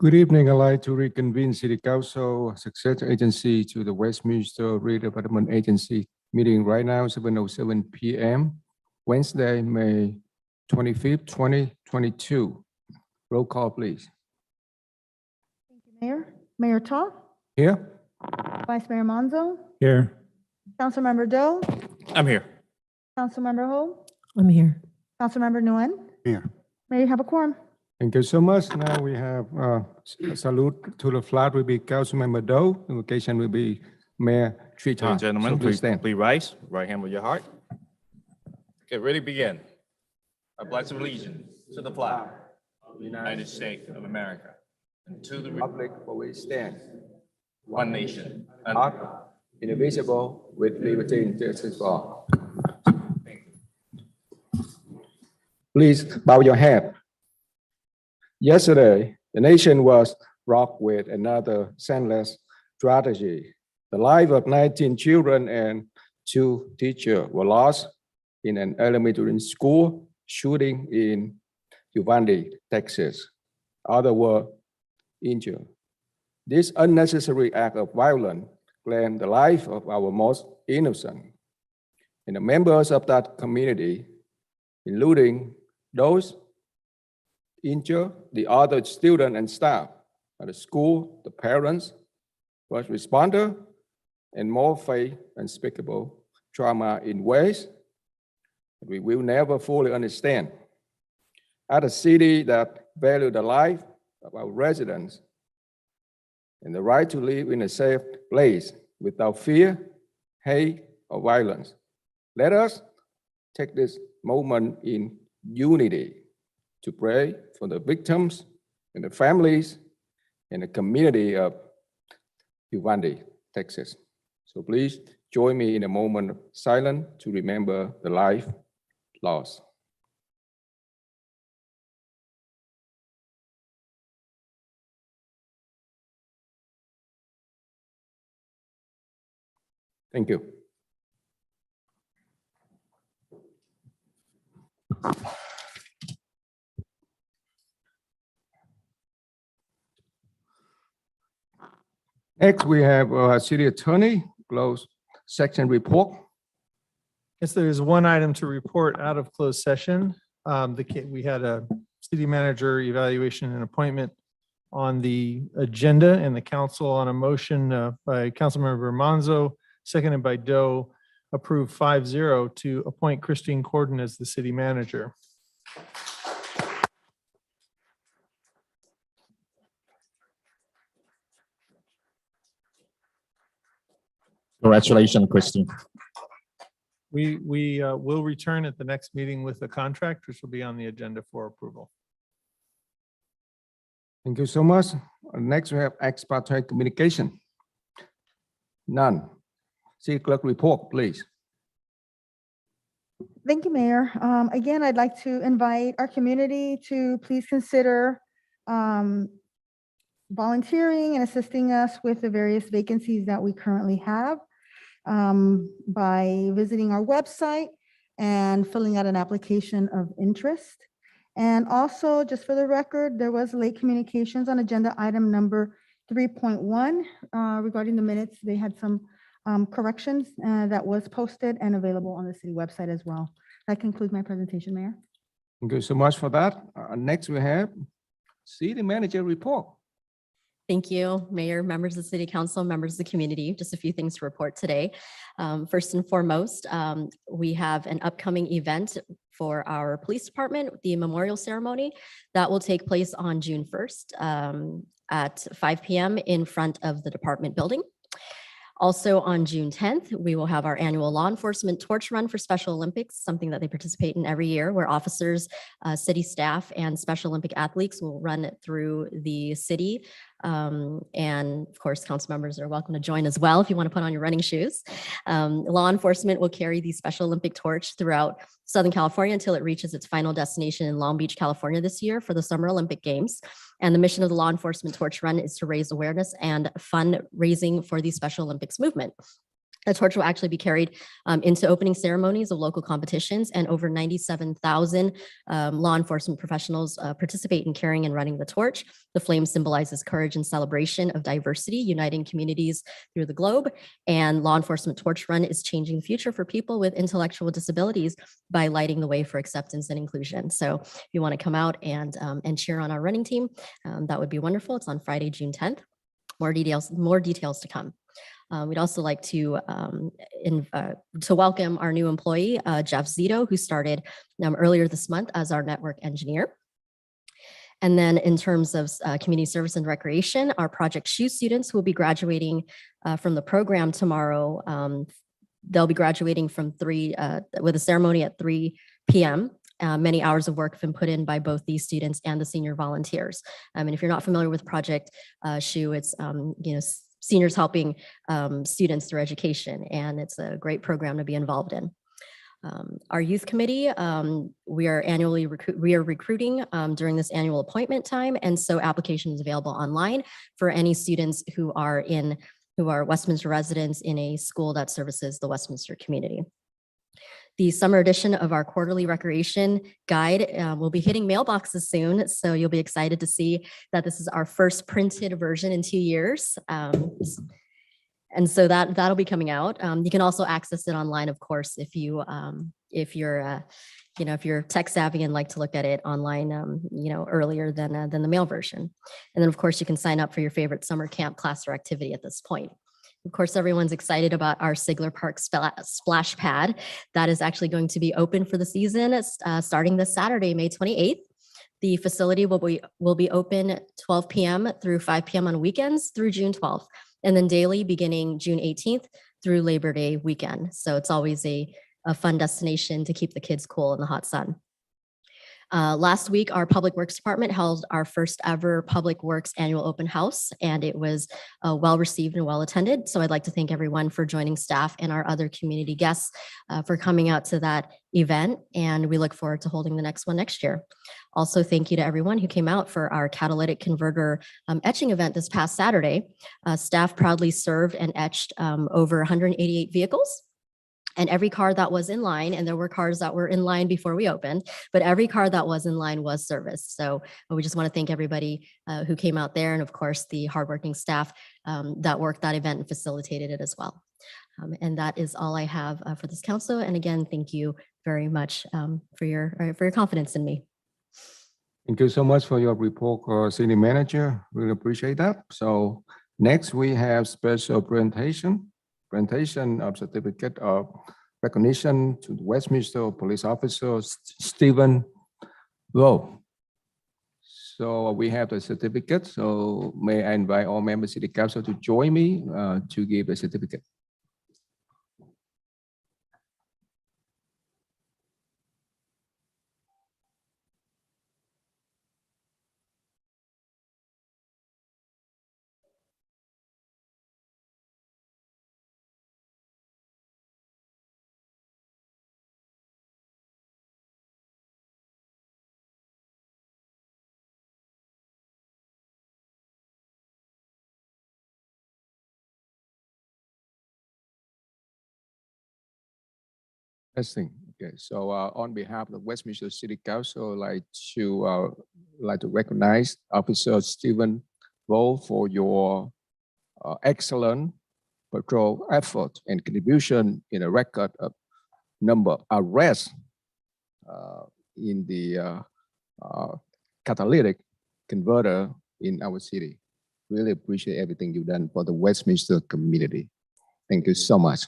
Good evening. I'd like to reconvene City Council Successor Agency to the Westminster Redevelopment Agency meeting right now, 7:07 p.m. Wednesday, May 25th, 2022. Roll call, please. Thank you, Mayor. Mayor Ta, Here? Vice Mayor Monzo, Here. Councilmember Doe, I'm here. Councilmember Ho, I'm here. Councilmember Nguyen. Here. Mayor, you have a quorum. Thank you so much. Now we have a salute to the flag will be Councilmember Doe. Invocation will be Mayor Ladies Trita. and gentlemen, So please stand. please rise. Right hand with your heart. Okay, ready, begin. I pledge allegiance to the flag of the United States of America and to the Republic for which stand, one nation. under, indivisible, with liberty and justice for all. Please bow your head. Yesterday, the nation was rocked with another senseless tragedy. The life of 19 children and 2 teachers were lost in an elementary school shooting in Uvalde, Texas. Others were injured. This unnecessary act of violence claimed the life of our most innocent. And the members of that community, including those injured, the other students and staff at the school, the parents, first responder, and more face unspeakable trauma in ways that we will never fully understand. At a city that values the life of our residents and the right to live in a safe place without fear, hate, or violence, let us take this moment in unity to pray for the victims and the families and the community of Uvalde, Texas. So please join me in a moment of silence to remember the life lost. Thank you. Next, we have City Attorney, closed section report. Yes, there is one item to report out of closed session. We had a city manager evaluation and appointment on the agenda, and the council on a motion by Councilmember Monzo, seconded by Doe, approved 5-0 to appoint Christine Corden as the city manager. Congratulations, Christine. We will return at the next meeting with the contract, which will be on the agenda for approval. Thank you so much. Next, we have Expatriate Communication. None. City Clerk report, please. Thank you, Mayor. Again, I'd like to invite our community to please consider volunteering and assisting us with the various vacancies that we currently have by visiting our website and filling out an application of interest. And also, just for the record, there was late communications on agenda item number 3.1 regarding the minutes. They had some corrections that was posted and available on the city website as well. That concludes my presentation, Mayor. Thank you so much for that. Next, we have City Manager report. Thank you, Mayor, members of the City Council, members of the community. Just a few things to report today. First and foremost, we have an upcoming event for our police department, the memorial ceremony that will take place on June 1st at 5 p.m. in front of the department building. Also on June 10th, we will have our annual law enforcement torch run for Special Olympics, something that they participate in every year, where officers, city staff, and Special Olympic athletes will run through the city. And of course, council members are welcome to join as well if you want to put on your running shoes. Law enforcement will carry the Special Olympic torch throughout Southern California until it reaches its final destination in Long Beach, California this year for the Summer Olympic Games. And the mission of the law enforcement torch run is to raise awareness and fundraising for the Special Olympics movement. The torch will actually be carried into opening ceremonies of local competitions, and over 97,000 law enforcement professionals participate in carrying and running the torch. The flame symbolizes courage and celebration of diversity, uniting communities through the globe. And Law Enforcement Torch Run is changing the future for people with intellectual disabilities by lighting the way for acceptance and inclusion. So if you want to come out and cheer on our running team, that would be wonderful. It's on Friday, June 10th. More details to come. We'd also like to welcome our new employee, Jeff Zito, who started earlier this month as our network engineer. And then in terms of community service and recreation, our Project Shoe students will be graduating from the program tomorrow. They'll be graduating from with a ceremony at 3 p.m. Many hours of work have been put in by both these students and the senior volunteers. And if you're not familiar with Project Shoe, it's seniors helping students through education, and it's a great program to be involved in. Our youth committee, we are recruiting during this annual appointment time, and so application is available online for any students who are Westminster residents in a school that services the Westminster community. The summer edition of our quarterly recreation guide will be hitting mailboxes soon, so you'll be excited to see that this is our first printed version in 2 years. And so that'll be coming out. You can also access it online, of course, if you're tech savvy and like to look at it online, earlier than the mail version. And then, of course, you can sign up for your favorite summer camp class or activity at this point. Of course, everyone's excited about our Sigler Park splash pad. That is actually going to be open for the season starting this Saturday, May 28th. The facility will be open 12 p.m. through 5 p.m. on weekends through June 12th, and then daily beginning June 18th through Labor Day weekend. So it's always a fun destination to keep the kids cool in the hot sun. Last week, our Public Works Department held our first ever Public Works annual open house, and it was well received and well attended. So I'd like to thank everyone for joining staff and our other community guests for coming out to that event, and we look forward to holding the next one next year. Also, thank you to everyone who came out for our catalytic converter etching event this past Saturday. Staff proudly served and etched over 188 vehicles. And every car that was in line, and there were cars that were in line before we opened, but every car that was in line was serviced. So we just want to thank everybody who came out there, and of course the hardworking staff that worked that event and facilitated it as well. And that is all I have for this council. And again, thank you very much for your confidence in me. Thank you so much for your report, City Manager. Really appreciate that. So next we have special presentation of certificate of recognition to the Westminster police officer Stephen Bowie. So we have the certificate. So may I invite all members of City Council to join me to give a certificate. Testing. Okay, so on behalf of the Westminster City Council, I'd like to recognize Officer Stephen Bowie for your excellent patrol effort and contribution in a record of number arrests in the catalytic converter in our city. Really appreciate everything you've done for the Westminster community. Thank you so much.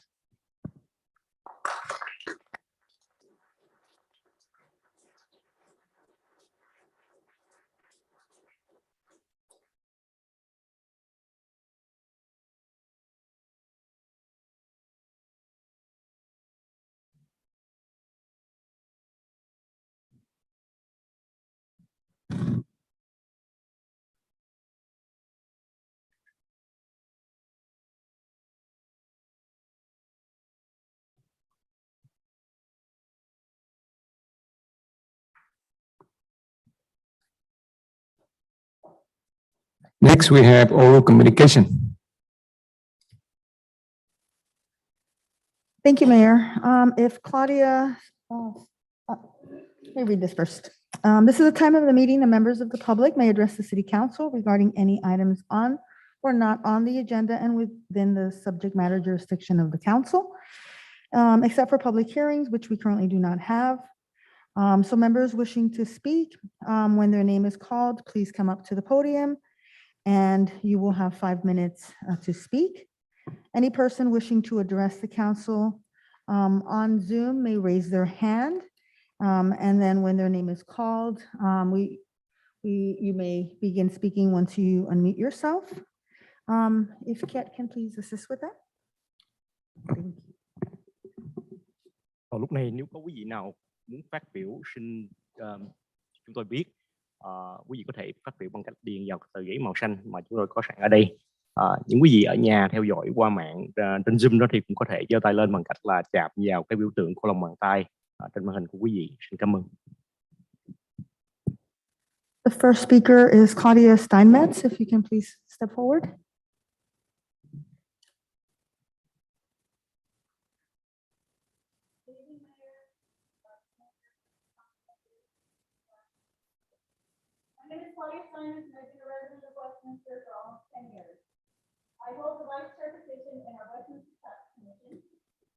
Next, we have oral communication. Thank you, Mayor. If Claudia, let me read this first. This is the time of the meeting. The members of the public may address the city council regarding any items on or not on the agenda and within the subject matter jurisdiction of the council, except for public hearings, which we currently do not have. So members wishing to speak, when their name is called, please come up to the podium and you will have 5 minutes to speak. Any person wishing to address the council on Zoom may raise their hand. And then when their name is called, you may begin speaking once you unmute yourself. If Kat can please assist with that. Thank you. Vào lúc này nếu có quý vị nào muốn phát biểu xin chúng tôi biết, quý vị có thể phát biểu bằng cách điền vào tờ giấy màu xanh mà chúng tôi có sẵn ở đây. Những quý vị ở nhà theo dõi qua mạng trên Zoom đó thì cũng có thể giơ tay lên bằng cách là chạm vào cái biểu tượng của lòng bàn tay trên màn hình của quý vị. Xin cảm ơn. The first speaker is Claudia Steinmetz. If you can please step forward. My name is Claudia Steinmetz, and I've been a resident of Westminster for almost 10 years. I hold the vice chair position in our Westminster Tax Commission.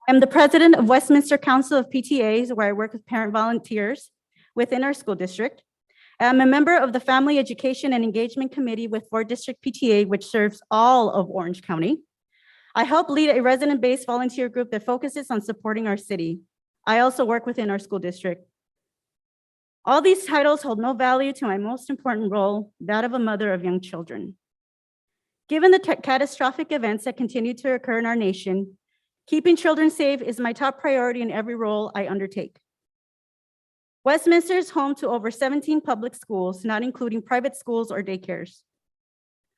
I am the president of Westminster Council of PTAs, where I work with parent volunteers within our school district. I'm a member of the Family Education and Engagement Committee with 4 District PTA, which serves all of Orange County. I help lead a resident-based volunteer group that focuses on supporting our city. I also work within our school district. All these titles hold no value to my most important role, that of a mother of young children. Given the catastrophic events that continue to occur in our nation, keeping children safe is my top priority in every role I undertake. Westminster is home to over 17 public schools, not including private schools or daycares.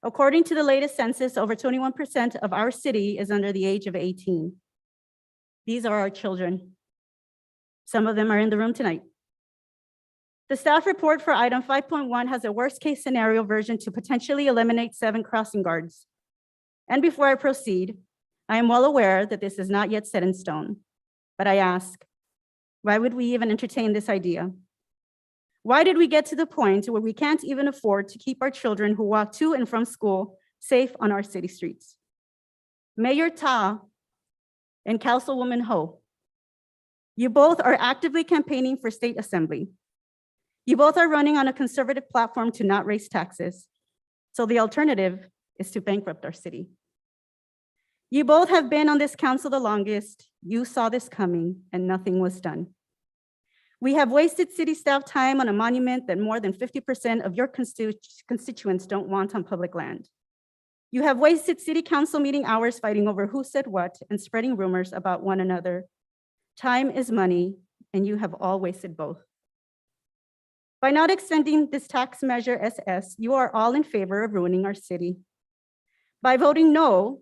According to the latest census, over 21% of our city is under the age of 18. These are our children. Some of them are in the room tonight. The staff report for item 5.1 has a worst-case scenario version to potentially eliminate 7 crossing guards. And before I proceed, I am well aware that this is not yet set in stone, but I ask, why would we even entertain this idea? Why did we get to the point where we can't even afford to keep our children who walk to and from school safe on our city streets? Mayor Ta and Councilwoman Ho, you both are actively campaigning for state assembly. You both are running on a conservative platform to not raise taxes. So the alternative is to bankrupt our city. You both have been on this council the longest. You saw this coming and nothing was done. We have wasted city staff time on a monument that more than 50% of your constituents don't want on public land. You have wasted city council meeting hours fighting over who said what and spreading rumors about one another. Time is money, and you have all wasted both. By not extending this tax measure SS, you are all in favor of ruining our city. By voting no,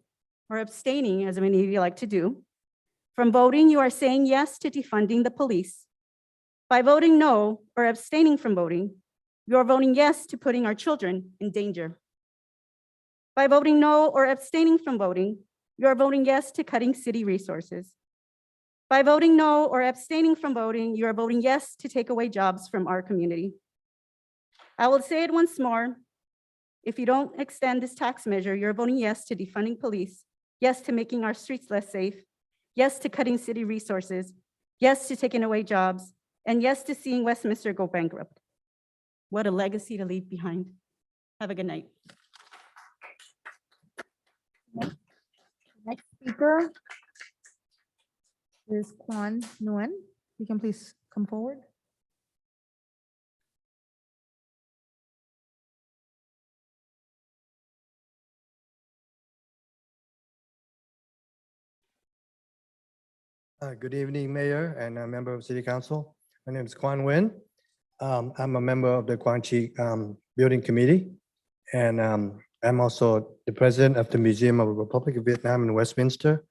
or abstaining, as many of you like to do, from voting, you are saying yes to defunding the police. By voting no, or abstaining from voting, you are voting yes to putting our children in danger. By voting no, or abstaining from voting, you are voting yes to cutting city resources. By voting no or abstaining from voting, you are voting yes to take away jobs from our community. I will say it once more. If you don't extend this tax measure, you're voting yes to defunding police, yes to making our streets less safe, yes to cutting city resources, yes to taking away jobs, and yes to seeing Westminster go bankrupt. What a legacy to leave behind. Have a good night. Next speaker is Quan Nguyen. You can please come forward. Good evening, Mayor and a member of City Council. My name is Quan Nguyen. I'm a member of the Quang Nguyen Building Committee, and I'm also the president of the Museum of the Republic of Vietnam in Westminster.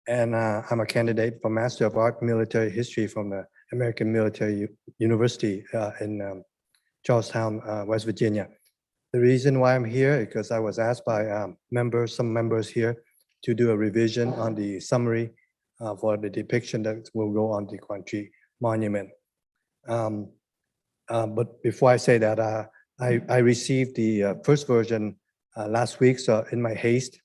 And I'm a candidate for Master of Art Military History from the American Military University in Charlestown, West Virginia. The reason why I'm here is because I was asked by some members here to do a revision on the summary for the depiction that will go on the Quan Chi monument. But before I say that, I received the first version last week, so in my haste,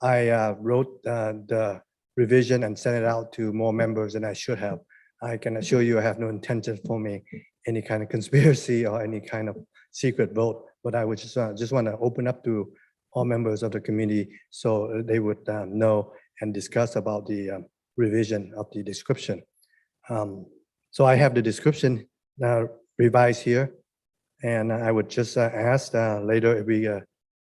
I wrote the revision and sent it out to more members than I should have. I can assure you I have no intention for me any kind of conspiracy or any kind of secret vote, but I would just want to open up to all members of the committee so they would know and discuss about the revision of the description. So I have the description revised here, and I would just ask later if we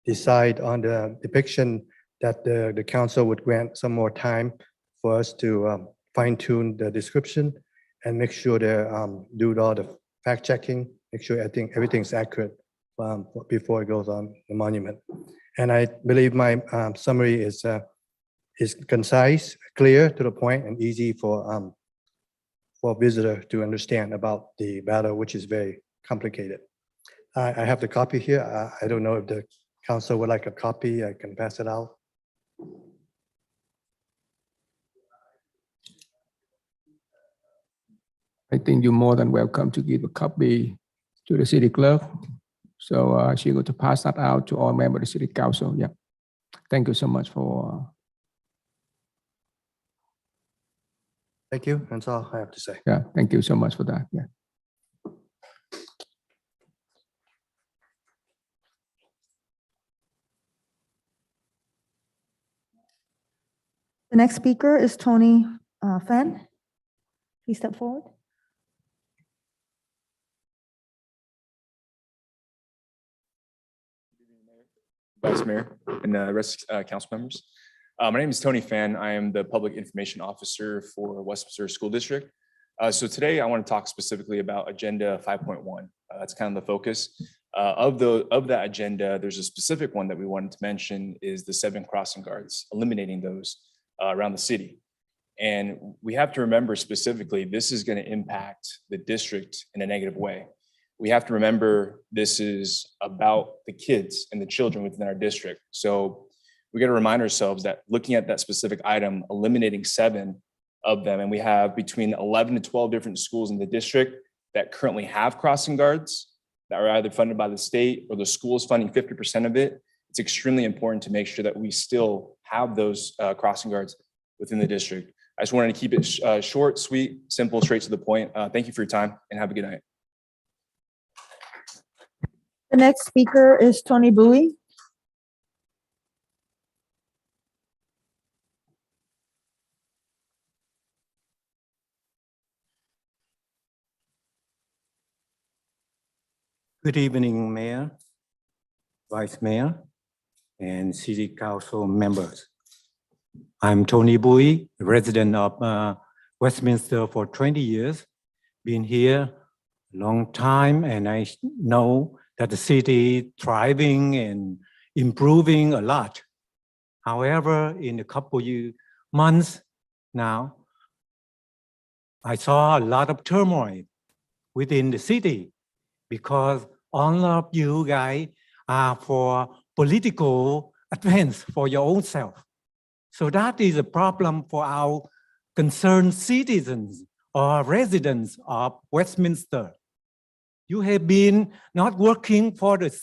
decide on the depiction that the council would grant some more time for us to fine tune the description and make sure they do all the fact checking, make sure I think everything's accurate before it goes on the monument. And I believe my summary is concise, clear, to the point, and easy for visitor to understand about the battle, which is very complicated. I have the copy here. I don't know if the council would like a copy. I can pass it out. I think you're more than welcome to give a copy to the city clerk. So she's going to pass that out to all members of the city council. Yeah. Thank you so much for. Thank you. That's all I have to say. Yeah. Thank you so much for that. Yeah. The next speaker is Tony Fann. Please step forward. Vice Mayor and the rest of council members. My name is Tony Fann. I am the Public Information Officer for Westminster School District. So today I want to talk specifically about Agenda 5.1. That's kind of the focus. Of that agenda, there's a specific one that we wanted to mention is the 7 crossing guards, eliminating those around the city. And we have to remember specifically, this is going to impact the district in a negative way. We have to remember this is about the kids and the children within our district. So we got to remind ourselves that looking at that specific item, eliminating 7 of them, and we have between 11 to 12 different schools in the district that currently have crossing guards that are either funded by the state or the school is funding 50% of it. It's extremely important to make sure that we still have those crossing guards within the district. I just wanted to keep it short, sweet, simple, straight to the point. Thank you for your time and have a good night. The next speaker is Tony Bowie. Good evening, Mayor, Vice Mayor, and City Council members. I'm Tony Bowie, resident of Westminster for 20 years, been here a long time, and I know that the city is thriving and improving a lot. However, in a couple of months now, I saw a lot of turmoil within the city because all of you guys are for political advance for your own self. So that is a problem for our concerned citizens or residents of Westminster. You have been not working for the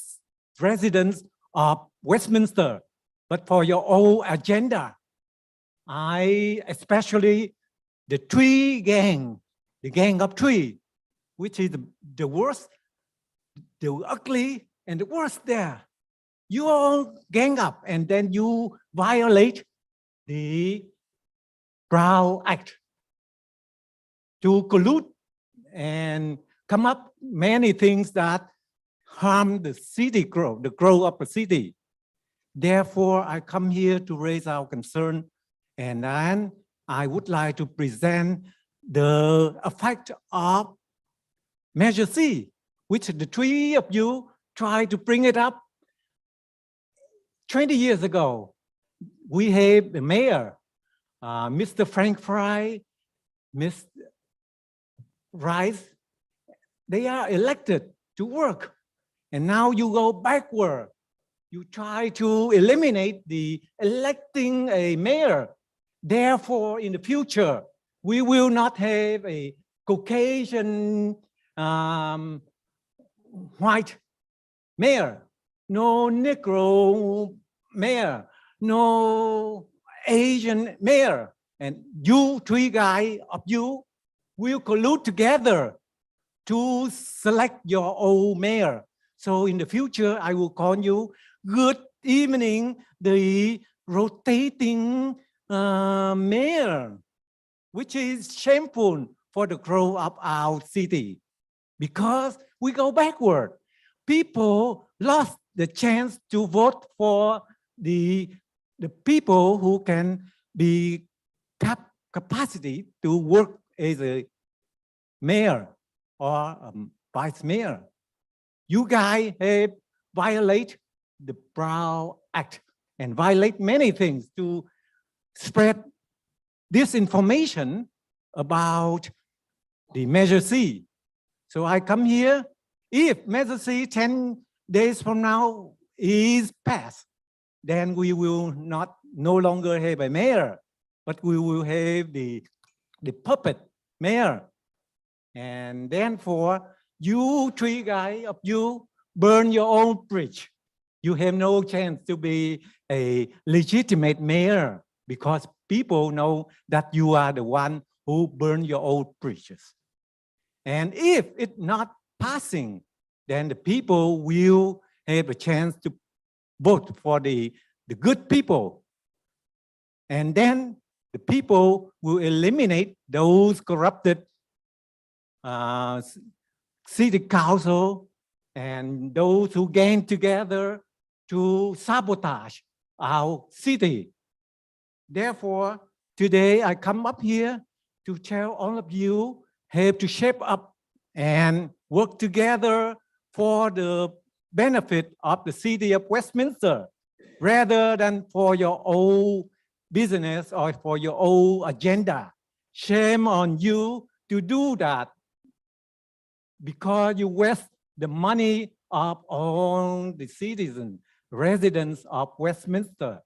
residents of Westminster, but for your own agenda. Especially the Three Gang, the Gang of Three, which is the worst, the ugly, and the worst there. You all gang up and then you violate the Brown Act to collude and come up many things that harm the city growth, the growth of the city. Therefore, I come here to raise our concern, and then I would like to present the effect of Measure C, which the 3 of you tried to bring it up 20 years ago. We have the mayor, Mr. Frank Fry, Ms. Rice. They are elected to work. And now you go backward. You try to eliminate the electing a mayor Therefore, in the future, we will not have a Caucasian white mayor, no Negro mayor, no Asian mayor, and you three guys of you will collude together to select your own mayor. So in the future, I will call you good evening, the rotating mayor, which is shameful for the growth of our city because we go backward. People lost the chance to vote for the people who can be capacity to work as a mayor or vice mayor. You guys have violated the Brown Act and violate many things to spread disinformation about the Measure C. So I come here, if Measure C 10 days from now is passed, then we will no longer have a mayor, but we will have the puppet mayor. And therefore, you three guys of you burn your own bridge. You have no chance to be a legitimate mayor because people know that you are the one who burn your own bridges. And if it's not passing, then the people will have a chance to vote for the good people. And then the people will eliminate those corrupted city council and those who gang together to sabotage our city. Therefore, today I come up here to tell all of you have to shape up and work together for the benefit of the city of Westminster, rather than for your own business or for your own agenda. Shame on you to do that because you waste the money of all the citizens, residents of Westminster.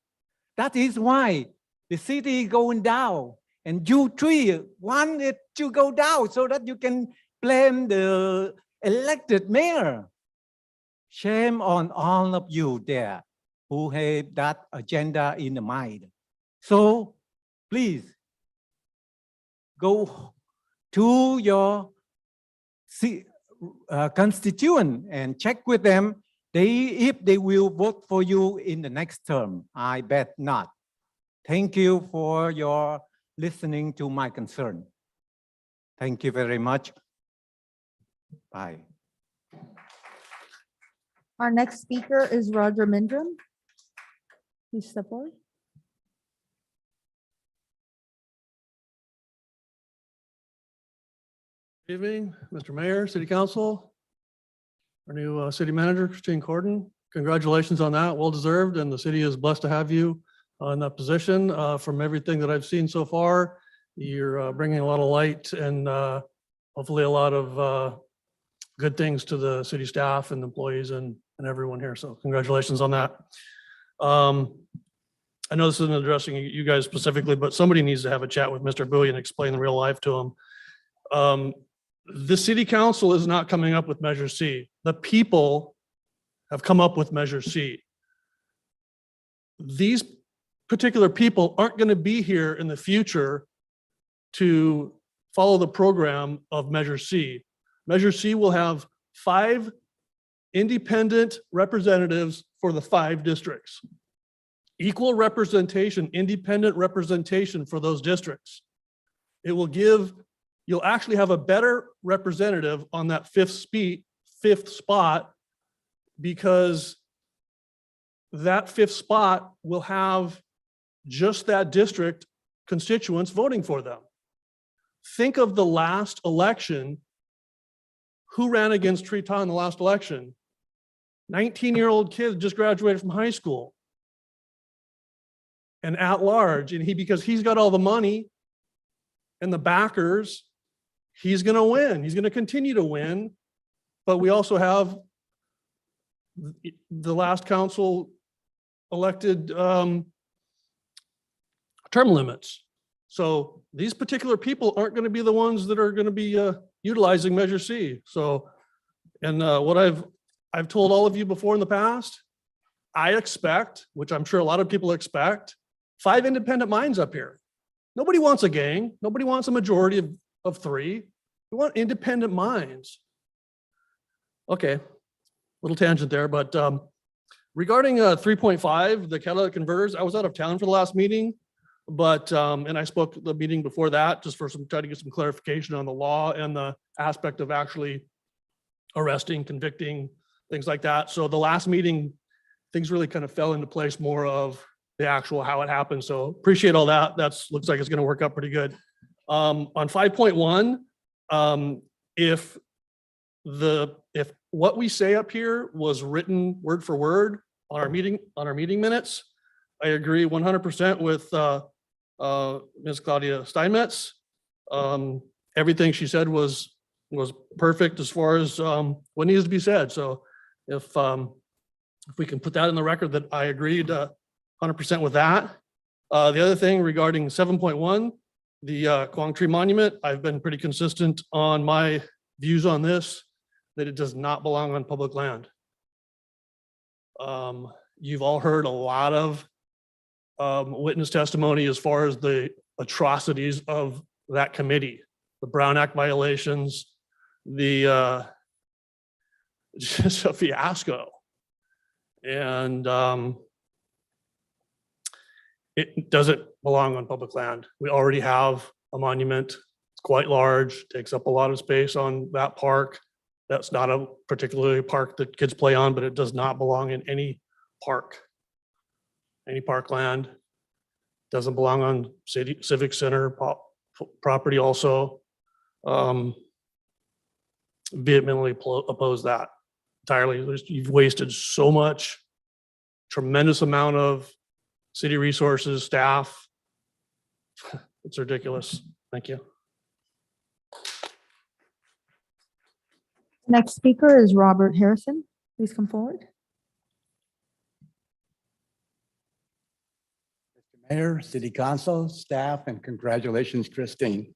That is why the city is going down, and you three want it to go down so that you can blame the elected mayor. Shame on all of you there who have that agenda in the mind. So please go to your constituent and check with them if they will vote for you in the next term. I bet not. Thank you for your listening to my concern. Thank you very much. Bye. Our next speaker is Roger Mindrum. Please step forward. Good evening, Mr. Mayor, City Council, our new city manager, Christine Corden. Congratulations on that, well deserved, and the city is blessed to have you in that position. From everything that I've seen so far, you're bringing a lot of light and hopefully a lot of good things to the city staff and employees and everyone here. So congratulations on that. I know this isn't addressing you guys specifically, but somebody needs to have a chat with Mr. Bowie and explain the real life to him. The city council is not coming up with Measure C. The people have come up with Measure C. These particular people aren't going to be here in the future to follow the program of Measure C. Measure C will have 5 independent representatives for the 5 districts. Equal representation, independent representation for those districts. It will give, you'll actually have a better representative on that 5th spot because that 5th spot will have just that district constituents voting for them. Think of the last election. Who ran against Trita in the last election? 19-year-old kid just graduated from high school and at large, and because he's got all the money and the backers, he's going to win. He's going to continue to win. But we also have the last council elected term limits. So these particular people aren't going to be the ones that are going to be utilizing Measure C. So, and what I've told all of you before in the past, I expect, which I'm sure a lot of people expect, 5 independent minds up here. Nobody wants a gang. Nobody wants a majority of 3. We want independent minds. Okay, little tangent there, but regarding 3.5, the catalytic converters, I was out of town for the last meeting, but, and I spoke the meeting before that, just for try to get some clarification on the law and the aspect of actually arresting, convicting, things like that. So the last meeting, things really kind of fell into place more of the actual how it happened. So appreciate all that. That's looks like it's going to work out pretty good. On 5.1, if what we say up here was written word for word on our meeting minutes, I agree 100% with Ms. Claudia Steinmetz. Everything she said was perfect as far as what needs to be said. So if we can put that in the record that I agreed 100% with that. The other thing regarding 7.1, the Quang Tree Monument, I've been pretty consistent on my views on this, that it does not belong on public land. You've all heard a lot of witness testimony as far as the atrocities of that committee, the Brown Act violations, the just a fiasco. And it doesn't belong on public land. We already have a monument. It's quite large, takes up a lot of space on that park. That's not a particularly park that kids play on, but it does not belong in any park. Any parkland. Doesn't belong on city civic center property also. Vehemently oppose that entirely. You've wasted so much, tremendous amount of city resources, staff. It's ridiculous. Thank you. Next speaker is Robert Harrison. Please come forward. Mayor, City Council, staff, and congratulations, Christine.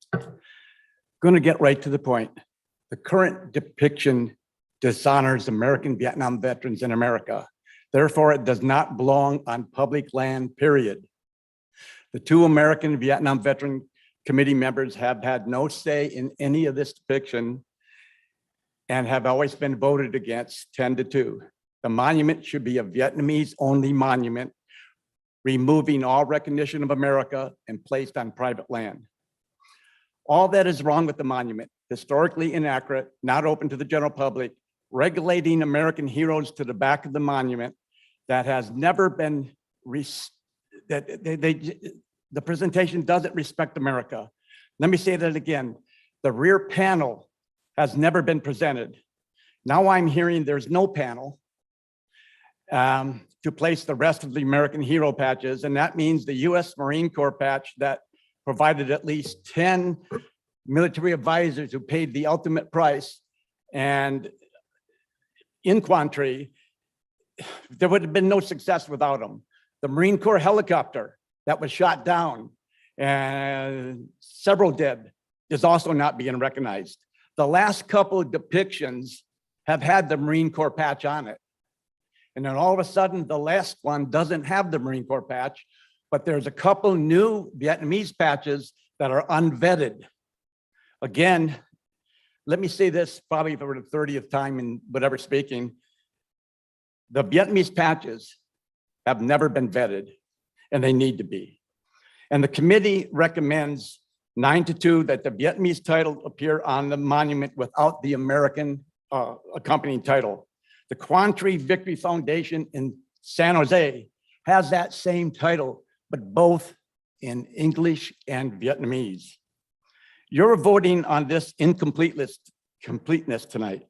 Going to get right to the point. The current depiction dishonors American Vietnam veterans in America. Therefore, it does not belong on public land, period. The 2 American Vietnam Veteran Committee members have had no say in any of this depiction and have always been voted against 10-2. The monument should be a Vietnamese-only monument, removing all recognition of America and placed on private land. All that is wrong with the monument, historically inaccurate, not open to the general public, regulating American heroes to the back of the monument that has never been, the presentation doesn't respect America. Let me say that again. The rear panel has never been presented. Now I'm hearing there's no panel to place the rest of the American hero patches, and that means the US Marine Corps patch that provided at least 10 military advisors who paid the ultimate price. And in Quan Tree, there would have been no success without them. The Marine Corps helicopter that was shot down, and several dead, is also not being recognized. The last couple of depictions have had the Marine Corps patch on it. And then all of a sudden, the last one doesn't have the Marine Corps patch, but there's a couple new Vietnamese patches that are unvetted. Again, let me say this probably for the 30th time in whatever speaking. The Vietnamese patches have never been vetted, and they need to be. And the committee recommends 9-2 that the Vietnamese title appear on the monument without the American accompanying title. The Quan Tree Victory Foundation in San Jose has that same title, but both in English and Vietnamese. You're voting on this incompleteness tonight.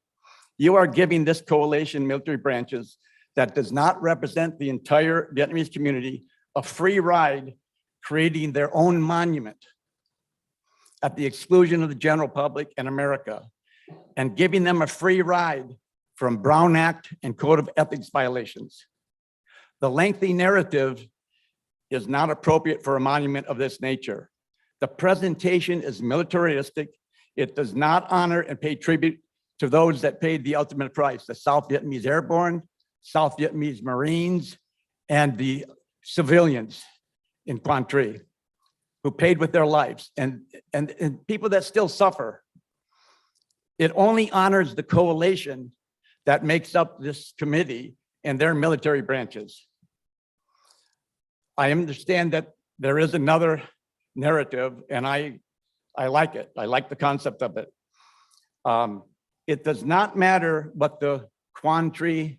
You are giving this coalition military branches that does not represent the entire Vietnamese community a free ride, creating their own monument at the exclusion of the general public and America, and giving them a free ride from Brown Act and Code of Ethics violations. The lengthy narrative is not appropriate for a monument of this nature. The presentation is militaristic. It does not honor and pay tribute to those that paid the ultimate price, the South Vietnamese Airborne, South Vietnamese Marines, and the civilians in Quang Tri who paid with their lives and people that still suffer. It only honors the coalition that makes up this committee and their military branches. I understand that there is another narrative, and I like it. I like the concept of it. It does not matter what the Quang Tri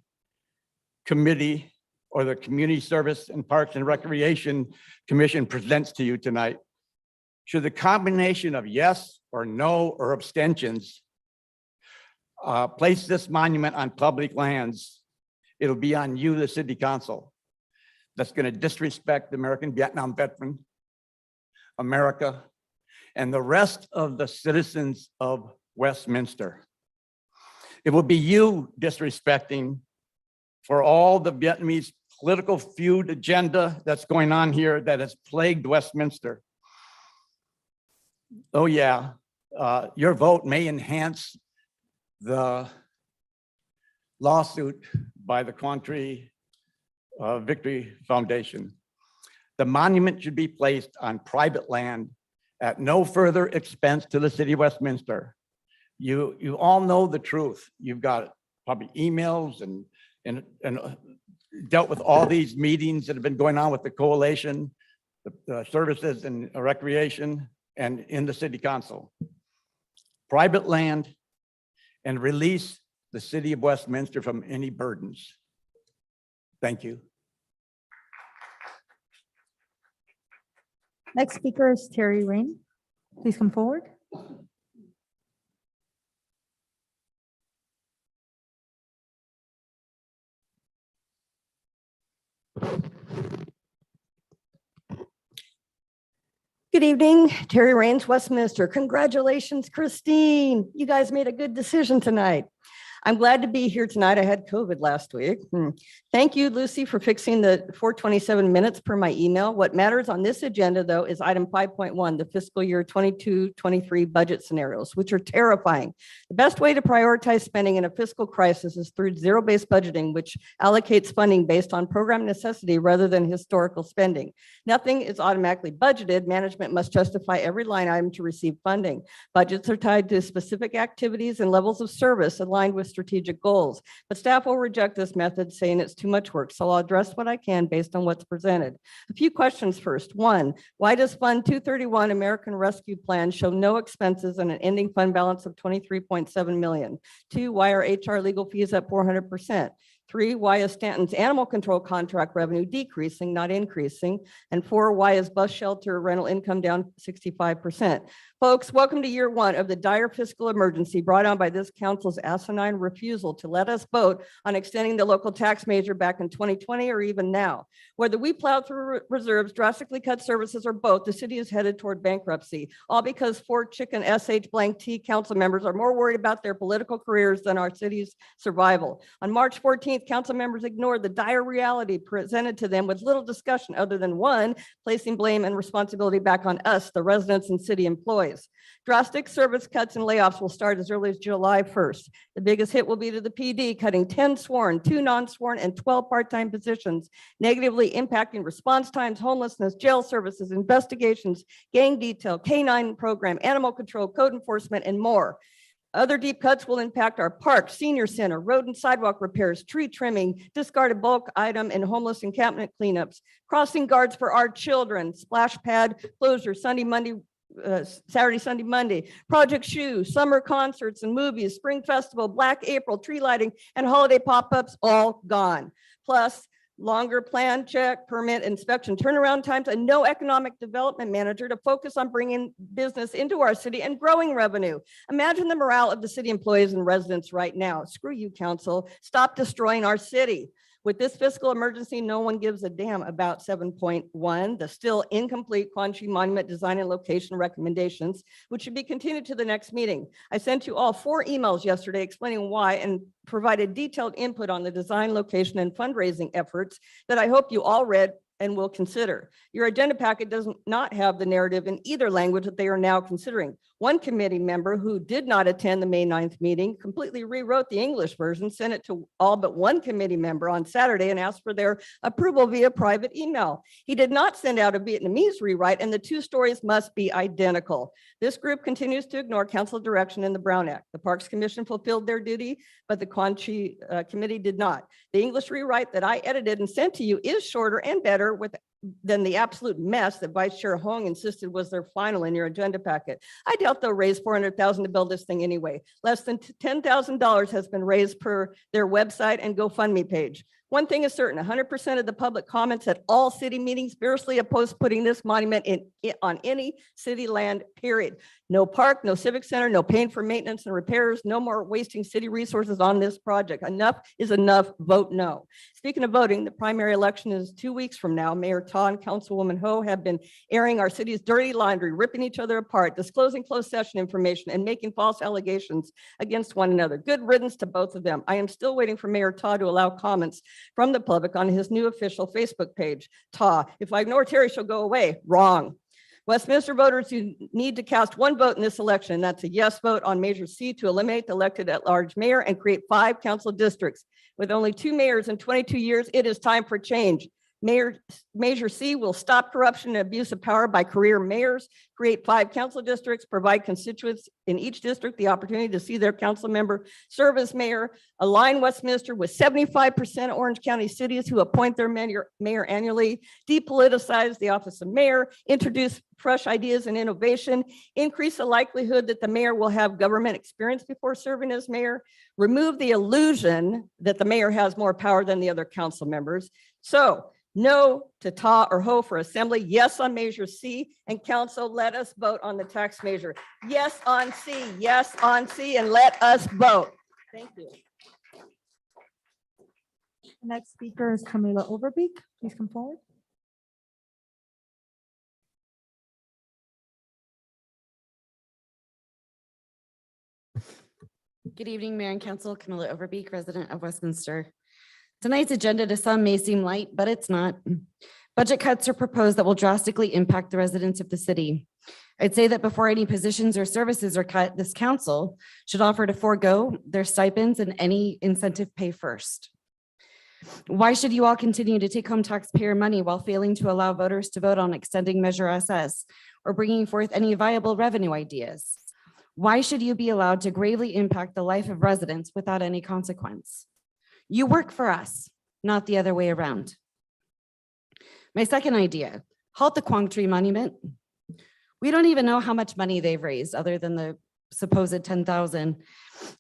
Committee or the Community Service and Parks and Recreation Commission presents to you tonight. Should the combination of yes or no or abstentions place this monument on public lands, it'll be on you, the City Council, that's going to disrespect the American Vietnam veteran, America, and the rest of the citizens of Westminster. It will be you disrespecting for all the Vietnamese political feud agenda that's going on here that has plagued Westminster. Oh yeah, your vote may enhance the lawsuit by the Quang Tri Victory Foundation. The monument should be placed on private land at no further expense to the city of Westminster. You all know the truth. You've got probably emails and dealt with all these meetings that have been going on with the coalition, the services and recreation, and in the city council. Private land and release the city of Westminster from any burdens. Thank you. Next speaker is Terry Rain. Please come forward. Good evening, Terry Rains, Westminster. Congratulations, Christine. You guys made a good decision tonight. I'm glad to be here tonight. I had COVID last week. Thank you, Lucy, for fixing the 427 minutes per my email. What matters on this agenda, though, is item 5.1, the fiscal year 22-23 budget scenarios, which are terrifying. The best way to prioritize spending in a fiscal crisis is through zero-based budgeting, which allocates funding based on program necessity rather than historical spending. Nothing is automatically budgeted. Management must justify every line item to receive funding. Budgets are tied to specific activities and levels of service aligned with strategic goals, but staff will reject this method, saying it's too much work. So I'll address what I can based on what's presented. A few questions first. One, why does Fund 231 American Rescue Plan show no expenses and an ending fund balance of $23.7 million? Two, why are HR legal fees up 400%? Three, why is Stanton's animal control contract revenue decreasing, not increasing? And four, why is bus shelter rental income down 65%? Folks, welcome to year one of the dire fiscal emergency brought on by this council's asinine refusal to let us vote on extending the local tax measure back in 2020 or even now. Whether we plow through reserves, drastically cut services, or both, the city is headed toward bankruptcy, all because 4 chicken SH_T council members are more worried about their political careers than our city's survival. On March 14th, council members ignored the dire reality presented to them with little discussion other than one, placing blame and responsibility back on us, the residents and city employees. Drastic service cuts and layoffs will start as early as July 1st. The biggest hit will be to the PD, cutting 10 sworn, 2 non-sworn, and 12 part-time positions, negatively impacting response times, homelessness, jail services, investigations, gang detail, K-9 program, animal control, code enforcement, and more. Other deep cuts will impact our park, senior center, road and sidewalk repairs, tree trimming, discarded bulk item and homeless encampment cleanups, crossing guards for our children, splash pad closure, Saturday, Sunday, Monday, Project Shoe, summer concerts and movies, spring festival, Black April, tree lighting, and holiday pop-ups all gone. Plus, longer plan, check, permit, inspection, turnaround times, and no economic development manager to focus on bringing business into our city and growing revenue. Imagine the morale of the city employees and residents right now. Screw you, council. Stop destroying our city. With this fiscal emergency, no one gives a damn about 7.1, the still incomplete Quan Chi Monument design and location recommendations, which should be continued to the next meeting. I sent you all 4 emails yesterday explaining why and provided detailed input on the design, location, and fundraising efforts that I hope you all read and will consider. Your agenda packet does not have the narrative in either language that they are now considering. One committee member who did not attend the May 9th meeting completely rewrote the English version, sent it to all but one committee member on Saturday and asked for their approval via private email. He did not send out a Vietnamese rewrite, and the two stories must be identical. This group continues to ignore council direction in the Brown Act. The Parks Commission fulfilled their duty, but the Quan Nguyen committee did not. The English rewrite that I edited and sent to you is shorter and better than the absolute mess that Vice Chair Hong insisted was their final in your agenda packet. I doubt they'll raise $400,000 to build this thing anyway. Less than $10,000 has been raised per their website and GoFundMe page. One thing is certain, 100% of the public comments at all city meetings fiercely oppose putting this monument on any city land, period. No park, no civic center, no paying for maintenance and repairs, no more wasting city resources on this project. Enough is enough, vote no. Speaking of voting, the primary election is 2 weeks from now. Mayor Ta and Councilwoman Ho have been airing our city's dirty laundry, ripping each other apart, disclosing closed session information, and making false allegations against one another. Good riddance to both of them. I am still waiting for Mayor Ta to allow comments from the public on his new official Facebook page. Ta, if I ignore Terry, she'll go away. Wrong. Westminster voters, you need to cast one vote in this election, and that's a yes vote on Measure C to eliminate the elected at-large mayor and create 5 council districts. With only 2 mayors in 22 years, it is time for change. Measure C will stop corruption and abuse of power by career mayors, create 5 council districts, provide constituents in each district the opportunity to see their council member serve as mayor, align Westminster with 75% Orange County cities who appoint their mayor annually, depoliticize the office of mayor, introduce fresh ideas and innovation, increase the likelihood that the mayor will have government experience before serving as mayor, remove the illusion that the mayor has more power than the other council members. So, no to Ta or Ho for assembly, yes on Measure C, and council, let us vote on the tax measure. Yes on C, and let us vote. Thank you. The next speaker is Camila Overbeak. Please come forward. Good evening, Mayor and Council. Camilla Overbeak, resident of Westminster. Tonight's agenda to some may seem light, but it's not. Budget cuts are proposed that will drastically impact the residents of the city. I'd say that before any positions or services are cut, this council should offer to forego their stipends and any incentive pay first. Why should you all continue to take home taxpayer money while failing to allow voters to vote on extending Measure SS or bringing forth any viable revenue ideas? Why should you be allowed to gravely impact the life of residents without any consequence? You work for us, not the other way around. My second idea, halt the Quang Tree Monument. We don't even know how much money they've raised other than the supposed 10,000.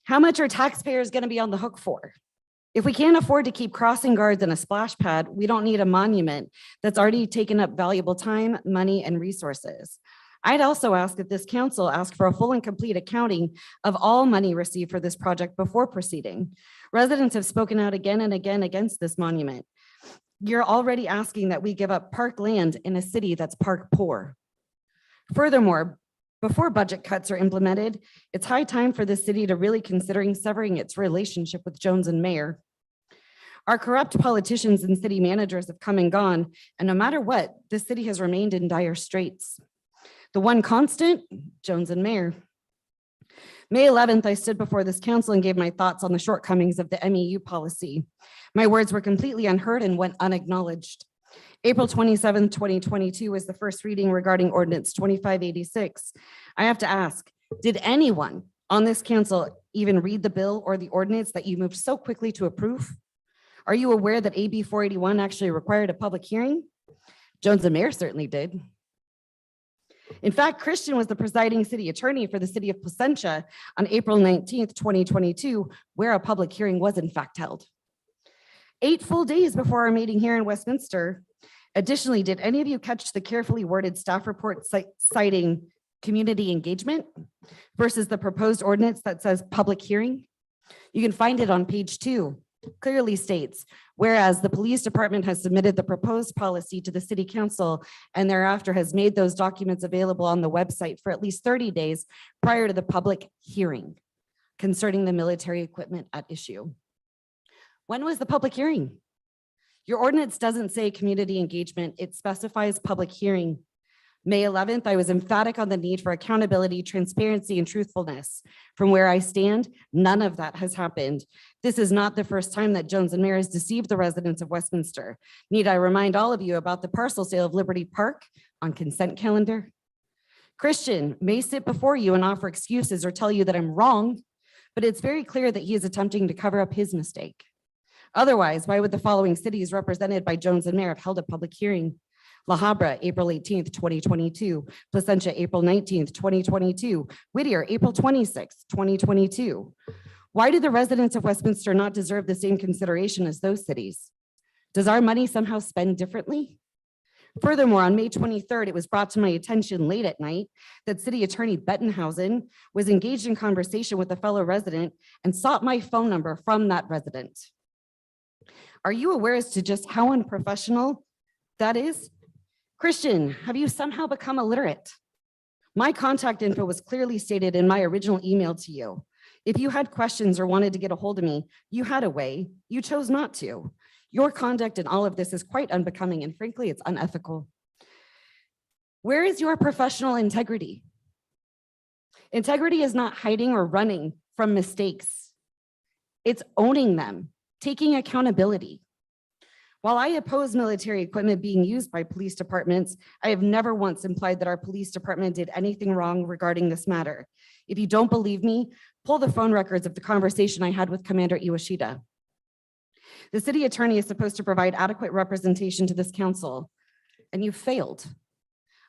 How much are taxpayers going to be on the hook for? If we can't afford to keep crossing guards and a splash pad, we don't need a monument that's already taken up valuable time, money, and resources. I'd also ask that this council ask for a full and complete accounting of all money received for this project before proceeding. Residents have spoken out again and again against this monument. You're already asking that we give up park land in a city that's park poor. Furthermore, before budget cuts are implemented, it's high time for the city to really considering severing its relationship with Jones and Mayer. Our corrupt politicians and city managers have come and gone, and no matter what, this city has remained in dire straits. The one constant, Jones and Mayer. May 11th, I stood before this council and gave my thoughts on the shortcomings of the MEU policy. My words were completely unheard and went unacknowledged. April 27th, 2022 was the first reading regarding Ordinance 2586. I have to ask, did anyone on this council even read the bill or the ordinance that you moved so quickly to approve? Are you aware that AB 481 actually required a public hearing? Jones and Mayer certainly did. In fact, Christian was the presiding city attorney for the city of Placentia on April 19th, 2022, where a public hearing was in fact held. 8 full days before our meeting here in Westminster. Additionally, did any of you catch the carefully worded staff report citing community engagement versus the proposed ordinance that says public hearing? You can find it on page 2. Clearly states, whereas the police department has submitted the proposed policy to the city council and thereafter has made those documents available on the website for at least 30 days prior to the public hearing concerning the military equipment at issue. When was the public hearing? Your ordinance doesn't say community engagement, it specifies public hearing. May 11th, I was emphatic on the need for accountability, transparency, and truthfulness. From where I stand, none of that has happened. This is not the first time that Jones and Mayer has deceived the residents of Westminster. Need I remind all of you about the parcel sale of Liberty Park on consent calendar? Christian may sit before you and offer excuses or tell you that I'm wrong, but it's very clear that he is attempting to cover up his mistake. Otherwise, why would the following cities represented by Jones and Mayer have held a public hearing? La Habra, April 18th, 2022. Placentia, April 19th, 2022. Whittier, April 26th, 2022. Why do the residents of Westminster not deserve the same consideration as those cities? Does our money somehow spend differently? Furthermore, on May 23rd, it was brought to my attention late at night that City Attorney Bettenhausen was engaged in conversation with a fellow resident and sought my phone number from that resident. Are you aware as to just how unprofessional that is? Christian, have you somehow become illiterate? My contact info was clearly stated in my original email to you. If you had questions or wanted to get a hold of me, you had a way. You chose not to. Your conduct in all of this is quite unbecoming, and frankly, it's unethical. Where is your professional integrity? Integrity is not hiding or running from mistakes. It's owning them, taking accountability. While I oppose military equipment being used by police departments, I have never once implied that our police department did anything wrong regarding this matter. If you don't believe me, pull the phone records of the conversation I had with Commander Iwashida. The city attorney is supposed to provide adequate representation to this council, and you failed.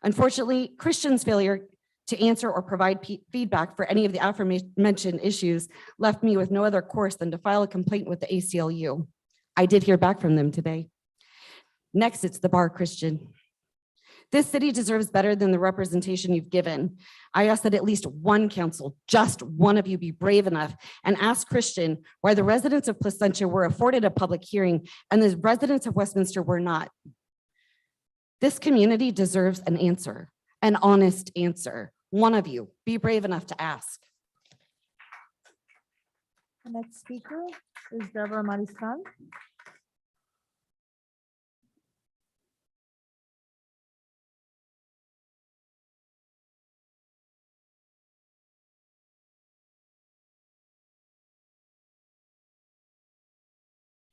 Unfortunately, Christian's failure to answer or provide feedback for any of the aforementioned issues left me with no other course than to file a complaint with the ACLU. I did hear back from them today. Next, it's the bar, Christian. This city deserves better than the representation you've given. I ask that at least one council, just one of you, be brave enough and ask Christian why the residents of Placentia were afforded a public hearing and the residents of Westminster were not. This community deserves an answer, an honest answer. One of you, be brave enough to ask. The next speaker is Deborah Mariscal.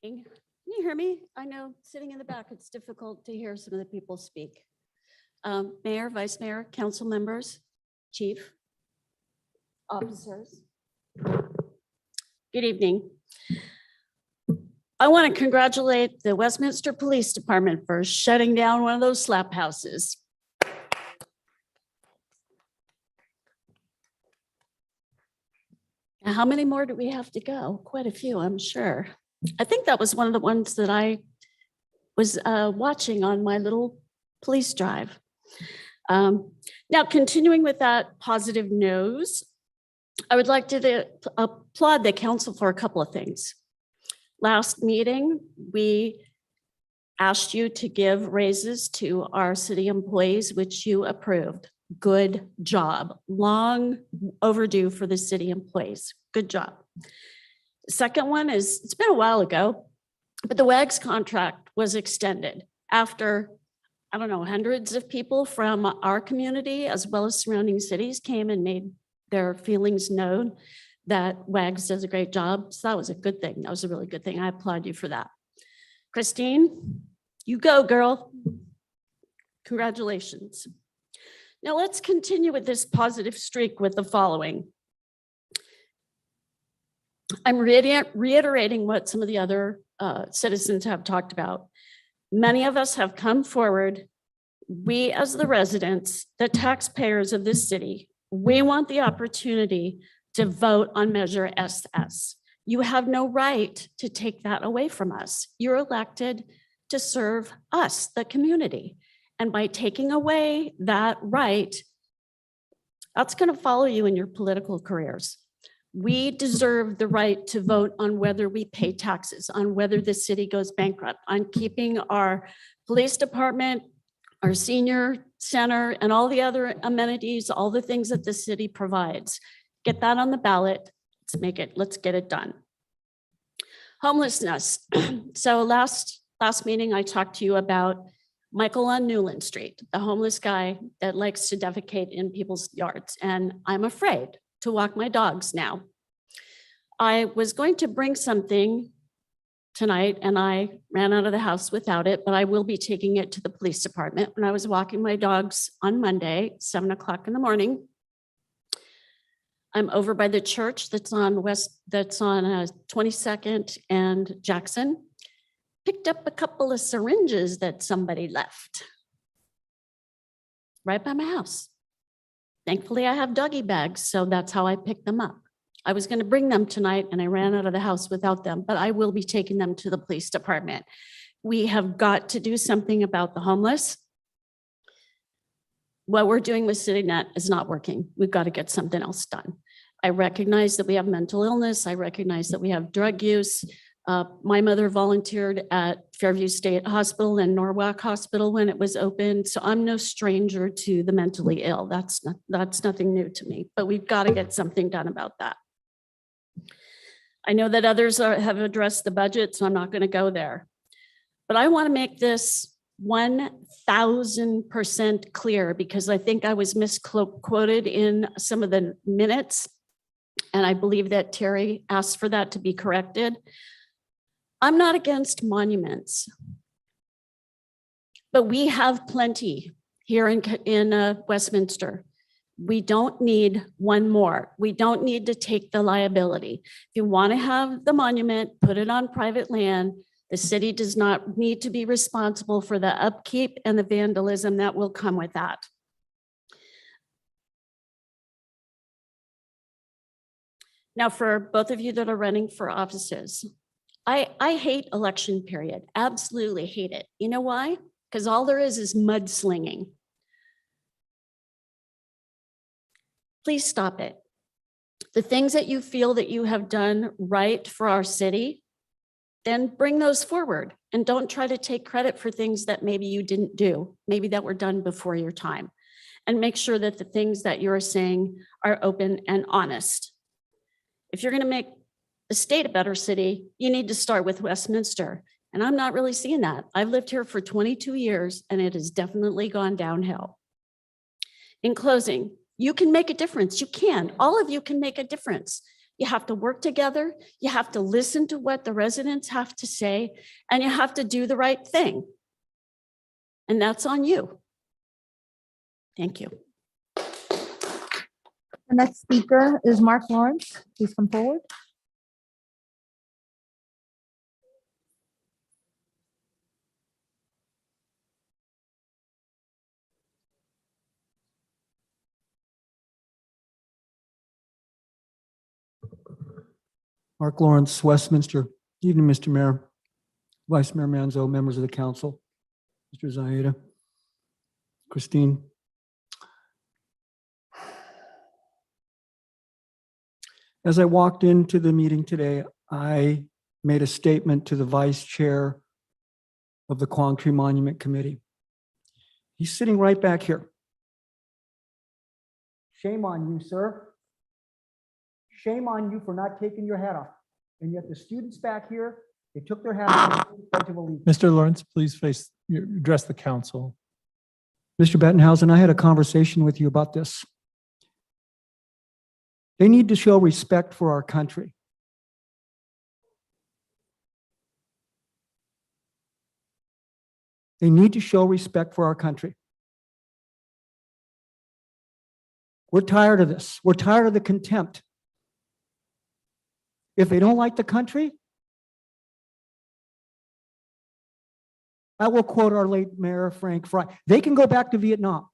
Can you hear me? I know sitting in the back, it's difficult to hear some of the people speak. Mayor, Vice Mayor, council members, chief, officers. Good evening. I want to congratulate the Westminster Police Department for shutting down one of those slap houses. Now, how many more do we have to go? Quite a few, I'm sure. I think that was one of the ones that I was watching on my little police drive. Now, continuing with that positive news, I would like to applaud the council for a couple of things. Last meeting, we asked you to give raises to our city employees, which you approved. Good job. Long overdue for the city employees. Good job. Second one is, it's been a while ago, but the WAGS contract was extended after, I don't know, hundreds of people from our community as well as surrounding cities came and made their feelings known that WAGS does a great job. So that was a good thing. That was a really good thing. I applaud you for that. Christine, you go, girl. Congratulations. Now let's continue with this positive streak with the following. I'm reiterating what some of the other citizens have talked about. Many of us have come forward. We, as the residents, the taxpayers of this city, we want the opportunity to vote on Measure SS. You have no right to take that away from us. You're elected to serve us, the community. And by taking away that right, that's going to follow you in your political careers. We deserve the right to vote on whether we pay taxes, on whether the city goes bankrupt, on keeping our police department, our senior center, and all the other amenities, all the things that the city provides. Get that on the ballot. Let's get it done. Homelessness. So last last meeting, I talked to you about Michael on Newland Street, the homeless guy that likes to defecate in people's yards. And I'm afraid to walk my dogs now. I was going to bring something tonight and I ran out of the house without it, but I will be taking it to the police department. When I was walking my dogs on Monday, 7 o'clock in the morning, I'm over by the church that's on 22nd and Jackson. Picked up a couple of syringes that somebody left right by my house. Thankfully, I have doggy bags, so that's how I picked them up. I was going to bring them tonight and I ran out of the house without them, but I will be taking them to the police department. We have got to do something about the homeless. What we're doing with CityNet is not working. We've got to get something else done. I recognize that we have mental illness. I recognize that we have drug use. My mother volunteered at Fairview State Hospital and Norwalk Hospital when it was open. So I'm no stranger to the mentally ill. That's nothing new to me, but we've got to get something done about that. I know that others have addressed the budget, so I'm not going to go there. But I want to make this 1000% clear because I think I was misquoted in some of the minutes. And I believe that Terry asked for that to be corrected. I'm not against monuments, but we have plenty here in Westminster. We don't need one more. We don't need to take the liability. If you want to have the monument, put it on private land. The city does not need to be responsible for the upkeep and the vandalism that will come with that. Now, for both of you that are running for offices, I hate election period, absolutely hate it. You know why? Because all there is mudslinging. Please stop it. The things that you feel that you have done right for our city, then bring those forward and don't try to take credit for things that maybe you didn't do, maybe that were done before your time. And make sure that the things that you're saying are open and honest. If you're going to make the state a better city, you need to start with Westminster. And I'm not really seeing that. I've lived here for 22 years and it has definitely gone downhill. In closing, you can make a difference. You can. All of you can make a difference. You have to work together. You have to listen to what the residents have to say, and you have to do the right thing. And that's on you. Thank you. The next speaker is Mark Lawrence. Please come forward. Mark Lawrence, Westminster. Evening, Mr. Mayor, Vice Mayor Manzo, members of the council, Mr. Zaida, Christine. As I walked into the meeting today, I made a statement to the vice chair of the Quan Nguyen Monument Committee. He's sitting right back here. Shame on you, sir. Shame on you for not taking your hat off. And yet the students back here, they took their hat off. Mr. Lawrence, please address the council. Mr. Bettenhausen, I had a conversation with you about this. They need to show respect for our country. They need to show respect for our country. We're tired of this. We're tired of the contempt. If they don't like the country, I will quote our late Mayor Frank Fry. They can go back to Vietnam.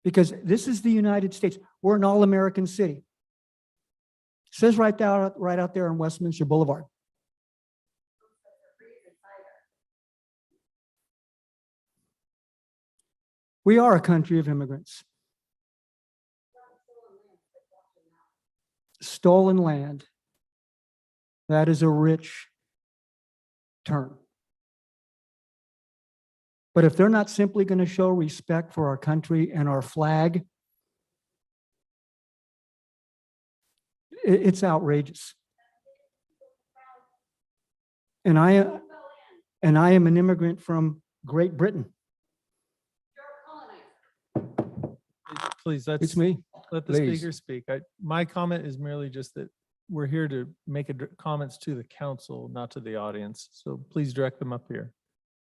Because this is the United States. We're an all-American city. It says right out there on Westminster Boulevard. We are a country of immigrants. Stolen land. That is a rich term. But if they're not simply going to show respect for our country and our flag, it's outrageous. And I am an immigrant from Great Britain. Please, It's me. let the Please. speaker speak. My comment is merely just that we're here to make comments to the council, not to the audience. So please direct them up here.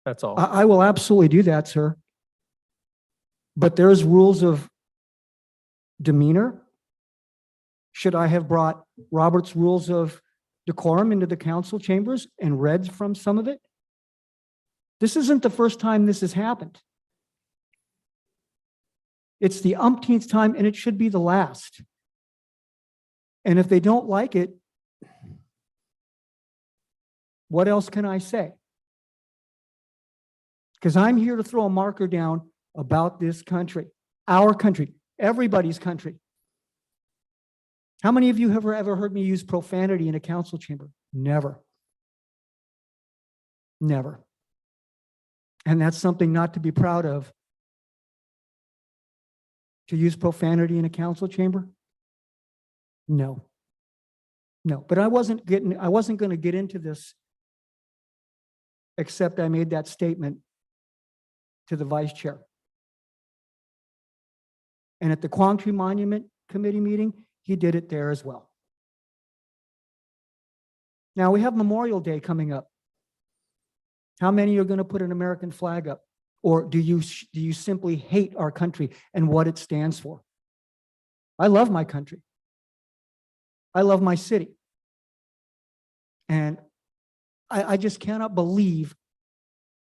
That's all. I will absolutely do that, sir. But there's rules of demeanor. Should I have brought Robert's rules of decorum into the council chambers and read from some of it? This isn't the first time this has happened. It's the umpteenth time, and it should be the last. And if they don't like it, what else can I say? Because I'm here to throw a marker down about this country, our country, everybody's country. How many of you have ever heard me use profanity in a council chamber? Never. Never. And that's something not to be proud of. To use profanity in a council chamber? No. No, but I wasn't going to get into this except I made that statement to the vice chair. And at the Quan Nguyen Monument Committee meeting, he did it there as well. Now we have Memorial Day coming up. How many are going to put an American flag up? Or do you simply hate our country and what it stands for? I love my country. I love my city. And I just cannot believe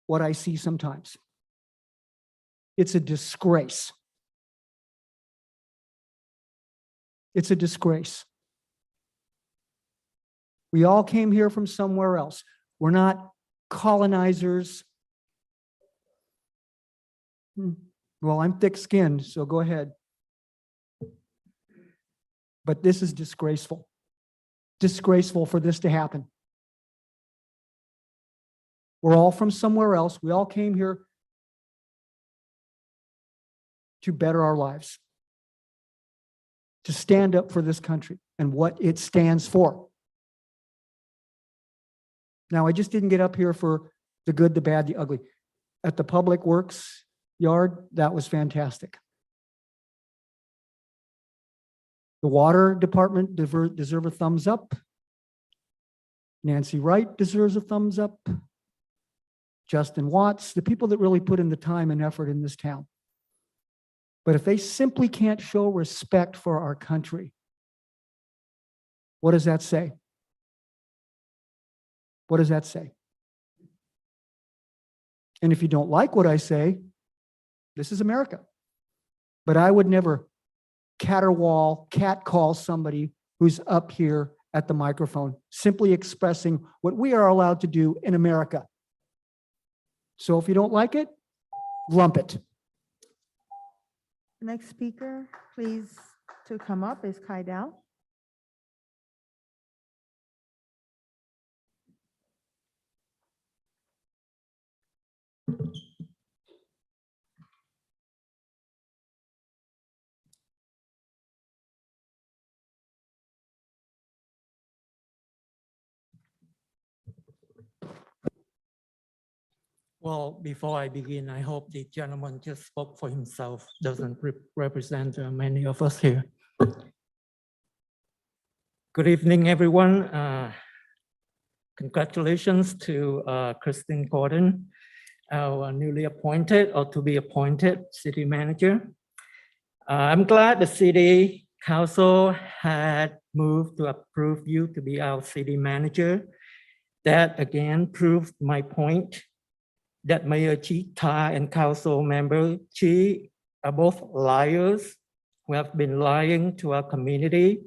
what I see sometimes. It's a disgrace. It's a disgrace. We all came here from somewhere else. We're not colonizers. Well, I'm thick-skinned, so go ahead. But this is disgraceful. Disgraceful for this to happen. We're all from somewhere else. We all came here to better our lives, to stand up for this country and what it stands for. Now, I just didn't get up here for the good, the bad, the ugly. At the Public Works yard, that was fantastic. The water department deserve a thumbs up. Nancy Wright deserves a thumbs up. Justin Watts, the people that really put in the time and effort in this town. But if they simply can't show respect for our country, what does that say? What does that say? And if you don't like what I say, this is America. But I would never catcall somebody who's up here at the microphone, simply expressing what we are allowed to do in America. So if you don't like it, lump it. The next speaker, please, to come up is Kaidel. Well, before I begin, I hope the gentleman just spoke for himself, doesn't represent many of us here. Good evening, everyone. Congratulations to Christine Gordon, our newly appointed or to be appointed city manager. I'm glad the city council had moved to approve you to be our city manager. That again proved my point that Mayor Chi Ta and council member Chi are both liars who have been lying to our community,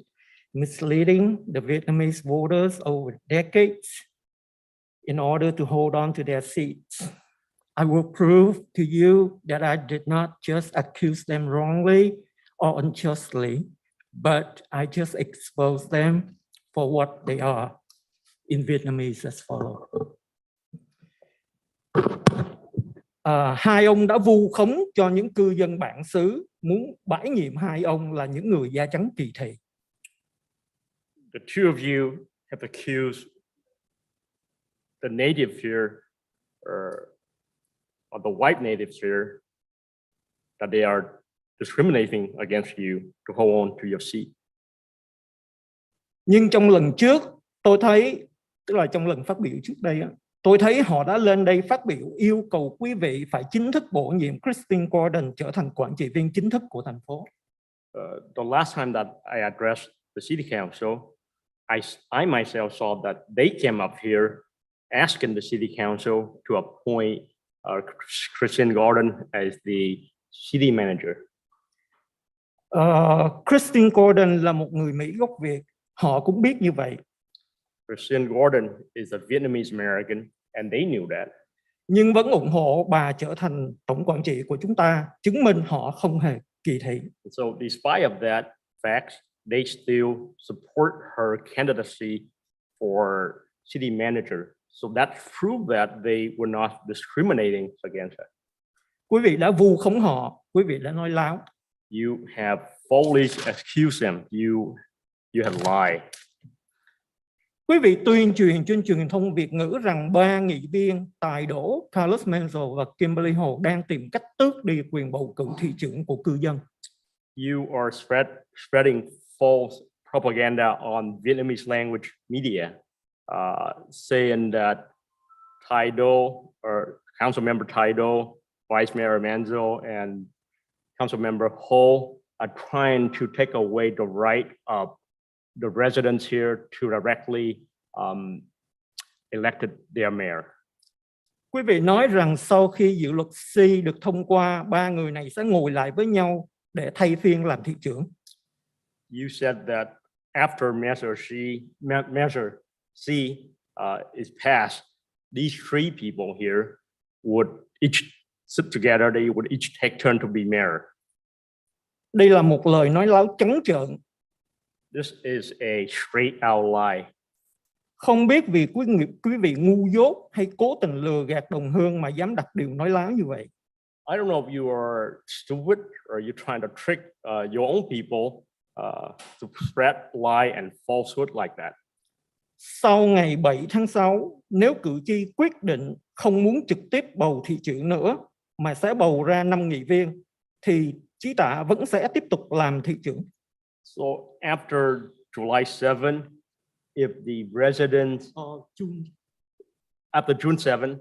misleading the Vietnamese voters over decades in order to hold on to their seats. I will prove to you that I did not just accuse them wrongly or unjustly, but I just exposed them for what they are in Vietnamese as follows. Hai ông đã vu khống cho những cư dân bản xứ, muốn bãi nhiệm hai ông là những người da trắng kỳ thị. The two of you have accused the natives here, or the white natives here, that they are discriminating against you to hold on to your seat. Nhưng trong lần trước tôi thấy, tức là trong lần phát biểu trước đây, tôi thấy họ đã lên đây phát biểu yêu cầu quý vị phải chính thức bổ nhiệm Christine Gordon trở thành quản trị viên chính thức của thành phố. The last time that I addressed the city council, I myself saw that they came up here asking the city council to appoint Christine Gordon as the city manager. Christine Gordon là một người Mỹ gốc Việt, họ cũng biết như vậy. Christine Gordon is a Vietnamese American and they knew that. Nhưng vẫn ủng hộ bà trở thành tổng quản trị của chúng ta, chứng minh họ không hề kỳ thị. So despite of that fact, they still support her candidacy for city manager. So that proved that they were not discriminating against her. Quý vị đã vu khống họ, quý vị đã nói láo. You have falsely accused them. You have lied. Quý vị tuyên truyền trên truyền thông Việt ngữ rằng 3 nghị viên tài đỗ Carlos Menzel và Kimberly Hồ đang tìm cách tước đi quyền bầu cử thị trưởng của cư dân. You are spreading false propaganda on Vietnamese language media, saying that Kaidel or Council Member Kaidel, Vice Mayor Menzel, and Council Member Ho are trying to take away the right of the residents here to directly elected their mayor. Quý vị nói rằng sau khi dự luật C được thông qua, 3 người này sẽ ngồi lại với nhau để thay phiên làm thị trưởng. You said that after Measure C is passed, these 3 people here would each sit together. They would each take turn to be mayor. Đây là một lời nói láo trắng trợn. This is a straight out lie. Không biết vì quý vị ngu dốt hay cố tình lừa gạt đồng hương mà dám đặt điều nói láo như vậy. I don't know if you are stupid or you're trying to trick your own people to spread lie and falsehood like that. Sau ngày 7 tháng 6, nếu cử tri quyết định không muốn trực tiếp bầu thị trưởng nữa mà sẽ bầu ra 5 nghị viên, thì Chí Tạ vẫn sẽ tiếp tục làm thị trưởng. So after July 7, if the residents after June 7,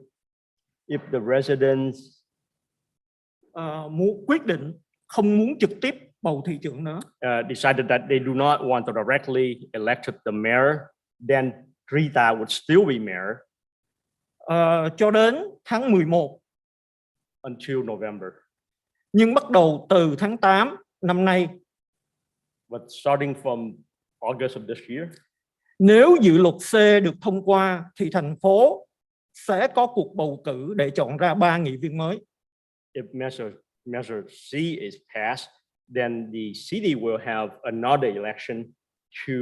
if the residents quyết định không muốn trực tiếp bầu thị trưởng nữa, decided that they do not want to directly elect the mayor, then Rita would still be mayor cho đến tháng 11. Until November. Nhưng bắt đầu từ tháng 8 năm nay, but starting from August of this year, nếu dự luật C được thông qua thì thành phố sẽ có cuộc bầu cử để chọn ra 3 nghị viên mới. If measure C is passed, then the city will have another election to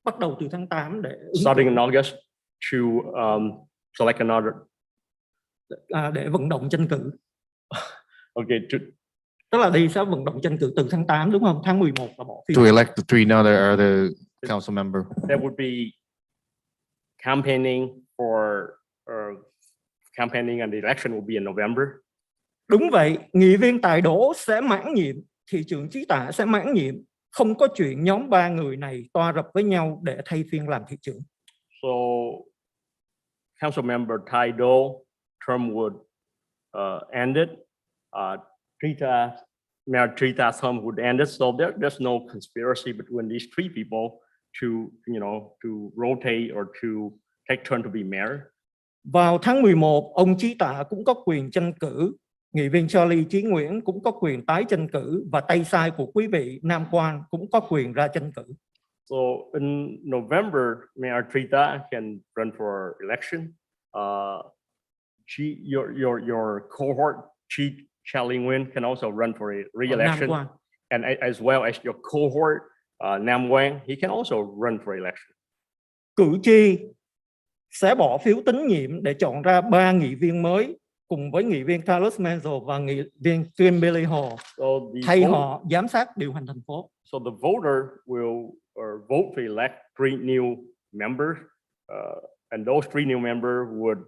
bắt đầu từ tháng 8 để starting in August to select another để vận động tranh cử. Okay, tức là đi sẽ vận động tranh cử từ tháng 8 đúng không? Tháng 11 là bỏ phiếu. To elect the 3 other council member. There would be campaigning for campaigning and the election will be in November. Đúng vậy, nghị viên tài đỗ sẽ mãn nhiệm, thị trưởng Chí Tạ sẽ mãn nhiệm. Không có chuyện nhóm 3 người này toa rập với nhau để thay phiên làm thị trưởng. So, Council Member Kaidel term would end it. Mayor Trita's term would end it. So there's no conspiracy between these 3 people to rotate or to take turn to be mayor. Vào tháng 11, ông Chí Tạ cũng có quyền tranh cử. Nghị viên Charlie Chí Nguyễn cũng có quyền tái tranh cử và tay sai của quý vị Nam Quan cũng có quyền ra tranh cử. So in November, Mayor Trita can run for election. Your cohort, Chief Charlie Nguyen, can also run for a re-election. And as well as your cohort, Nam Quang, he can also run for election. Cử tri sẽ bỏ phiếu tín nhiệm để chọn ra 3 nghị viên mới cùng với nghị viên Carlos Menzel và nghị viên Kimberly Hồ, thay họ giám sát điều hành thành phố. So the voter will vote to elect 3 new members And those 3 new members would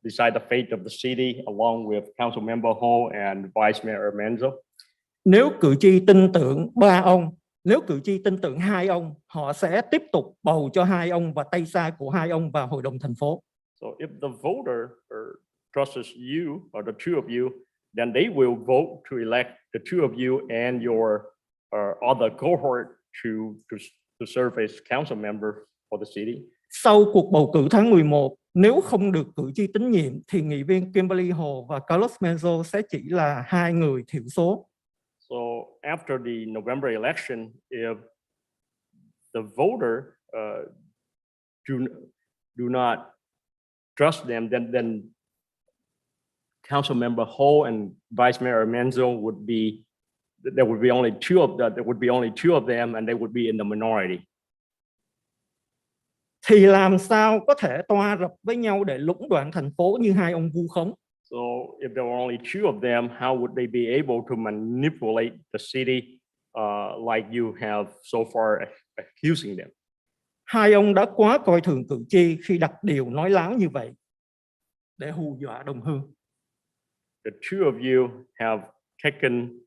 decide the fate of the city along with Council Member Ho and Vice Mayor Menzo. Nếu cử tri tin tưởng 3 ông, nếu cử tri tin tưởng 2 ông, họ sẽ tiếp tục bầu cho 2 ông và tay sai của 2 ông vào hội đồng thành phố. So if the voter trusts you or the 2 of you, then they will vote to elect the 2 of you and your other cohort to serve as council member for the city. Sau cuộc bầu cử tháng 11, nếu không được cử tri tín nhiệm thì nghị viên Kimberly Hồ và Carlos Menzo sẽ chỉ là 2 người thiểu số. So after the November election, if the voter do not trust them, then Council Member Ho and Vice Mayor Menzo would be, there would be only 2 of them. There would be only 2 of them, and they would be in the minority. Thì làm sao có thể toa rập với nhau để lũng đoạn thành phố như 2 ông vu khống? So if there were only 2 of them, how would they be able to manipulate the city like you have so far accusing them? 2 ông đã quá coi thường cử tri khi đặt điều nói láo như vậy để hù dọa đồng hương. The 2 of you have taken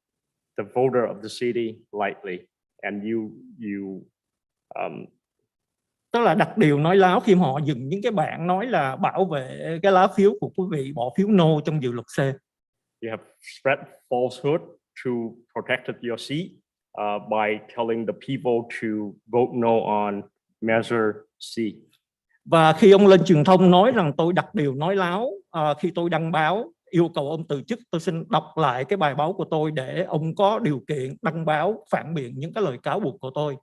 the voter of the city lightly, and you tức là đặt điều nói láo khi họ dựng những cái bảng nói là bảo vệ cái lá phiếu của quý vị bỏ phiếu no trong dự luật C. You have spread falsehood to protect your seat by telling the people to vote no on measure C. Và khi ông lên truyền thông nói rằng tôi đặt điều nói láo khi tôi đăng báo yêu cầu ông từ chức, tôi xin đọc lại cái bài báo của tôi để ông có điều kiện đăng báo phản biện những cái lời cáo buộc của tôi.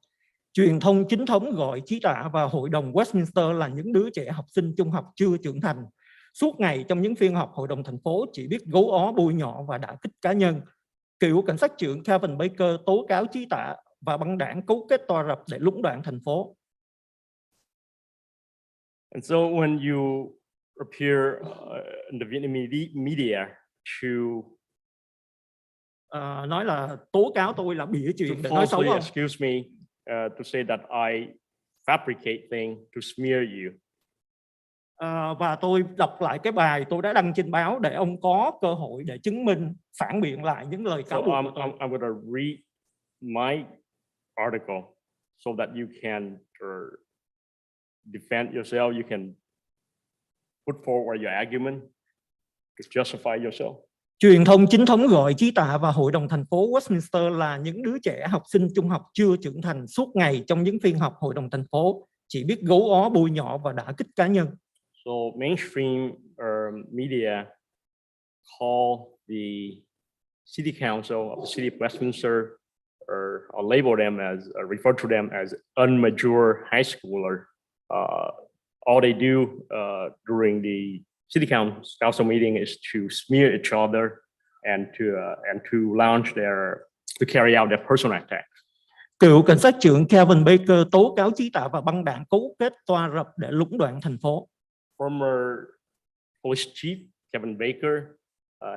Truyền thông chính thống gọi Chí Tạ và Hội đồng Westminster là những đứa trẻ học sinh trung học chưa trưởng thành. Suốt ngày trong những phiên họp Hội đồng thành phố chỉ biết gấu ó bôi nhọ và đả kích cá nhân. Cựu cảnh sát trưởng Kevin Baker tố cáo Chí Tạ và băng đảng cấu kết toa rập để lũng đoạn thành phố. And so when you appear in the Vietnamese media to nói là tố cáo tôi là bịa chuyện để to nói xấu falsely ông. excuse me, to say that I fabricate things to smear you. Và tôi đọc lại cái bài tôi đã đăng trên báo để ông có cơ hội để chứng minh, phản biện lại những lời So cáo buộc của tôi. I'm going to read my article so that you can defend yourself. You can put forward your argument to justify yourself. Truyền thông chính thống gọi Chí Tạ và Hội đồng thành phố Westminster là những đứa trẻ học sinh trung học chưa trưởng thành, suốt ngày trong những phiên họp Hội đồng thành phố chỉ biết gấu ó bôi nhọ và đả kích cá nhân. So mainstream media call the city council of the city of Westminster or label them as refer to them as unmature high schooler. All they do during the city council meeting is to smear each other and to launch to carry out their personal attacks. Cựu cảnh sát trưởng Kevin Baker tố cáo Chí Tạ và băng đảng cấu kết toa rập để lũng đoạn thành phố. Former police chief Kevin Baker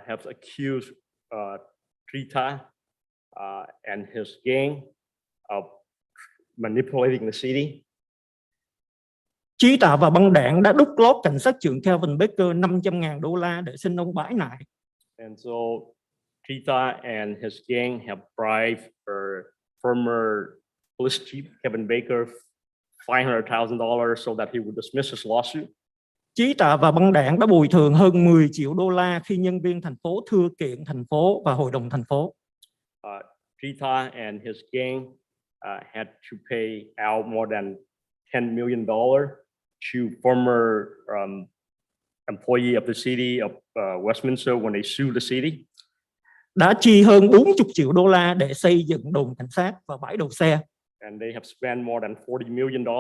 has accused Trita and his gang of manipulating the city. Chí Tạ và băng đảng đã đút lót cảnh sát trưởng Kevin Baker $500,000 để xin ông bãi nại. And so Trita and his gang have bribed former police chief Kevin Baker $500,000 so that he would dismiss his lawsuit. Chí Tạ và băng đảng đã bồi thường hơn $10 triệu khi nhân viên thành phố thưa kiện thành phố và hội đồng thành phố. Trita and his gang had to pay out more than $10 million to former employee of the city of Westminster when they sued the city. Đã chi hơn $40 triệu để xây dựng đồn cảnh sát và bãi đậu xe. And they have spent more than $40 million to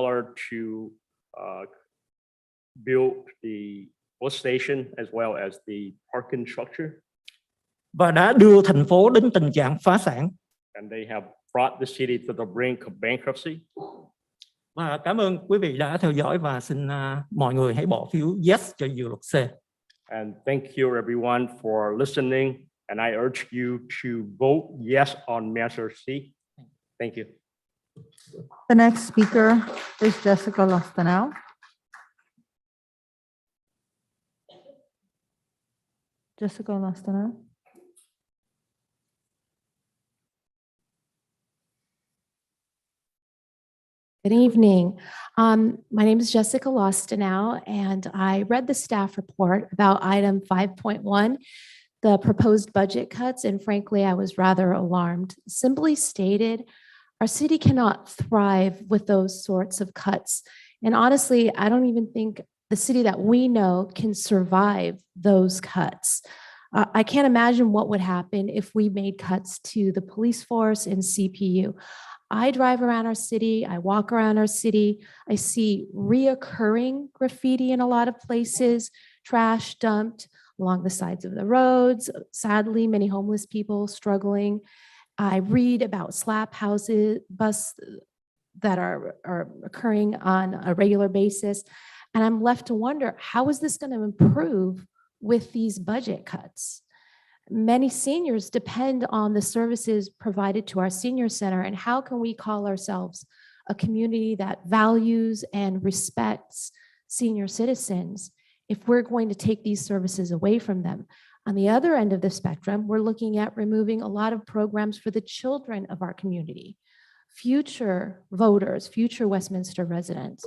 build the bus station as well as the parking structure. Và đã đưa thành phố đến tình trạng phá sản. And they have brought the city to the brink of bankruptcy. Và cảm ơn quý vị đã theo dõi và xin mọi người hãy bỏ phiếu yes cho dự luật C. And thank you everyone for listening. And I urge you to vote yes on measure C. Thank you. The next speaker is Jessica Lostanao. Jessica Lastana. Good evening. My name is Jessica Lostanow, and I read the staff report about item 5.1, the proposed budget cuts, and frankly, I was rather alarmed. Simply stated, our city cannot thrive with those sorts of cuts. And honestly, I don't even think the city that we know can survive those cuts. I can't imagine what would happen if we made cuts to the police force and CPU. I drive around our city, I walk around our city, I see reoccurring graffiti in a lot of places, trash dumped along the sides of the roads, sadly, many homeless people struggling. I read about slap houses, busts that are occurring on a regular basis, and I'm left to wonder, how is this going to improve with these budget cuts? Many seniors depend on the services provided to our senior center, and how can we call ourselves a community that values and respects senior citizens if we're going to take these services away from them? On the other end of the spectrum, we're looking at removing a lot of programs for the children of our community, future voters, future Westminster residents.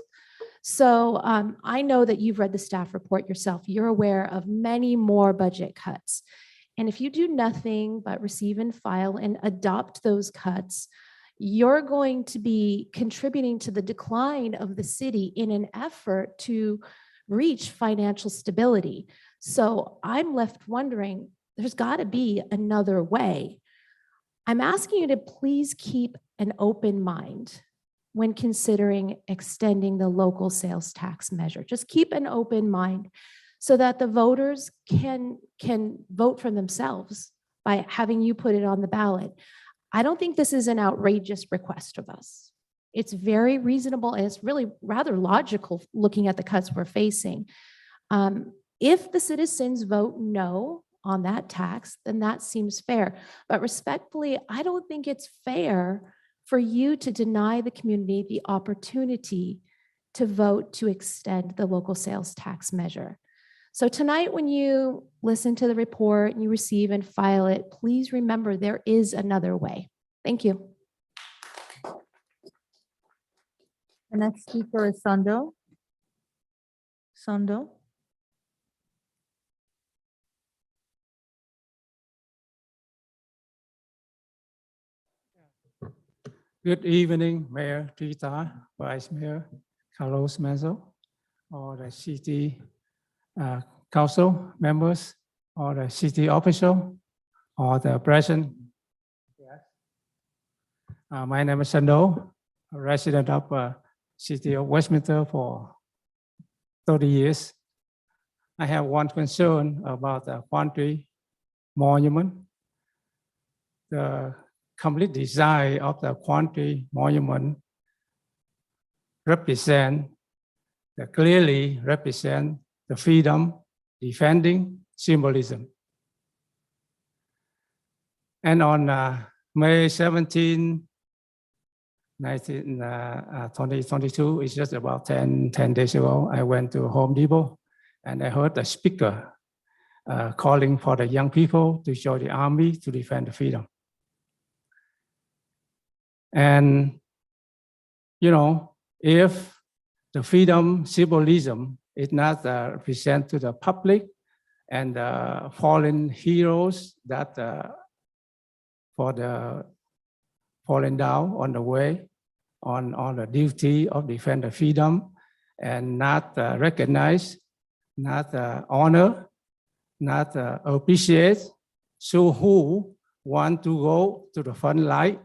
So I know that you've read the staff report yourself. You're aware of many more budget cuts. And if you do nothing but receive and file and adopt those cuts, you're going to be contributing to the decline of the city in an effort to reach financial stability. So I'm left wondering, there's got to be another way. I'm asking you to please keep an open mind when considering extending the local sales tax measure. Just keep an open mind so that the voters can vote for themselves by having you put it on the ballot. I don't think this is an outrageous request of us. It's very reasonable, and it's really rather logical looking at the cuts we're facing. If the citizens vote no on that tax, then that seems fair. But respectfully, I don't think it's fair for you to deny the community the opportunity to vote to extend the local sales tax measure. So tonight, when you listen to the report and you receive and file it, please remember there is another way. Thank you. The next speaker is Sando. Sando. Good evening, Mayor Tita, Vice Mayor Carlos Manzo, all the city council members, all the city official, all the present. My name is Sando, a resident of city of Westminster for 30 years. I have one concern about the Quan Nguyen Monument. The complete design of the Quan Nguyen Monument clearly represent the freedom defending symbolism. And on May 17, 2022, it's just about 10 days ago, I went to Home Depot and I heard a speaker calling for the young people to join the army to defend the freedom. And, you know, if the freedom symbolism is not presented to the public and fallen heroes that for the fallen down on the way on the duty of defend the freedom and not recognized, not honor, not appreciate. So who want to go to the front line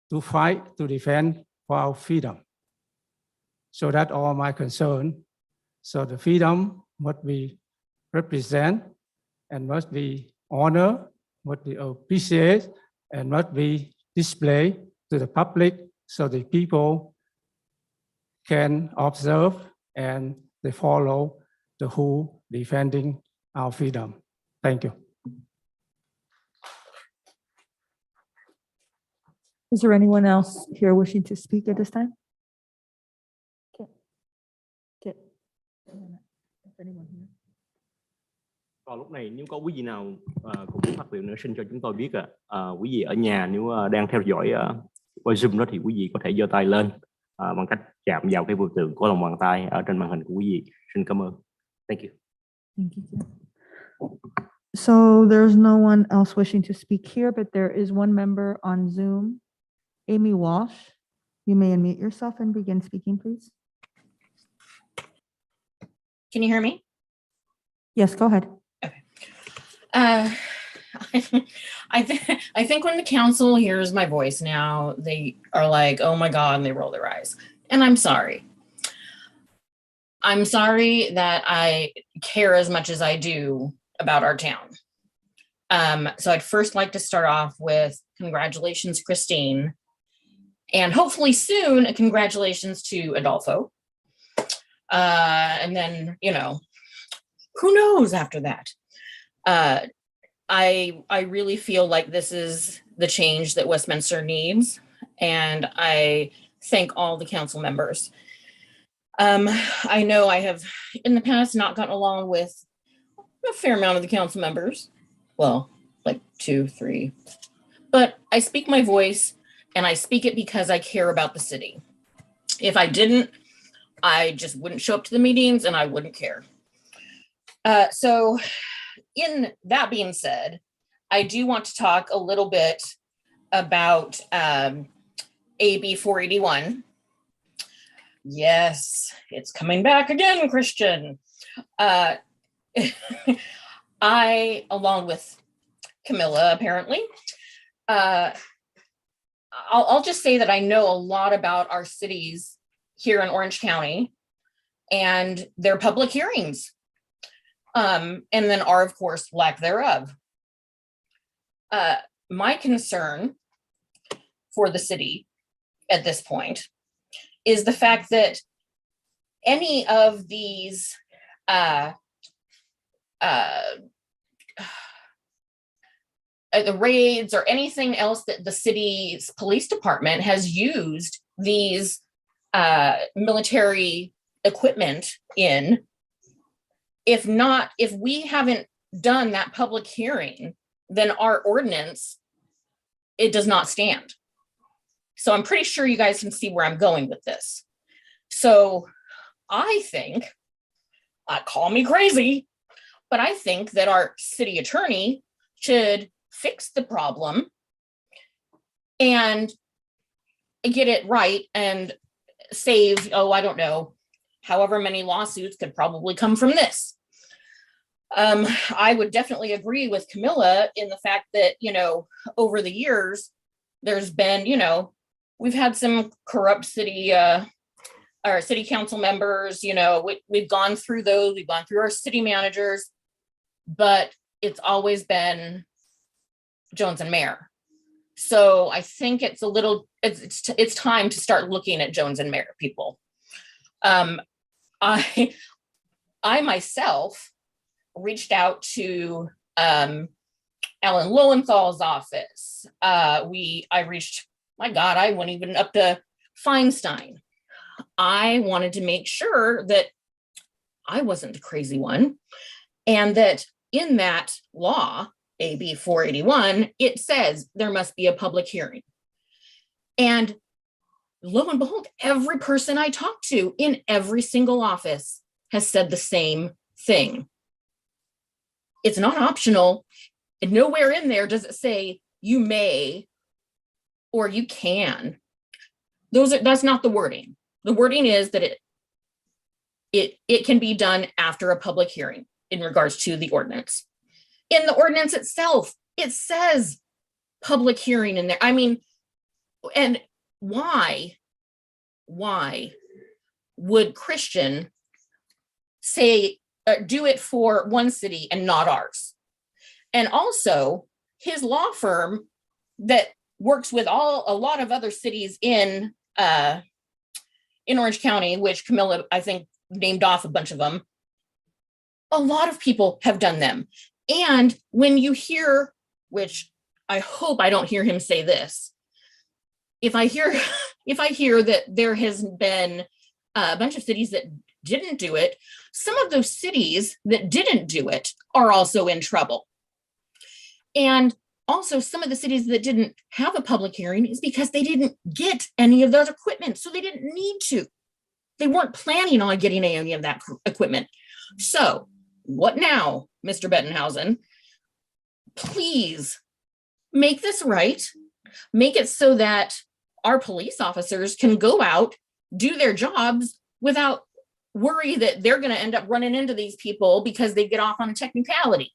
to fight to defend for our freedom? So that's all my concern. So the freedom must be represent and must be honored, must be appreciated, and must be displayed to the public so the people can observe and they follow the who defending our freedom. Thank you. Is there anyone else here wishing to speak at this time? Okay. If anyone here. Còn lúc này nếu có quý vị nào cũng muốn phát biểu nữa xin cho chúng tôi biết ạ. Quý vị ở nhà nếu đang theo dõi qua Zoom đó thì quý vị có thể giơ tay lên bằng cách chạm vào cái biểu tượng của lòng bàn tay ở trên màn hình của quý vị. Xin cảm ơn. Thank you. Thank you. So there's no one else wishing to speak here, but there is one member on Zoom, Amy Walsh. You may unmute yourself and begin speaking, please. Can you hear me? Yes, go ahead. I think when the council hears my voice now, they are like, oh my God, and they roll their eyes. And I'm sorry. I'm sorry that I care as much as I do about our town. So I'd first like to start off with congratulations, Christine. And hopefully soon, a congratulations to Adolfo. And then, you know, who knows after that? I really feel like this is the change that Westminster needs. And I thank all the council members. I know I have in the past not gotten along with a fair amount of the council members. Well, like 2, 3, but I speak my voice and I speak it because I care about the city. If I didn't, I just wouldn't show up to the meetings and I wouldn't care. So in that being said, I do want to talk a little bit about AB 481. Yes, it's coming back again, Christian. I, along with Camilla, apparently, I'll just say that I know a lot about our cities here in Orange County and their public hearings. And then our, of course, lack thereof. My concern for the city at this point is the fact that any of these the raids or anything else that the city's police department has used these military equipment in, if we haven't done that public hearing, then our ordinance, it does not stand. So I'm pretty sure you guys can see where I'm going with this. So I think, call me crazy, but I think that our city attorney should fix the problem and get it right and save, I don't know, however many lawsuits could probably come from this. I would definitely agree with Camilla in the fact that, over the years, there's been, we've had some corrupt city council members, we've gone through those, we've gone through our city managers, but it's always been Jones and Mayer. So I think it's it's time to start looking at Jones and Mayer people. I myself reached out to Alan Lowenthal's office. I reached, my God, I went even up to Feinstein. I wanted to make sure that I wasn't the crazy one, and that in that law, AB 481, it says there must be a public hearing. And lo and behold, every person I talked to in every single office has said the same thing. It's not optional. And nowhere in there does it say you may or you can. That's not the wording. The wording is that it can be done after a public hearing in regards to the ordinance. In the ordinance itself, it says public hearing in there. I mean, and why would Christian say, do it for one city and not ours? And also his law firm that works with a lot of other cities in Orange County, which Camilla, I think, named off a bunch of them. A lot of people have done them. And when you hear, which I hope I don't hear him say this, if I hear that there has been a bunch of cities that didn't do it, some of those cities that didn't do it are also in trouble. And also some of the cities that didn't have a public hearing is because they didn't get any of that equipment. So they didn't need to. They weren't planning on getting any of that equipment. So what now, Mr. Bettenhausen? Please make this right. Make it so that our police officers can go out, do their jobs without worry that they're going to end up running into these people because they get off on a technicality.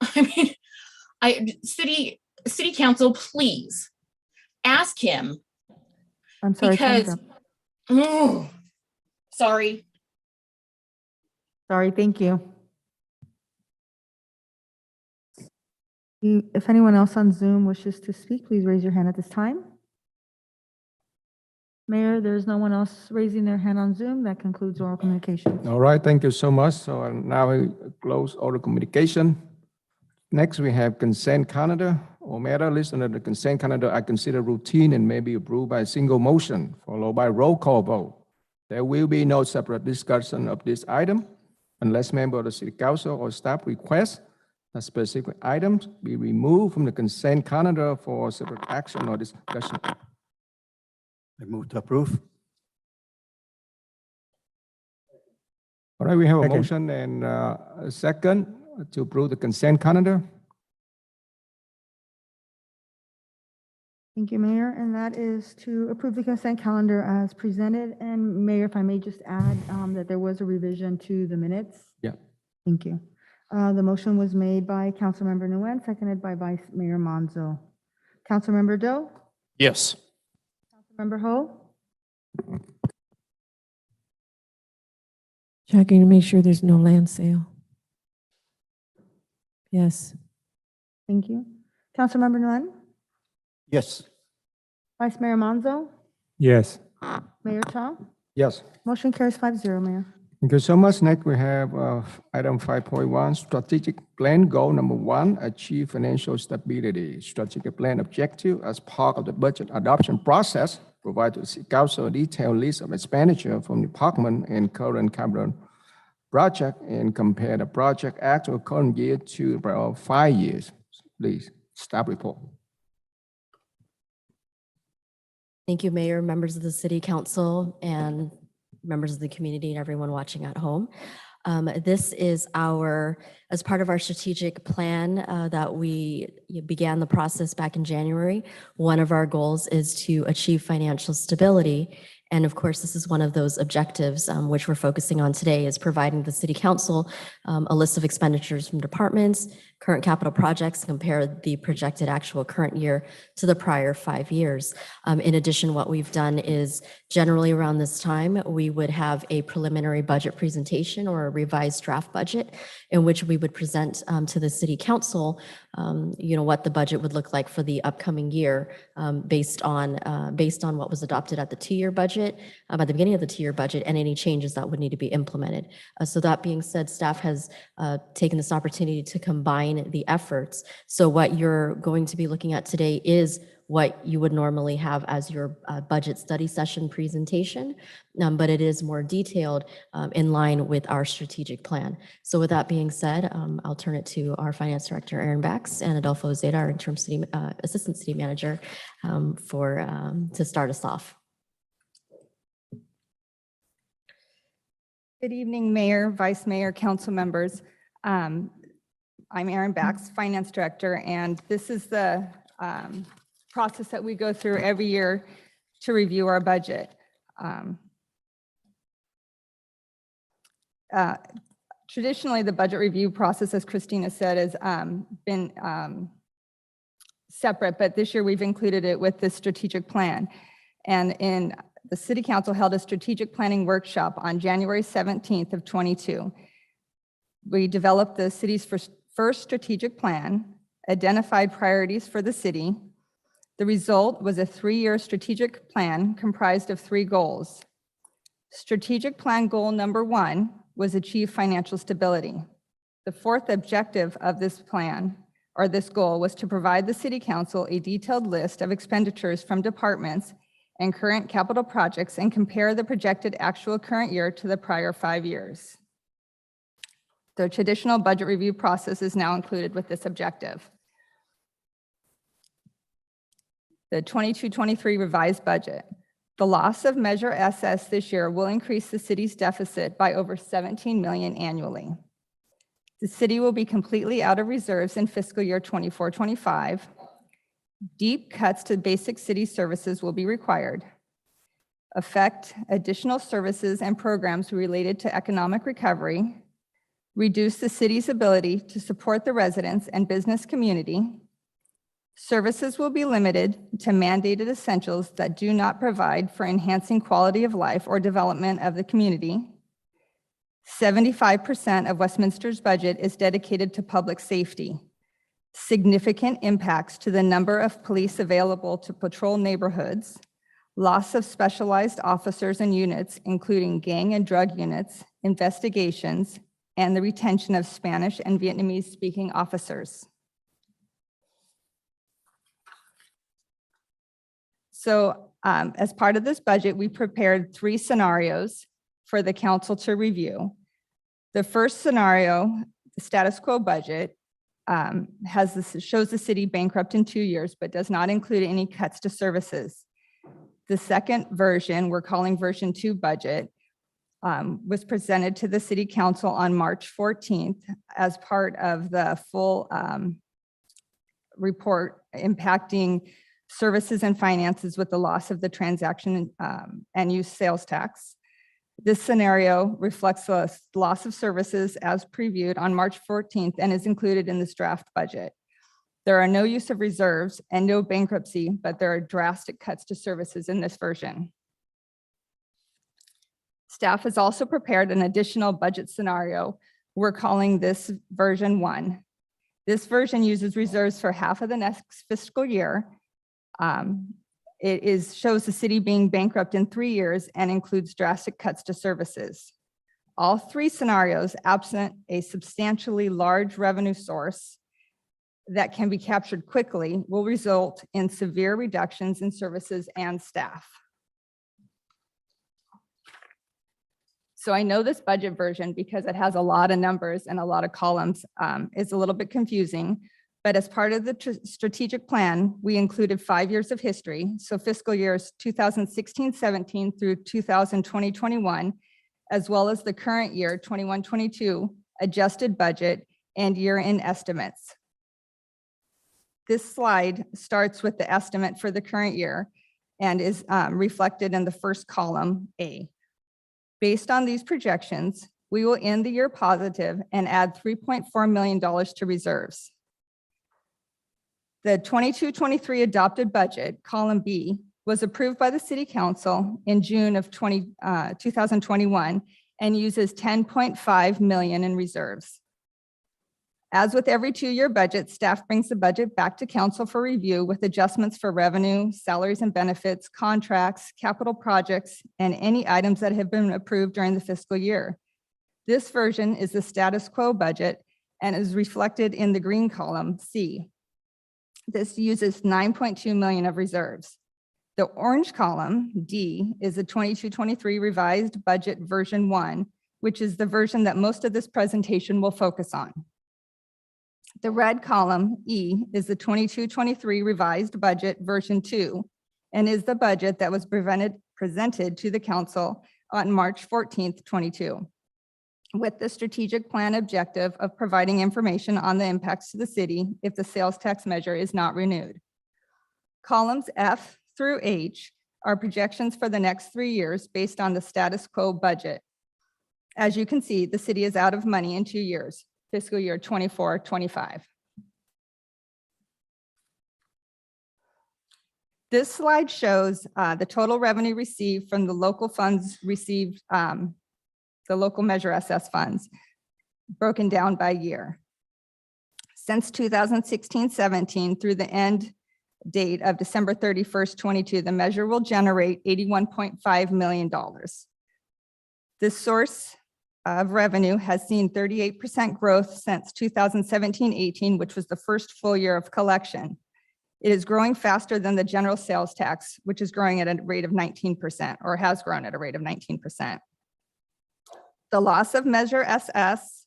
I mean, city council, please ask him. I'm sorry. Because, oh, sorry. Sorry, thank you. If anyone else on Zoom wishes to speak, please raise your hand at this time. Mayor, there's no one else raising their hand on Zoom. That concludes oral communications. All right, thank you so much. So now we close oral communication. Next, we have consent calendar. All matter listed under the consent calendar I consider routine and may be approved by a single motion, followed by roll call vote. There will be no separate discussion of this item unless member of the City Council or staff request that specific items be removed from the consent calendar for separate action or discussion. I move to approve. All right, we have a Second. motion and a second to approve the consent calendar. Thank you, Mayor. And that is to approve the consent calendar as presented. And Mayor, if I may just add that there was a revision to the minutes. Yeah. Thank you. The motion was made by Councilmember Nguyen, seconded by Vice Mayor Monzo. Councilmember Doe? Yes. Councilmember Ho? Checking to make sure there's no land sale. Yes. Thank you. Councilmember Nguyen? Yes. Vice Mayor Monzo? Yes. Mayor Cha? Yes. Motion carries 5-0, Mayor. Thank you so much. Next, we have item 5.1, strategic plan goal number 1, achieve financial stability. Strategic plan objective as part of the budget adoption process, provide to the City Council a detailed list of expenditure from department and current capital project and compare the project actual current year to about 5 years. Please, staff report. Thank you, Mayor, members of the City Council, and members of the community and everyone watching at home. This is as part of our strategic plan that we began the process back in January. One of our goals is to achieve financial stability. And of course, this is one of those objectives which we're focusing on today, is providing the City Council a list of expenditures from departments, current capital projects, compare the projected actual current year to the prior 5 years. In addition, what we've done is generally around this time, we would have a preliminary budget presentation or a revised draft budget in which we would present to the City Council, what the budget would look like for the upcoming year based on what was adopted at the 2-year budget, at the beginning of the 2-year budget, and any changes that would need to be implemented. So that being said, staff has taken this opportunity to combine the efforts. So what you're going to be looking at today is what you would normally have as your budget study session presentation, but it is more detailed in line with our strategic plan. So with that being said, I'll turn it to our Finance Director, Aaron Bax, and Adolfo Zeta, our interim Assistant City Manager, to start us off. Good evening, Mayor, Vice Mayor, Council members. I'm Aaron Bax, Finance Director, and this is the process that we go through every year to review our budget. Traditionally, the budget review process, as Christina said, has been separate, but this year we've included it with the strategic plan. And the City Council held a strategic planning workshop on January 17th of 22. We developed the city's first strategic plan, identified priorities for the city. The result was a 3-year strategic plan comprised of 3 goals. Strategic plan goal number 1 was achieve financial stability. The 4th objective of this plan, or this goal, was to provide the City Council a detailed list of expenditures from departments and current capital projects and compare the projected actual current year to the prior 5 years. The traditional budget review process is now included with this objective. The 22-23 revised budget. The loss of Measure SS this year will increase the city's deficit by over 17 million annually. The city will be completely out of reserves in fiscal year 24-25. Deep cuts to basic city services will be required. Affect additional services and programs related to economic recovery. Reduce the city's ability to support the residents and business community. Services will be limited to mandated essentials that do not provide for enhancing quality of life or development of the community. 75% of Westminster's budget is dedicated to public safety. Significant impacts to the number of police available to patrol neighborhoods, loss of specialized officers and units, including gang and drug units, investigations, and the retention of Spanish and Vietnamese-speaking officers. So as part of this budget, we prepared 3 scenarios for the council to review. The first scenario, the status quo budget, shows the city bankrupt in 2 years, but does not include any cuts to services. The second version, we're calling version 2 budget, was presented to the city council on March 14th as part of the full report impacting services and finances with the loss of the transaction and use sales tax. This scenario reflects the loss of services as previewed on March 14th and is included in this draft budget. There are no use of reserves and no bankruptcy, but there are drastic cuts to services in this version. Staff has also prepared an additional budget scenario. We're calling this version 1. This version uses reserves for half of the next fiscal year. It shows the city being bankrupt in 3 years and includes drastic cuts to services. All 3 scenarios, absent a substantially large revenue source that can be captured quickly, will result in severe reductions in services and staff. So I know this budget version, because it has a lot of numbers and a lot of columns, is a little bit confusing. But as part of the strategic plan, we included 5 years of history. So fiscal years 2016-17 through 2020-21, as well as the current year 21-22 adjusted budget and year-end estimates. This slide starts with the estimate for the current year and is reflected in the first column, A. Based on these projections, we will end the year positive and add $3.4 million to reserves. The 22-23 adopted budget, column B, was approved by the City Council in June of 2021 and uses $10.5 million in reserves. As with every 2-year budget, staff brings the budget back to council for review with adjustments for revenue, salaries and benefits, contracts, capital projects, and any items that have been approved during the fiscal year. This version is the status quo budget and is reflected in the green column, C. This uses $9.2 million of reserves. The orange column, D, is the 22-23 revised budget version 1, which is the version that most of this presentation will focus on. The red column, E, is the 22-23 revised budget version 2, and is the budget that was presented to the council on March 14th, 22. With the strategic plan objective of providing information on the impacts to the city if the sales tax measure is not renewed. Columns F through H are projections for the next 3 years based on the status quo budget. As you can see, the city is out of money in 2 years, fiscal year 24-25. This slide shows the total revenue received from the local funds received, the local Measure SS funds, broken down by year. Since 2016-17 through the end date of December 31st, 22, the measure will generate $81.5 million. This source of revenue has seen 38% growth since 2017-18, which was the first full year of collection. It is growing faster than the general sales tax, which is growing at a rate of 19% or has grown at a rate of 19%. The loss of Measure SS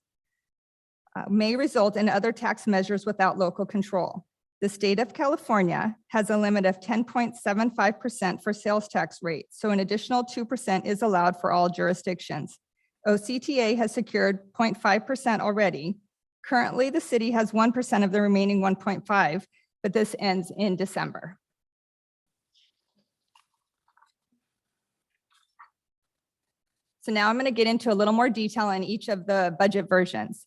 may result in other tax measures without local control. The state of California has a limit of 10.75% for sales tax rate, so an additional 2% is allowed for all jurisdictions. OCTA has secured 0.5% already. Currently, the city has 1% of the remaining 1.5%, but this ends in December. So now I'm going to get into a little more detail on each of the budget versions.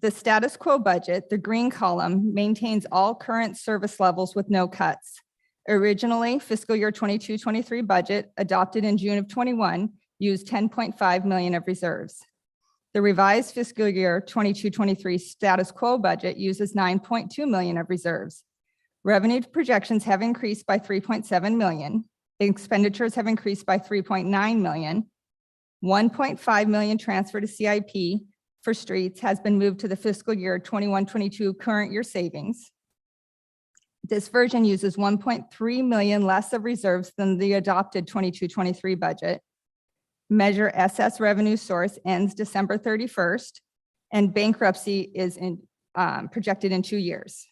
The status quo budget, the green column, maintains all current service levels with no cuts. Originally, fiscal year 22-23 budget adopted in June of 21 used 10.5 million of reserves. The revised fiscal year 22-23 status quo budget uses 9.2 million of reserves. Revenue projections have increased by 3.7 million. Expenditures have increased by 3.9 million. 1.5 million transfer to CIP for streets has been moved to the fiscal year 21-22 current year savings. This version uses 1.3 million less of reserves than the adopted 22-23 budget. Measure SS revenue source ends December 31st, and bankruptcy is projected in 2 years.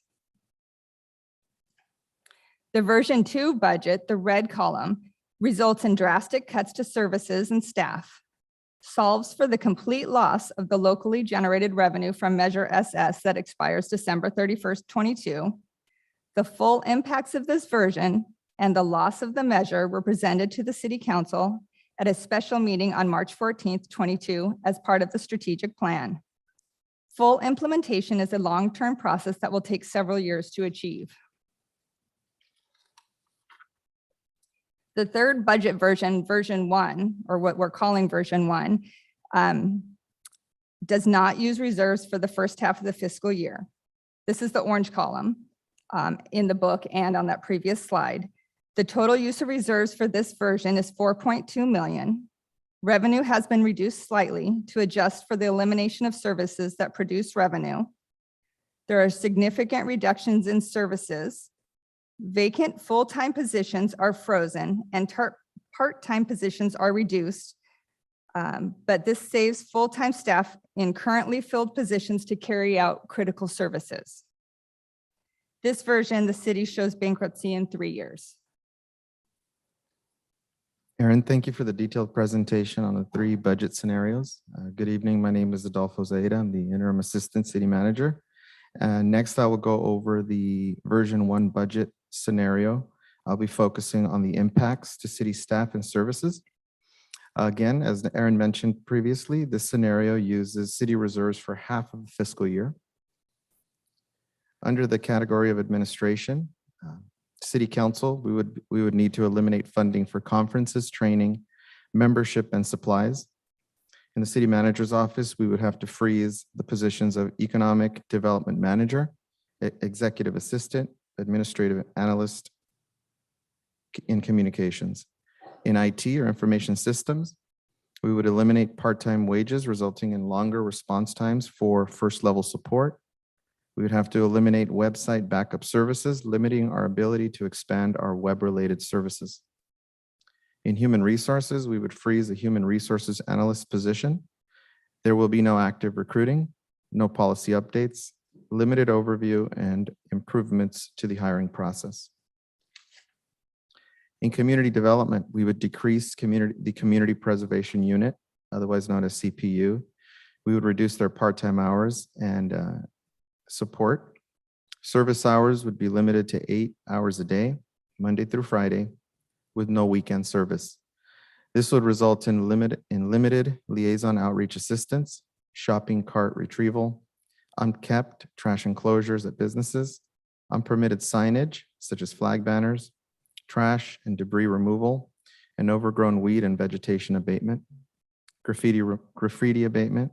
The version 2 budget, the red column, results in drastic cuts to services and staff, solves for the complete loss of the locally generated revenue from Measure SS that expires December 31st, 22. The full impacts of this version and the loss of the measure were presented to the City Council at a special meeting on March 14th, 22, as part of the strategic plan. Full implementation is a long-term process that will take several years to achieve. The third budget version, version 1, or what we're calling version 1, does not use reserves for the first half of the fiscal year. This is the orange column in the book and on that previous slide. The total use of reserves for this version is 4.2 million. Revenue has been reduced slightly to adjust for the elimination of services that produce revenue. There are significant reductions in services. Vacant full-time positions are frozen and part-time positions are reduced, but this saves full-time staff in currently filled positions to carry out critical services. This version, the city shows bankruptcy in 3 years. Aaron, thank you for the detailed presentation on the 3 budget scenarios. Good evening. My name is Adolfo Zaida. I'm the interim assistant city manager. Next, I will go over the version 1 budget scenario. I'll be focusing on the impacts to city staff and services. Again, as Aaron mentioned previously, this scenario uses city reserves for half of the fiscal year. Under the category of administration, City Council, we would need to eliminate funding for conferences, training, membership, and supplies. In the city manager's office, we would have to freeze the positions of economic development manager, executive assistant, administrative analyst in communications. In IT or information systems, we would eliminate part-time wages resulting in longer response times for first level support. We would have to eliminate website backup services, limiting our ability to expand our web-related services. In human resources, we would freeze the human resources analyst position. There will be no active recruiting, no policy updates, limited overview, and improvements to the hiring process. In community development, we would decrease the community preservation unit, otherwise known as CPU. We would reduce their part-time hours and support. Service hours would be limited to 8 hours a day, Monday through Friday, with no weekend service. This would result in limited liaison outreach assistance, shopping cart retrieval, unkept trash enclosures at businesses, unpermitted signage such as flag banners, trash and debris removal, and overgrown weed and vegetation abatement, graffiti abatement,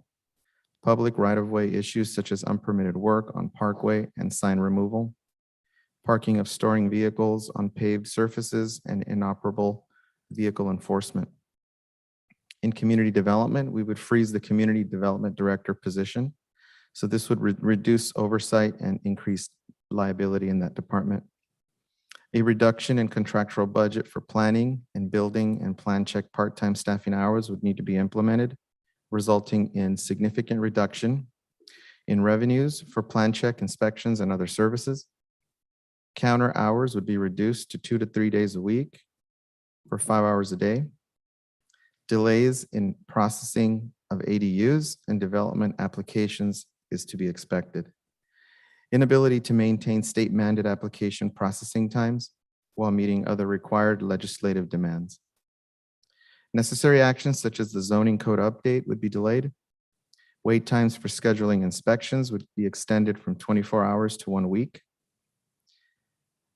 public right-of-way issues such as unpermitted work on parkway and sign removal, parking of storing vehicles on paved surfaces, and inoperable vehicle enforcement. In community development, we would freeze the community development director position. So this would reduce oversight and increase liability in that department. A reduction in contractual budget for planning and building and plan check part-time staffing hours would need to be implemented, resulting in significant reduction in revenues for plan check inspections and other services. Counter hours would be reduced to 2 to 3 days a week for 5 hours a day. Delays in processing of ADUs and development applications is to be expected. Inability to maintain state mandated application processing times while meeting other required legislative demands. Necessary actions such as the zoning code update would be delayed. Wait times for scheduling inspections would be extended from 24 hours to 1 week.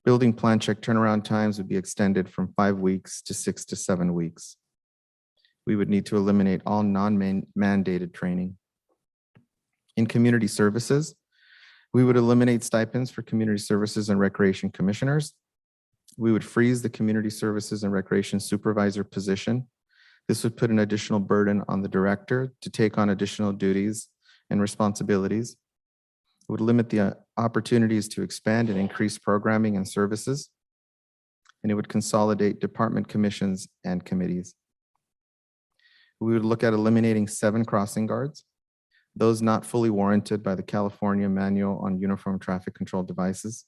Building plan check turnaround times would be extended from 5 weeks to 6 to 7 weeks. We would need to eliminate all non-mandated training. In community services, we would eliminate stipends for community services and recreation commissioners. We would freeze the community services and recreation supervisor position. This would put an additional burden on the director to take on additional duties and responsibilities. It would limit the opportunities to expand and increase programming and services. And it would consolidate department commissions and committees. We would look at eliminating 7 crossing guards, those not fully warranted by the California Manual on Uniform Traffic Control Devices.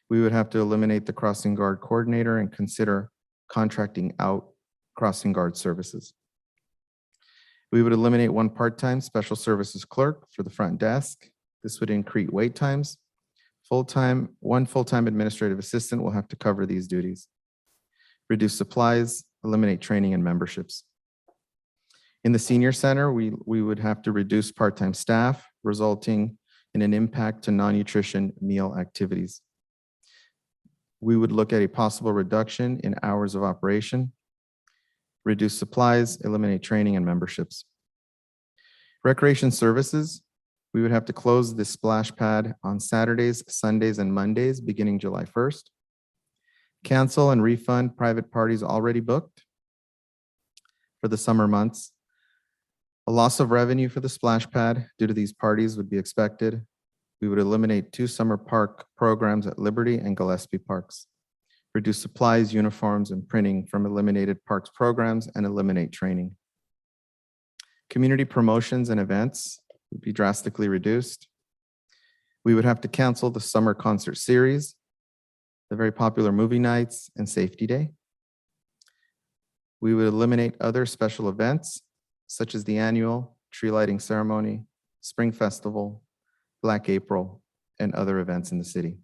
We would have to eliminate the crossing guard coordinator and consider contracting out crossing guard services. We would eliminate 1 part-time special services clerk for the front desk. This would increase wait times. 1 full-time administrative assistant will have to cover these duties. Reduce supplies, eliminate training and memberships. In the senior center, we would have to reduce part-time staff, resulting in an impact to non-nutrition meal activities. We would look at a possible reduction in hours of operation, reduce supplies, eliminate training and memberships. Recreation services, we would have to close the splash pad on Saturdays, Sundays, and Mondays beginning July 1st. Cancel and refund private parties already booked for the summer months. A loss of revenue for the splash pad due to these parties would be expected. We would eliminate 2 summer park programs at Liberty and Gillespie parks. Reduce supplies, uniforms, and printing from eliminated parks programs and eliminate training. Community promotions and events would be drastically reduced. We would have to cancel the summer concert series, the very popular movie nights, and safety day. We would eliminate other special events such as the annual tree lighting ceremony, spring festival, Black April, and other events in the city.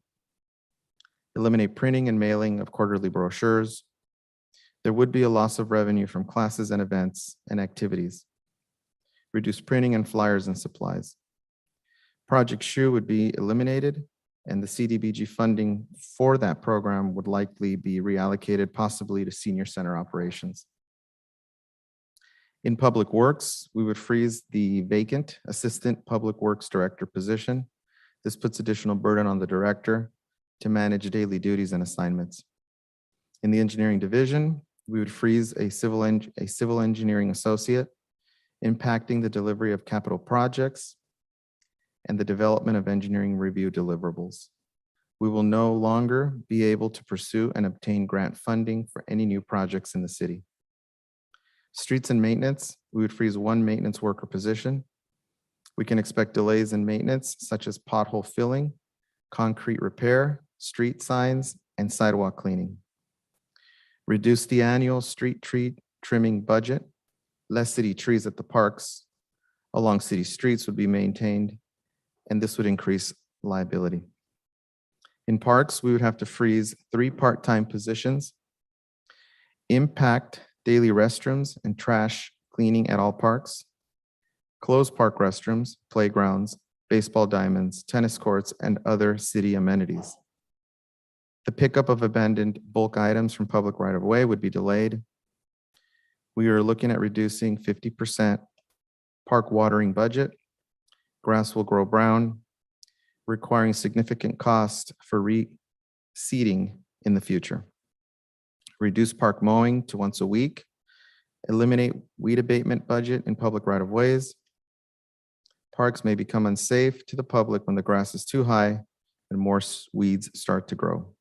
Eliminate printing and mailing of quarterly brochures. There would be a loss of revenue from classes and events and activities. Reduce printing and flyers and supplies. Project Shoe would be eliminated, and the CDBG funding for that program would likely be reallocated possibly to senior center operations. In Public Works, we would freeze the vacant Assistant Public Works Director position. This puts additional burden on the director to manage daily duties and assignments. In the Engineering Division, we would freeze a civil engineering associate, impacting the delivery of capital projects and the development of engineering review deliverables. We will no longer be able to pursue and obtain grant funding for any new projects in the city. Streets and maintenance, we would freeze 1 maintenance worker position. We can expect delays in maintenance such as pothole filling, concrete repair, street signs, and sidewalk cleaning. Reduce the annual street tree trimming budget. Less city trees at the parks along city streets would be maintained, and this would increase liability. In parks, we would have to freeze 3 part-time positions, impact daily restrooms and trash cleaning at all parks, close park restrooms, playgrounds, baseball diamonds, tennis courts, and other city amenities. The pickup of abandoned bulk items from public right-of-way would be delayed. We are looking at reducing 50% park watering budget. Grass will grow brown, requiring significant cost for reseeding in the future. Reduce park mowing to once a week. Eliminate weed abatement budget in public right-of-ways. Parks may become unsafe to the public when the grass is too high and more weeds start to grow.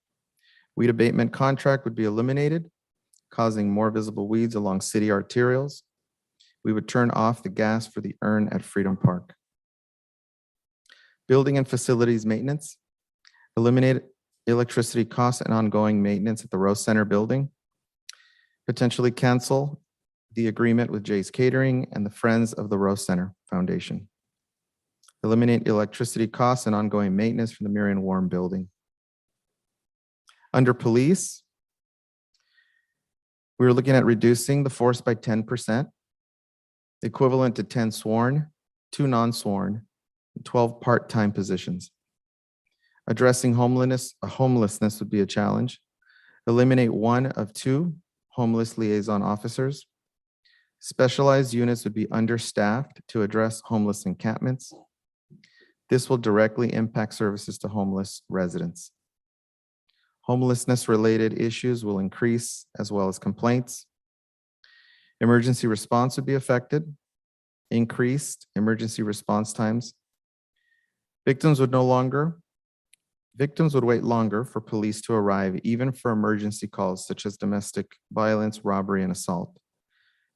Weed abatement contract would be eliminated, causing more visible weeds along city arterials. We would turn off the gas for the urn at Freedom Park. Building and facilities maintenance, eliminate electricity costs and ongoing maintenance at the Rose Center building. Potentially cancel the agreement with Jay's Catering and the Friends of the Rose Center Foundation. Eliminate electricity costs and ongoing maintenance from the Marion Warren building. Under police, we were looking at reducing the force by 10%, equivalent to 10 sworn, 2 non-sworn, and 12 part-time positions. Addressing homelessness would be a challenge. Eliminate 1 of 2 homeless liaison officers. Specialized units would be understaffed to address homeless encampments. This will directly impact services to homeless residents. Homelessness-related issues will increase as well as complaints. Emergency response would be affected. Increased emergency response times. Victims would wait longer for police to arrive, even for emergency calls such as domestic violence, robbery, and assault.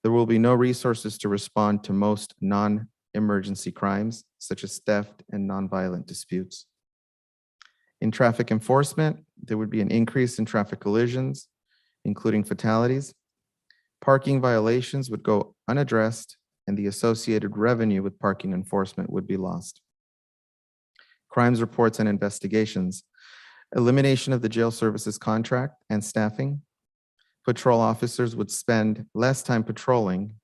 There will be no resources to respond to most non-emergency crimes, such as theft and nonviolent disputes. In traffic enforcement, there would be an increase in traffic collisions, including fatalities. Parking violations would go unaddressed, and the associated revenue with parking enforcement would be lost. Crimes reports and investigations, elimination of the jail services contract and staffing. Patrol officers would spend less time patrolling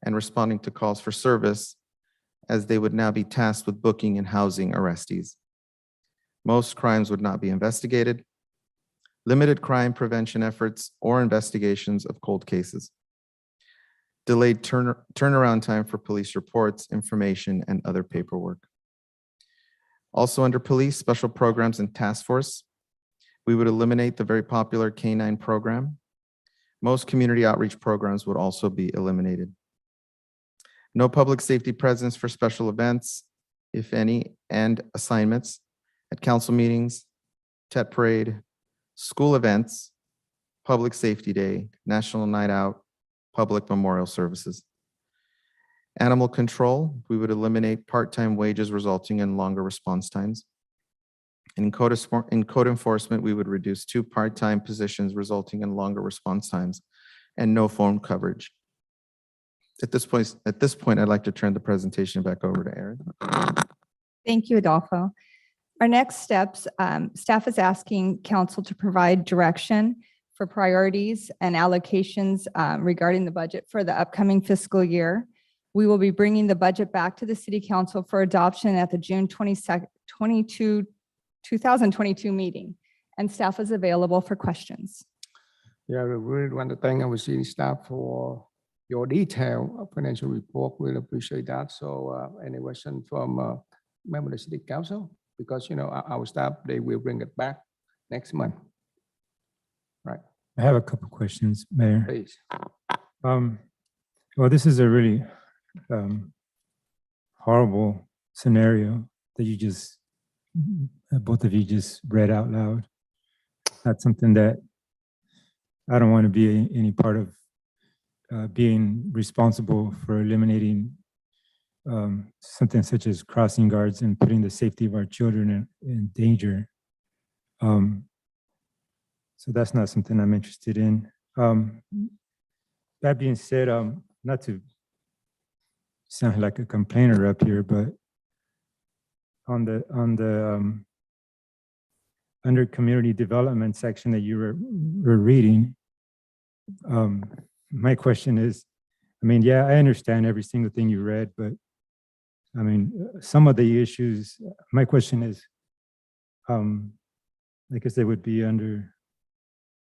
and responding to calls for service, as they would now be tasked with booking and housing arrestees. Most crimes would not be investigated. Limited crime prevention efforts or investigations of cold cases. Delayed turnaround time for police reports, information, and other paperwork. Also under police, special programs and task force, we would eliminate the very popular K-9 program. Most community outreach programs would also be eliminated. No public safety presence for special events, if any, and assignments at council meetings, TET parade, school events, public safety day, national night out, public memorial services. Animal control, we would eliminate part-time wages resulting in longer response times. In code enforcement, we would reduce 2 part-time positions resulting in longer response times and no phone coverage. At this point, I'd like to turn the presentation back over to Erin. Thank you, Adolfo. Our next steps, staff is asking council to provide direction for priorities and allocations regarding the budget for the upcoming fiscal year. We will be bringing the budget back to the City Council for adoption at the June 2022 meeting, and staff is available for questions. Yeah, we really want to thank our city staff for your detailed financial report. Really appreciate that. So any question from member of the City Council? Because, you know, our staff, they will bring it back next month. Right. I have a couple questions, Mayor. Please. Well, this is a really horrible scenario that you just, both of you just read out loud. That's something that I don't want to be any part of being responsible for eliminating something such as crossing guards and putting the safety of our children in danger. So that's not something I'm interested in. That being said, not to sound like a complainer up here, but on the under community development section that you were reading, my question is, I mean, yeah, I understand every single thing you read, but I mean, some of the issues, my question is, I guess they would be under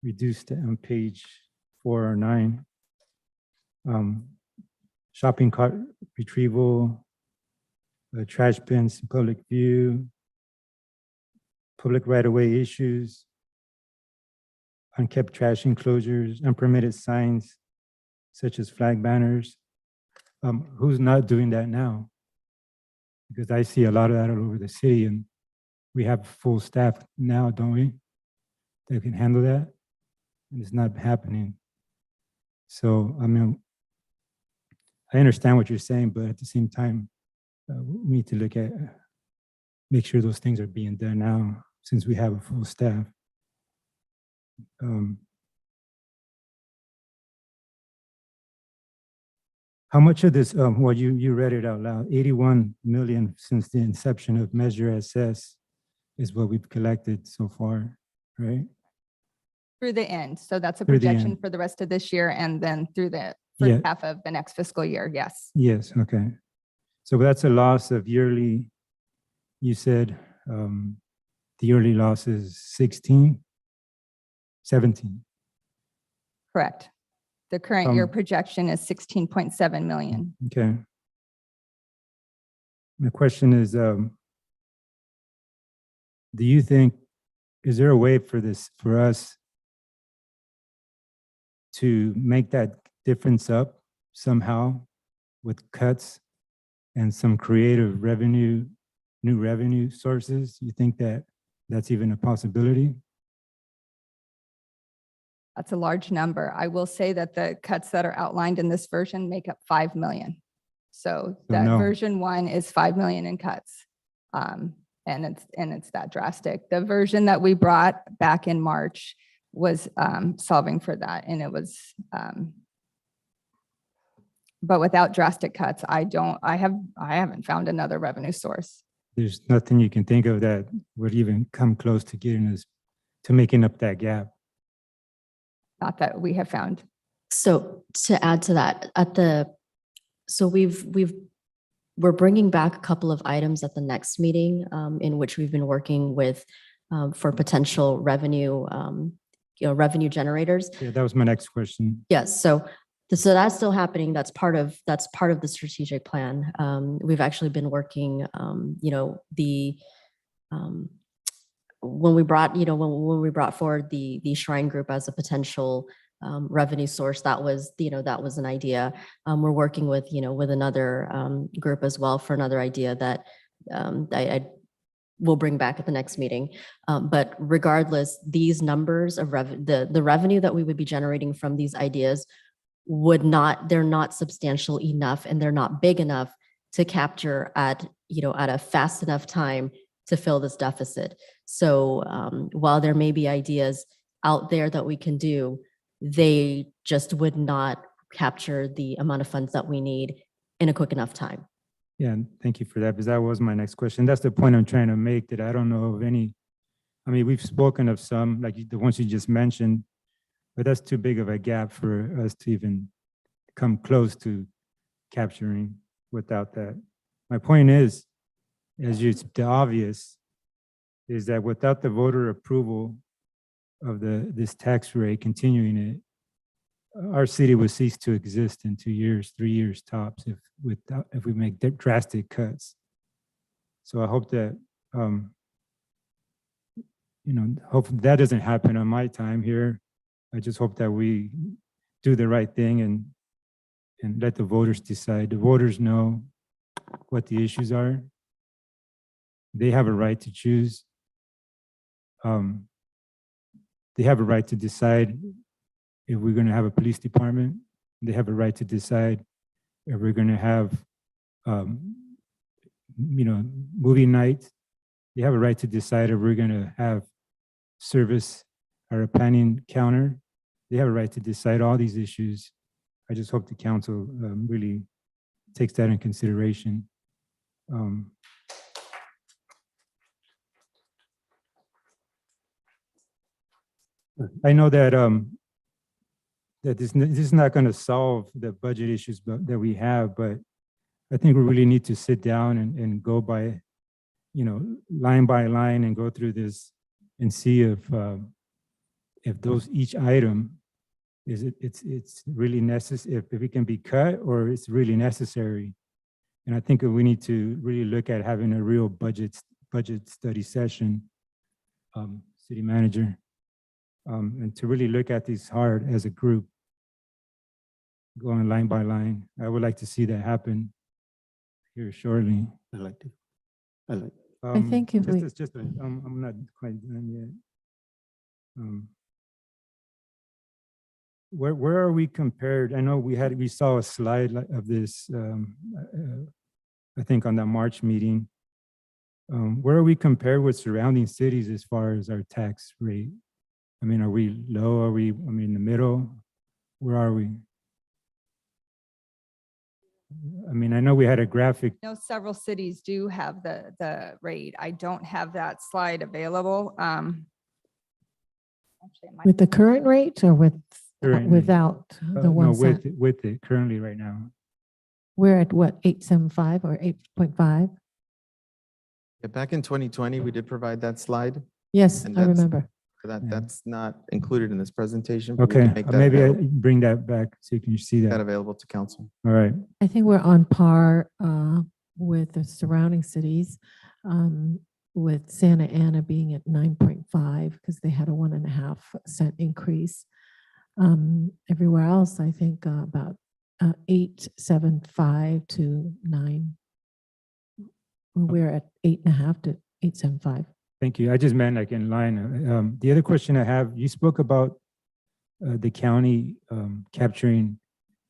reduced on page 4 or 9. Shopping cart retrieval, trash bins, public view, public right-of-way issues, unkept trash enclosures, unpermitted signs such as flag banners. Who's not doing that now? Because I see a lot of that all over the city, and we have full staff now, don't we? that can handle that, and it's not happening. So, I mean, I understand what you're saying, but at the same time, we need to look at, make sure those things are being done now, since we have a full staff. How much of this, well, you read it out loud, 81 million since the inception of Measure SS is what we've collected so far, right? Through the end. So that's a Through the projection end. for the rest of this year and then through the Yeah. first half of the next fiscal year. Yes. Yes, okay. So that's a loss of yearly, you said, the yearly loss is 16, 17. Correct. The current year Um, projection is 16.7 million. Okay. My question is, do you think, is there a way for this, for us to make that difference up somehow with cuts and some creative revenue, new revenue sources? You think that that's even a possibility? That's a large number. I will say that the cuts that are outlined in this version make up 5 million. So that no. version 1 is 5 million in cuts. And it's that drastic. The version that we brought back in March was solving for that. And it was, but without drastic cuts, I haven't found another revenue source. There's nothing you can think of that would even come close to getting us, to making up that gap. Not that we have found. So to add to that, so we're bringing back a couple of items at the next meeting in which we've been working with for potential revenue, revenue generators. Yeah, that was my next question. Yes, so that's still happening. That's part of the strategic plan. We've actually been working, when we brought forward the Shrine Group as a potential revenue source, that was an idea. We're working with another group as well for another idea that I will bring back at the next meeting. But regardless, these numbers of the revenue that we would be generating from these ideas they're not substantial enough and they're not big enough to capture at a fast enough time to fill this deficit. So while there may be ideas out there that we can do, they just would not capture the amount of funds that we need in a quick enough time. Yeah, and thank you for that, because that was my next question. That's the point I'm trying to make, that I don't know of any, I mean, we've spoken of some, like the ones you just mentioned, but that's too big of a gap for us to even come close to capturing without that. My point is, the obvious, is that without the voter approval of this tax rate, continuing it, our city would cease to exist in 2 years, 3 years tops if we make drastic cuts. So I hope that, hopefully that doesn't happen on my time here. I just hope that we do the right thing and let the voters decide. The voters know what the issues are. They have a right to choose. They have a right to decide if we're going to have a police department. They have a right to decide if we're going to have, movie nights. They have a right to decide if we're going to have service or a planning counter. They have a right to decide all these issues. I just hope the council really takes that in consideration. I know that that this is not going to solve the budget issues that we have, but I think we really need to sit down and go by, line by line and go through this and see if each item it's really necessary, if it can be cut or it's really necessary. And I think we need to really look at having a real budget study session, city manager. And to really look at these hard as a group, going line by line. I would like to see that happen here shortly. I think if we- I'm not quite done yet. Where are we compared? I know we saw a slide of this, I think on that March meeting. Where are we compared with surrounding cities as far as our tax rate? I mean, are we low? Are we, I mean, in the middle? Where are we? I mean, I know we had a graphic. I know several cities do have the rate. I don't have that slide available. Actually, it might- With the current rate or with, Currently. without the No, 1 cent? with it currently right now. We're at what, 8.75 or 8.5? Yeah, back in 2020, we did provide that slide. Yes, And I that's- remember. That's not included in this presentation. but we Okay, can make that maybe I available- bring that back so you can see that that. available to council. All right. I think we're on par with the surrounding cities, with Santa Ana being at 9.5 because they had a 1.5 cent increase. Everywhere else, I think about 8.75 to 9. We're at 8.5 to 8.75. Thank you. I just meant like in line. The other question I have, you spoke about the county capturing,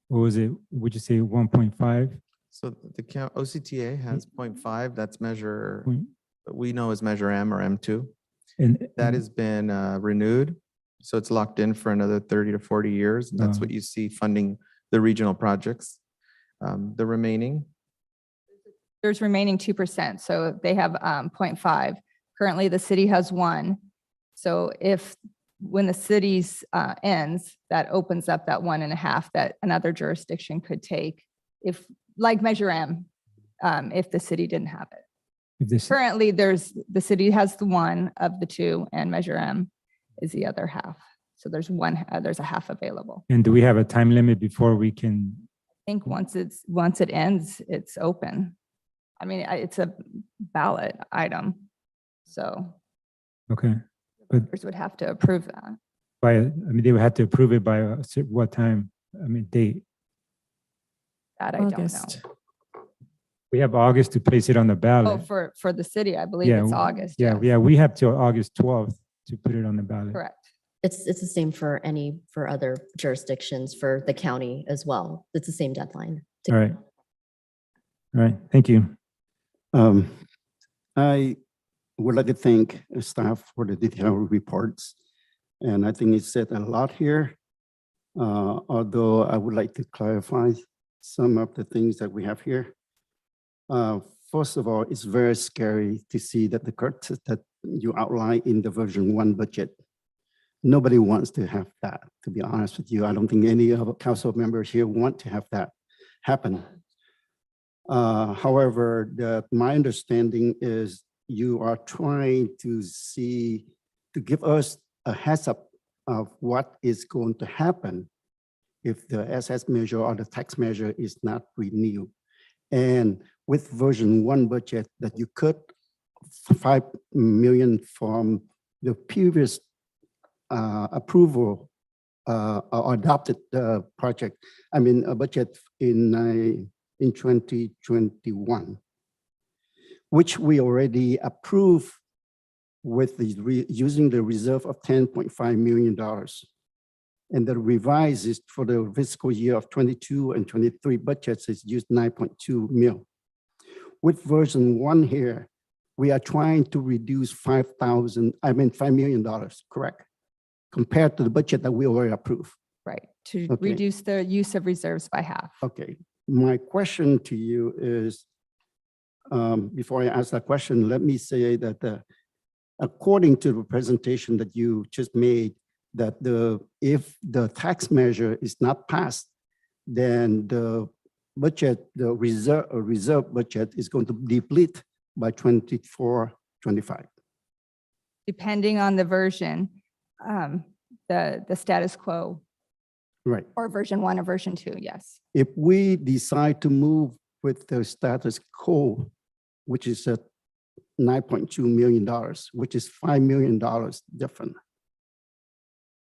what was it? Would you say 1.5? So the OCTA has 0.5, that's measure, Point- we know as measure M or M2. And That has been renewed. So it's locked in for another 30 to 40 years. And that's Oh. what you see funding the regional projects. The remaining, There's remaining 2%, so they have 0.5. Currently, the city has 1. So when the city's ends, that opens up that 1.5 that another jurisdiction could take if, like Measure M, if the city didn't have it. if this, Currently, the city has the 1 of the 2 and Measure M is the other half. So there's a half available. and do we have a time limit before we can? I think once it ends, it's open. I mean, it's a ballot item. So Okay, but voters would have to approve that. they would have to approve it by what time? I mean, date. That I don't know. August. We have August to place it on the Oh, ballot. for the city, I believe Yeah, it's August. Yeah, yes. yeah, we have till August 12th to put it on the ballot. Correct. It's the same for other jurisdictions, for the county as well. It's the same deadline. All right. All right, thank you. I would like to thank staff for the detailed reports. And I think it said a lot here. Although I would like to clarify some of the things that we have here. First of all, it's very scary to see that the cuts that you outline in the version 1 budget. Nobody wants to have that, to be honest with you. I don't think any of the council members here want to have that happen. However, my understanding is you are trying to give us a heads up of what is going to happen if the SS measure or the tax measure is not renewed. And with version 1 budget that you cut 5 million from the previous approval or adopted project, I mean, a budget in 2021, which we already approved with using the reserve of $10.5 million. And the revised is for the fiscal year of 22 and 23 budgets is used 9.2 mil. With version 1 here, we are trying to reduce $5 million, correct? Compared to the budget that we already approved. Right, to Okay. reduce the use of reserves by half. Okay, my question to you is, before I ask that question, let me say that according to the presentation that you just made, that if the tax measure is not passed, then the budget, the reserve budget is going to deplete by 24, 25. Depending on the version, the status quo, Right. or version 1 or version 2, yes. If we decide to move with the status quo, which is at $9.2 million, which is $5 million different,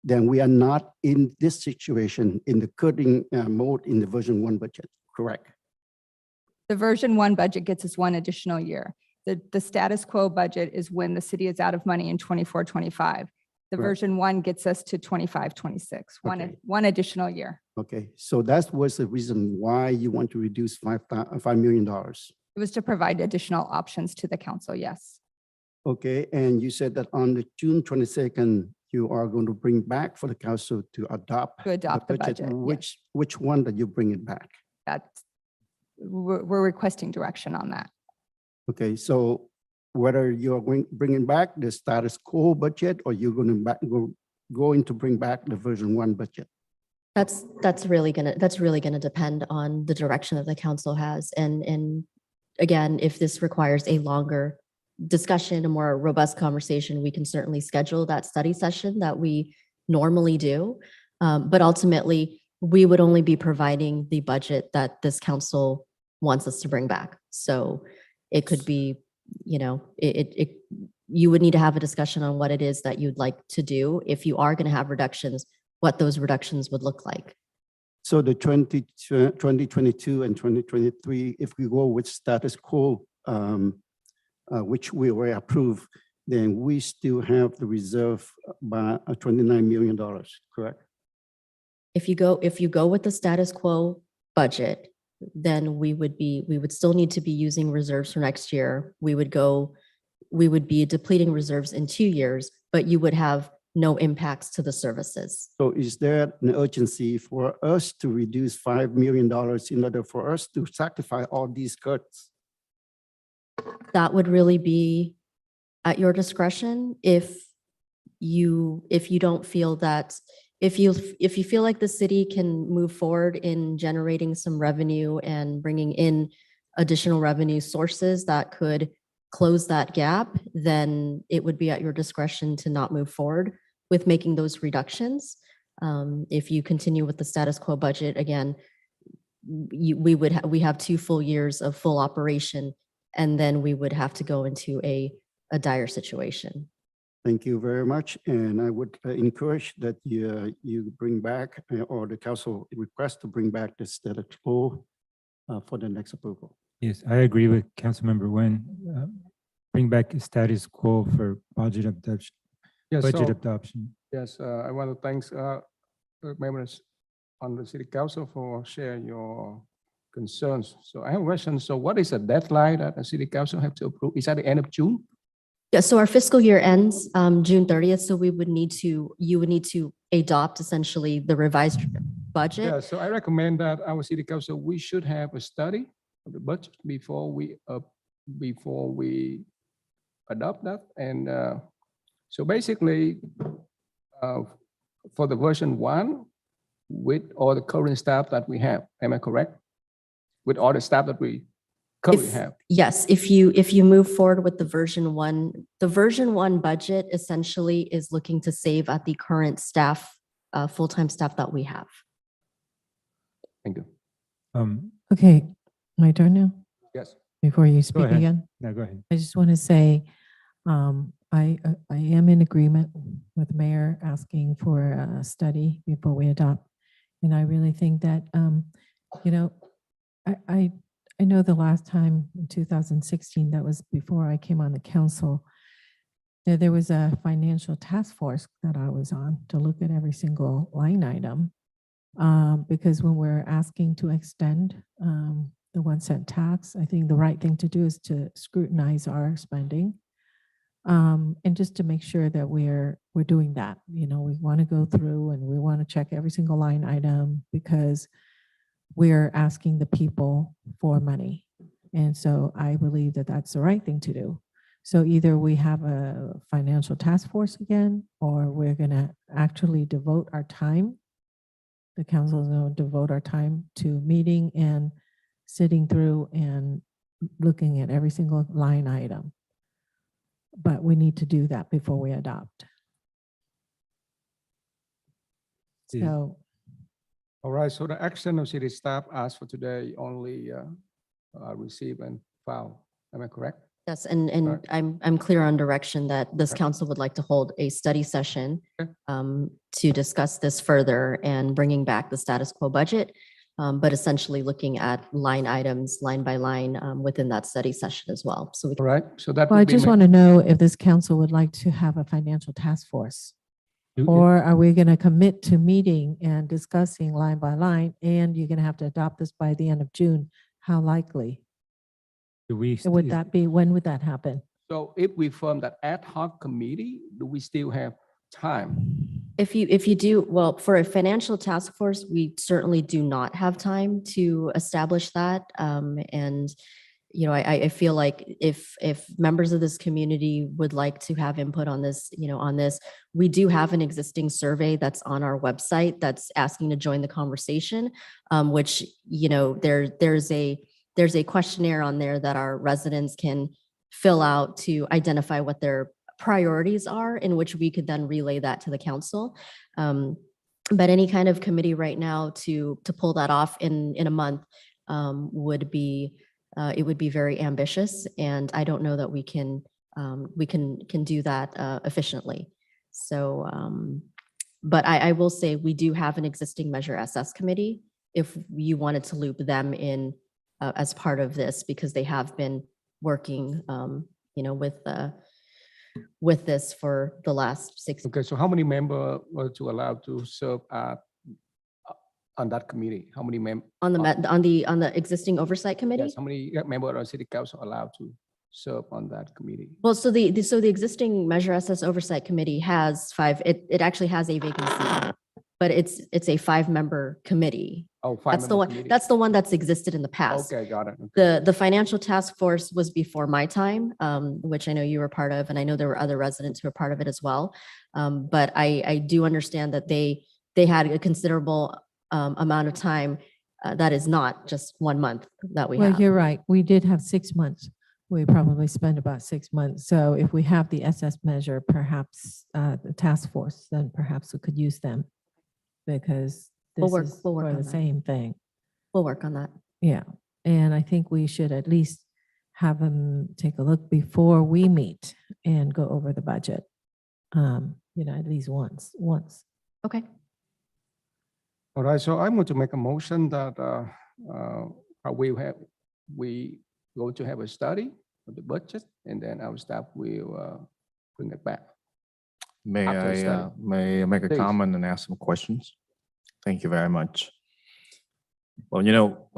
then we are not in this situation in the cutting mode in the version 1 budget, correct? The version 1 budget gets us 1 additional year. The status quo budget is when the city is out of money in 24, 25. The Right. version 1 gets us to 25, 26, Okay. one additional year. Okay, so that was the reason why you want to reduce $5 million. It was to provide additional options to the council, yes. Okay, and you said that on the June 22nd, you are going to bring back for the council to adopt. To adopt the budget, yes. Which one that you bring it back? That's, we're requesting direction on that. Okay, so whether you're bringing back the status quo budget or you're going to bring back the version 1 budget? That's really gonna depend on the direction that the council has. And again, if this requires a longer discussion, a more robust conversation, we can certainly schedule that study session that we normally do. But ultimately, we would only be providing the budget that this council wants us to bring back. So it could be, you know, you would need to have a discussion on what it is that you'd like to do. If you are going to have reductions, what those reductions would look like. So the 2022 and 2023, if we go with status quo, which we already approved, then we still have the reserve by $29 million, correct? If you go with the status quo budget, then we would still need to be using reserves for next year. We would be depleting reserves in 2 years, but you would have no impacts to the services. So is there an urgency for us to reduce $5 million in order for us to sacrifice all these cuts? That would really be at your discretion if you don't feel that, if you feel like the city can move forward in generating some revenue and bringing in additional revenue sources that could close that gap, then it would be at your discretion to not move forward with making those reductions. If you continue with the status quo budget, again, we have 2 full years of full operation, and then we would have to go into a dire situation. Thank you very much. And I would encourage that you bring back, or the council request to bring back the status quo for the next approval. Yes, I agree with Councilmember Nguyen. Bring back status quo for budget adoption. Yes, Budget so- adoption. Yes, I want to thank members on the city council for sharing your concerns. So I have a question. So what is the deadline that the city council have to approve? Is that the end of June? Yeah, so our fiscal year ends June 30th, so you would need to adopt essentially the revised budget. Yeah, so I recommend that our city council, we should have a study of the budget before we adopt that. And so basically, for the version 1, with all the current staff that we have, am I correct? With all the staff that we currently have. Yes, if you move forward with the version 1, the version 1 budget essentially is looking to save at the current staff, full-time staff that we have. Thank you. Okay, my turn now? Yes. Before you speak ahead. again? No, go ahead. I just want to say, I am in agreement with the mayor asking for a study before we adopt. And I really think that, you know, I know the last time in 2016, that was before I came on the council, there was a financial task force that I was on to look at every single line item. Because when we're asking to extend the 1 cent tax, I think the right thing to do is to scrutinize our spending. And just to make sure that we're doing that. You know, we want to go through and we want to check every single line item because we're asking the people for money. And so I believe that that's the right thing to do. So either we have a financial task force again, or we're going to actually devote our time. The council is going to devote our time to meeting and sitting through and looking at every single line item. But we need to do that before we adopt. Yeah. So, All right, so the action of city staff asked for today only receive and file. Am I correct? Yes, and I'm clear on direction that this council would like to hold a study session to discuss this further and bringing back the status quo budget, but essentially looking at line items, line by line within that study session as well. So we All right, so that well, I would be just my- want to know if this council would like to have a financial task force Or are we going to commit to meeting and discussing line by line, and you're going to have to adopt this by the end of June? How likely Do we, would that be? When would that happen? So if we form that ad hoc committee, do we still have time? If you do, well, for a financial task force, we certainly do not have time to establish that. And, you know, I feel like if members of this community would like to have input on this, you know, on this, we do have an existing survey that's on our website that's asking to join the conversation, which, you know, there's a questionnaire on there that our residents can fill out to identify what their priorities are, in which we could then relay that to the council. But any kind of committee right now to pull that off in a month would be it would be very ambitious, and I don't know that we can do that efficiently. So, but I will say we do have an existing Measure SS committee if you wanted to loop them in as part of this, because they have been working, you know, with this for the last 6 Okay, so how many members were to allow to serve on that committee? How many members? on the existing oversight committee? Yes, how many members of city council allowed to serve on that committee? Well, so the existing Measure SS Oversight Committee has 5, it actually has a vacancy, but it's a 5-member committee. Oh, That's the one, that's the one that's existed in the past. Okay, got it. The financial task force was before my time, which I know you were part of, and I know there were other residents who were part of it as well. But I do understand that they had a considerable amount of time that is not just 1 month that we Well, have. you're right. We did have 6 months. We probably spent about 6 months. So if we have the SS measure, perhaps the task force, then perhaps we could use them, because We'll this work- is we'll work for on the that. same thing. We'll work on that. Yeah. And I think we should at least have them take a look before we meet and go over the budget. You know, at least once. Okay. All right, so I'm going to make a motion that we going to have a study of the budget, and then our staff will bring it back. May after the I study. may I make a Please. comment and ask some questions? Thank you very much. Well, you know,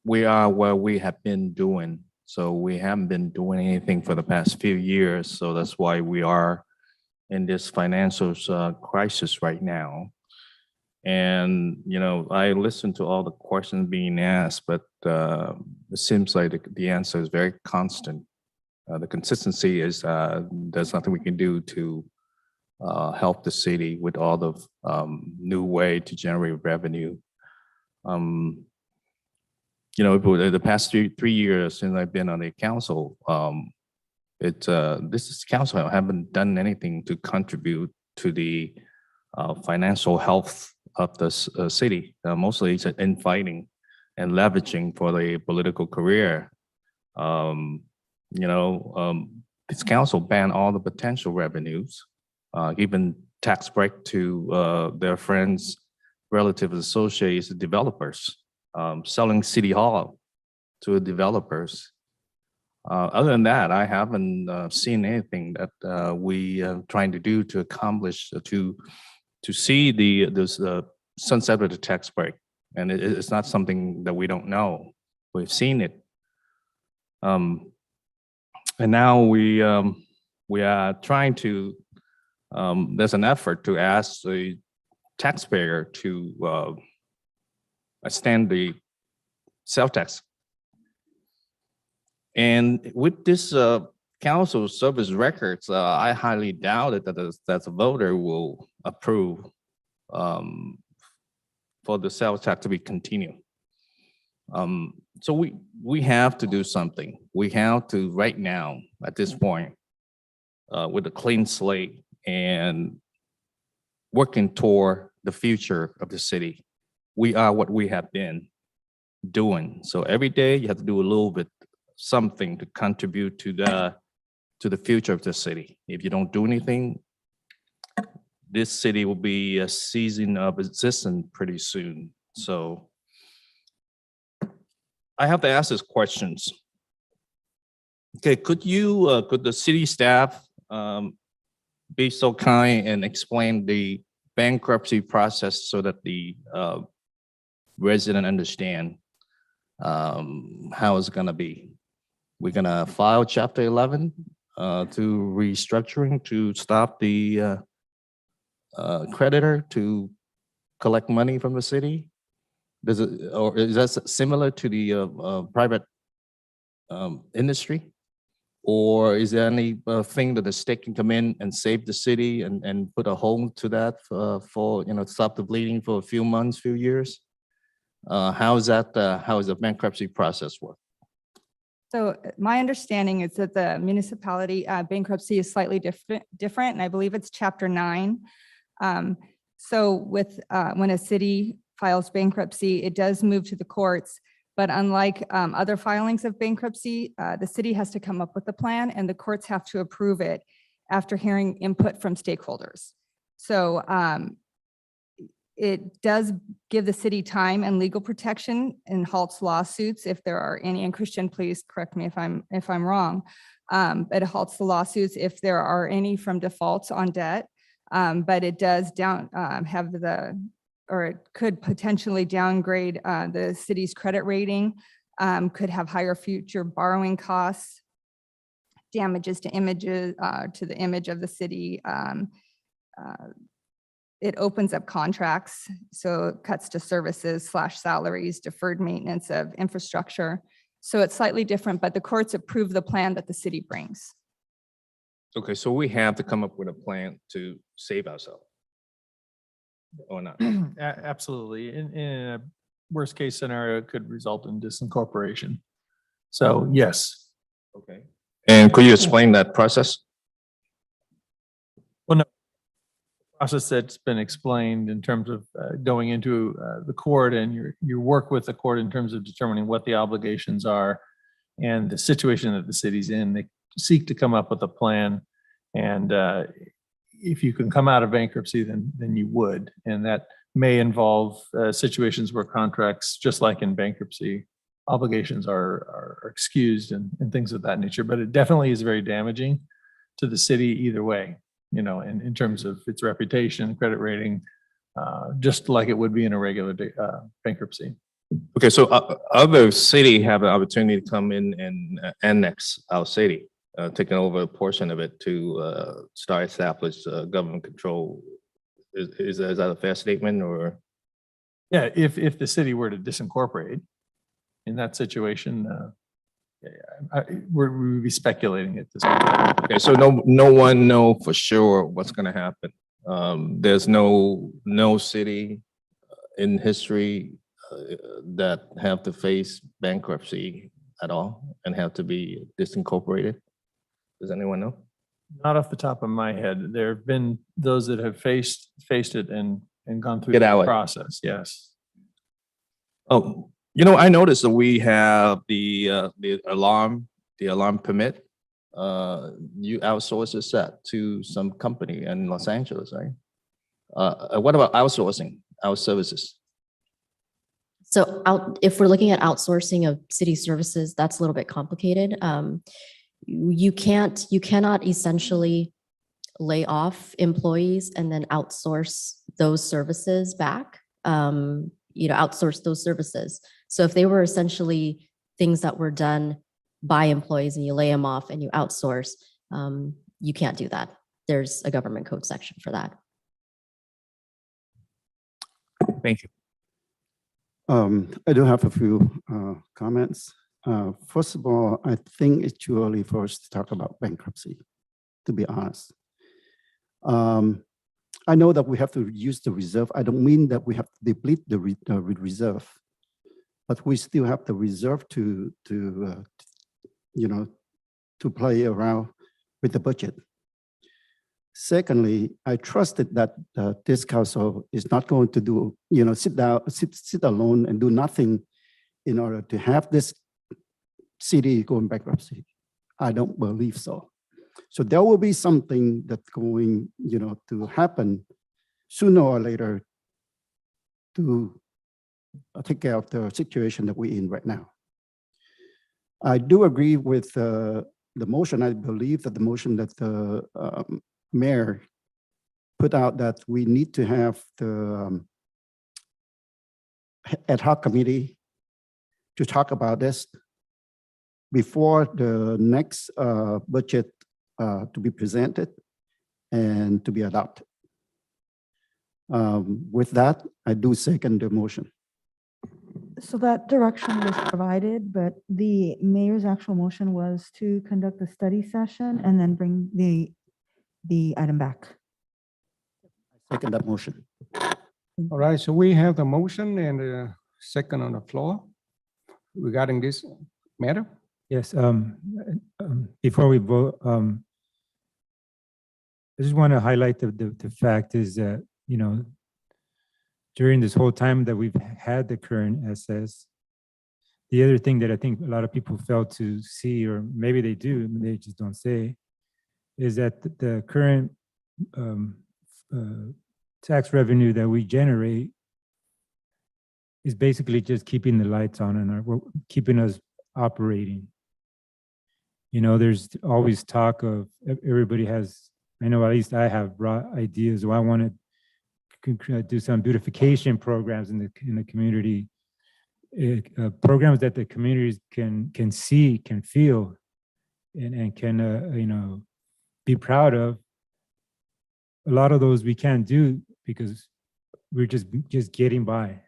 we are where we have been doing. So we haven't been doing anything for the past few years. So that's why we are in this financial crisis right now. And, you know, I listened to all the questions being asked, but it seems like the answer is very constant. The consistency is there's nothing we can do to help the city with all the new way to generate revenue. You know, the past three years since I've been on the council, this council haven't done anything to contribute to the financial health of the city. Mostly it's infighting and leveraging for the political career. You know, this council banned all the potential revenues, even tax break to their friends, relatives, associates, developers, selling City Hall to developers. Other than that, I haven't seen anything that we are trying to do to accomplish to see the sunset of the tax break. And it's not something that we don't know. We've seen it. And now we are trying to, there's an effort to ask the taxpayer to extend the sales tax. And with this council service records, I highly doubt it that the voter will approve for the sales tax to be continued. So we have to do something. We have to right now at this point with a clean slate and working toward the future of the city. We are what we have been doing. So every day you have to do a little bit something to contribute to the future of the city. If you don't do anything, this city will be a season of existence pretty soon. So I have to ask these questions. Okay, could the city staff be so kind and explain the bankruptcy process so that the resident understand how it's gonna be? We're gonna file Chapter 11 to restructuring to stop the creditor to collect money from the city? Does it, or is that similar to the private industry? Or is there any thing that the state can come in and save the city and put a hold to that for, you know, stop the bleeding for a few months, few years? How is that, how is the bankruptcy process work? So my understanding is that the municipality bankruptcy is slightly different, and I believe it's Chapter 9. So with when a city files bankruptcy, it does move to the courts. But unlike other filings of bankruptcy, the city has to come up with a plan and the courts have to approve it after hearing input from stakeholders. So it does give the city time and legal protection and halts lawsuits if there are any. And Christian, please correct me if I'm wrong. It halts the lawsuits if there are any from defaults on debt. But it does have or it could potentially downgrade the city's credit rating, could have higher future borrowing costs, damages to the image of the city. It opens up contracts, so cuts to services / salaries, deferred maintenance of infrastructure. So it's slightly different, but the courts approve the plan that the city brings. Okay, so we have to come up with a plan to save ourselves. Or not? Absolutely. In a worst case scenario, it could result in disincorporation. So yes. Okay. And could you explain that process? Well, no. Process that's been explained in terms of going into the court and your work with the court in terms of determining what the obligations are and the situation that the city's in. They seek to come up with a plan, and if you can come out of bankruptcy, then you would, and that may involve situations where contracts, just like in bankruptcy, obligations are excused and things of that nature. But it definitely is very damaging to the city either way, you know, in terms of its reputation, credit rating, just like it would be in a regular bankruptcy. Okay, so other city have an opportunity to come in and annex our city, taking over a portion of it to start establish government control. Is that a fair statement, or? Yeah, if the city were to disincorporate in that situation, we would be speculating at this point. Okay, so no one know for sure what's going to happen. There's no city in history that have to face bankruptcy at all and have to be disincorporated. Does anyone know? Not off the top of my head. There have been those that have faced it and gone through Get the out. process. Yes. Oh, you know, I noticed that we have the alarm permit. You outsource a set to some company in Los Angeles, right? What about outsourcing our services? So if we're looking at outsourcing of city services, that's a little bit complicated. You cannot essentially lay off employees and then outsource those services back, outsource those services. So if they were essentially things that were done by employees and you lay them off and you outsource, you can't do that. There's a government code section for that. Thank you. I do have a few comments. First of all, I think it's too early for us to talk about bankruptcy, to be honest. I know that we have to use the reserve. I don't mean that we have to deplete the reserve, but we still have the reserve to play around with the budget. Secondly, I trusted that this council is not going to do, sit alone and do nothing in order to have this city going bankruptcy. I don't believe so. So there will be something that's going, to happen sooner or later to take care of the situation that we're in right now. I do agree with the motion. I believe that the motion that mayor put out that we need to have the ad hoc committee to talk about this before the next budget to be presented and to be adopted. With that, I do second the motion. So that direction was provided, but the mayor's actual motion was to conduct a study session and then bring the item back. Second that motion. All right, so we have the motion and a second on the floor regarding this matter. Yes, before we vote, I just want to highlight the fact is that, you know, during this whole time that we've had the current SS, the other thing that I think a lot of people fail to see, or maybe they do, they just don't say, is that the current tax revenue that we generate is basically just keeping the lights on and keeping us operating. You know, there's always talk of everybody has, I know at least I have brought ideas, or I want to do some beautification programs in the community, programs that the communities can see, can feel, and can you know, be proud of. A lot of those we can't do because we're just getting by.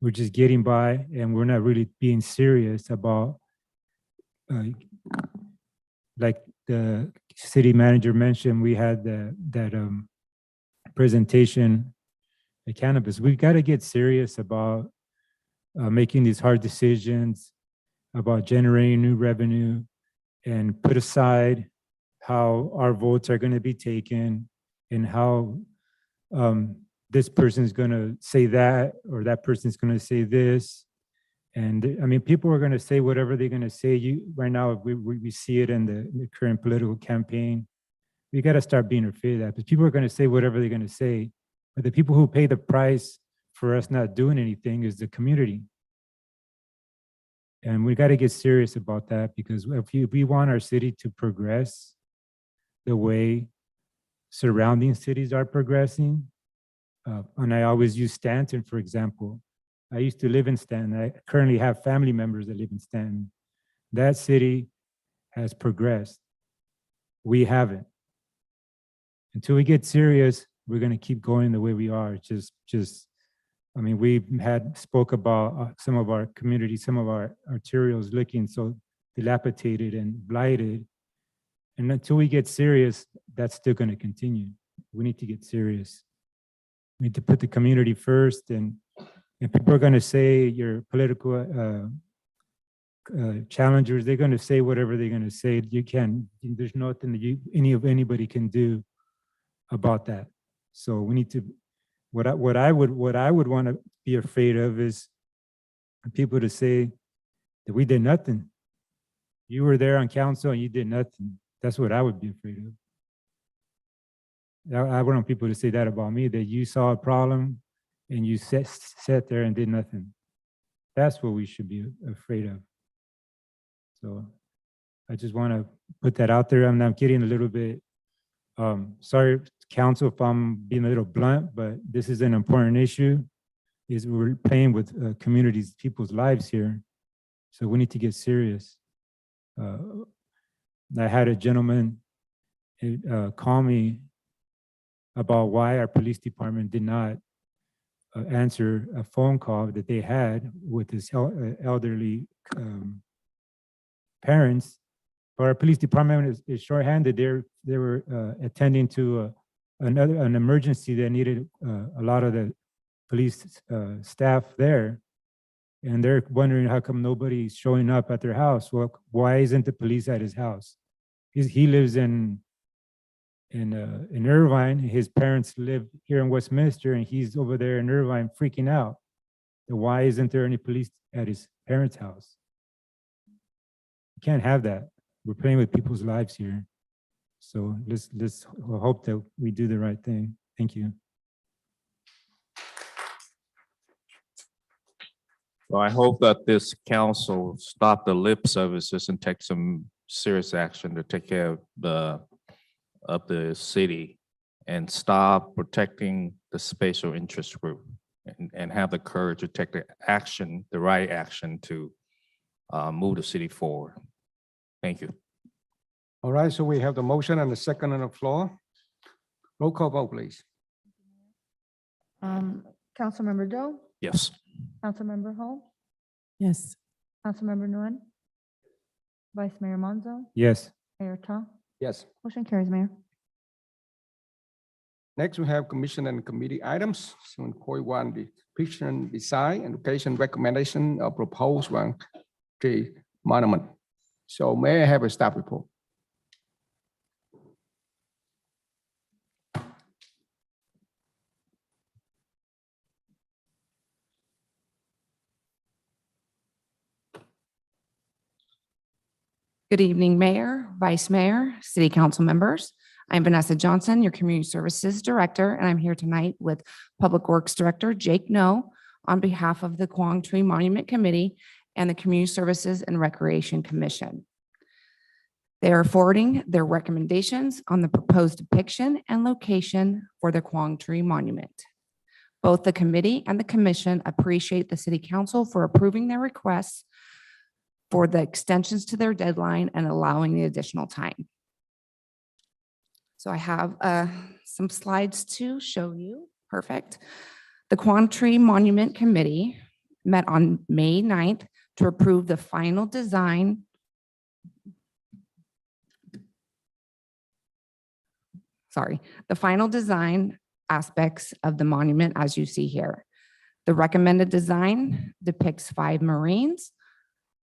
We're just getting by, and we're not really being serious about, like the city manager mentioned, we had that presentation at cannabis. We've got to get serious about making these hard decisions about generating new revenue and put aside how our votes are going to be taken and how this person's going to say that, or that person's going to say this. And I mean, people are going to say whatever they're going to say. Right now, we see it in the current political campaign. We got to start being afraid of that, because people are going to say whatever they're going to say. But the people who pay the price for us not doing anything is the community. And we got to get serious about that, because if we want our city to progress the way surrounding cities are progressing, and I always use Stanton, for example. I used to live in Stanton. I currently have family members that live in Stanton. That city has progressed. We haven't. Until we get serious, we're going to keep going the way we are. I mean, we spoke about some of our communities, some of our arterials looking so dilapidated and blighted. And until we get serious, that's still going to continue. We need to get serious. We need to put the community first, and people are going to say your political challengers, they're going to say whatever they're going to say. There's nothing that anybody can do about that. So we need to, what I would want to be afraid of is people to say that we did nothing. You were there on council and you did nothing. That's what I would be afraid of. I want people to say that about me, that you saw a problem and you sat there and did nothing. That's what we should be afraid of. So I just want to put that out there. I'm getting a little bit, sorry, council, if I'm being a little blunt, but this is an important issue. We're playing with communities, people's lives here. So we need to get serious. I had a gentleman call me about why our police department did not answer a phone call that they had with his elderly parents. But our police department is shorthanded. They were attending to an emergency that needed a lot of the police staff there. And they're wondering how come nobody's showing up at their house. Well, why isn't the police at his house? He lives in Irvine. His parents live here in Westminster, and he's over there in Irvine freaking out. Why isn't there any police at his parents' house? You can't have that. We're playing with people's lives here. So let's hope that we do the right thing. Thank you. Well, I hope that this council stop the lip services and take some serious action to take care of the of the city and stop protecting the special interest group and have the courage to take the action, the right action to move the city forward. Thank you. All right, so we have the motion and the second on the floor. Roll call vote, please. Councilmember Doe, Yes. Councilmember Hall, Yes. Councilmember Nguyen, Vice Mayor Monzo, Yes. Mayor Ta. Yes. Motion carries, Mayor. Next, we have commission and committee items. 7.1, the depiction, design, and location recommendation of proposed one tree monument. So may I have a staff report? Good evening, Mayor, Vice Mayor, City Council members. I'm Vanessa Johnson, your Community Services Director, and I'm here tonight with Public Works Director Jake No on behalf of the Quang Tree Monument Committee and the Community Services and Recreation Commission. They are forwarding their recommendations on the proposed depiction and location for the Quang Tree Monument. Both the committee and the commission appreciate the City Council for approving their requests for the extensions to their deadline and allowing the additional time. So I have some slides to show you. Perfect. The Quan Tree Monument Committee met on May 9th to approve the final design. The final design aspects of the monument as you see here. The recommended design depicts 5 Marines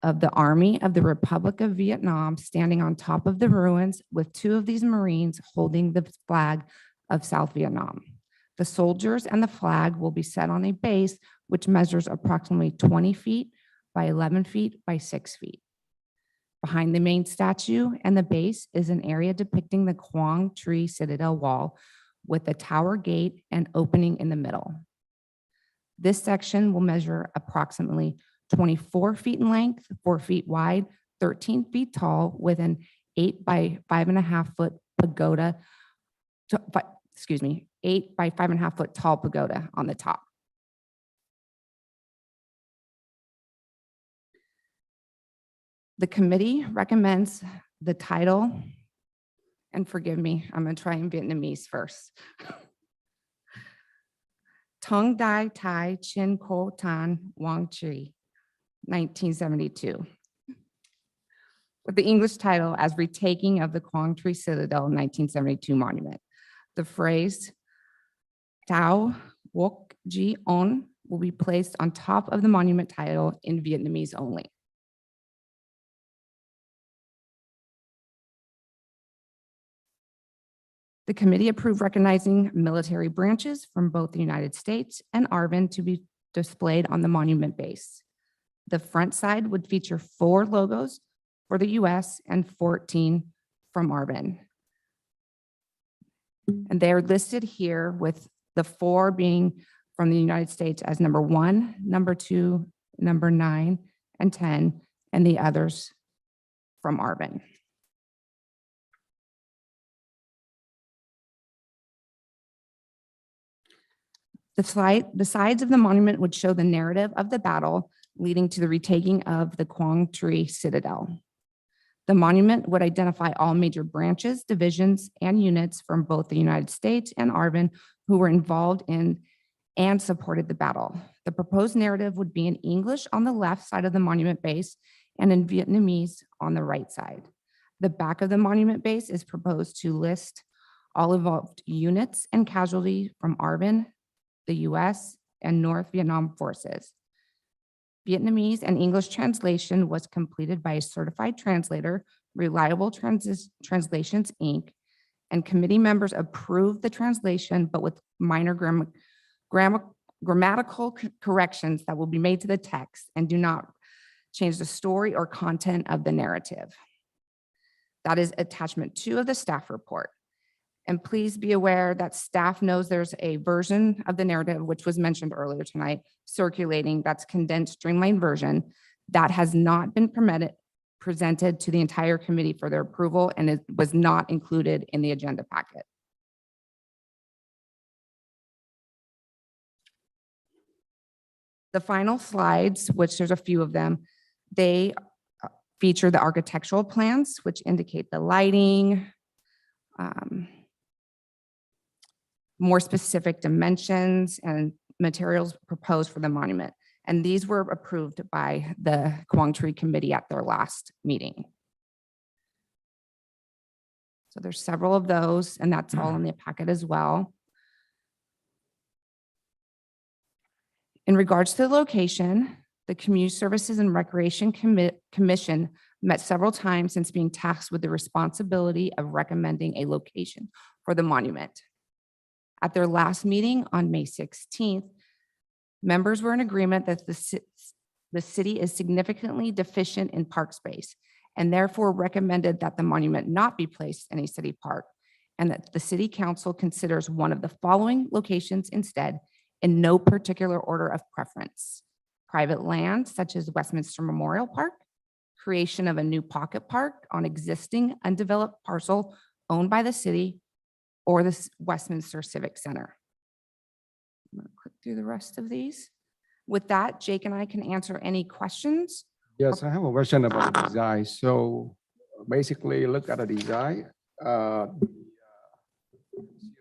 of the Army of the Republic of Vietnam standing on top of the ruins with 2 of these Marines holding the flag of South Vietnam. The soldiers and the flag will be set on a base which measures approximately 20 feet by 11 feet by 6 feet. Behind the main statue and the base is an area depicting the Quang Tree Citadel wall with a tower gate and opening in the middle. This section will measure approximately 24 feet in length, 4 feet wide, 13 feet tall, with an 8 by 5.5 foot pagoda, 8 by 5.5 foot tall pagoda on the top. The committee recommends the title, and forgive me, I'm going to try in Vietnamese first. Tung Dai Tai Chin Ko Tan Quang Tree, 1972. With the English title as Retaking of the Quang Tree Citadel 1972 Monument. The phrase Tao Woc Ji On will be placed on top of the monument title in Vietnamese only. The committee approved recognizing military branches from both the United States and ARVN to be displayed on the monument base. The front side would feature 4 logos for the US and 14 from ARVN. And they are listed here with the 4 being from the United States as number 1, number 2, number 9, and 10, and the others from ARVN. The sides of the monument would show the narrative of the battle leading to the retaking of the Quang Tree Citadel. The monument would identify all major branches, divisions, and units from both the United States and ARVN who were involved in and supported the battle. The proposed narrative would be in English on the left side of the monument base and in Vietnamese on the right side. The back of the monument base is proposed to list all involved units and casualties from ARVN, the US, and North Vietnam forces. Vietnamese and English translation was completed by a certified translator, Reliable Translations, Inc., and committee members approved the translation, but with minor grammatical corrections that will be made to the text and do not change the story or content of the narrative. That is attachment 2 of the staff report. And please be aware that staff knows there's a version of the narrative, which was mentioned earlier tonight, circulating. That's condensed, streamlined version that has not been presented to the entire committee for their approval, and it was not included in the agenda packet. The final slides, which there's a few of them, they feature the architectural plans, which indicate the lighting, more specific dimensions and materials proposed for the monument. And these were approved by the Quang Tri Committee at their last meeting. So there's several of those, and that's all in the packet as well. In regards to the location, the Community Services and Recreation Commission met several times since being tasked with the responsibility of recommending a location for the monument. At their last meeting on May 16th, members were in agreement that the city is significantly deficient in park space and therefore recommended that the monument not be placed in a city park, and that the city council considers one of the following locations instead, in no particular order of preference: private land such as Westminster Memorial Park, creation of a new pocket park on existing undeveloped parcel owned by the city, or the Westminster Civic Center. I'm going to click through the rest of these. With that, Jake and I can answer any questions. Yes, I have a question about the design. So basically, look at the design.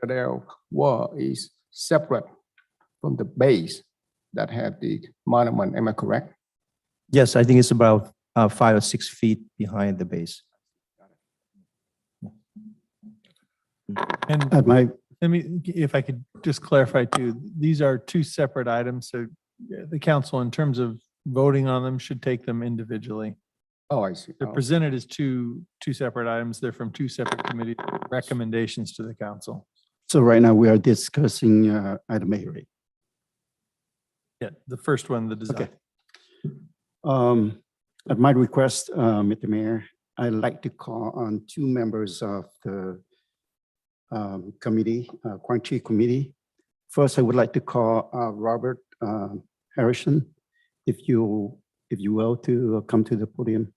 There wall is separate from the base that have the monument. Am I correct? Yes, I think it's about 5 or 6 feet behind the base. And let me, if I could just clarify too, these are two separate items. So the council, in terms of voting on them, should take them individually. Oh, I see. They're presented as two separate items. They're from two separate committee recommendations to the council. So right now we are discussing item A, right? Yeah, the first one, the design. Okay. At my request, Mr. Mayor, I'd like to call on 2 members of the committee, Quan Tri Committee. First, I would like to call Robert Harrison, if you will, to come to the podium.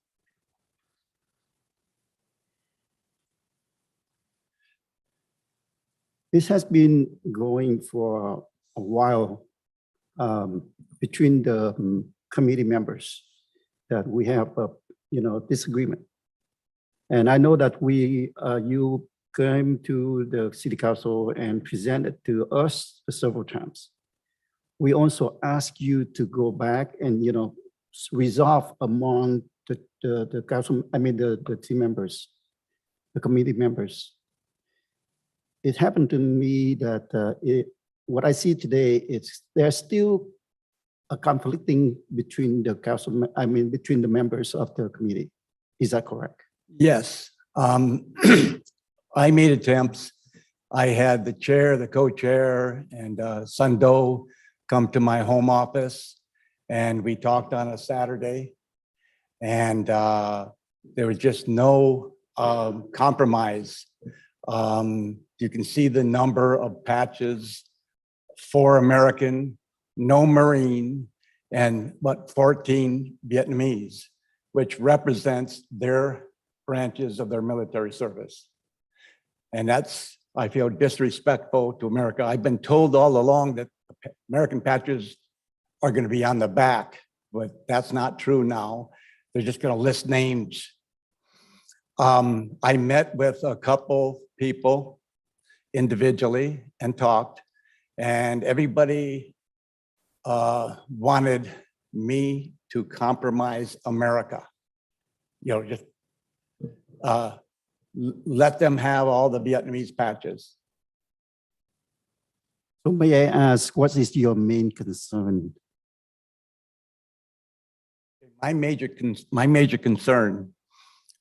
This has been going for a while between the committee members, that we have a disagreement. And I know that you came to the city council and presented to us several times. We also ask you to go back and resolve among the council, the team members, the committee members. It happened to me that what I see today is there's still a conflicting between the council, between the members of the committee. Is that correct? Yes. I made attempts. I had the chair, the co-chair, and Sundo come to my home office, and we talked on a Saturday, and there was just no compromise. You can see the number of patches: 4 American, no Marine, and 14 Vietnamese, which represents their branches of their military service. And that's, I feel, disrespectful to America. I've been told all along that American patches are going to be on the back, but that's not true now. They're just going to list names. I met with a couple people individually and talked, and everybody wanted me to compromise America. Just let them have all the Vietnamese patches. So may I ask, what is your main concern? My major concern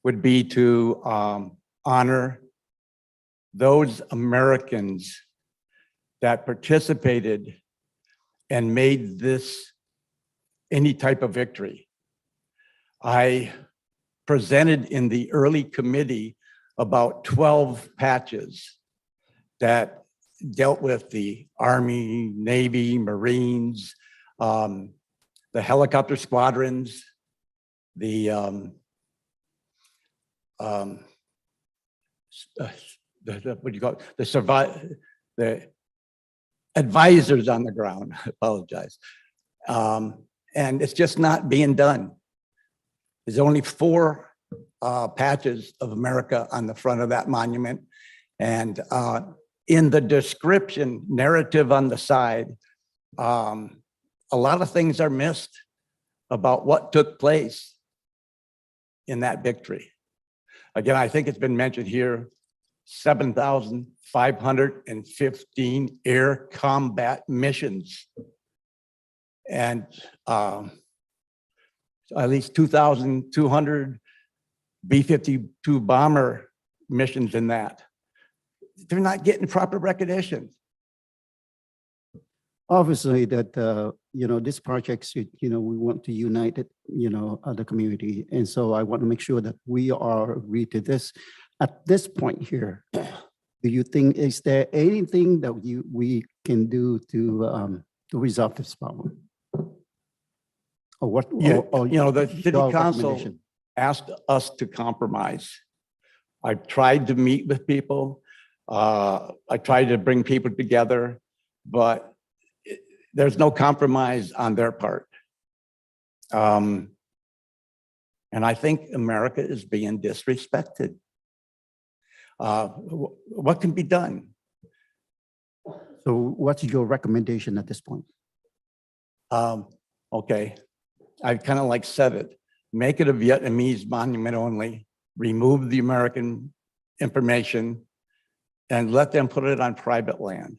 would be to honor those Americans that participated and made this any type of victory. I presented in the early committee about 12 patches that dealt with the Army, Navy, Marines, the helicopter squadrons, the what do you call it? The advisors on the ground. I apologize. And it's just not being done. There's only 4 patches of America on the front of that monument. And in the description narrative on the side, a lot of things are missed about what took place in that victory. Again, I think it's been mentioned here, 7,515 air combat missions. And at least 2,200 B-52 bomber missions in that. They're not getting proper recognition. Obviously that, this project, we want to unite it, the community. And so I want to make sure that we are agreed to this. At this point here, do you think, is there anything that we can do to resolve this problem? Or what? Yeah, or the city your council recommendation? asked us to compromise. I tried to meet with people. I tried to bring people together, but there's no compromise on their part. And I think America is being disrespected. What can be done? So what's your recommendation at this point? Okay, I kind of like said it. Make it a Vietnamese monument only, remove the American information, and let them put it on private land.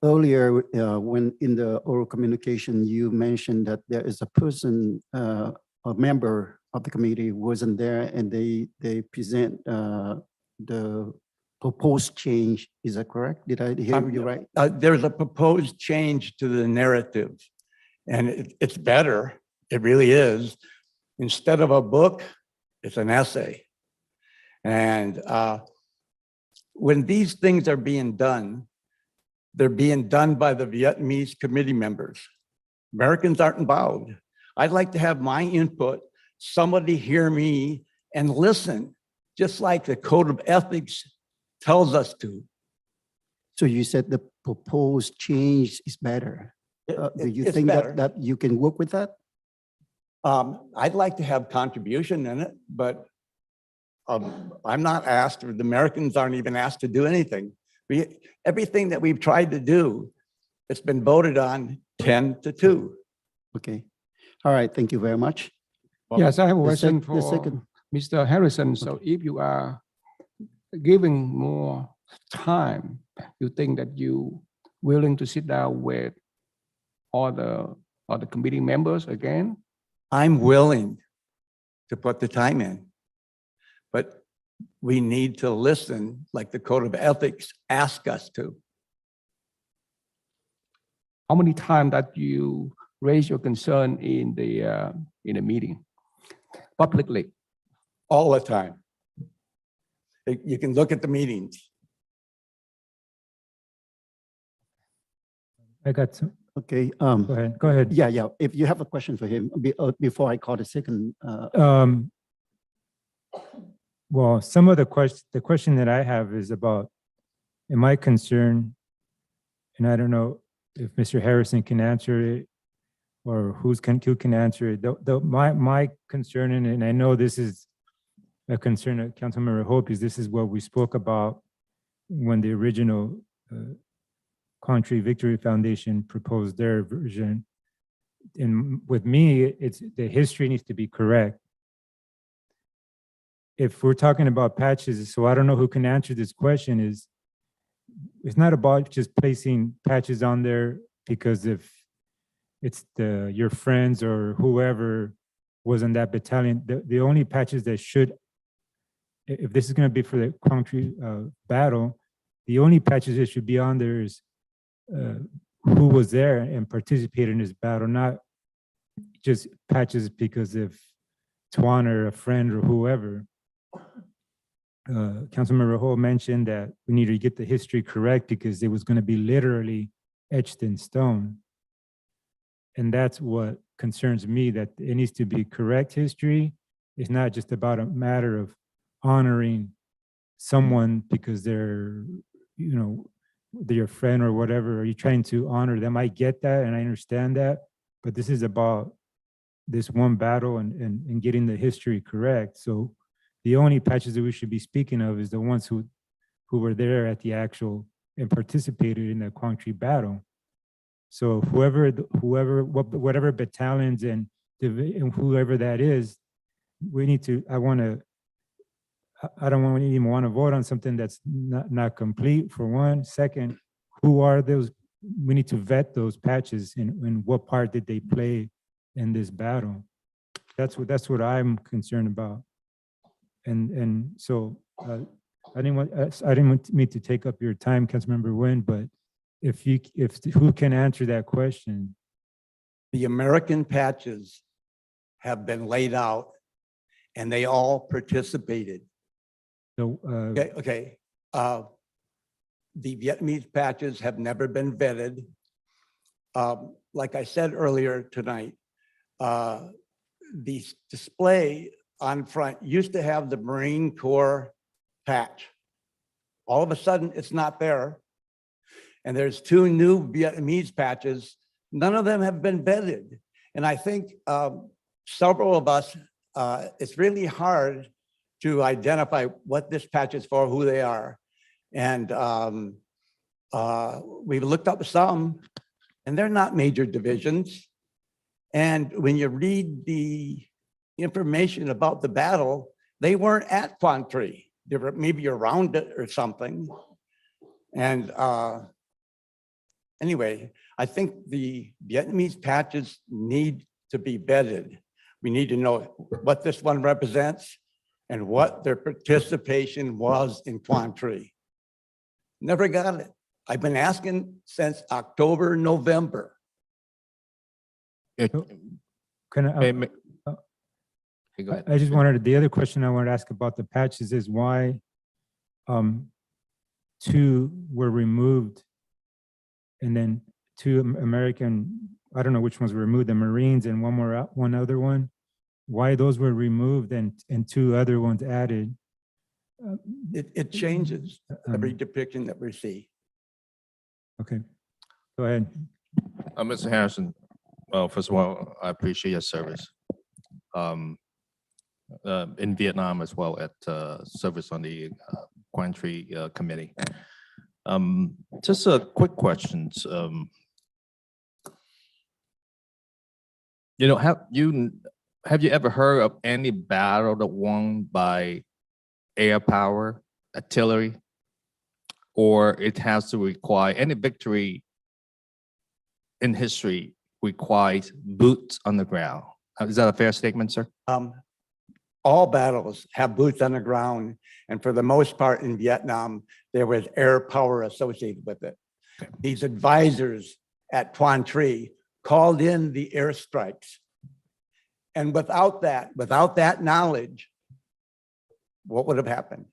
Earlier, when in the oral communication, you mentioned that there is a person, a member of the committee wasn't there, and they present the proposed change. Is that correct? Did I hear you right? There's a proposed change to the narrative, and it's better. It really is. Instead of a book, it's an essay. And when these things are being done, they're being done by the Vietnamese committee members. Americans aren't involved. I'd like to have my input, somebody hear me and listen, just like the code of ethics tells us to. So you said the proposed change is better. Do you think that you can work with that? I'd like to have contribution in it, but I'm not asked, or the Americans aren't even asked to do anything. Everything that we've tried to do, it's been voted on 10-2. Okay. All right. Thank you very much. Yes, I have a The question sec- the for second- Mr. Harrison. So if you are giving more time, you think that you willing to sit down with all the committee members again? I'm willing to put the time in, but we need to listen like the code of ethics asks us to. How many times that you raise your concern in the meeting publicly? All the time. You can look at the meetings. I got some. Okay. Go ahead. Go ahead. Yeah. If you have a question for him, before I call the second. Well, some of the question that I have is about, am I concerned, and I don't know if Mr. Harrison can answer it or who can answer it. My concern, and I know this is a concern of Councilmember Hope, is this is what we spoke about when the original Country Victory Foundation proposed their version. And with me, it's the history needs to be correct. If we're talking about patches, so I don't know who can answer this question, is it's not about just placing patches on there because if it's your friends or whoever was in that battalion, the only patches that should, if this is going to be for the country battle, the only patches that should be on there is who was there and participated in this battle, not just patches because of Tuan or a friend or whoever. Councilmember Ho mentioned that we need to get the history correct because it was going to be literally etched in stone. And that's what concerns me, that it needs to be correct history It's not just about a matter of honoring someone because they're, you know, they're your friend or whatever. Are you trying to honor them? I get that and I understand that, but this is about this one battle and getting the history correct. So the only patches that we should be speaking of is the ones who were there at the actual and participated in the Quang Tri battle. So whatever battalions and whoever that is, we need to, I don't even want to vote on something that's not complete, for one. Second, who are those? We need to vet those patches and what part did they play in this battle. That's what I'm concerned about. And so I didn't want me to take up your time, Councilmember Nguyen, but if who can answer that question? The American patches have been laid out and they all participated. So, Okay. The Vietnamese patches have never been vetted. Like I said earlier tonight, the display on front used to have the Marine Corps patch. All of a sudden, it's not there. And there's two new Vietnamese patches. None of them have been vetted. And I think several of us, it's really hard to identify what this patch is for, who they are. And we've looked up some, and they're not major divisions. And when you read the information about the battle, they weren't at Quan Tri. They were maybe around it or something. And anyway, I think the Vietnamese patches need to be vetted. We need to know what this one represents and what their participation was in Quan Tri. Never got it. I've been asking since October, November. Can I? Go ahead. I just wanted, the other question I wanted to ask about the patches is why two were removed and then two American, I don't know which ones were removed, the Marines and one other one. Why those were removed and two other ones added? It changes every depiction that we see. Okay, go ahead. Mr. Harrison, well, first of all, I appreciate your service in Vietnam as well at service on the Quan Tri committee. Just a quick questions. You know, have you ever heard of any battle that won by air power, artillery, or it has to require any victory in history requires boots on the ground? Is that a fair statement, sir? All battles have boots on the ground, and for the most part in Vietnam, there was air power associated with it. Okay. These advisors at Quan Tri called in the airstrikes. And without that knowledge, what would have happened?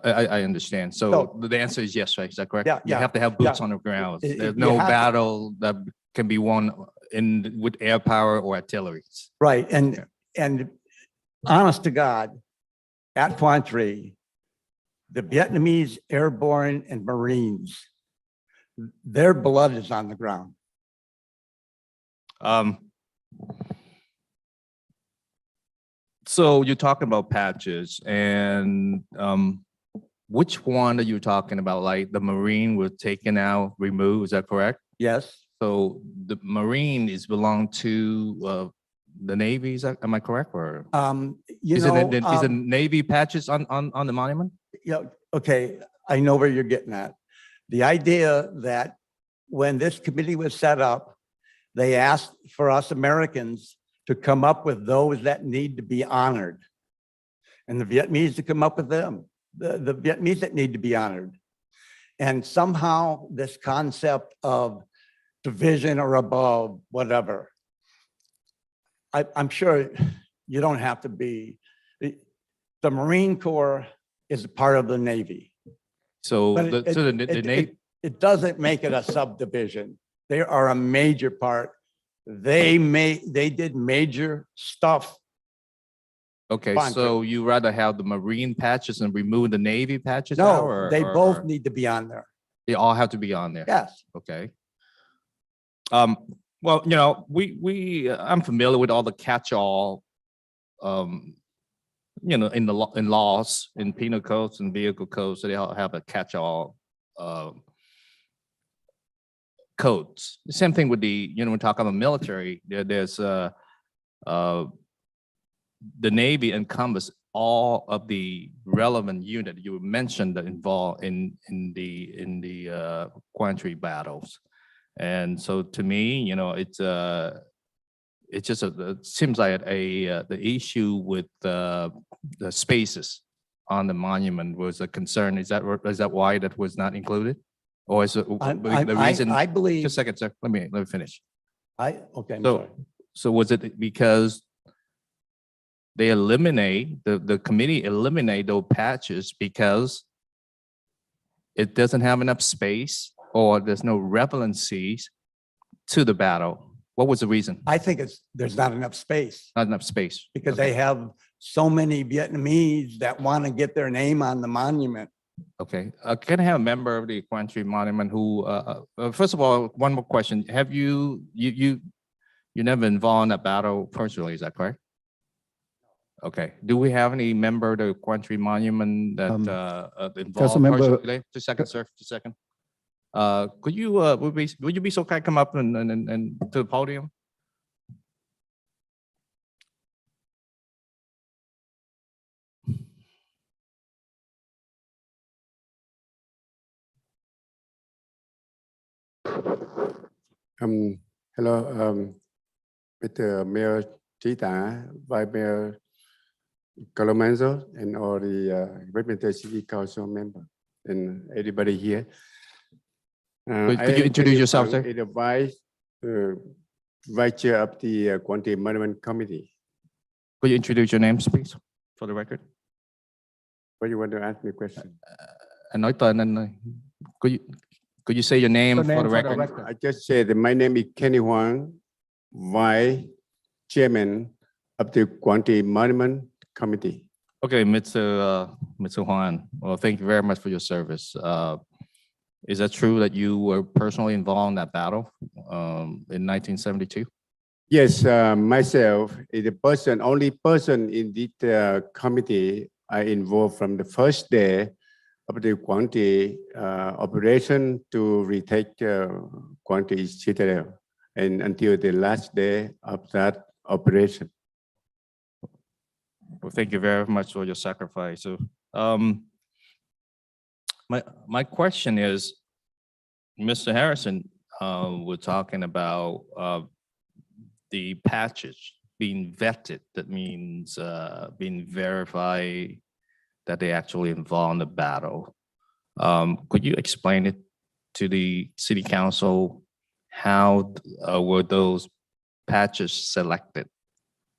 I understand. So the answer is yes, right? Is that correct? Yeah. You have to have boots on the ground. There's no battle that can be won with air power or artillery. Right. And honest to God, at Quan Tri, the Vietnamese airborne and Marines, their blood is on the ground. So you're talking about patches, and which one are you talking about? Like the Marine was taken out, removed, is that correct? Yes. So the Marine is belong to the Navy, am I correct? Or is it Navy patches on the monument? Yeah, okay, I know where you're getting at. The idea that when this committee was set up, they asked for us Americans to come up with those that need to be honored. And the Vietnamese to come up with them, the Vietnamese that need to be honored. And somehow this concept of division or above, whatever, I'm sure you don't have to be, the Marine Corps is a part of the Navy. So But the Navy. it doesn't make it a subdivision. They are a major part. They did major stuff Okay, Fine, so you rather have the Marine patches and remove the Navy patches out? No, they both need to be on there. They all have to be on there? Yes. Okay. Well, you know, I'm familiar with all the catch-all, you know, in the law, in laws, in penal codes and vehicle codes, so they all have a catch-all codes. The same thing with the, you know, when we talk about military, there's the Navy encompass all of the relevant unit you mentioned that involved in the Quantry battles. And so to me, you know, it's just it seems like the issue with the spaces on the monument was a concern. Is that why that was not included? Or is it the reason? I believe. Just a second, sir. Let me finish. Okay, I'm sorry. So was it because they eliminate, the committee eliminate those patches because it doesn't have enough space or there's no relevancies to the battle? What was the reason? I think there's not enough space. Not enough space. Because they have so many Vietnamese that want to get their name on the monument. Okay, can I have a member of the Quantry Monument who, first of all, one more question. Have you never involved in a battle personally, is that correct? Okay, do we have any member of the Quantry Monument that involved personally? Just a second, sir, just a second. Could you, would you be so kind, come up and to the podium? Hello, Mr. Mayor Chita, Vice Mayor Colomanzo, and all the Westminster City Council member and everybody here. Could you introduce yourself, sir? The Vice Chair of the Quantry Monument Committee. Could you introduce your names, please, for the record? What do you want to ask me a question? Nói tên anh. Could you say your name for the record? I just said that my name is Kenny Huang, Vice Chairman of the Quantry Monument Committee. Okay, Mr. Huan. Well, thank you very much for your service. Is that true that you were personally involved in that battle in 1972? Yes, myself is the only person in this committee I involved from the first day of the Quantry operation to retake Quantry Citadel and until the last day of that operation. Well, thank you very much for your sacrifice. So, my question is, Mr. Harrison, we're talking about the patches being vetted. That means being verified that they actually involved in the battle. Could you explain it to the city council? How were those patches selected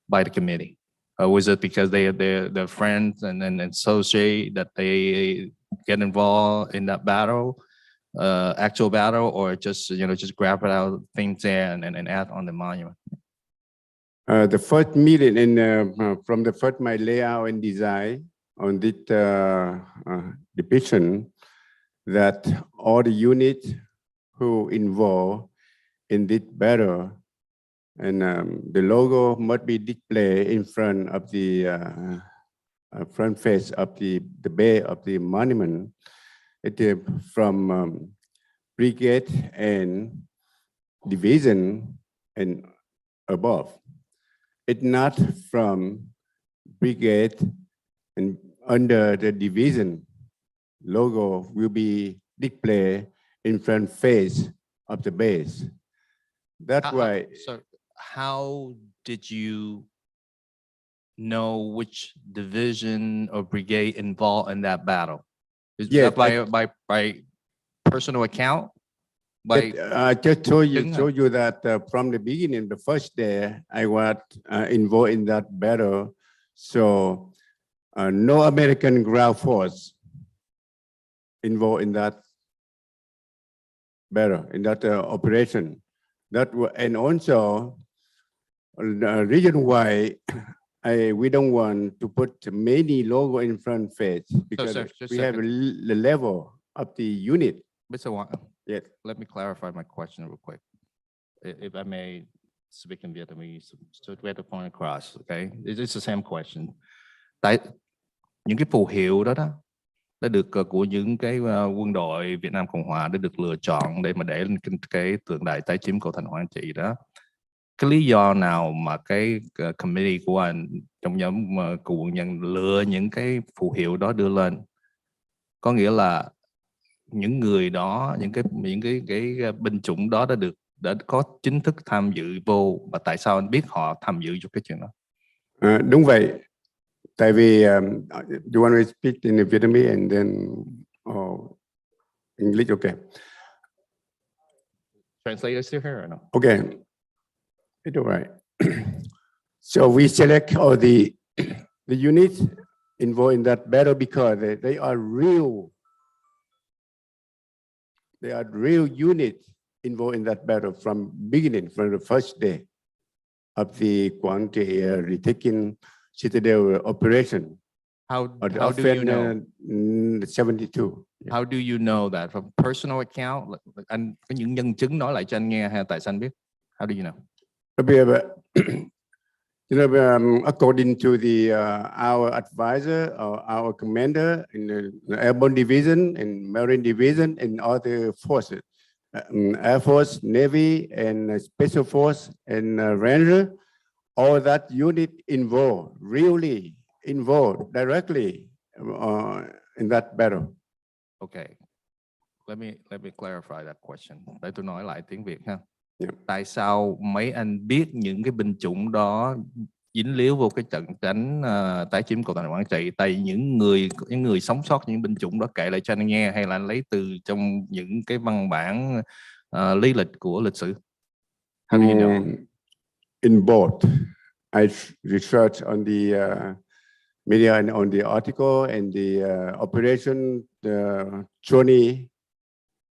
by the committee? Was it because they're friends and then associate that they get involved in that battle, actual battle, or just just grab it out things there and add on the monument? The first meeting from the first my layout and design on this division, that all the units who involved in this battle and the logo must be displayed in front of the front face of the bay of the monument. It is from brigade and division and above. It's not from brigade and under the division. Logo will be displayed in front face of the base. That's why. So how did you know which division or brigade involved in that battle? Is that by personal account? I just told you that from the beginning, the first day I was involved in that battle. So no American ground force involved in that battle, in that operation. And also the reason why we don't want to put many logo in front face because sir, just we a have second. the level of the unit. Mr. Wang, Yes. let me clarify my question real quick. If I may speak in Vietnamese to get the point across, okay? It's the same question. Tại những cái phù hiệu đó đã được của những cái quân đội Việt Nam Cộng Hòa đã được lựa chọn để mà để lên cái tượng đài tái chiếm cầu Thành Hoàng Trị đó. Cái lý do nào mà cái committee của anh trong nhóm của quận nhân lựa những cái phù hiệu đó đưa lên? Có nghĩa là những người đó, những cái binh chủng đó đã có chính thức tham dự vô, và tại sao anh biết họ tham dự cho cái chuyện đó? Đúng vậy. Tại vì you want to speak in Vietnamese and then English, okay? Translator still here or no? Okay, it's all right. So we select all the units involved in that battle because they are real. They are real units involved in that battle from beginning, from the first day of the Quang Nguyen retaking Citadel operation. How do you know? 72. How do you know that? From personal account? Anh có những nhân chứng nói lại cho anh nghe hay tại sao anh biết? How do you know? According to our advisor or our commander in the Airborne Division and Marine Division and other forces, Air Force, Navy, and Special Force and Ranger, all that unit involved, really involved directly in that battle. Okay, let me clarify that question. Để tôi nói lại tiếng Việt ha. Yeah. Tại sao mấy anh biết những cái binh chủng đó dính líu vô cái trận đánh tái chiếm cầu Thành Quảng Trị? Tại những người sống sót những binh chủng đó kể lại cho anh nghe, hay là anh lấy từ trong những cái văn bản lý lịch của lịch sử? How do you know? In both, I researched on the media and on the article and the operation, the journey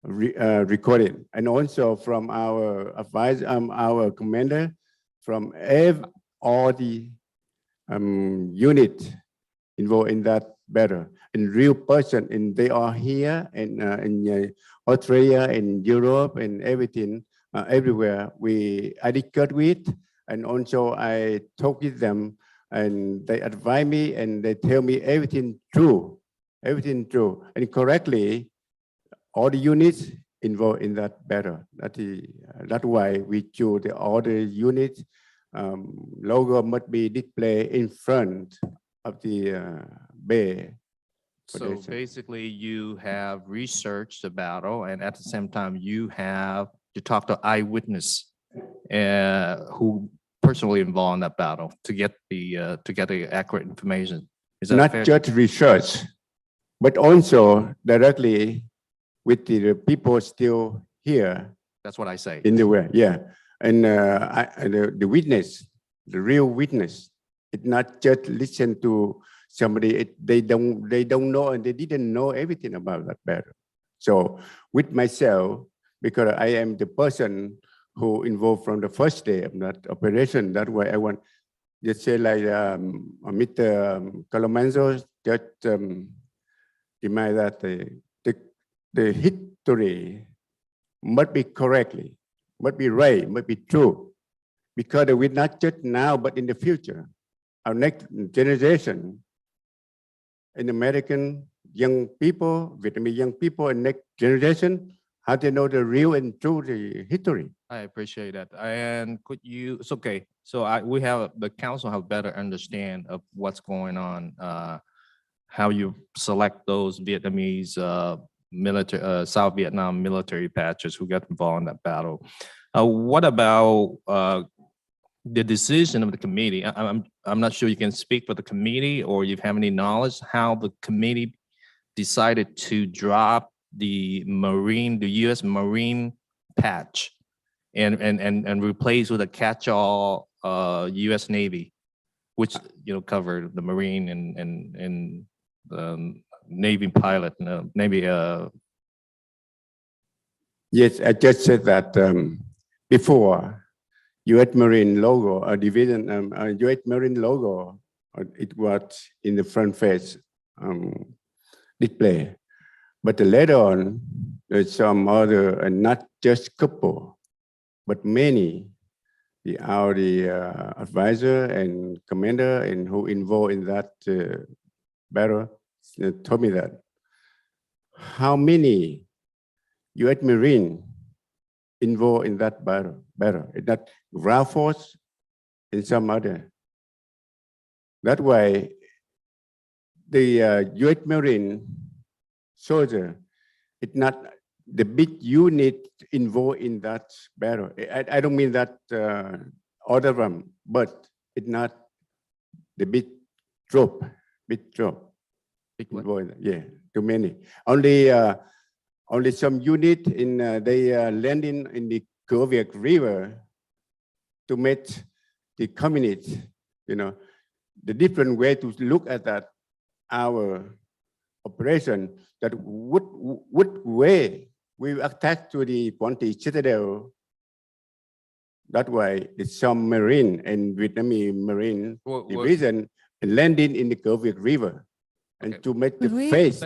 recording, and also from our advisor, our commander, from all the unit involved in that battle, and real person, and they are here in Australia, in Europe, and everything, everywhere. I discussed with, and also I talk with them, and they advise me, and they tell me everything true, and correctly. All the units involved in that battle. That's why we choose all the units. Logo must be displayed in front of the bay. So basically, you have researched the battle, and at the same time, you talk to eyewitness who personally involved in that battle to get the accurate information. Is that not fair? just research, but also directly with the people still here. That's what I say. In the way, yeah. And the witness, the real witness, it's not just listen to somebody. They don't know, and they didn't know everything about that battle. So with myself, because I am the person who involved from the first day of that operation, that's why I want just say like Mr. Colomanzo just remind that the history must be correctly, must be right, must be true, because we're not just now, but in the future, our next generation, in American young people, Vietnamese young people, and next generation, how to know the real and true the history. I appreciate that. And could you? It's okay. So the council have better understand of what's going on, how you select those Vietnamese military South Vietnam military patches who got involved in that battle. What about the decision of the committee? I'm not sure you can speak for the committee, or you have any knowledge how the committee decided to drop the U.S. Marine patch and replace with a catch-all U.S. Navy, which covered the Marine and Navy pilot, Navy. Yes, I just said that before U.S. Marine logo, a division, U.S. Marine logo. It was in the front face display. But later on, there's some other, and not just couple, but many, the advisor and commander and who involved in that battle told me that. How many U.S. Marine involved in that battle? Is that ground force and some other? That way, the U.S. Marine soldier, it's not the big unit involved in that battle. I don't mean that all of them, but it's not the big troop. Big involved. Yeah, too many. Only some unit in they landing in the Overbeak River to meet the community. You know, the different way to look at that our operation. That what way we attack to the Ponte Citadel. That way, the some Marine and Vietnamese Marine division landing in the Overbeak River, and to make the face.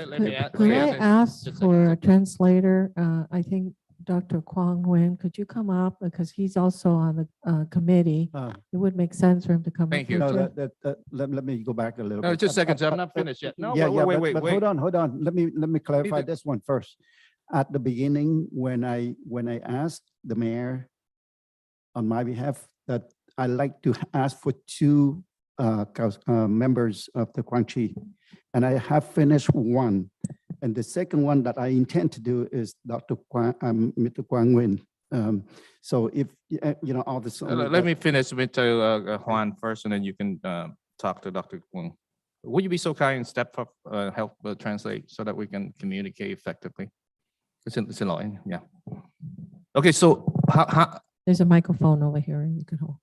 Could I ask for a translator? I think Dr. Quan Nguyen, could you come up because he's also on the committee? It would make sense for him to come. Thank you. No, let me go back a little bit. No, just a second, sir. I'm not finished yet. No, Yeah, wait. but hold on. Let me clarify this one first. At the beginning, when I asked the mayor on my behalf that I like to ask for two members of the Quan Chi, and I have finished one. And the second one that I intend to do is Mr. Quan Nguyen. So if, you know, all this. Let me finish with Juan first, and then you can talk to Dr. Nguyen. Would you be so kind and step up, help translate so that we can communicate effectively? Xin lỗi. Yeah. Okay, so how there's a microphone over here you can hold.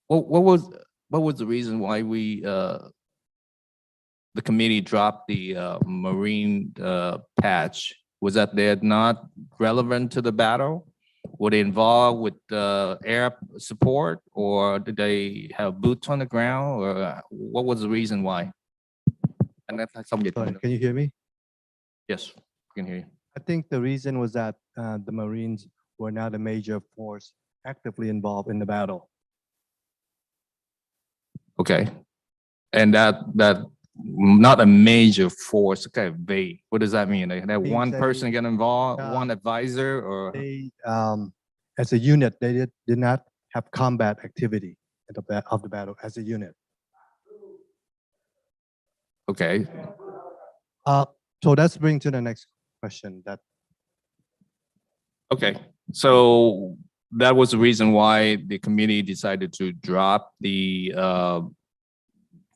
What was the reason why we the committee dropped the Marine patch? Was that they're not relevant to the battle? Were they involved with air support, or did they have boots on the ground, or what was the reason why? And that's Can you hear me? Yes, I can hear you. I think the reason was that the Marines were not a major force actively involved in the battle. Okay, and that not a major force. Okay, vague. What does that mean? That one person get involved, one advisor, or they, as a unit, they did not have combat activity of the battle as a unit. Okay. So let's bring to the next question. Okay, so that was the reason why the committee decided to drop the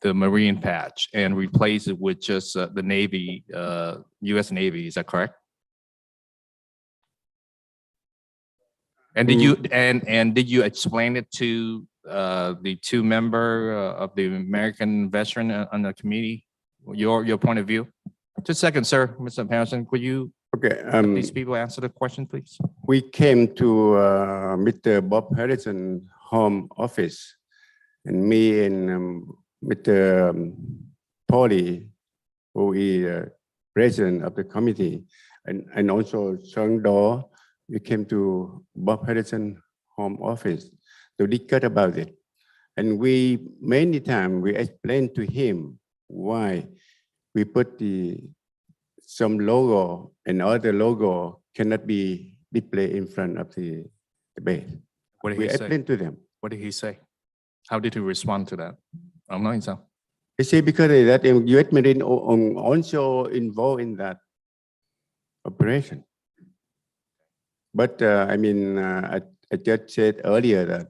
Marine patch and replace it with just the Navy, U.S. Navy. Is that correct? And did you explain it to the two member of the American veteran on the committee? Your point of view? Just a second, sir, Mr. Harrison, could you let these people answer the question, please? We came to Mr. Bob Harrison home office, and me and Mr. Paulie, who is president of the committee, and also Chung Do, we came to Bob Harrison home office to discuss about it. And we, many times, we explained to him why we put some logo and other logo cannot be displayed in front of the base. What did we he explained say? to them. What did he say? How did he respond to that? I'm not so. They say because that U.S. Marine also involved in that operation. But I mean, I just said earlier that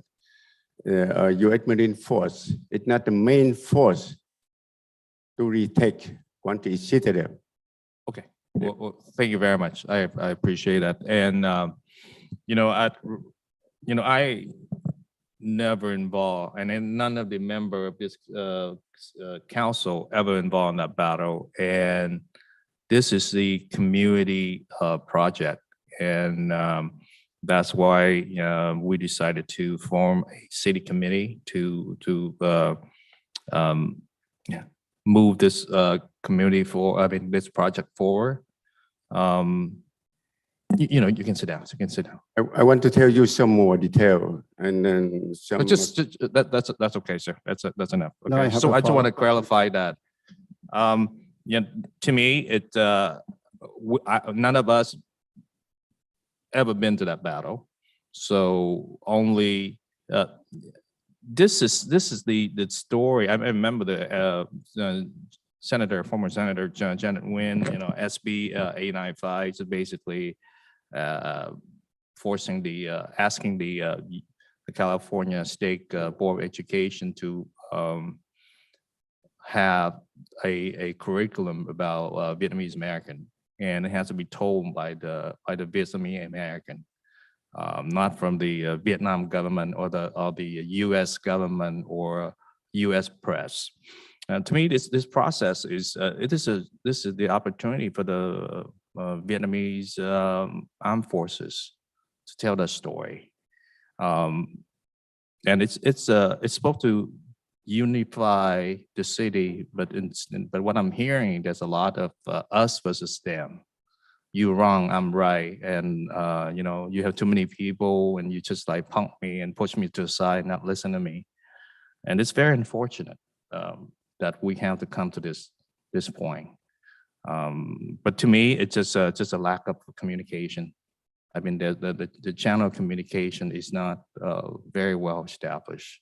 U.S. Marine force is not the main force to retake Quanti Citadel. Okay. Well, thank you very much. I appreciate that. And I never involved, and then none of the member of this council ever involved in that battle. And this is the community project. And That's why we decided to form a city committee to move this this project forward. You can sit down. You can sit down. I want to tell you some more detail and then some. But that's okay, sir. That's enough. No, I Okay. have So a I just want to follow-up clarify question. that. To me, none of us ever been to that battle. So only this is the story. I remember the former Senator Janet Nguyen, SB 895 is basically forcing asking the California State Board of Education to have a curriculum about Vietnamese American, and it has to be told by the Vietnamese American, not from the Vietnam government or the U.S. government or U.S. press. To me, this process is this is the opportunity for the Vietnamese armed forces to tell their story, and it's supposed to unify the city, but what I'm hearing, there's a lot of us versus them. You're wrong, I'm right, and you have too many people, and you just like punk me and push me to the side, not listen to me, and it's very unfortunate that we have to come to this point. But to me, it's just a lack of communication. I mean, the channel of communication is not very well established.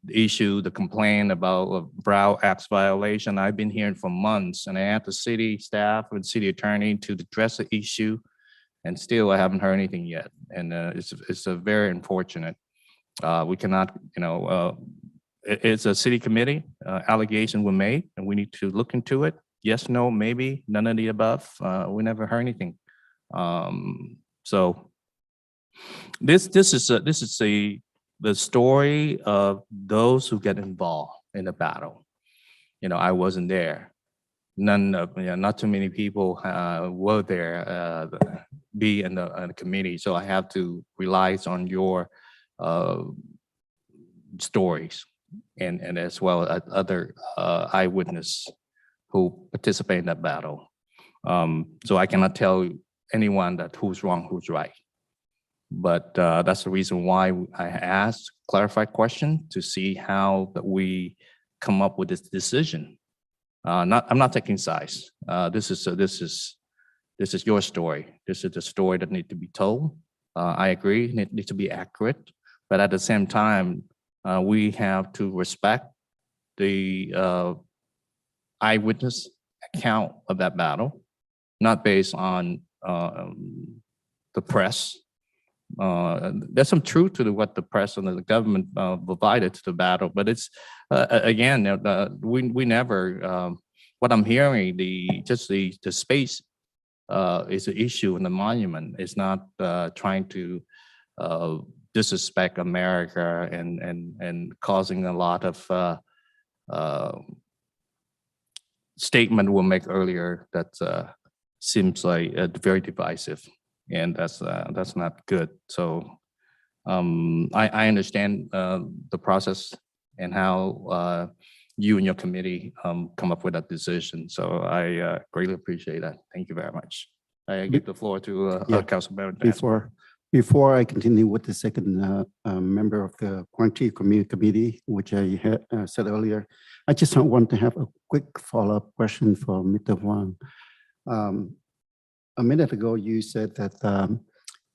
The complaint about Brown Act's violation, I've been hearing for months, and I asked the city staff and city attorney to address the issue, and still I haven't heard anything yet. And it's a very unfortunate. We cannot, it's a city committee. Allegations were made, and we need to look into it. Yes, no, maybe, none of the above. We never heard anything. So this is the story of those who get involved in the battle. I wasn't there. Not too many people were there, be in the committee. So I have to rely on your stories and as well as other eyewitness who participate in that battle. So I cannot tell anyone that who's wrong, who's right. But that's the reason why I asked clarified question to see how that we come up with this decision. I'm not taking sides. This is your story. This is the story that needs to be told. I agree, it needs to be accurate, but at the same time, we have to respect the eyewitness account of that battle, not based on the press. There's some truth to what the press and the government provided to the battle, but it's again, we never. What I'm hearing, the space is an issue in the monument. It's not trying to disrespect America and causing a lot of statement we'll make earlier that seems like very divisive. And that's not good. So I understand the process and how you and your committee come up with that decision. So I greatly appreciate that. Thank you very much. I give the floor to Councilmember. Before I continue with the second member of the Quan Nguyen Committee, which I had said earlier, I just want to have a quick follow-up question for Mr. Huang. A minute ago, you said that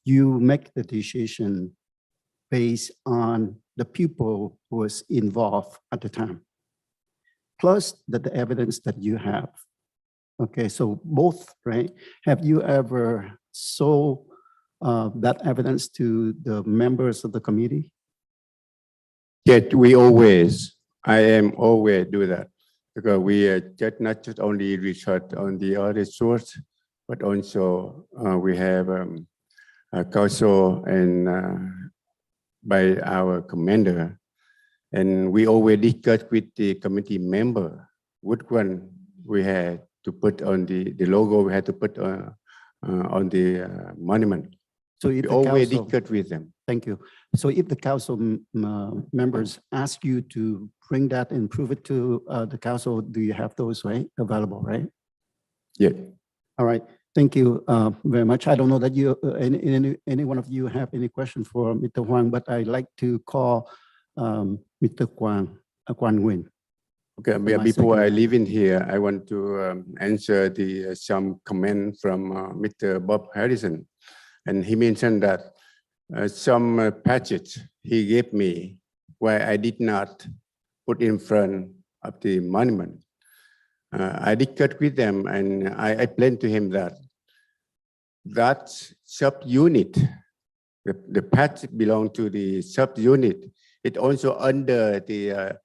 you make the decision based on the people who was involved at the time, plus the evidence that you have. Okay, so both, right? Have you ever sold that evidence to the members of the committee? Yet I am always do that, because we not just only research on the other source, but also we have counsel and by our commander, and we always discuss with the committee member which one we had to put on the logo we had to put on the monument. So if We the always council, discuss with them. thank you. So if the council members ask you to bring that and prove it to the council, do you have those, right, available, right? Yeah. All right, thank you very much. I don't know that you, any one of you have any question for Mr. Huang, but I'd like to call Mr. Quan Nguyen. Okay, my before I second leave in here, I want to answer the some comment from Mr. Bob Harrison. And he mentioned that some patches he gave me where I did not put in front of the monument. I discussed with them and I explained to him that that sub-unit, the patch belong to the sub-unit. It also under the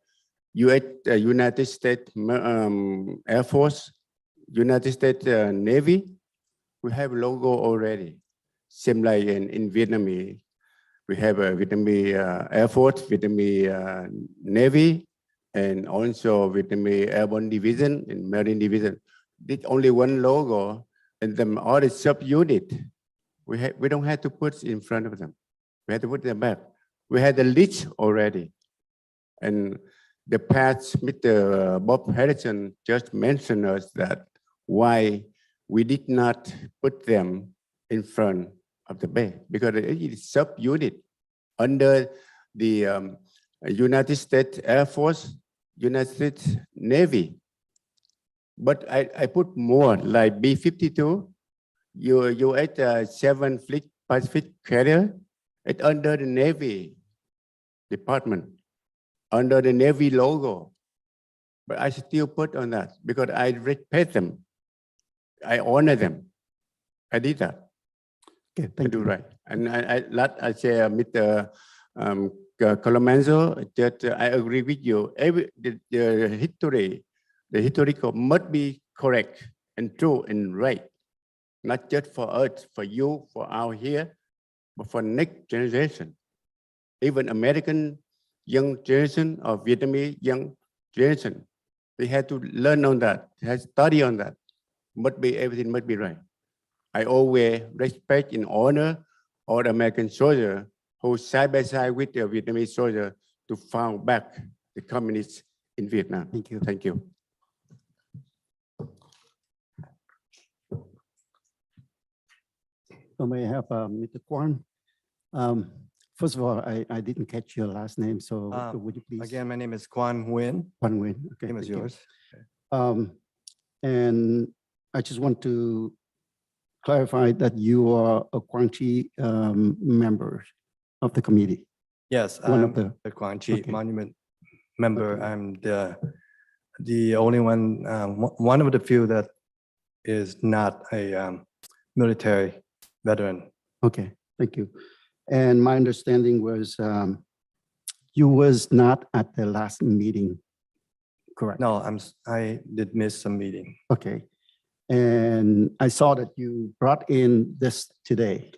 United States Air Force, United States Navy. We have logo already. Same like in Vietnamese, we have a Vietnamese Air Force, Vietnamese Navy, and also Vietnamese Airborne Division and Marine Division. This only one logo, and then all the sub-unit, we don't have to put in front of them. We have to put them back. We had the list already. And the past, Mr. Bob Harrison just mentioned us that why we did not put them in front of the bay, because it is sub-unit under the United States Air Force, United States Navy. But I put more, like B-52, US 7 Fleet Pacific Carrier, it's under the Navy Department, under the Navy logo. But I still put on that because I respect them. I honor them. I did that. Okay, I do right. And I say, Mr. Colomenzo, that I agree with you. The historical must be correct and true and right. Not just for us, for you, for our here, but for next generation. Even American young generation or Vietnamese young generation, they had to learn on that, they had to study on that. Everything must be right. I always respect and honor all the American soldiers who side by side with the Vietnamese soldier to fight back the communists in Vietnam. Thank you. Thank you. So may I have Mr. Quan? First of all, I didn't catch your last name, so would you please? Again, my name is Quan Nguyen. Quan Nguyen, okay. Name is thank you. yours. And I just want to clarify that you are a Quang Tri member of the committee. Yes, One I'm of the Quan Tri okay. Monument member. I'm the only one, one of the few that is not a military veteran. Okay, thank you. And my understanding was you was not at the last meeting, correct? No, I did miss some meeting. Okay. And I saw that you brought in this today.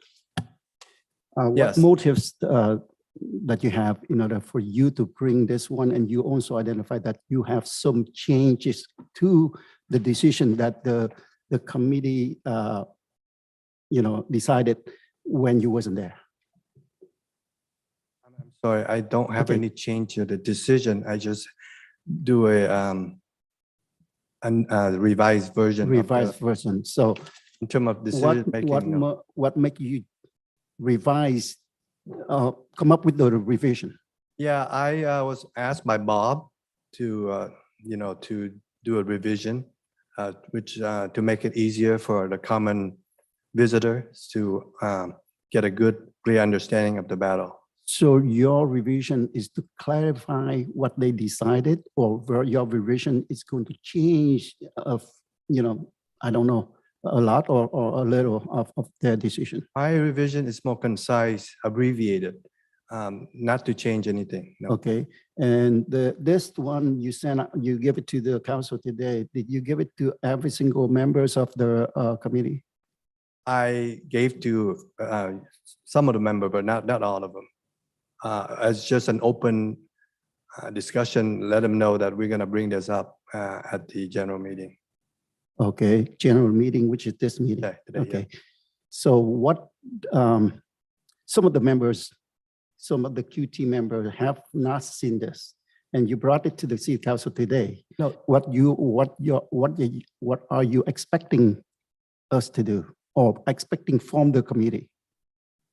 Yes. What motives that you have in order for you to bring this one? And you also identified that you have some changes to the decision that the committee decided when you wasn't there. I'm sorry, I don't have Okay. any change to the decision. I just do a revised version. Revised version. So in terms of decision making. what make you revise, come up with the revision? Yeah, I was asked by Bob to, to do a revision, which to make it easier for the common visitors to get a good, clear understanding of the battle. So your revision is to clarify what they decided, or where your revision is going to change of, I don't know, a lot or a little of their decision? My revision is more concise, abbreviated, not to change anything. No. Okay, and this one you sent, you give it to the council today. Did you give it to every single members of the committee? I gave to some of the members, but not all of them. As just an open discussion, let them know that we're going to bring this up at the general meeting. Okay, general meeting, which is this meeting. Today, yeah. Okay. So what, some of the members, some of the QT members have not seen this, and you brought it to the city council today. No. What are you expecting us to do or expecting from the committee?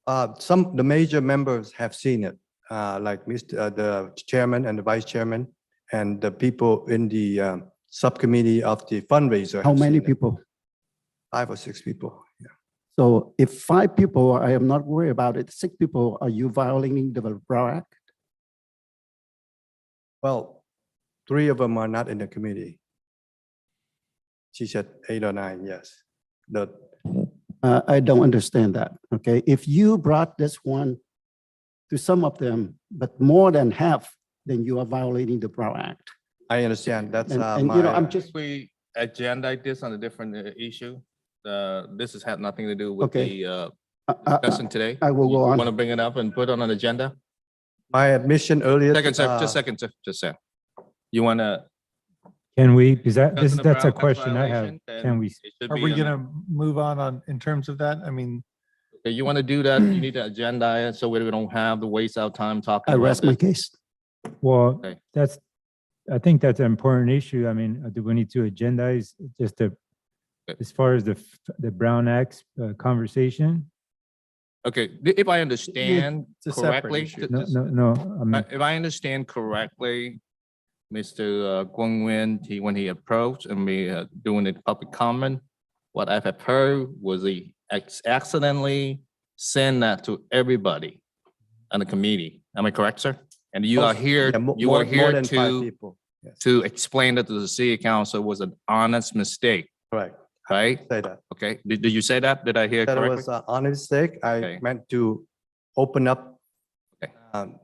The major members have seen it, like the chairman and the vice chairman, and the people in the subcommittee of the fundraiser. How have many seen it. people? 5 or 6 people. Yeah. So if 5 people, I am not worried about it. 6 people, are you violating the Brown Act? Well, 3 of them are not in the committee. She said 8 or 9, yes. I don't understand that, okay? If you brought this one to some of them, but more than half, then you are violating the Brown Act. I understand. That's And you know, I'm just, We agendized this on a different issue. This has had nothing to do with Okay. the discussion today. I will go on. Want to bring it up and put it on an agenda? My admission earlier. Second, sir, just a second, sir, just a second. You want to? Can we, is that, Because of the that's a Brown Act question I have. violation, then Can we, it should Are be we on gonna move on in terms of that? I mean, Okay, you want to do that, you need to agenda it so we don't have to waste our time talking I about rest my this. case. well, Okay. I think that's an important issue. I mean, do we need to agendize just as far as the Brown Act conversation? Okay, if I understand it's a separate correctly, issue. No, I mean, if I understand correctly, Mr. Quan Nguyen, when he approached and we doing the public comment, what I've heard was he accidentally sent that to everybody on the committee. Am I correct, sir? And you are here, you are more here than 5 to people. Yes. to explain that to the city council was an honest mistake, Correct. right? Say that. Okay, did you say that? Did I hear That correctly? was an honest mistake. I Okay. meant to open up Okay.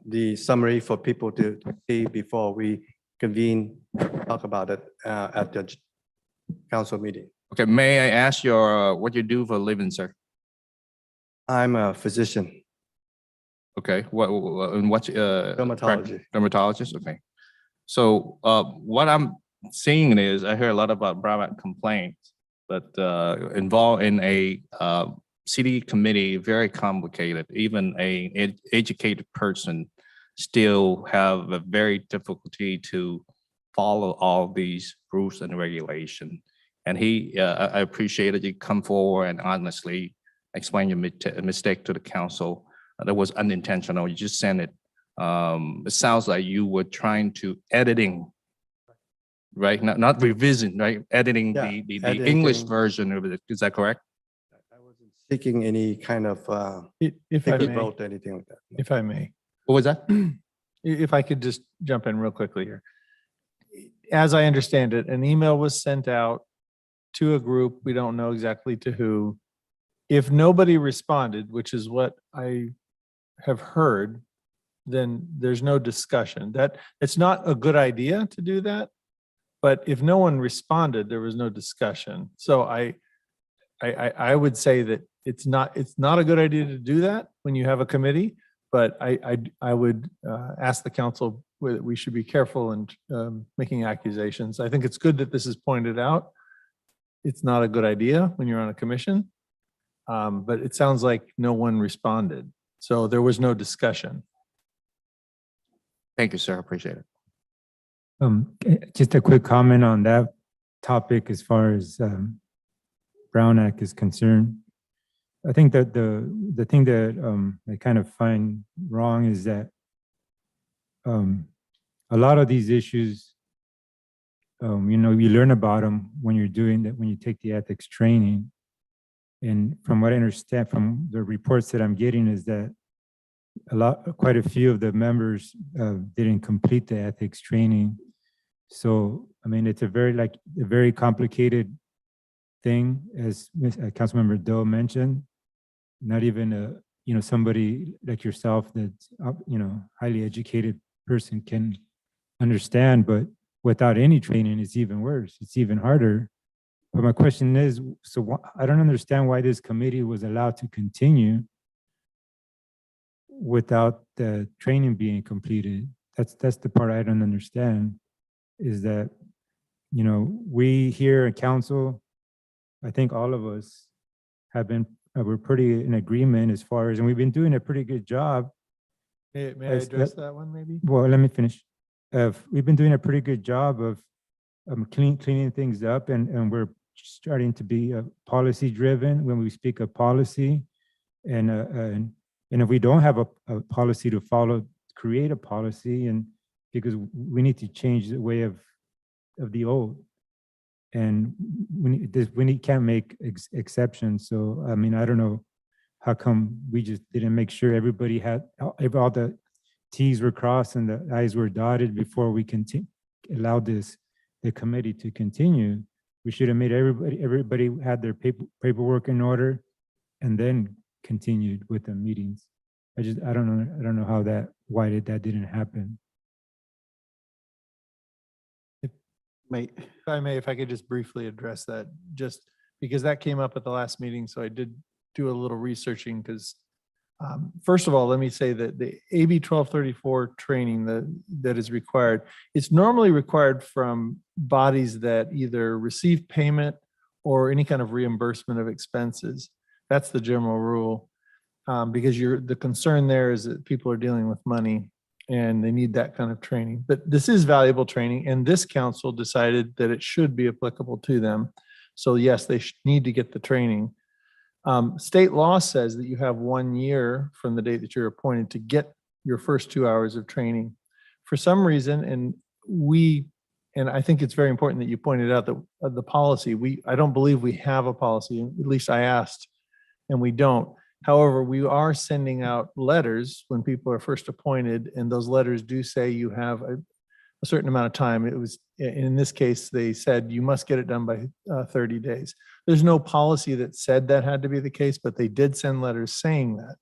the summary for people to see before we convene, talk about it at the council meeting. Okay, may I ask what you do for a living, sir? I'm a physician, Okay, and what's dermatology. dermatologist? Okay. So what I'm seeing is I hear a lot about Brown Act complaints, but involved in a city committee, very complicated. Even a educated person still have a very difficulty to follow all these rules and regulation. And I appreciate that you come forward and honestly explain your mistake to the council. That was unintentional. You just sent it. It sounds like you were trying to editing, right? Not revision, right? Editing Yeah, the English editing. version of it. Is that correct? I wasn't seeking any kind of if I ticket may, vote, anything like that. if I may, What was that? if I could just jump in real quickly here. As I understand it, an email was sent out to a group, we don't know exactly to who. If nobody responded, which is what I have heard, then there's no discussion. That it's not a good idea to do that. But if no one responded, there was no discussion. So I would say that it's not a good idea to do that when you have a committee. But I would ask the council whether we should be careful in making accusations. I think it's good that this is pointed out. It's not a good idea when you're on a commission. But it sounds like no one responded. So there was no discussion. Thank you, sir. I appreciate it. just a quick comment on that topic as far as Brown Act is concerned. I think that the thing that I kind of find wrong is that a lot of these issues, you learn about them when you're doing that, when you take the ethics training. And from what I understand from the reports that I'm getting is that quite a few of the members didn't complete the ethics training. So, I mean, it's a very complicated thing, as Councilmember Doe mentioned. Not even somebody like yourself that's highly educated person can understand, but without any training, it's even worse. It's even harder. But my question is, so I don't understand why this committee was allowed to continue without the training being completed. That's the part I don't understand, is that, we here at council, I think all of us have been, we're pretty in agreement as far as, and we've been doing a pretty good job. May I address that one maybe? Well, let me finish. We've been doing a pretty good job of cleaning things up, and we're starting to be policy driven when we speak of policy. And if we don't have a policy to follow, create a policy, and because we need to change the way of the old. And we can't make exceptions. So, I mean, I don't know how come we just didn't make sure everybody had, all the T's were crossed and the I's were dotted before we allowed the committee to continue. We should have made everybody had their paperwork in order and then continued with the meetings. I don't know how why that didn't happen. If I could just briefly address that, just because that came up at the last meeting. So I did do a little researching because first of all, let me say that the AB 1234 training that is required, it's normally required from bodies that either receive payment or any kind of reimbursement of expenses. That's the general rule. Because the concern there is that people are dealing with money and they need that kind of training. But this is valuable training, and this council decided that it should be applicable to them. So yes, they need to get the training. State law says that you have 1 year from the date that you're appointed to get your first 2 hours of training. For some reason, and I think it's very important that you pointed out that the policy, I don't believe we have a policy, at least I asked, and we don't. However, we are sending out letters when people are first appointed, and those letters do say you have a certain amount of time. It was, in this case, they said you must get it done by 30 days. There's no policy that said that had to be the case, but they did send letters saying that.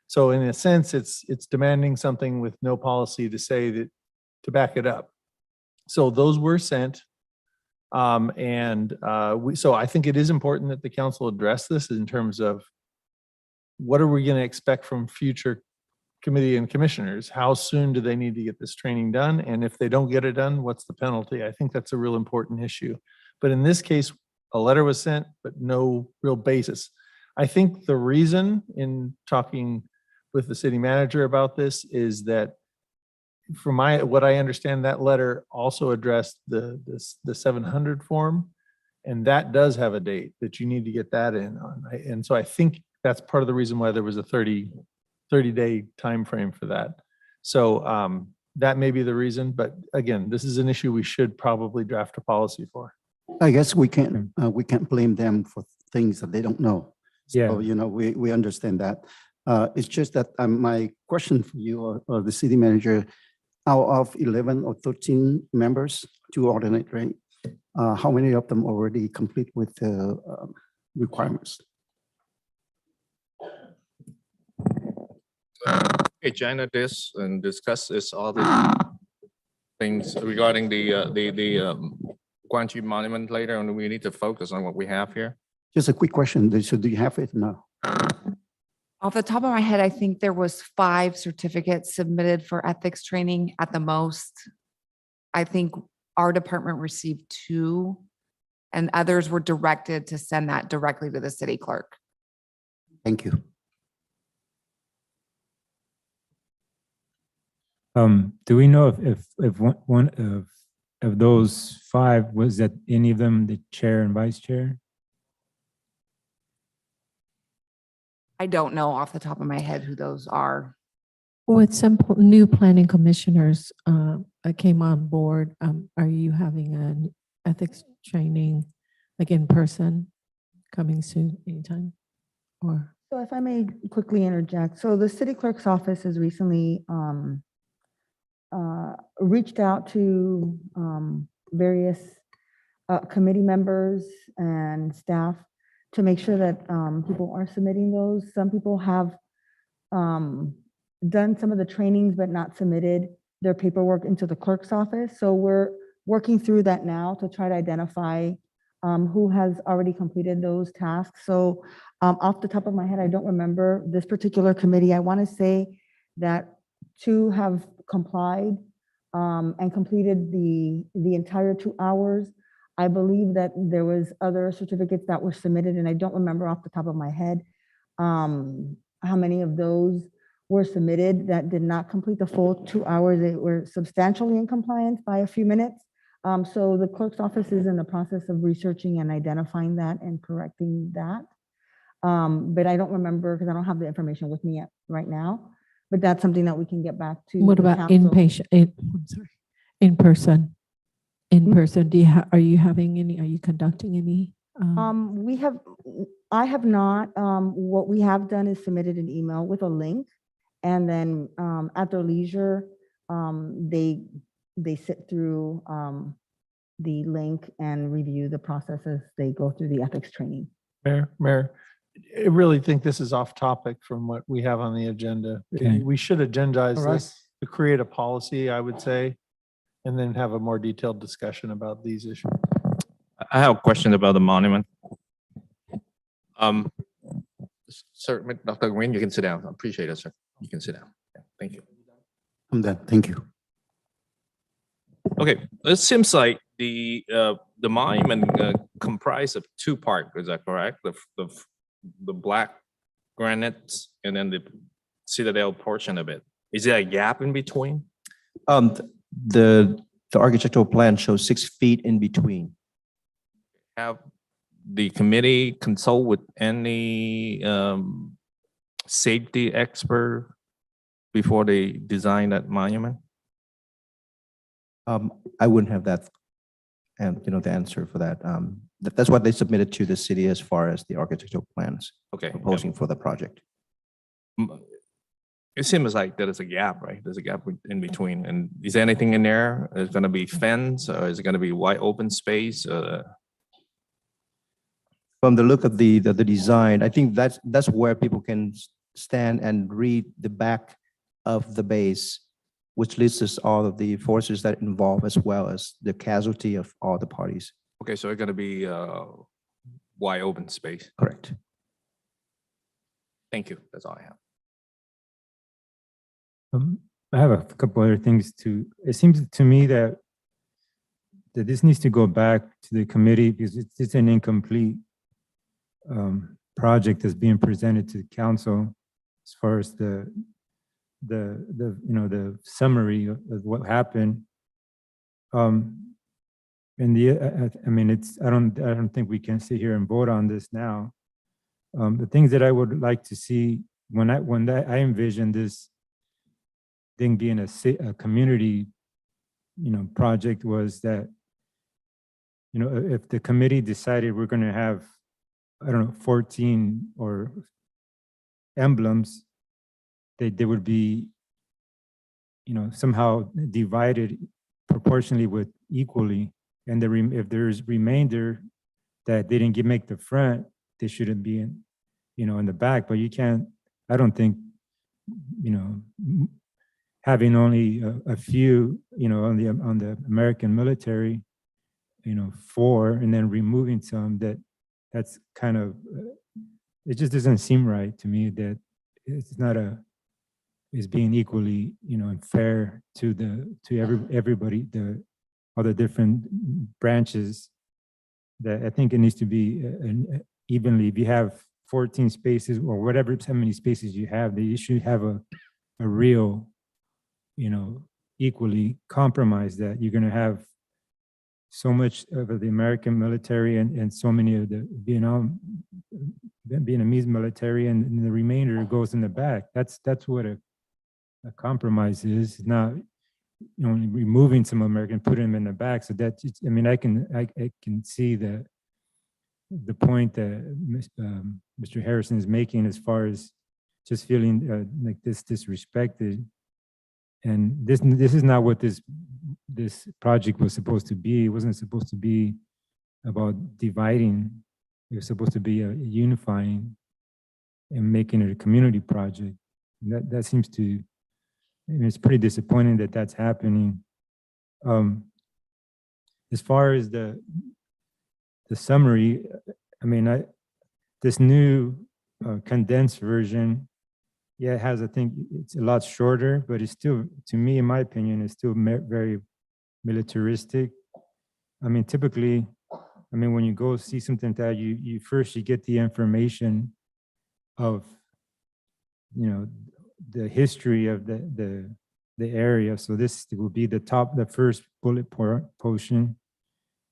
So in a sense, it's demanding something with no policy to say that, to back it up. So those were sent. So I think it is important that the council address this in terms of what are we going to expect from future committee and commissioners? How soon do they need to get this training done? And if they don't get it done, what's the penalty? I think that's a real important issue. But in this case, a letter was sent, but no real basis. I think the reason, in talking with the city manager about this, is that from what I understand, that letter also addressed the 700 form, and that does have a date that you need to get that in on. And so I think that's part of the reason why there was a 30-day time frame for that. So that may be the reason, but again, this is an issue we should probably draft a policy for. I guess we can't blame them for things that they don't know. So, we understand that. It's just that my question for you or the city manager, out of 11 or 13 members to alternate, right? How many of them already complete with the requirements? Agenda this and discuss this all the things regarding the Quan Nguyen Monument later, and we need to focus on what we have here. Just a quick question. So do you have it now? Off the top of my head, I think there was 5 certificates submitted for ethics training at the most. I think our department received 2, and others were directed to send that directly to the city clerk. Thank you. Do we know if one of those 5 was that any of them the chair and vice chair? I don't know off the top of my head who those are. With some new planning commissioners came on board, are you having an ethics training like in person coming soon anytime? Or So if I may quickly interject, so the city clerk's office has recently reached out to various committee members and staff to make sure that people are submitting those. Some people have done some of the trainings but not submitted their paperwork into the clerk's office. So we're working through that now to try to identify who has already completed those tasks. So off the top of my head, I don't remember this particular committee. I want to say that 2 have complied and completed the entire 2 hours. I believe that there was other certificates that were submitted, and I don't remember off the top of my head how many of those were submitted that did not complete the full 2 hours. They were substantially in compliance by a few minutes. So the clerk's office is in the process of researching and identifying that and correcting that. But I don't remember because I don't have the information with me right now. But that's something that we can get back to. What the about council. inpatient, I'm sorry, in person? In person, are you having any, are you conducting any? I have not. What we have done is submitted an email with a link, and then at their leisure, they sit through the link and review the process as they go through the ethics training. Mayor, I really think this is off topic from what we have on the agenda. Okay. We should agendize All right. this to create a policy, I would say, and then have a more detailed discussion about these issues. I have a question about the monument. Sir, Dr. Nguyen, you can sit down. I appreciate it, sir. You can sit down. Yeah, thank you. I'm done. Thank you. Okay, it seems like the monument comprised of two parts. Is that correct? The black granite and then the citadel portion of it. Is there a gap in between? The architectural plan shows 6 feet in between. Have the committee consult with any safety expert before they design that monument? I wouldn't have that, and the answer for that. That's what they submitted to the city as far as the architectural plans. Okay. Proposing for the project. It seems like there is a gap, right? There's a gap in between. And is there anything in there? Is it going to be fence or is it going to be wide open space? From the look of the design, I think that's where people can stand and read the back of the base, which lists all of the forces that involve as well as the casualty of all the parties. Okay, so it's going to be wide open space. Correct. Thank you. That's all I have. I have a couple other things too. It seems to me that this needs to go back to the committee because it's an incomplete project that's being presented to the council as far as the summary of what happened. And I mean, I don't think we can sit here and vote on this now. The things that I would like to see when I envision this thing being a community, project was that, if the committee decided we're going to have, I don't know, 14 or emblems, they would be, somehow divided proportionally with equally. And if there's remainder that they didn't make the front, they shouldn't be in, in the back. But you can't, I don't think, having only a few, on the American military, 4, and then removing some, that's kind of, it just doesn't seem right to me that it's being equally, and fair to everybody, all the different branches. That I think it needs to be evenly. If you have 14 spaces or whatever, how many spaces you have, you should have a real, equally compromised that you're going to have so much of the American military and so many of the Vietnamese military, and the remainder goes in the back. That's what a compromise is. It's not only removing some American, putting them in the back. So that, I mean, I can see the point that Mr. Harrison is making as far as just feeling like disrespected. And this is not what this project was supposed to be. It wasn't supposed to be about dividing. It was supposed to be a unifying and making it a community project. And that seems to, it's pretty disappointing that that's happening. As far as the summary, I mean, this new condensed version, yeah, it has, I think it's a lot shorter, but it's still, to me, in my opinion, it's still very militaristic. I mean, typically, I mean, when you go see something that you first, you get the information of, you know, the history of the area. So this will be the first bullet portion.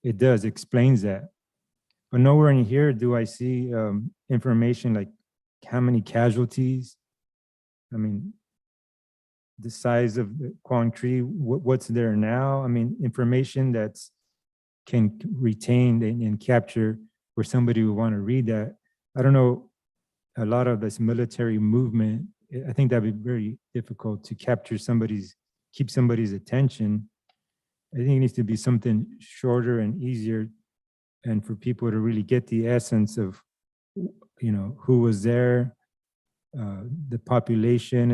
It does explains that. But nowhere in here do I see information like how many casualties. I mean, the size of the Quang tree, what's there now. I mean, information that's can retain and capture where somebody would want to read that. I don't know, a lot of this military movement, I think that'd be very difficult to capture keep somebody's attention. I think it needs to be something shorter and easier, and for people to really get the essence of, you know, who was there, the population,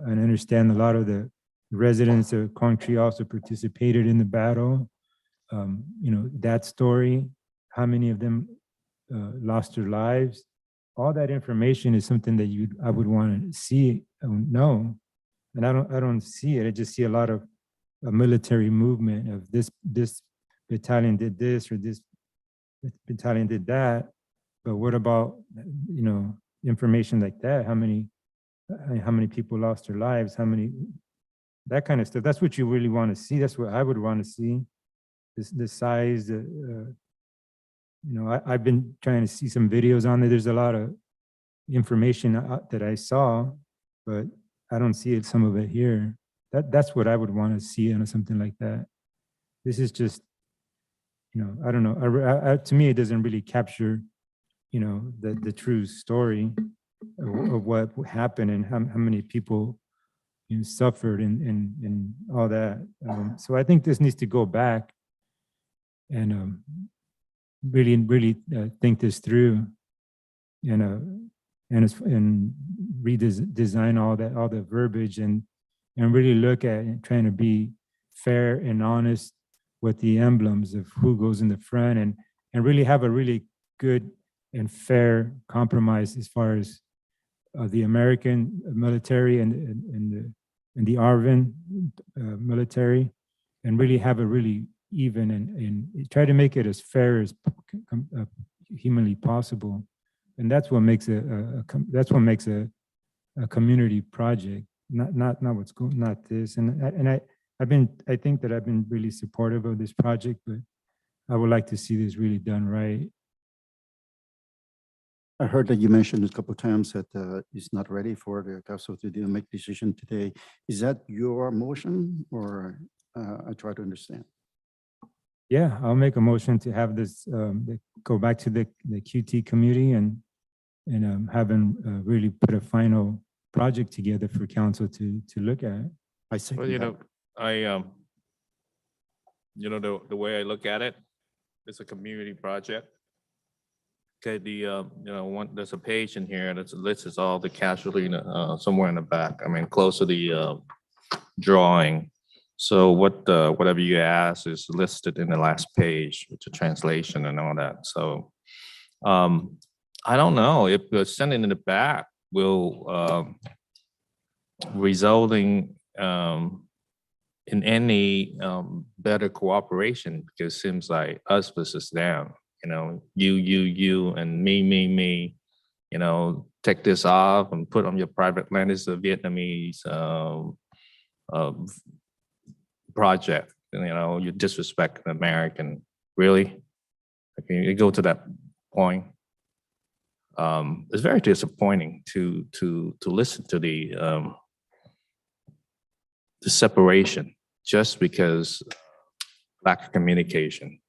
and understand a lot of the residents of Quang Tri also participated in the battle. You know, that story, how many of them lost their lives. All that information is something that I would want to see and know. And I don't see it. I just see a lot of a military movement of this battalion did this or this battalion did that. But what about, you know, information like that? How many people lost their lives? How many, that kind of stuff. That's what you really want to see. That's what I would want to see. The size, you know, I've been trying to see some videos on there. There's a lot of information that I saw, but I don't see some of it here. That's what I would want to see on something like that. This is just, you know, I don't know. To me, it doesn't really capture, you know, the true story of what happened and how many people, you know, suffered and all that. So I think this needs to go back and really think this through and redesign all the verbiage and really look at it, trying to be fair and honest with the emblems of who goes in the front and really have a really good and fair compromise as far as the American military and the ARVN military, and really have a really even and try to make it as fair as humanly possible. And that's what makes a community project, not what's going, not this. And I think that I've been really supportive of this project, but I would like to see this really done right. I heard that you mentioned a couple of times that it's not ready for the council to make decision today. Is that your motion, or I try to understand? Yeah, I'll make a motion to have this go back to the QT committee and have them really put a final project together for council to look at. I second Well, you that. know, you know, the way I look at it, it's a community project. Okay, you know, there's a page in here that lists all the casualty somewhere in the back. I mean, close to the drawing. So whatever you ask is listed in the last page with the translation and all that. So I don't know if sending in the back will resulting in any better cooperation, because it seems like us versus them. You know, you, and me, you know, take this off and put on your private land. It's a Vietnamese project. You know, you disrespect an American. Really? Okay, you go to that point. It's very disappointing to listen to the separation just because lack of communication.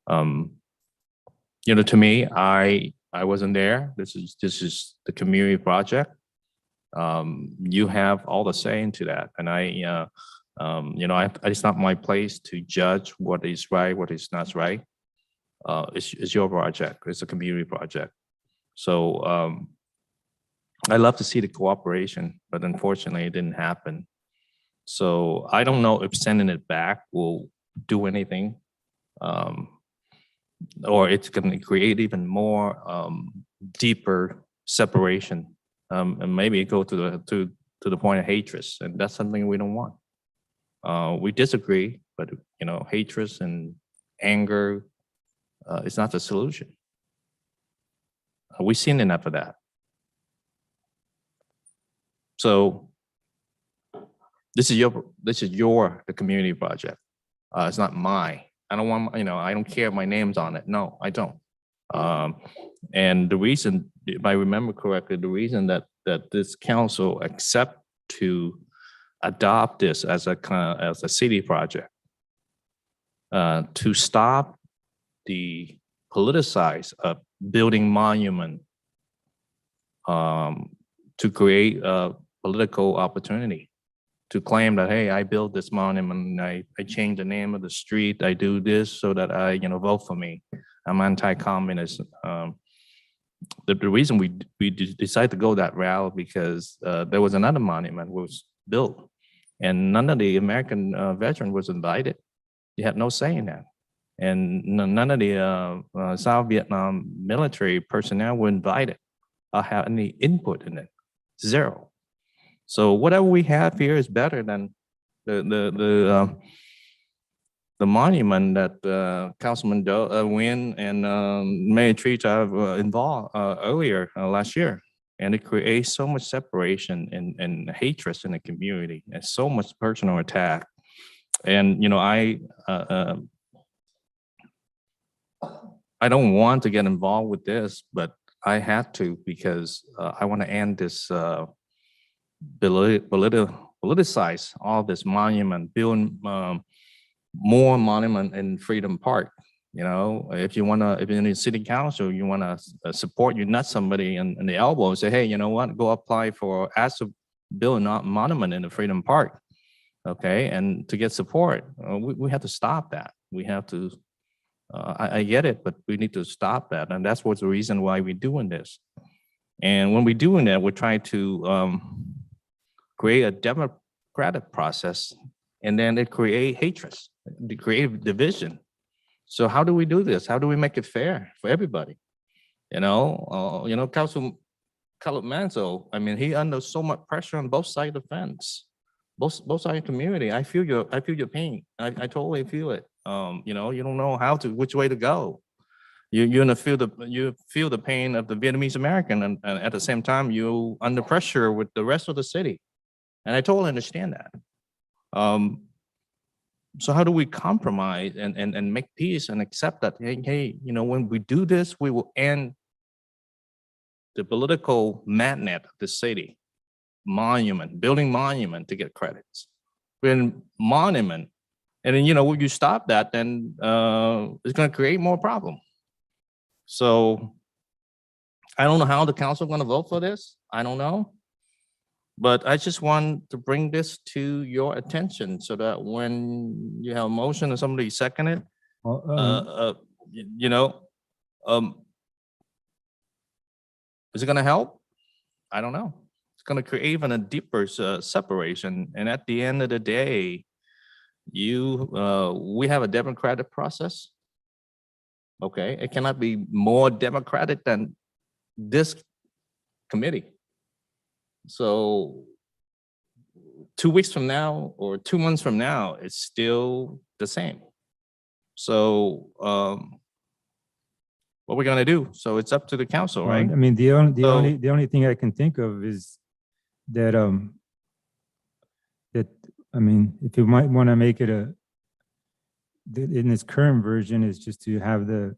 You know, to me, I wasn't there. This is the community project. You have all the say into that, and you know, it's not my place to judge what is right, what is not right. It's your project. It's a community project. So I love to see the cooperation, but unfortunately, it didn't happen. So I don't know if sending it back will do anything. Or it's going to create even more deeper separation, and maybe go to the point of hatred, and that's something we don't want. We disagree, but you know, hatred and anger it's not the solution. We've seen enough of that. So this is the community project. It's not mine. I don't want, I don't care if my name's on it. No, I don't. And the reason, if I remember correctly, the reason that this council accept to adopt this as a city project to stop the politicize of building monument to create a political opportunity, to claim that, hey, I built this monument, I changed the name of the street, I do this so that vote for me. I'm anti-communist. The reason we decided to go that route because there was another monument was built, and none of the American veteran was invited. They had no say in that, and none of the South Vietnam military personnel were invited or had any input in it. Zero. So whatever we have here is better than the monument that Councilman Nguyen and Mayor Treat have involved earlier last year. And it creates so much separation and hatred in the community and so much personal attack. And, I don't want to get involved with this, but I had to because I want to end this politicize all this monument, build more monument in Freedom Park. If you're in the city council, you want to support, you nut somebody in the elbow and say, hey, you know what, go apply for, ask to build a monument in the Freedom Park. Okay, and to get support, we have to stop that. We have to, I get it, but we need to stop that. And that's what's the reason why we're doing this. And when we're doing that, we're trying to create a democratic process, and then it create hatred, create division. So how do we do this? How do we make it fair for everybody? Councilman Manzo, he under so much pressure on both sides of the fence, both sides of the community. I feel your pain. I totally feel it. You don't know which way to go. You feel the pain of the Vietnamese American, and at the same time you under pressure with the rest of the city. And I totally understand that. So how do we compromise and make peace and accept that, hey, when we do this, we will end the political magnet of the city, building monument to get credits. When monument, and then, when you stop that, then it's going to create more problem. So I don't know how the council is going to vote for this. I don't know. But I just want to bring this to your attention so that when you have a motion and somebody second it, is it going to help? I don't know. It's going to create even a deeper separation. And at the end of the day, we have a democratic process. Okay, it cannot be more democratic than this committee. So 2 weeks from now or 2 months from now, it's still the same. So what we're gonna do? So it's up to the council, right? The only thing I can think of is that if you might want to make it in its current version, is just to have the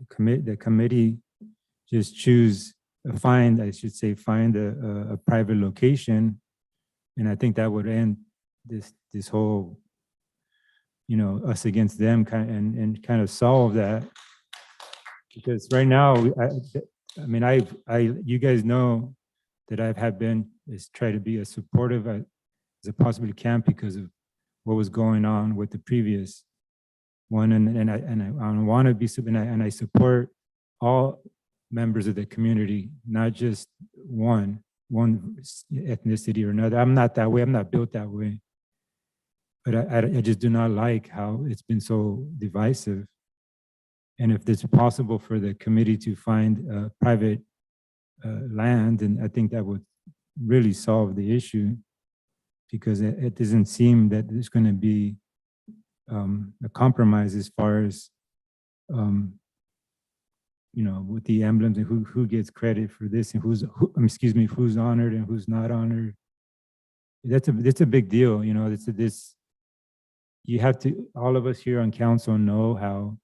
committee just choose. Find a private location, and I think that would end this whole, us against them and kind of solve that. Because right now, you guys know that I've been try to be as supportive as I possibly can because of what was going on with the previous one, and I want to be, and I support all members of the community, not just one ethnicity or another. I'm not that way. I'm not built that way. But I just do not like how it's been so divisive. And if it's possible for the committee to find private land, and I think that would really solve the issue, because it doesn't seem that there's going to be a compromise as far as you know, with the emblems and who gets credit for this and who's honored and who's not honored. That's a big deal, you know. You have to, all of us here on council know how,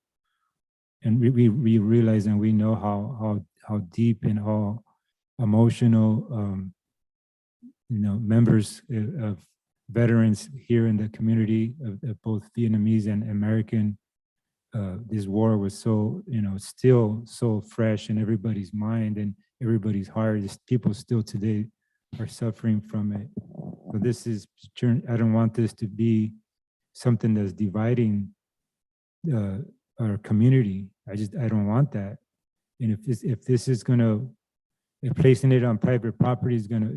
and we realize and we know how deep and how emotional, you know, members of veterans here in the community of both Vietnamese and American. This war was so, you know, still so fresh in everybody's mind and everybody's heart. People still today are suffering from it. So this is, I don't want this to be something that's dividing our community. I don't want that. And if this is gonna, if placing it on private property is gonna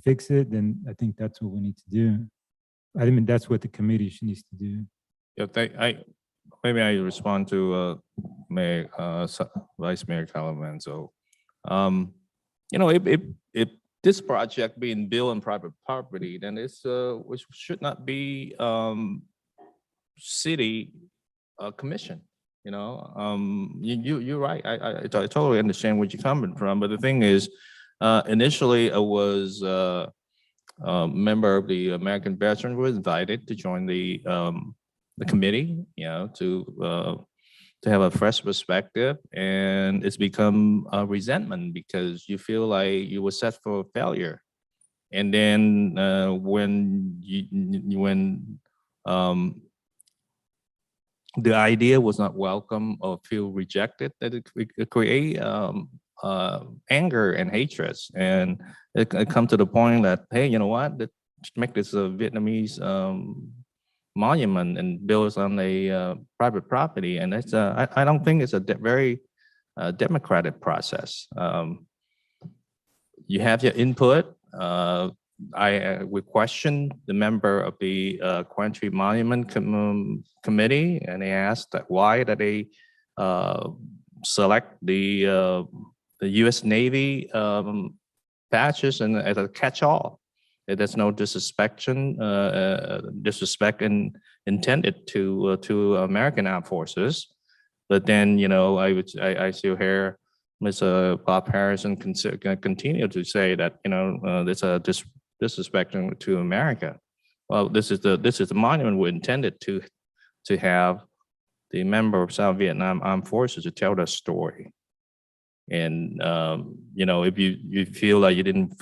fix it, then I think that's what we need to do. I mean, that's what the committee needs to do. Yeah, maybe I respond to Mayor, Vice Mayor Calamanzo. You know, if this project being built on private property, then it's which should not be city commission. You know, you're right. I totally understand where you're coming from, but the thing is, initially I was a member of the American Veteran, was invited to join the committee, you know, to have a fresh perspective, and it's become a resentment because you feel like you were set for failure. And then when the idea was not welcome or feel rejected, that it create anger and hatred, and it come to the point that, hey, you know what, let's make this a Vietnamese monument and built on a private property, and that's I don't think it's a very democratic process. You have your input. We questioned the member of the Quan Nguyen Monument Committee, and they asked that why did they select the U.S. Navy patches and as a catch-all. There's no disrespect intended to American Armed Forces, but then, you know, I still hear Mr. Bob Harrison continue to say that, you know, there's a disrespect to America. Well, this is the monument we intended to have the member of South Vietnam Armed Forces to tell their story. And you know, if you feel like you didn't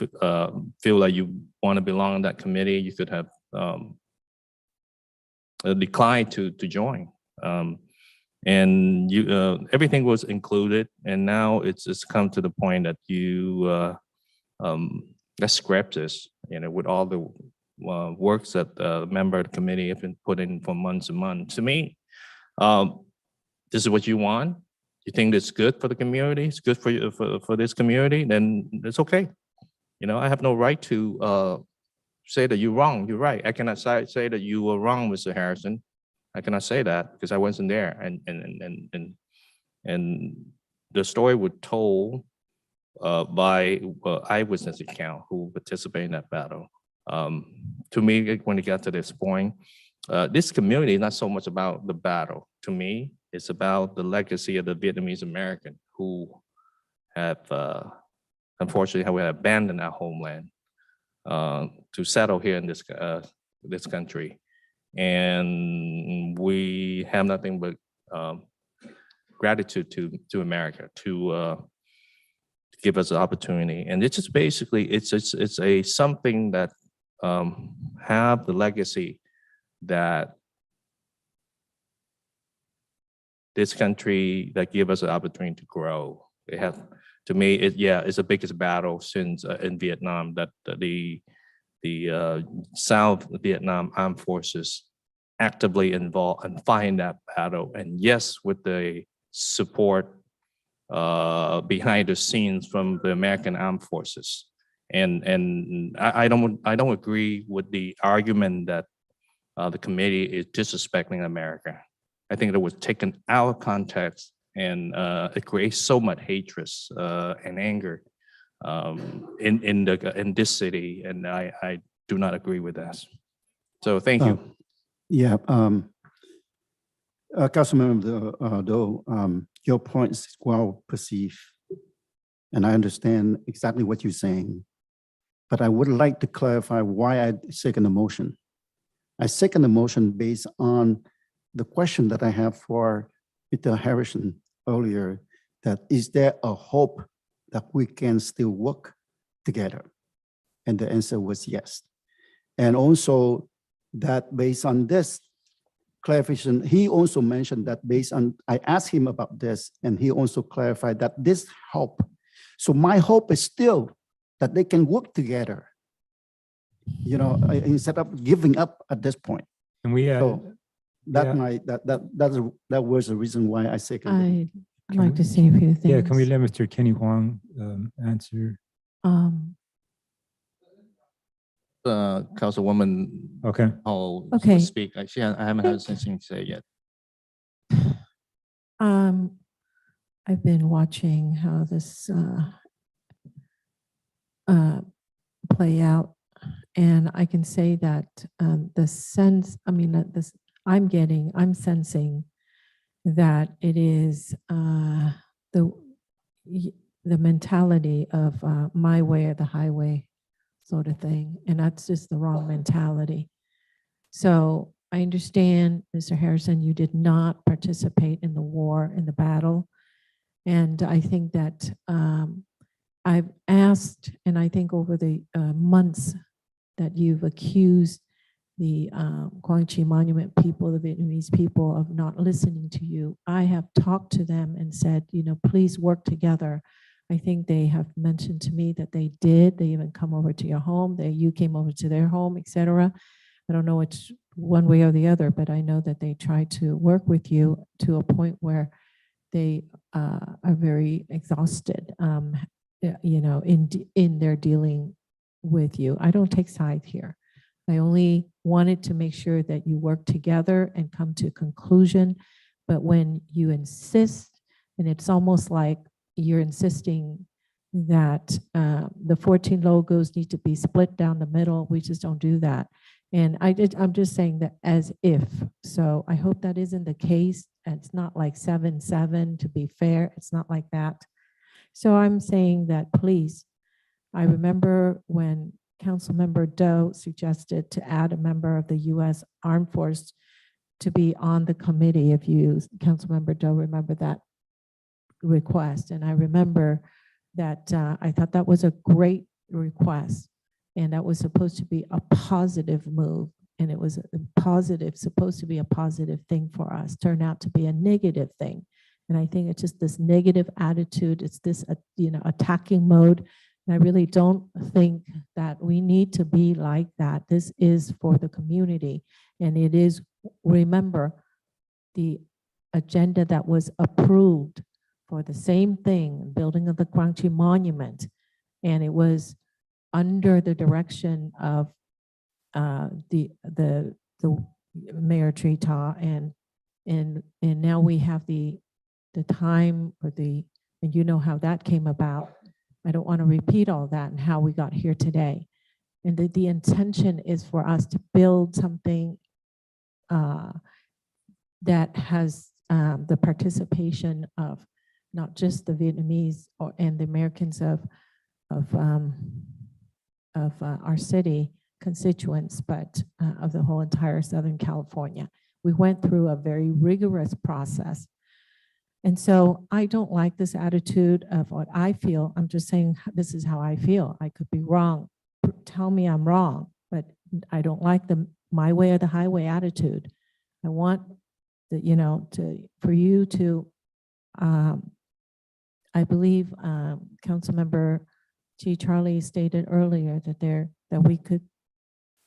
feel like you want to belong in that committee, you could have declined to join. And everything was included, and now it's come to the point that you let's scrap this. You know, with all the works that the member of the committee have been put in for months and months. To me, this is what you want. You think it's good for the community, it's good for you, for this community, then it's okay. You know, I have no right to say that you're wrong. You're right. I cannot say that you were wrong, Mr. Harrison. I cannot say that because I wasn't there. And the story was told by eyewitness account who participated in that battle. To me, when it got to this point, this community is not so much about the battle. To me, it's about the legacy of the Vietnamese American who have, unfortunately, have abandoned our homeland to settle here in this country. And we have nothing but gratitude to America to give us the opportunity. And it's just basically, it's a something that have the legacy that this country that give us an opportunity to grow. It have, to me, it's the biggest battle since in Vietnam that the South Vietnam Armed Forces actively involved and fight that battle. And yes, with the support behind the scenes from the American Armed Forces. And I don't agree with the argument that the committee is disrespecting America. I think that was taken out of context, and it creates so much hatred and anger in this city, and I do not agree with that. So thank you. Yeah. Councilmember Doe, your point is well perceived, and I understand exactly what you're saying. But I would like to clarify why I second the motion. I second the motion based on the question that I have for Mr. Harrison earlier, that is there a hope that we can still work together? And the answer was yes. And also that based on this clarification, he also mentioned that based on, I asked him about this and he also clarified that this hope. So my hope is still that they can work together, you know, instead of giving up at this point. And we So that yeah. that was the reason why I seconded. I'd like to say a few things. Yeah, can we let Mr. Kenny Huang answer? Councilwoman Okay. Hall Okay. to speak. I haven't heard anything to say yet. I've been watching how this play out, and I can say that the sense, I mean, this I'm sensing that it is the mentality of my way or the highway sort of thing, and that's just the wrong mentality. So I understand, Mr. Harrison, you did not participate in the war, in the battle, and I think that I've asked, and I think over the months that you've accused the Quan Nguyen Monument people, the Vietnamese people, of not listening to you, I have talked to them and said, you know, please work together. I think they have mentioned to me that they did. They even come over to your home. You came over to their home, etc. I don't know which one way or the other, but I know that they try to work with you to a point where they are very exhausted, you know, in their dealing with you. I don't take sides here. I only wanted to make sure that you work together and come to a conclusion. But when you insist, and it's almost like you're insisting that the 14 logos need to be split down the middle, we just don't do that. And I'm just saying that as if. So I hope that isn't the case. It's not like 7-7, to be fair. It's not like that. So I'm saying that, please, I remember when Councilmember Doe suggested to add a member of the U.S. Armed Force to be on the committee. If you, Councilmember Doe, remember that request. And I remember that I thought that was a great request, and that was supposed to be a positive move. And it was supposed to be a positive thing for us, turned out to be a negative thing. And I think it's just this negative attitude. It's this, you know, attacking mode. And I really don't think that we need to be like that. This is for the community. And it is, remember, the agenda that was approved for the same thing, building of the Quan Nguyen Monument. And it was under the direction of the Mayor Trita, and now we have the time or and you know how that came about. I don't want to repeat all that and how we got here today. And the intention is for us to build something that has the participation of not just the Vietnamese and the Americans of our city constituents, but of the whole entire Southern California. We went through a very rigorous process. And so I don't like this attitude of what I feel. I'm just saying this is how I feel. I could be wrong. Tell me I'm wrong, but I don't like my way or the highway attitude. I want the, you know, for you to, I believe Councilmember G. Charlie stated earlier that we could,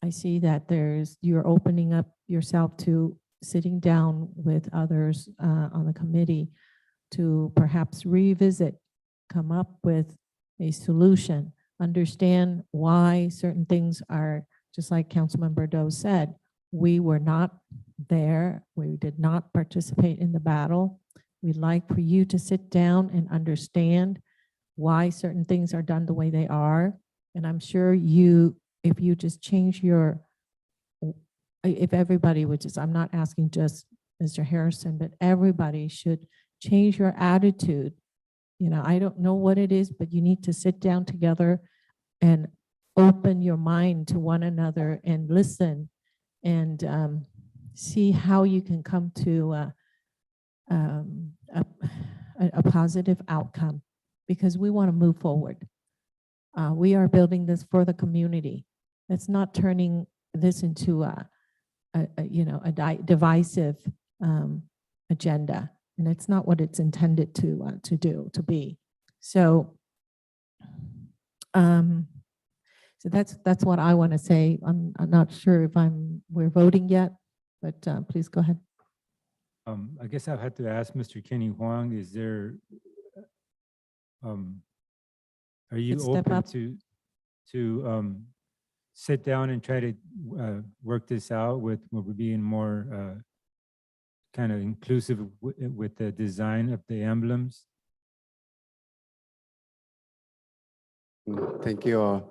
I see that you're opening up yourself to sitting down with others on the committee to perhaps revisit, come up with a solution, understand why certain things are, just like Councilmember Doe said, we were not there, we did not participate in the battle. We'd like for you to sit down and understand why certain things are done the way they are. And I'm sure if you just change if everybody would just, I'm not asking just Mr. Harrison, but everybody should change your attitude. You know, I don't know what it is, but you need to sit down together and open your mind to one another and listen and see how you can come to a positive outcome, because we want to move forward. We are building this for the community. It's not turning this into a divisive agenda, and it's not what it's intended to be. So, so that's what I want to say. I'm not sure if we're voting yet, but please go ahead. I guess I'll have to ask Mr. Kenny Huang, is there, are you Let's step open up. to sit down and try to work this out with being more kind of inclusive with the design of the emblems? Thank you.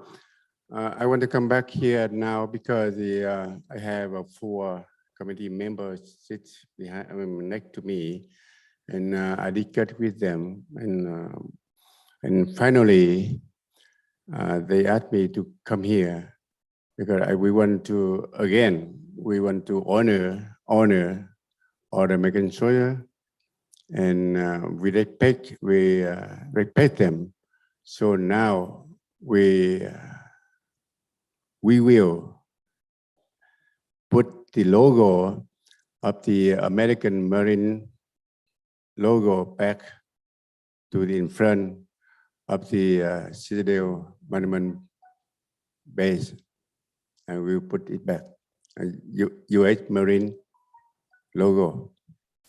I want to come back here now because I have 4 committee members sit behind, next to me, and I discussed with them, and finally they asked me to come here because we want to honor all the American soldiers, and we respect them. So now we will put the logo of the American Marine logo back to the in front of the Citadel Monument base, and we'll put it back. U.S. Marine logo,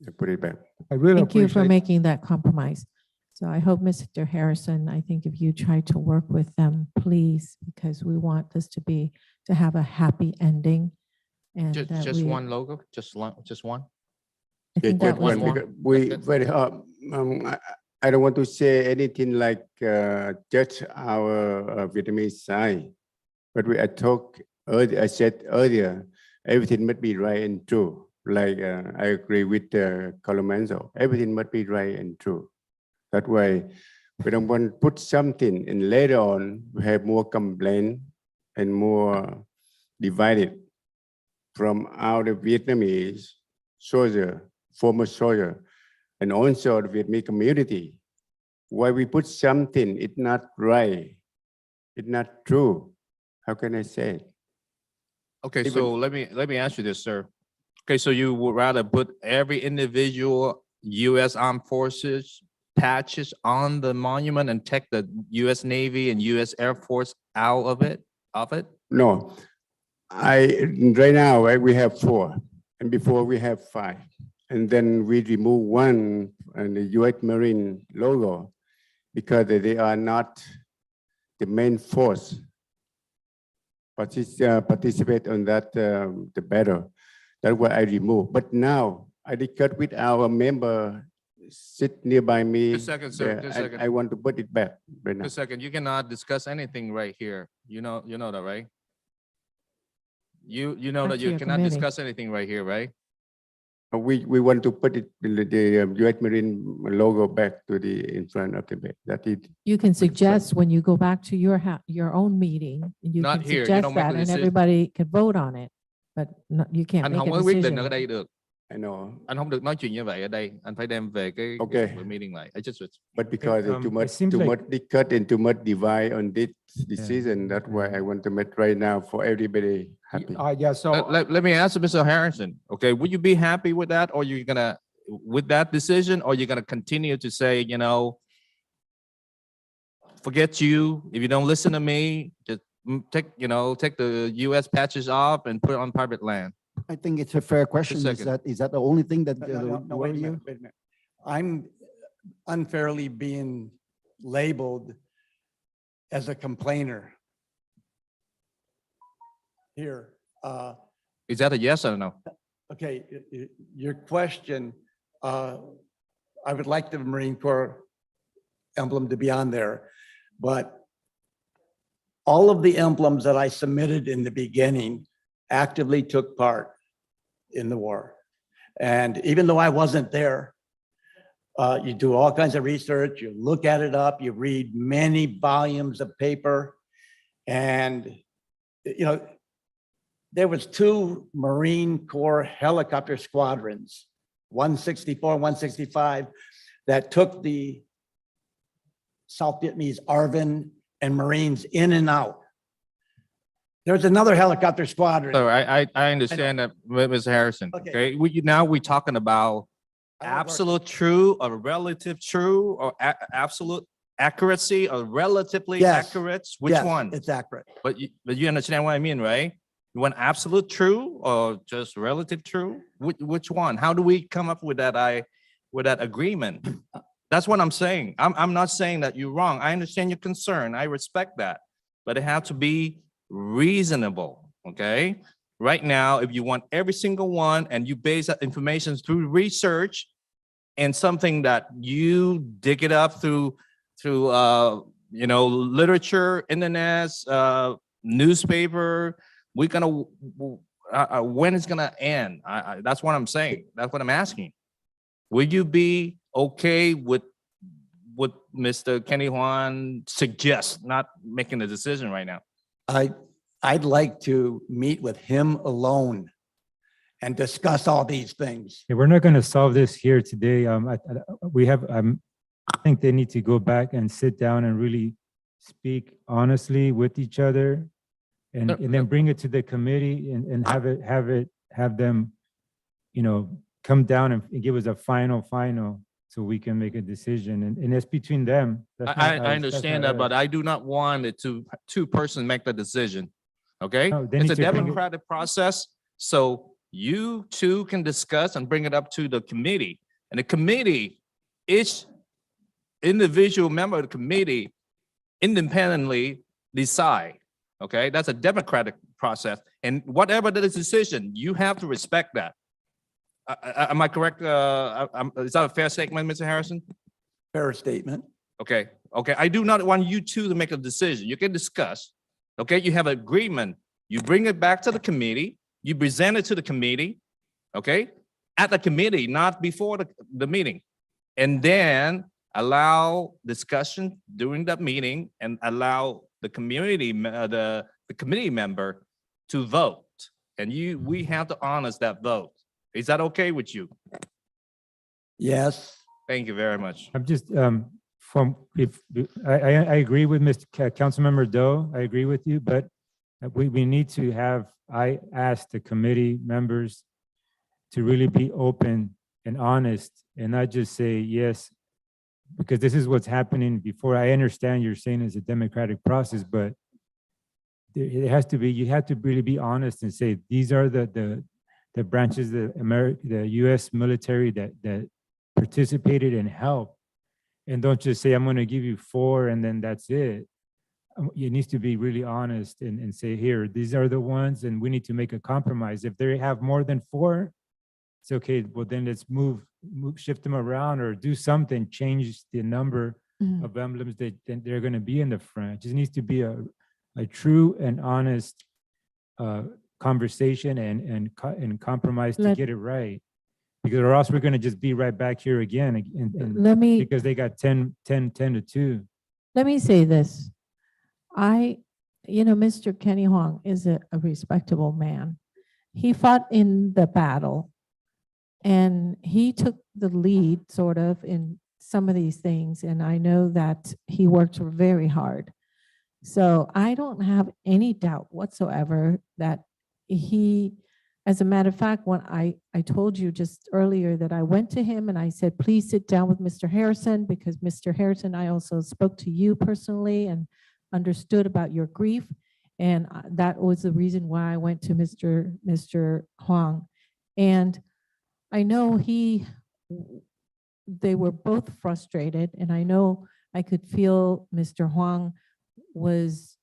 and put it back. I really Thank you for appreciate- making that compromise. So I hope, Mr. Harrison, I think if you try to work with them, please, because we want this to have a happy ending. And that Just we- one logo, just one. I think that was I don't want to say anything like judge our Vietnamese side, but I talked earlier. I said earlier, everything must be right and true. Like I agree with Colomenzo. Everything must be right and true. That way, we don't want to put something, and later on we have more complaint and more divided from our Vietnamese soldier, former soldier, and also the Vietnamese community. Why we put something, it's not right, it's not true. How can I say it? Okay, Even- so let me ask you this, sir. Okay, so you would rather put every individual U.S. Armed Forces patches on the monument and take the U.S. Navy and U.S. Air Force out of it? No, right now we have 4, and before we have 5, and then we remove 1 and the U.S. Marine logo because they are not the main force participate on that the battle. That's why I remove. But now I discussed with our member sit nearby me. Just a second, sir, there. just a second. I want to put it back right now. Just a second, you cannot discuss anything right here. You know that, right? You know Up that to you your cannot committee. discuss anything right here, right? We want to put it the U.S. Marine logo back to the in front of the bed. That it. You can suggest when you go back to your own meeting, you Not can here. You suggest don't make that the and decision. everybody can vote on it, but you can't Anh make không a có quyết định decision. ở đây được. I know. Anh không được nói chuyện như vậy ở đây. Anh phải đem về cái Okay. buổi meeting lại. I just But because Okay, too it much seems like- discuss and too much divide on this decision, that's why I want to make right now for everybody happy. Yeah, so let me ask Mr. Harrison. Okay, would you be happy with that, or you're gonna with that decision, or you're gonna continue to say, forget you if you don't listen to me, just take the U.S. patches off and put it on private land. I think it's a fair question. Is second. that the only thing that No, worry wait a you? minute, wait a minute. I'm unfairly being labeled as a complainer here. Is that a yes or no? Okay, your question, I would like the Marine Corps emblem to be on there, but all of the emblems that I submitted in the beginning actively took part in the war. And even though I wasn't there, you do all kinds of research, you look at it up, you read many volumes of paper. And, you know, there was 2 Marine Corps helicopter squadrons, 164, 165, that took the South Vietnamese ARVN and Marines in and out. There's another helicopter squadron. So I understand that, Mr. Harrison. Okay, now we're talking about absolute true or relative true or absolute accuracy or relatively Yes. accurate. Which Yes, one? it's accurate. But you understand what I mean, right? You want absolute true or just relative true? Which one? How do we come up with that agreement? That's what I'm saying. I'm not saying that you're wrong. I understand your concern. I respect that, but it has to be reasonable. Okay. Right now, if you want every single one and you base that information through research and something that you dig it up through literature, internet, newspaper, we're gonna when it's gonna end? That's what I'm saying. That's what I'm asking. Will you be okay with what Mr. Kenny Huan suggests, not making a decision right now? I'd like to meet with him alone and discuss all these things. Yeah, we're not going to solve this here today. I think they need to go back and sit down and really speak honestly with each other, and then bring it to the committee and have them, come down and give us a final, so we can make a decision. And it's between them. That's I not us. understand That's that, not but us. I do not want it to two-person make the decision. Okay? No, they It's need a to bring it- democratic process. So you two can discuss and bring it up to the committee. And the committee, each individual member of the committee independently decide. Okay? That's a democratic process. And whatever the decision, you have to respect that. Am I correct? Is that a fair statement, Mr. Harrison? Fair statement. Okay. I do not want you two to make a decision. You can discuss. Okay, you have an agreement. You bring it back to the committee. You present it to the committee. Okay, at the committee, not before the meeting, and then allow discussion during that meeting and allow the community, the committee member to vote. And we have to honor that vote. Is that okay with you? Yes. Thank you very much. I'm just, I agree with Mr. Councilmember Doe. I agree with you, but we need to I asked the committee members to really be open and honest and not just say yes, because this is what's happening before. I understand you're saying it's a democratic process, but it has to be, you have to really be honest and say, these are the branches, the US military that participated and helped. And don't just say, I'm going to give you 4 and then that's it. You need to be really honest and say, here, these are the ones, and we need to make a compromise. If they have more than 4, it's okay. Well, then let's shift them around or do something, change the number of emblems that they're going to be in the front. It just needs to be a true and honest conversation and compromise to get it right. Because or else we're going to just be right back here again because they got 10 to 2. Let me say this. Mr. Kenny Huang is a respectable man. He fought in the battle and he took the lead sort of in some of these things. And I know that he worked very hard. So I don't have any doubt whatsoever that he, as a matter of fact, when I told you just earlier that I went to him and I said, please sit down with Mr. Harrison, because Mr. Harrison, I also spoke to you personally and understood about your grief. And that was the reason why I went to Mr. Huang. And I know they were both frustrated, and I know I could feel Mr. Huang was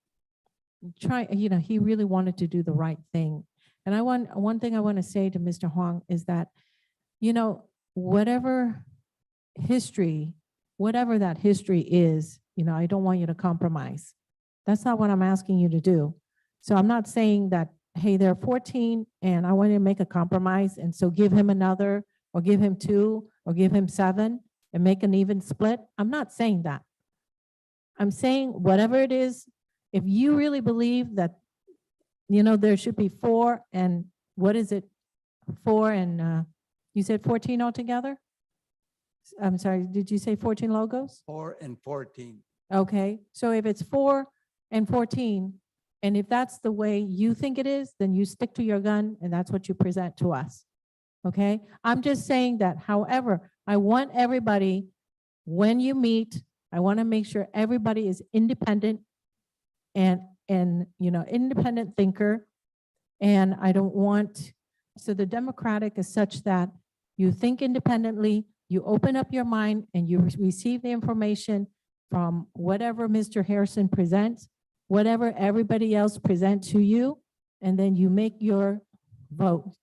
trying, he really wanted to do the right thing. And one thing I want to say to Mr. Huang is that, whatever that history is, I don't want you to compromise. That's not what I'm asking you to do. So I'm not saying that hey, there are 14 and I want to make a compromise. And so give him another, or give him 2, or give him 7 and make an even split. I'm not saying that. I'm saying whatever it is, if you really believe that, there should be 4 and what is it? 4 and you said 14 altogether? I'm sorry, did you say 14 logos? 4 and 14. Okay, so if it's 4 and 14, and if that's the way you think it is, then you stick to your gun and that's what you present to us. Okay, I'm just saying that, however, I want everybody, when you meet, I want to make sure everybody is independent and independent thinker. And I don't want, so the democratic is such that you think independently, you open up your mind and you receive the information from whatever Mr. Harrison presents, whatever everybody else present to you, and then you make your vote,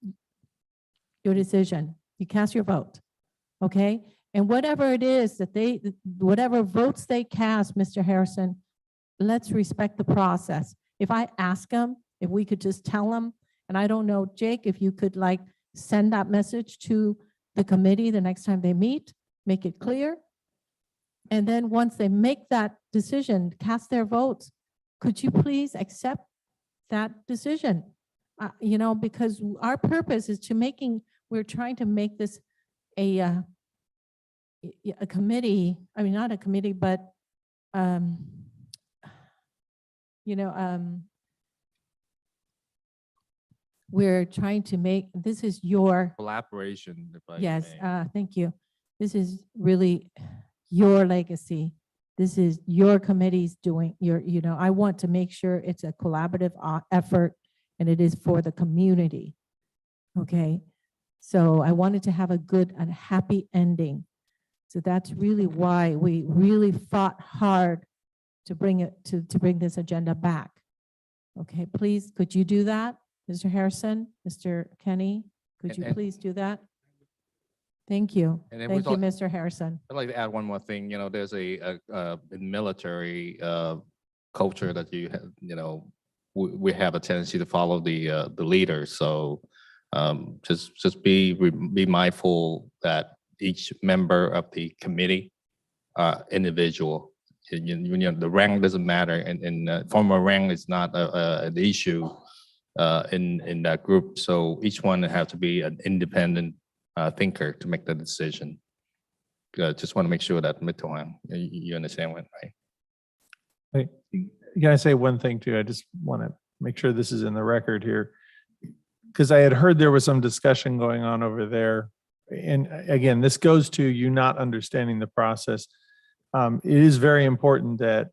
your decision. You cast your vote, okay? And whatever it is that whatever votes they cast, Mr. Harrison, let's respect the process. If I ask them, if we could just tell them, and I don't know, Jake, if you could send that message to the committee the next time they meet, make it clear. And then once they make that decision, cast their votes, could you please accept that decision? Because our purpose is we're trying to make this a committee, not a committee, but, we're trying to make, this is your, Collaboration. if I yes, may. thank you. This is really your legacy. This is your committee's doing, I want to make sure it's a collaborative effort and it is for the community. Okay, so I wanted to have a good and happy ending. So that's really why we really fought hard to bring it to bring this agenda back. Okay, please, could you do that? Mr. Harrison, Mr. Kenny, could you And- please do that? Thank you. And then Thank we you, thought- Mr. Harrison. I'd like to add one more thing. There's a in military culture that we have a tendency to follow the leader. So just be mindful that each member of the committee individual. The rank doesn't matter, and former rank is not an issue in that group. So each one has to be an independent thinker to make the decision. Just want to make sure that Mr. Huang, you understand what, right? Hey, can I say one thing too? I just want to make sure this is in the record here. Because I had heard there was some discussion going on over there. And again, this goes to you not understanding the process. It is very important that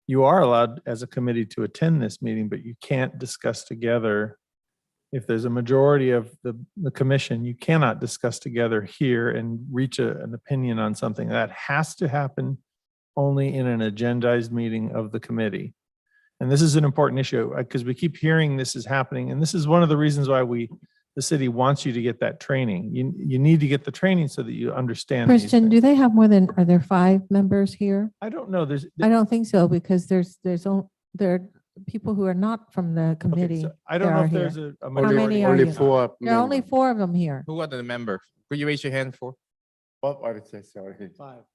you are allowed as a committee to attend this meeting, but you can't discuss together. If there's a majority of the commission, you cannot discuss together here and reach an opinion on something. That has to happen only in an agendized meeting of the committee. And this is an important issue because we keep hearing this is happening. And this is one of the reasons why the city wants you to get that training. You need to get the training so that you understand. these Christian, things. do they have are there 5 members here? I don't know. I don't think so, because there are people who are not from the committee. So I don't that know are if there's here. a How majority. many are Only you? 4 There are only members. 4 of them here. Who are the members? Could you raise your hand for? Bob, I would say sorry.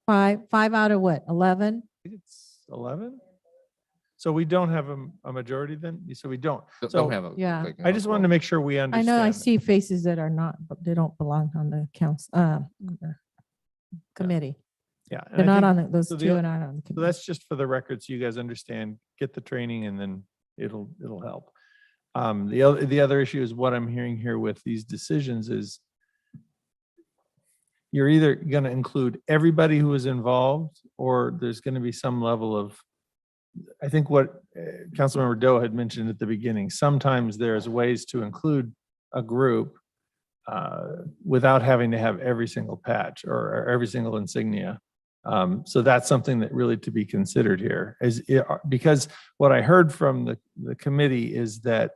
5 out of what, 11? I think it's 11. So we don't have a majority then? So we don't. Don't So have a. Yeah. like, I just wanted to make sure we I understand. know I that. see faces that are not, but they don't belong on the council, committee. Yeah. and They're I not think- on those so 2 are not on the So committee. that's just for the record, so you guys understand, get the training and then it'll help. The other issue is what I'm hearing here with these decisions is you're either going to include everybody who is involved, or there's going to be some level of, I think what Councilmember Doe had mentioned at the beginning, sometimes there's ways to include a group without having to have every single patch or every single insignia. So that's something that really to be considered here because what I heard from the committee is that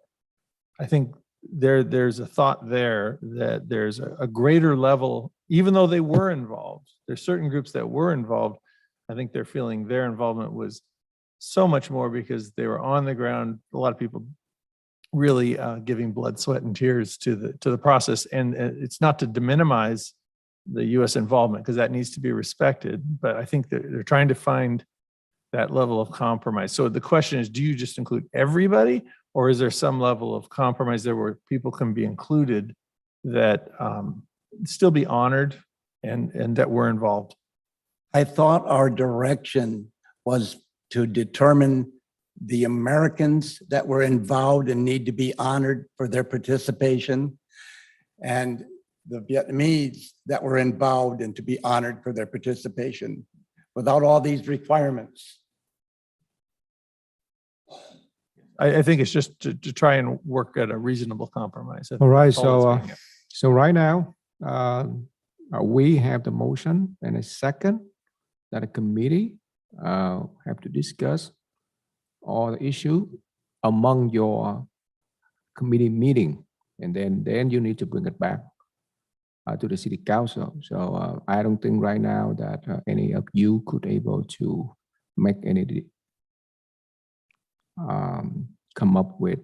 I think there's a thought there that there's a greater level, even though they were involved, there's certain groups that were involved. I think they're feeling their involvement was so much more because they were on the ground. A lot of people really giving blood, sweat, and tears to the process. And it's not to minimize the U.S. involvement, because that needs to be respected. But I think they're trying to find that level of compromise. So the question is, do you just include everybody, or is there some level of compromise there where people can be included that still be honored and that we're involved? I thought our direction was to determine the Americans that were involved and need to be honored for their participation, and the Vietnamese that were involved and to be honored for their participation without all these requirements. I think it's just to try and work at a reasonable compromise. I think All right, that's all so, it's getting at. so right now, we have the motion and a second that a committee have to discuss all the issue among your committee meeting, and then you need to bring it back to the city council. So I don't think right now that any of you could able to make any come up with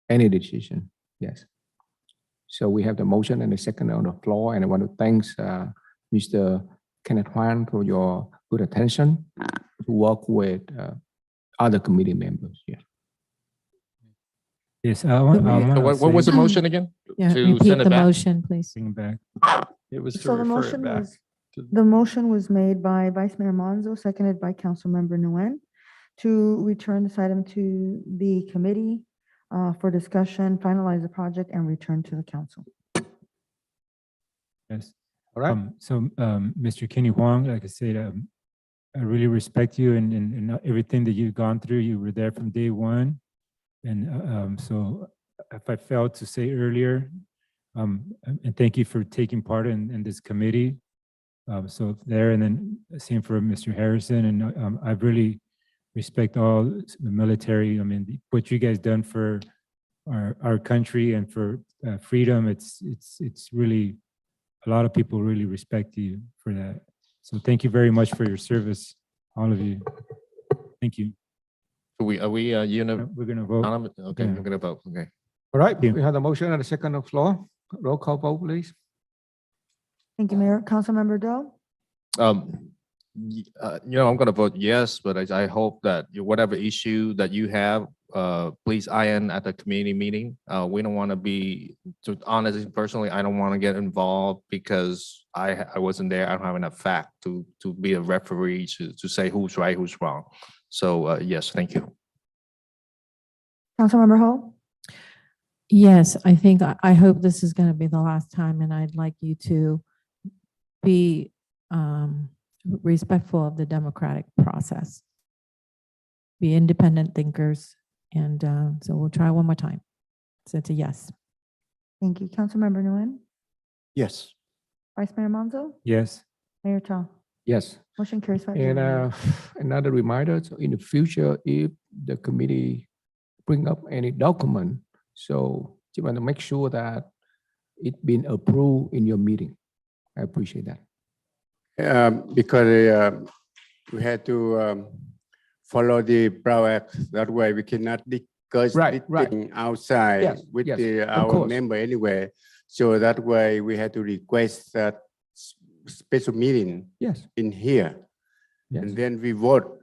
any decision. Yes. So we have the motion and the second on the floor, and I want to thank Mr. Kenneth Quan for your good attention to work with other committee members. Yeah. Yes, So what was the motion again? Yeah, To repeat send it the back? motion, please. Bring it back. It was to So the refer it motion back. was, the motion was made by Vice Mayor Monzo, seconded by Councilmember Nguyen, to return this item to the committee for discussion, finalize the project, and return to the council. Yes. All right. So, Mr. Kenny Huang, like I said, I really respect you and everything that you've gone through. You were there from day one. And so if I failed to say earlier, and thank you for taking part in this committee. So there, and then same for Mr. Harrison. And I really respect all the military. I mean, what you guys done for our country and for freedom, it's really, a lot of people really respect you for that. So thank you very much for your service, all of you. Thank you. Are we We're gonna vote. Okay, Yeah. we're gonna vote. Okay. All right, you. we have the motion and the second on the floor. Roll call vote, please. Thank you, Mayor. Councilmember Doe? I'm gonna vote yes, but I hope that whatever issue that you have, please iron at the community meeting. We don't want to be, to honestly, personally, I don't want to get involved because I wasn't there. I don't have enough fact to be a referee to say who's right, who's wrong. So yes, thank you. Councilmember Ho? Yes, I think, I hope this is going to be the last time, and I'd like you to be respectful of the democratic process. Be independent thinkers, and so we'll try one more time. So it's a yes. Thank you. Councilmember Nguyen? Yes. Vice Mayor Monzo? Yes. Mayor Cha? Yes. Motion carries 5-0. And another reminder, so in the future, if the committee bring up any document, so you want to make sure that it's been approved in your meeting. I appreciate that. Because we had to follow the PRO Act. That way we cannot discuss Right, this thing outside Yes, with yes, of our course. member anyway. So that way we had to request that special meeting Yes. in here. Yes. And then we vote,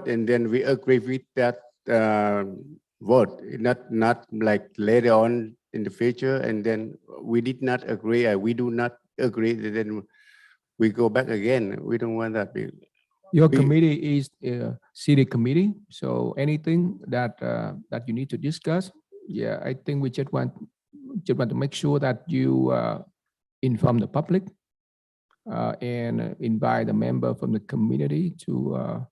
and then we agree with that vote, not like later on in the future, and then we did not agree, we do not agree, then we go back again. We don't want that. Your We- committee is a city committee, so anything that that you need to discuss, yeah, I think we just want to make sure that you inform the public and invite a member from the community to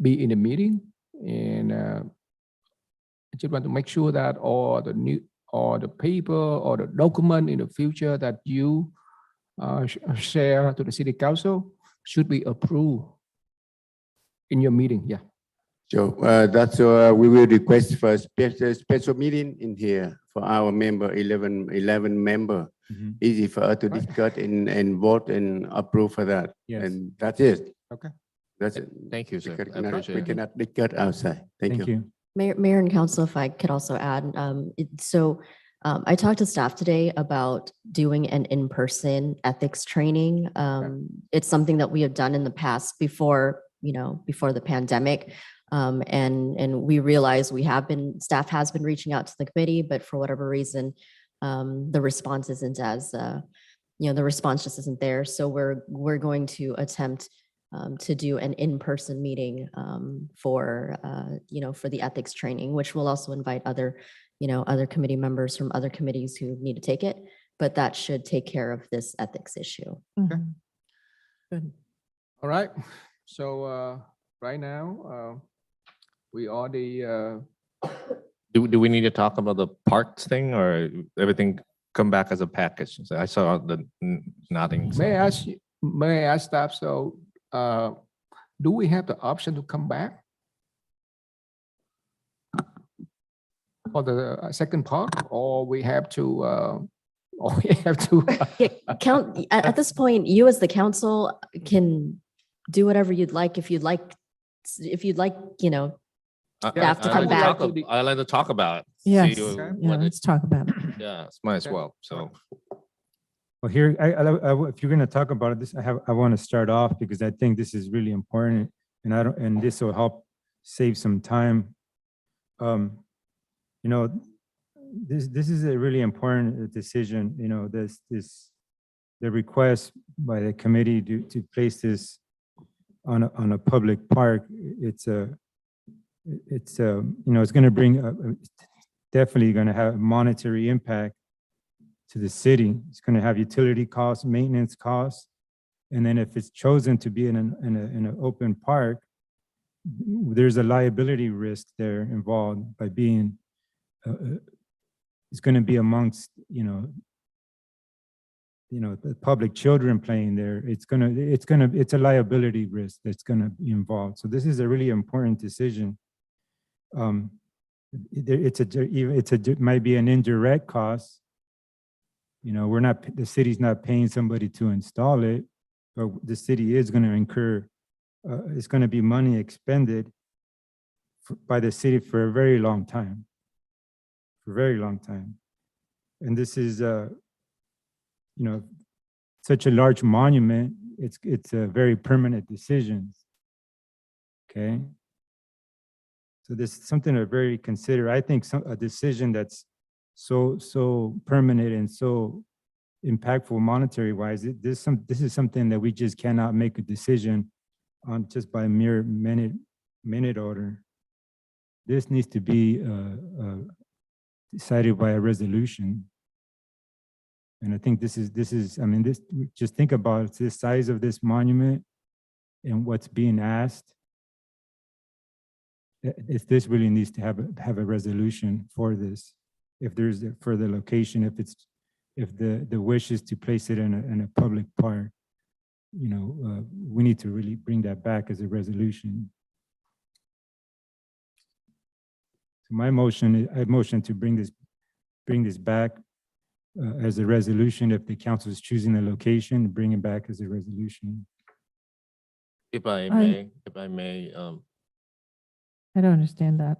be in the meeting, and I just want to make sure that all the paper or the document in the future that you share to the city council should be approved in your meeting. Yeah. So that's we will request for a special meeting in here for our member, 11 member. Mhm. Easy for us to discuss and vote and approve for that. Yes. And that's it. Okay. That's it. Thank you, sir. We I appreciate we it. cannot discuss outside. Thank you. Thank you. Mayor and council, if I could also add, I talked to staff today about doing an in-person ethics training. It's something that we have done in the past before the pandemic. And we realize staff has been reaching out to the committee, but for whatever reason, the response isn't as, the response just isn't there. So we're going to attempt to do an in-person meeting for the ethics training, which will also invite other committee members from other committees who need to take it, but that should take care of this ethics issue. Good. All right. So right now, we already, Do we need to talk about the parks thing or everything come back as a package? So I saw the nodding. so- may I ask staff, so do we have the option to come back for the second part, or we have to, At this point, you as the council can do whatever you'd like. If you'd like, staff to come back. I like to talk about it. Yes, See yeah, what let's talk about it. Yeah, might as well. So Well, here, if you're gonna talk about this, I want to start off because I think this is really important, and this will help save some time. This is a really important decision. The request by the committee to place this on a public park. It's going to bring definitely going to have monetary impact to the city. It's going to have utility costs, maintenance costs, and then if it's chosen to be in an open park, there's a liability risk there involved by being. It's going to be amongst the public children playing there. It's a liability risk that's going to be involved. So this is a really important decision. It might be an indirect cost. The city's not paying somebody to install it, but the city is going to incur. It's going to be money expended by the city for a very long time. And this is such a large monument. It's a very permanent decision. Okay. So this is something to very consider. I think a decision that's so permanent and so impactful monetary wise, this is something that we just cannot make a decision on just by mere minute order. This needs to be decided by a resolution. And I think just think about the size of this monument and what's being asked. If this really needs to have a resolution for this, if there's for the location, if the wish is to place it in a public park, we need to really bring that back as a resolution. So I motion to bring this back as a resolution. If the council is choosing the location, bring it back as a resolution. if I may, I don't understand that.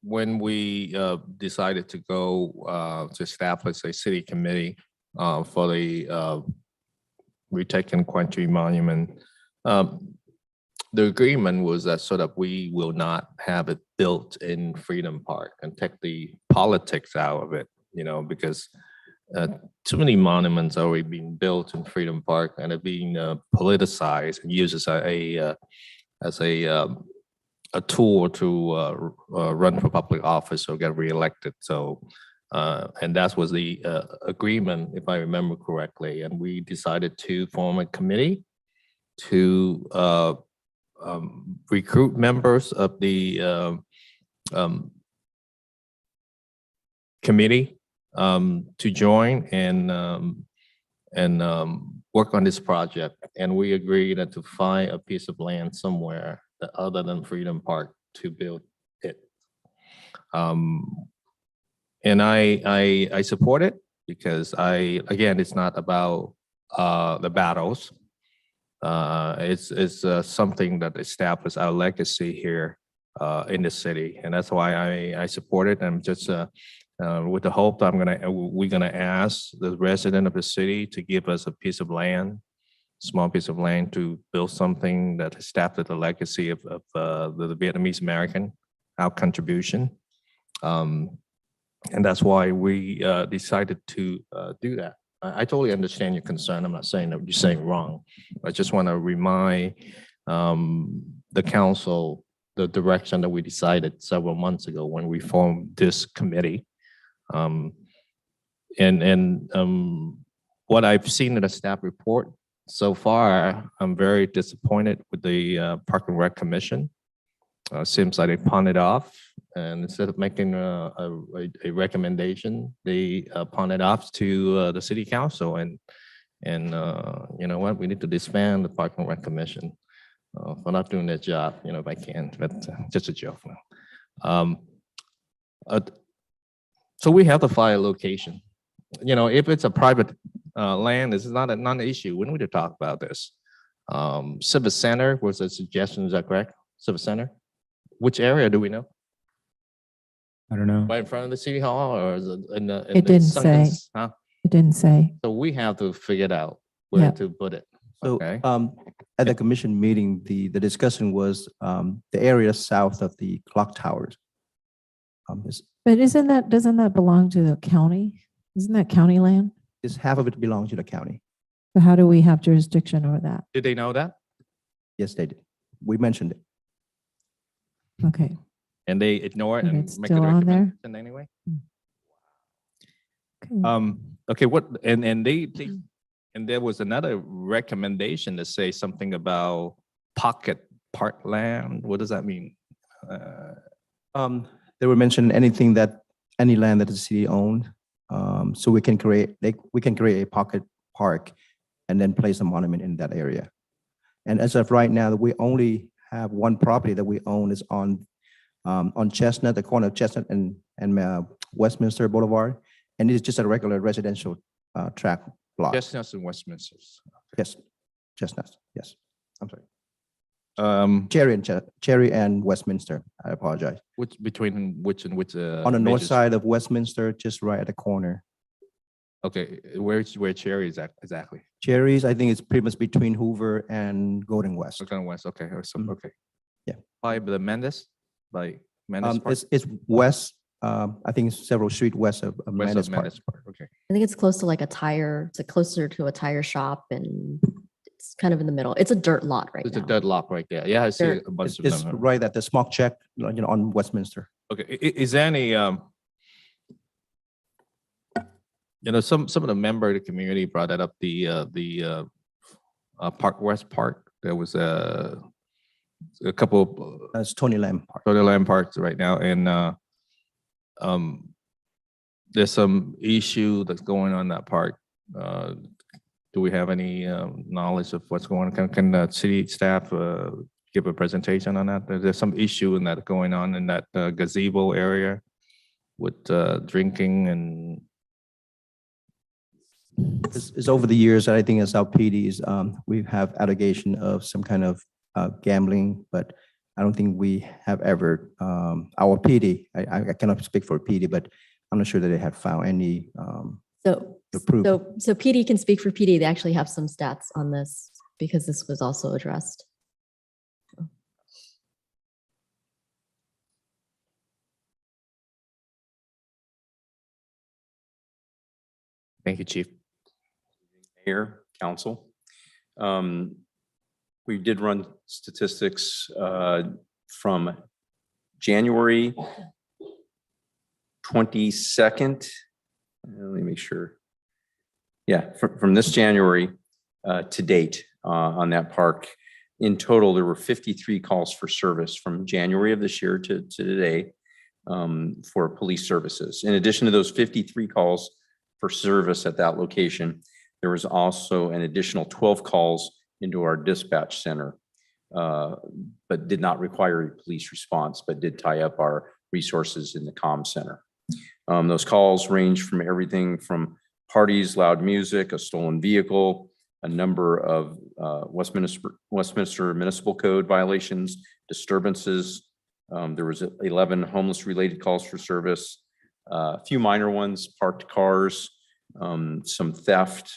When we decided to go to establish a city committee for the retaken Quan Nguyen monument, the agreement was that so that we will not have it built in Freedom Park and take the politics out of it, because too many monuments are already being built in Freedom Park and are being politicized and used as a tool to run for public office or get reelected. So, and that was the agreement, if I remember correctly. And we decided to form a committee to recruit members of the committee to join and work on this project. And we agreed that to find a piece of land somewhere other than Freedom Park to build it. And I support it because again, it's not about the battles. It's something that establishes our legacy here in the city, and that's why I support it. I'm just with the hope that we're gonna ask the resident of the city to give us a piece of land, small piece of land, to build something that establishes the legacy of the Vietnamese American, our contribution. And that's why we decided to do that. I totally understand your concern. I'm not saying that you're saying wrong. I just want to remind the council the direction that we decided several months ago when we formed this committee. What I've seen in the staff report so far, I'm very disappointed with the Park and Rec Commission. Seems like they pawned it off, and instead of making a recommendation, they pawn it off to the city council. And you know what? We need to disband the Park and Rec Commission for not doing their job. You know, if I can, but just a joke now. So we have to find a location. You know, if it's a private land, this is not an issue. We need to talk about this. Civic Center was a suggestion. Is that correct? Civic Center. Which area do we know? I don't know. Right in front of the city hall, or is it in the? It didn't say. Huh? It didn't say. So we have to figure it out where Yeah. to put it. So Okay. at the commission meeting, the discussion was the area south of the clock towers. But doesn't that belong to the county? Isn't that county land? Is half of it belongs to the county. So how do we have jurisdiction over that? Did they know that? Yes, they did. We mentioned it. Okay. And they ignore it And and it's make a still on there? recommendation anyway? Okay. Okay, what, and and there was another recommendation to say something about pocket parkland. What does that mean? They were mentioning anything any land that the city owned. So we can create a pocket park and then place a monument in that area. And as of right now, we only have one property that we own is on Chestnut, the corner of Chestnut and Westminster Boulevard. And it is just a regular residential track block. Chestnuts and Westminster. Yes, Chestnuts, yes. I'm sorry. Cherry and Westminster, I apologize. Between which and which? On the north major- side of Westminster, just right at the corner. Okay, where Cherry is exactly? Cherries, I think it's pretty much between Hoover and Golden West. Golden West, okay, or some, Mhm. okay. Yeah. By the Mendes, by Mendes Park? It's west, I think it's several street west of West Mendes of Park. Mendes Park, okay. I think it's close to like it's closer to a tire shop, and it's kind of in the middle. It's a dirt lot right There's now. a deadlock right there. Yeah, I see There- a bunch of It's them. right at the smoke check, on Westminster. Okay, is there any, some of the member of the community brought that up, the Park West Park. There was a couple of That's Tony Lamb Park. Tony Lamb Parks right now, and there's some issue that's going on in that park. Do we have any knowledge of what's going on? Can the city staff give a presentation on that? There's some issue in that going on in that gazebo area with drinking and. It's over the years, I think as our PDs, we have allegation of some kind of gambling, but I don't think we have ever, our PD, I cannot speak for PD, but I'm not sure that they have found any So proof. so PD can speak for PD. They actually have some stats on this because this was also addressed. Thank you, Chief. Mayor, council. We did run statistics from January 22nd. Let me make sure. Yeah, from this January to date on that park. In total, there were 53 calls for service from January of this year to today for police services. In addition to those 53 calls for service at that location, there was also an additional 12 calls into our dispatch center, but did not require a police response, but did tie up our resources in the comm center. Those calls range from everything from parties, loud music, a stolen vehicle, a number of Westminster Municipal Code violations, disturbances. There was 11 homeless-related calls for service, a few minor ones, parked cars, some theft,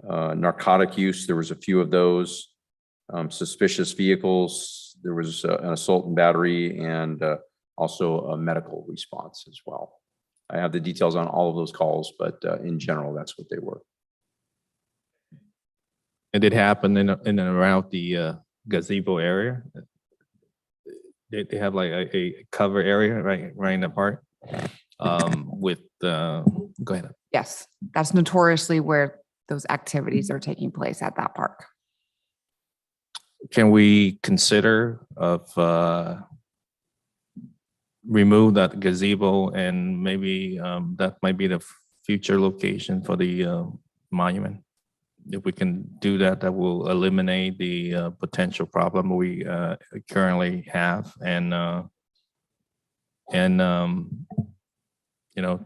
narcotic use. There was a few of those, suspicious vehicles. There was an assault and battery, and also a medical response as well. I have the details on all of those calls, but in general, that's what they were. It did happen in and around the gazebo area. They have like a cover area right in the park with go ahead. Yes, that's notoriously where those activities are taking place at that park. Can we consider of remove that gazebo and maybe that might be the future location for the monument? If we can do that, that will eliminate the potential problem we currently have, and you know,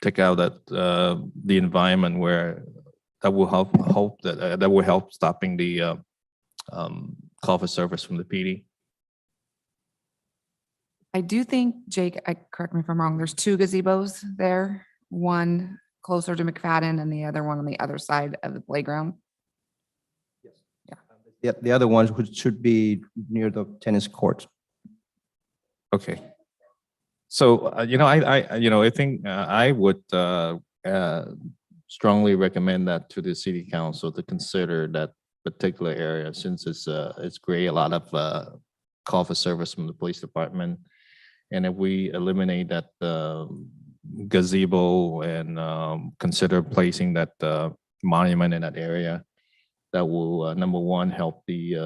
take out that the environment where that will help that will help stopping the call for service from the PD. I do think, Jake, correct me if I'm wrong, there's 2 gazebos there, one closer to McFadden and the other one on the other side of the playground. Yeah, the other ones which should be near the tennis courts. Okay. So, you know, I think I would strongly recommend that to the city council to consider that particular area, since it's create a lot of call for service from the police department. And if we eliminate that gazebo and consider placing that monument in that area, that will number one help the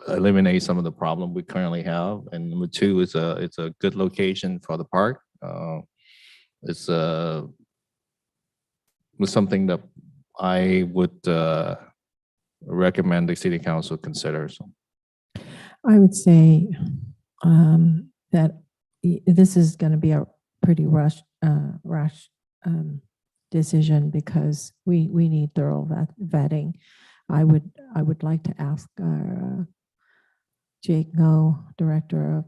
eliminate some of the problem we currently have, and number two is it's a good location for the park. It's something that I would recommend the city council consider. So I would say that this is going to be a pretty rash decision, because we need thorough vetting. I would like to ask our Jake Ngo, Director of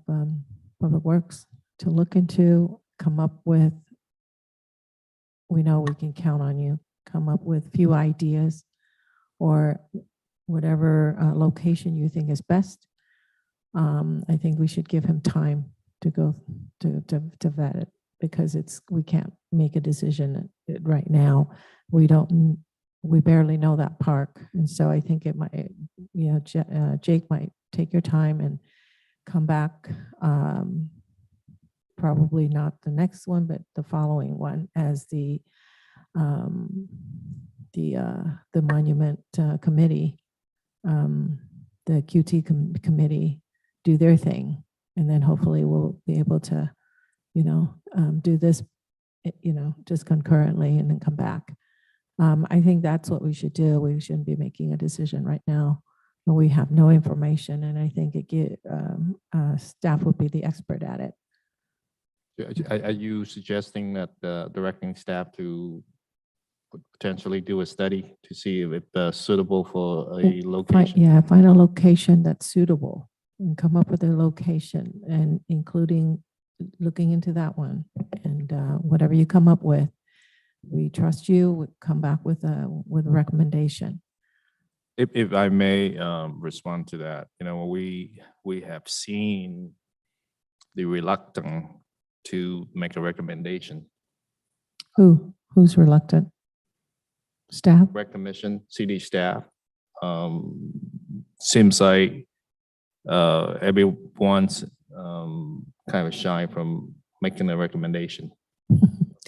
Public Works, to look into, come up with, we know we can count on you, come up with a few ideas or whatever location you think is best. I think we should give him time to go to vet it, because we can't make a decision right now. We barely know that park. And so I think it might, Jake might take your time and come back, probably not the next one, but the following one, as the monument committee, the QT committee do their thing. And then hopefully we'll be able to, do this, just concurrently and then come back. I think that's what we should do. We shouldn't be making a decision right now when we have no information. And I think staff would be the expert at it. are you suggesting that directing staff to potentially do a study to see if it's suitable for a location? Find a location that's suitable and come up with a location, and including looking into that one, and whatever you come up with, we trust you. We come back with a recommendation. If I may respond to that, we have seen the reluctance to make a recommendation. Who's reluctant? Staff? Rec Commission, city staff. Seems like everyone's kind of shy from making a recommendation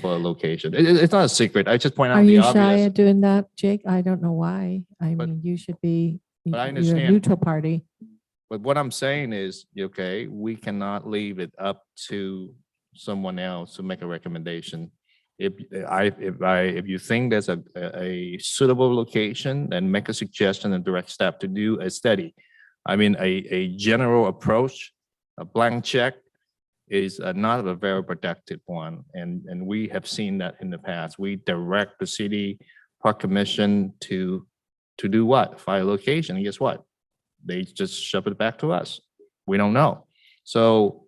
for a location. It's not a secret. I just point out Are the you obvious. shy at doing that, Jake? I don't know why. I mean, you should be, but I you're a understand. neutral party. But what I'm saying is, okay, we cannot leave it up to someone else to make a recommendation. If you think there's a suitable location, then make a suggestion and direct staff to do a study. I mean, a general approach, a blank check, is not a very productive one, and we have seen that in the past. We direct the city park commission to do what? Find a location, and guess what? They just shove it back to us. We don't know. So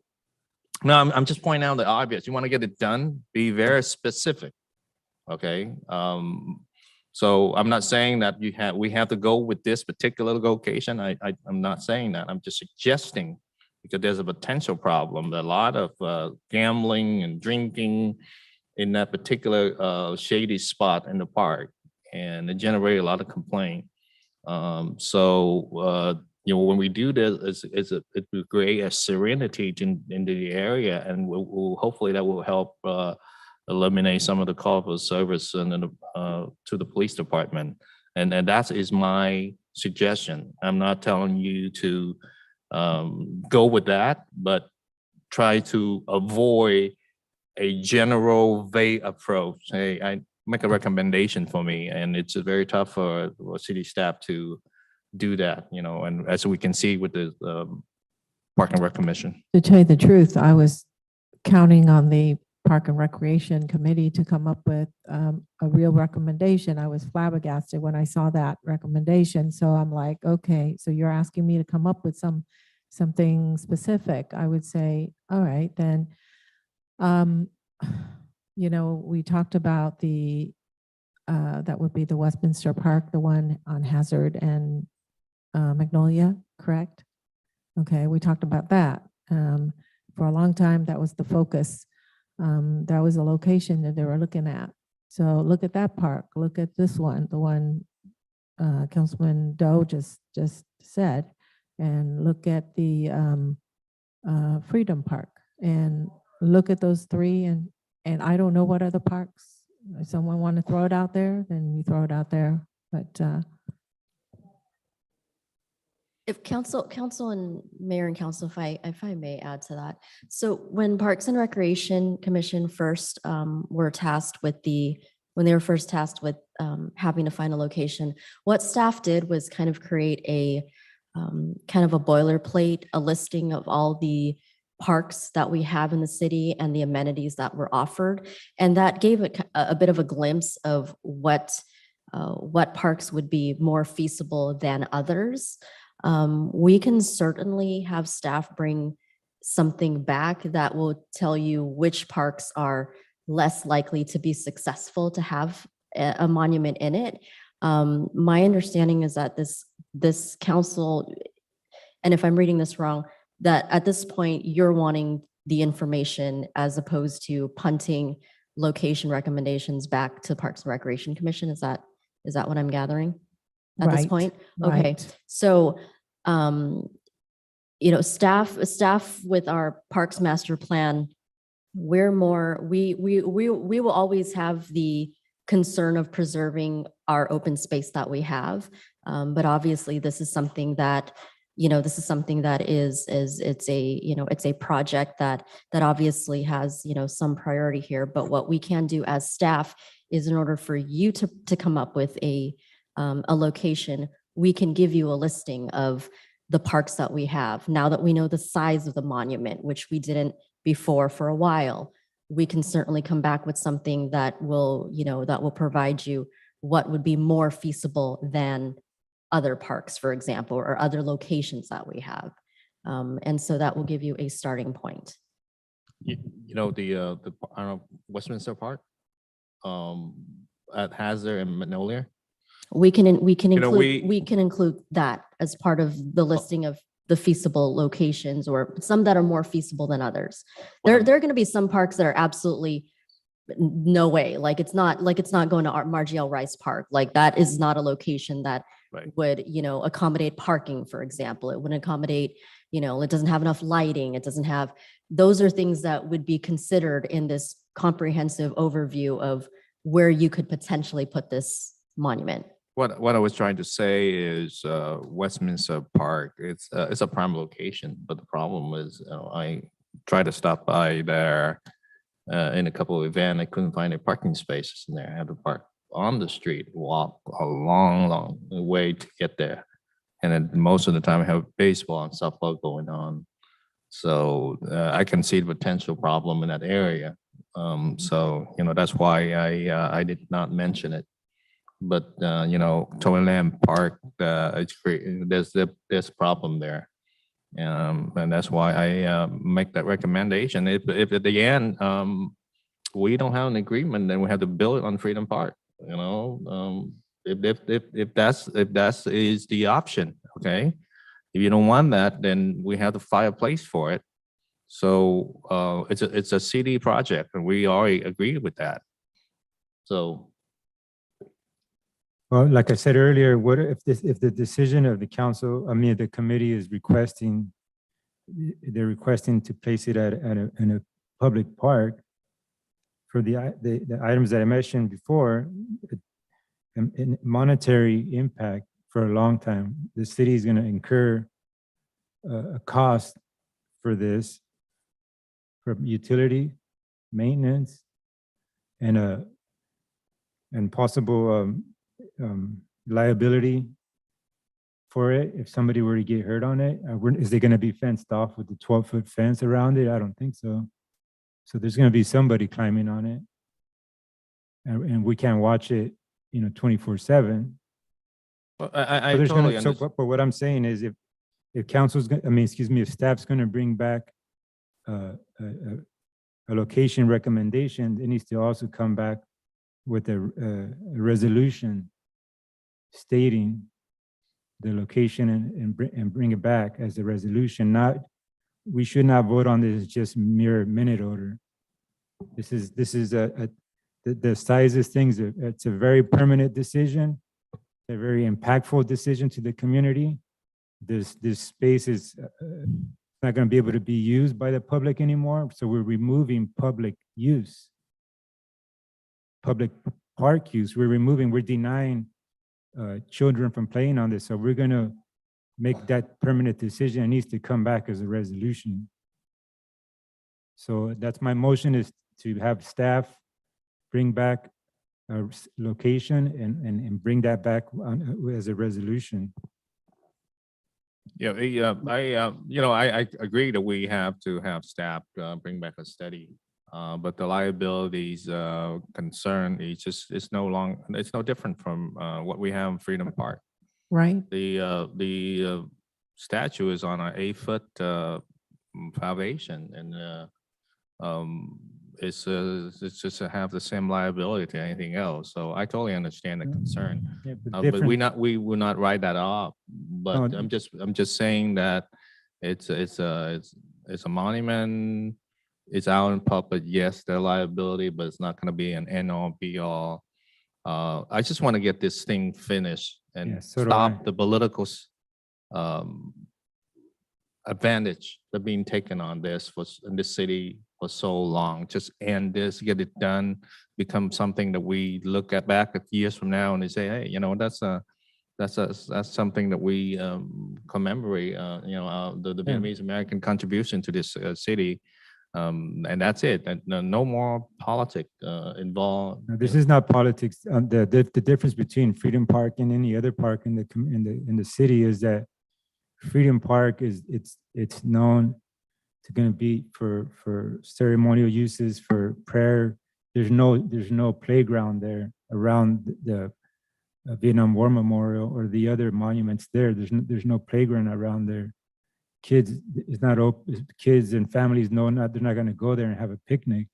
no, I'm just pointing out the obvious. You want to get it done, be very specific. Okay. So I'm not saying that we have to go with this particular location. I'm not saying that. I'm just suggesting, because there's a potential problem that a lot of gambling and drinking in that particular shady spot in the park, and it generated a lot of complaint. When we do this, it will create a serenity in the area, and hopefully that will help eliminate some of the call for service and to the police department. And that is my suggestion. I'm not telling you to go with that, but try to avoid a general vague approach. Hey, I make a recommendation for me, and it's very tough for city staff to do that, and as we can see with the Park and Rec Commission. To tell you the truth, I was counting on the Park and Recreation Committee to come up with a real recommendation. I was flabbergasted when I saw that recommendation. So I'm like, okay, so you're asking me to come up with something specific. I would say, all right, then, we talked about that would be the Westminster Park, the one on Hazard and Magnolia, correct? Okay, we talked about that. For a long time, that was the focus. That was a location that they were looking at. So look at that park, look at this one, the one Councilman Doe just said, and look at the Freedom Park, and look at those three, and I don't know what other parks. If someone want to throw it out there, then you throw it out there. But If council and mayor and council, if I may add to that. So when Parks and Recreation Commission first were tasked with having to find a location, what staff did was kind of create a kind of a boilerplate, a listing of all the parks that we have in the city and the amenities that were offered. And that gave it a bit of a glimpse of what parks would be more feasible than others. We can certainly have staff bring something back that will tell you which parks are less likely to be successful to have a monument in it. My understanding is that this council, and if I'm reading this wrong, that at this point you're wanting the information as opposed to punting location recommendations back to Parks and Recreation Commission. Is that what I'm gathering at this point? Okay, right. so staff with our Parks Master Plan, we will always have the concern of preserving our open space that we have, but obviously this is something that it's a project that obviously has some priority here. But what we can do as staff is, in order for you to come up with a location, we can give you a listing of the parks that we have. Now that we know the size of the monument, which we didn't before for a while, we can certainly come back with something that will provide you what would be more feasible than other parks, for example, or other locations that we have. And so that will give you a starting point. The Westminster Park at Hazard and Magnolia. We can include that as part of the listing of the feasible locations, or some that are more feasible than others. There are going to be some parks that are absolutely no way. Like it's not going to Margie L. Rice Park. Like that is not a location that would accommodate parking, for example. It wouldn't accommodate, it doesn't have enough lighting. It doesn't have. Those are things that would be considered in this comprehensive overview of where you could potentially put this monument. What I was trying to say is Westminster Park, it's a prime location, but the problem is I tried to stop by there in a couple of events. I couldn't find any parking spaces in there. I had to park on the street, walk a long way to get there. And then most of the time I have baseball and softball going on. So I can see the potential problem in that area. So, that's why I did not mention it. But, Toyland Park, it's great. There's a problem there. And that's why I make that recommendation. If at the end, we don't have an agreement, then we have to build it on Freedom Park, if that's is the option, okay? If you don't want that, then we have to find a place for it. So it's a city project, and we already agreed with that. So Well, like I said earlier, what if the decision of the council, the committee is requesting, they're requesting to place it in a public park for the items that I mentioned before, and monetary impact for a long time. The city is going to incur a cost for this, for utility, maintenance, and possible liability for it if somebody were to get hurt on it. Is it going to be fenced off with the 12-foot fence around it? I don't think so. So there's going to be somebody climbing on it, and we can't watch it, 24/7. well, But I there's totally gonna, understand. but what I'm saying is if council's, if staff's going to bring back a location recommendation, it needs to also come back with a resolution stating the location and bring it back as a resolution. We should not vote on this just mere minute order. This is the sizes things. It's a very permanent decision, a very impactful decision to the community. This space is not going to be able to be used by the public anymore. So we're removing public use, public park use. We're denying children from playing on this. So we're going to make that permanent decision. It needs to come back as a resolution. So that's my motion, is to have staff bring back a location and bring that back as a resolution. Yeah, I agree that we have to have staff bring back a study, but the liabilities concern it's no different from what we have in Freedom Park. Right. The statue is on an 8-foot foundation, and it's just to have the same liability to anything else. So I totally understand the concern, Yeah, but we will not write that off. But No, I'm just saying that it's a monument. It's out in public. Yes, their liability, but it's not going to be an end all be all. I just want to get this thing finished and Yeah, so do stop I. the political advantage that being taken on this in this city for so long. Just end this, get it done, become something that we look at back years from now and they say, hey, that's something that we commemorate. The Vietnamese American contribution to this city, and that's it. And no more politics involved. No, this is not politics. The difference between Freedom Park and any other park in the city is that Freedom Park it's known to going to be for ceremonial uses, for prayer. There's no playground there around the Vietnam War Memorial or the other monuments there. There's no playground around there. Kids, it's not open. Kids and families they're not going to go there and have a picnic.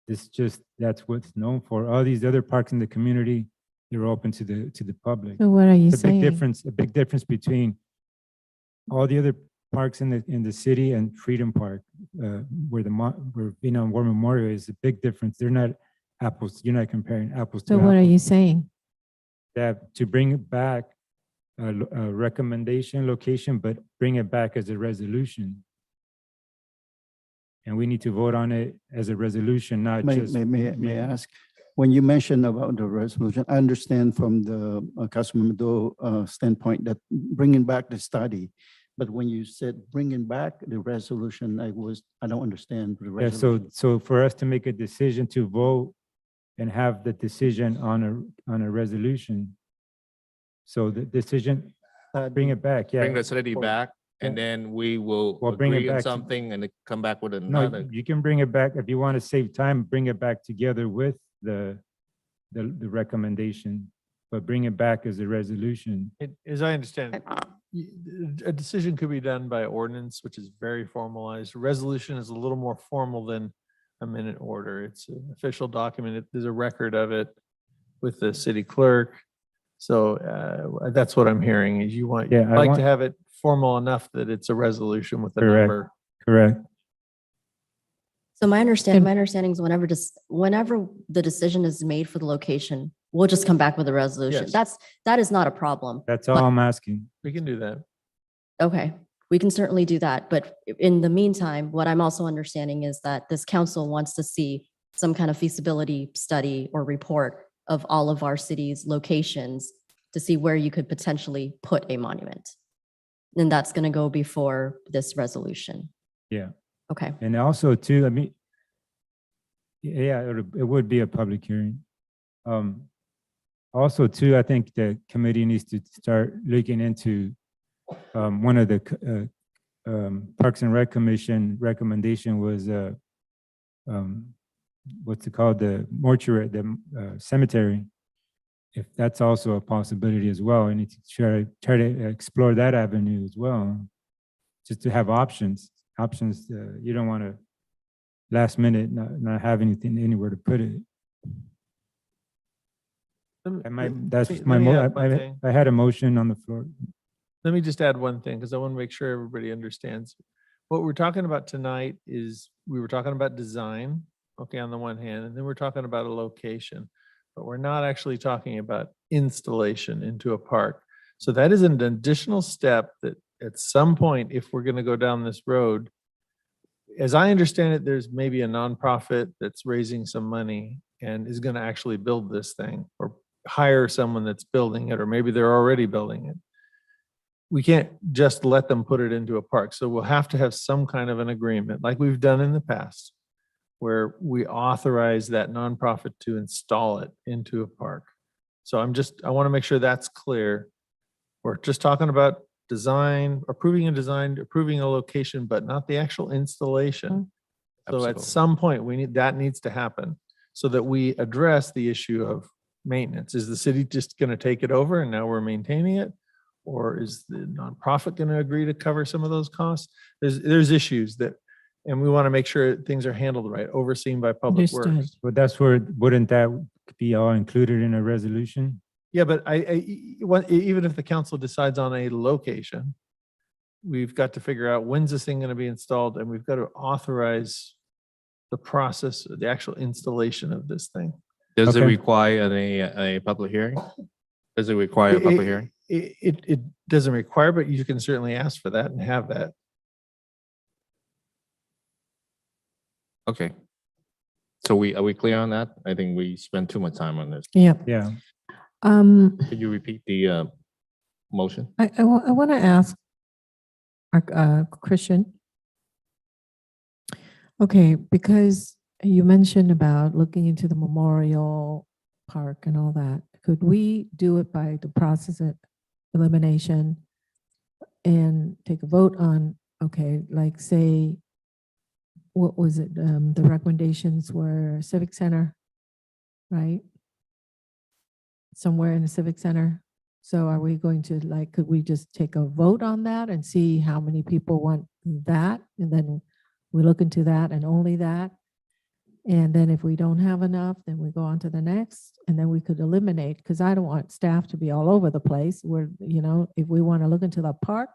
That's what's known for. All these other parks in the community, they're open to the public. So what are you It's saying? a big difference between all the other parks in the city and Freedom Park, where Vietnam War Memorial is. A big difference. They're not apples. You're not comparing apples to So apples. what are you saying? That to bring it back a recommendation location, but bring it back as a resolution. And we need to vote on it as a resolution, not just. May I ask, when you mentioned about the resolution, I understand from the Councilman Doe standpoint that bringing back the study, but when you said bringing back the resolution, I don't understand the Yeah, resolution. so for us to make a decision to vote and have the decision on a resolution. So the decision, bring it back, yeah. Bring the study back, and then we will bring it agree on back to- something and then come back with No, another. you can bring it back, if you want to save time, bring it back together with the the recommendation, but bring it back as a resolution. As I understand, it, a decision could be done by ordinance, which is very formalized. A resolution is a little more formal than a minute order. It's an official document. There's a record of it with the city clerk. So that's what I'm hearing is you'd like to have it formal enough that it's a resolution with a number. Correct. So my understanding is whenever the decision is made for the location, we'll just come back with a resolution. Yes. That is not a problem. That's all I'm asking. We can do that. Okay, we can certainly do that. But in the meantime, what I'm also understanding is that this council wants to see some kind of feasibility study or report of all of our city's locations to see where you could potentially put a monument. And that's going to go before this resolution. Yeah. Okay. And also too, I mean, yeah, it would be a public hearing. Also too, I think the committee needs to start looking into one of the Parks and Rec Commission recommendation was what's it called, the mortuary, the cemetery. If that's also a possibility as well, I need to try to explore that avenue as well, just to have options. You don't want to last minute not have anything anywhere to put it. I had a motion on the floor. Let me just add one thing because I want to make sure everybody understands. What we're talking about tonight is we were talking about design, okay, on the one hand, and then we're talking about a location, but we're not actually talking about installation into a park. So that is an additional step that at some point, if we're going to go down this road, as I understand it, there's maybe a nonprofit that's raising some money and is going to actually build this thing or hire someone that's building it, or maybe they're already building it. We can't just let them put it into a park. So we'll have to have some kind of an agreement like we've done in the past where we authorize that nonprofit to install it into a park. So I want to make sure that's clear. We're just talking about design, approving a location, but not the actual installation. So at some point that needs to happen so that we address the issue of maintenance. Is the city just going to take it over and now we're maintaining it? Or is the nonprofit going to agree to cover some of those costs? There's issues and we want to make sure things are handled right, overseen by Public Works. But that's where, wouldn't that be all included in a resolution? Yeah, but even if the council decides on a location, we've got to figure out when's this thing going to be installed, and we've got to authorize the process, the actual installation of this thing. Does it require a public hearing? Does it require a public hearing? It doesn't require, but you can certainly ask for that and have that. Okay. So are we clear on that? I think we spent too much time on this. Yeah. Yeah. Could you repeat the motion? I want to ask Christian. Okay, because you mentioned about looking into the memorial park and all that. Could we do it by the process of elimination and take a vote on, okay, like say, what was it? The recommendations were Civic Center, right? Somewhere in the Civic Center. So are we going to could we just take a vote on that and see how many people want that? And then we look into that and only that. And then if we don't have enough, then we go on to the next, and then we could eliminate, because I don't want staff to be all over the place where, if we want to look into the park,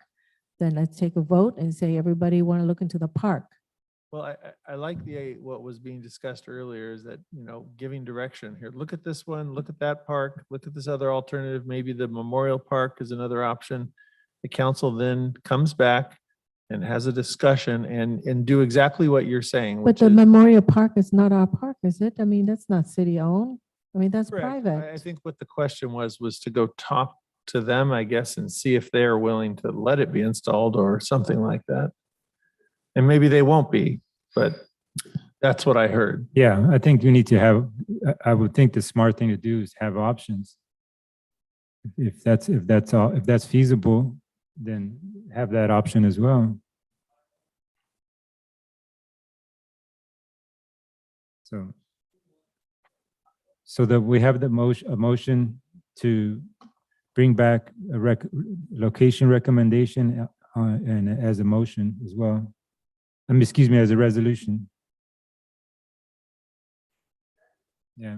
then let's take a vote and say, everybody want to look into the park. Well, I like what was being discussed earlier is that, giving direction here. Look at this one, look at that park, look at this other alternative. Maybe the Memorial Park is another option. The council then comes back and has a discussion and do exactly what you're saying. But the Memorial Park is not our park, is it? I mean, that's not city owned. I mean, that's Correct. private. I think what the question was to go talk to them, I guess, and see if they're willing to let it be installed or something like that. And maybe they won't be, but that's what I heard. Yeah, I think you need to have, I would think the smart thing to do is have options. If that's feasible, then have that option as well. So that we have a motion to bring back a location recommendation and as a motion as well. Excuse me, as a resolution. Yeah.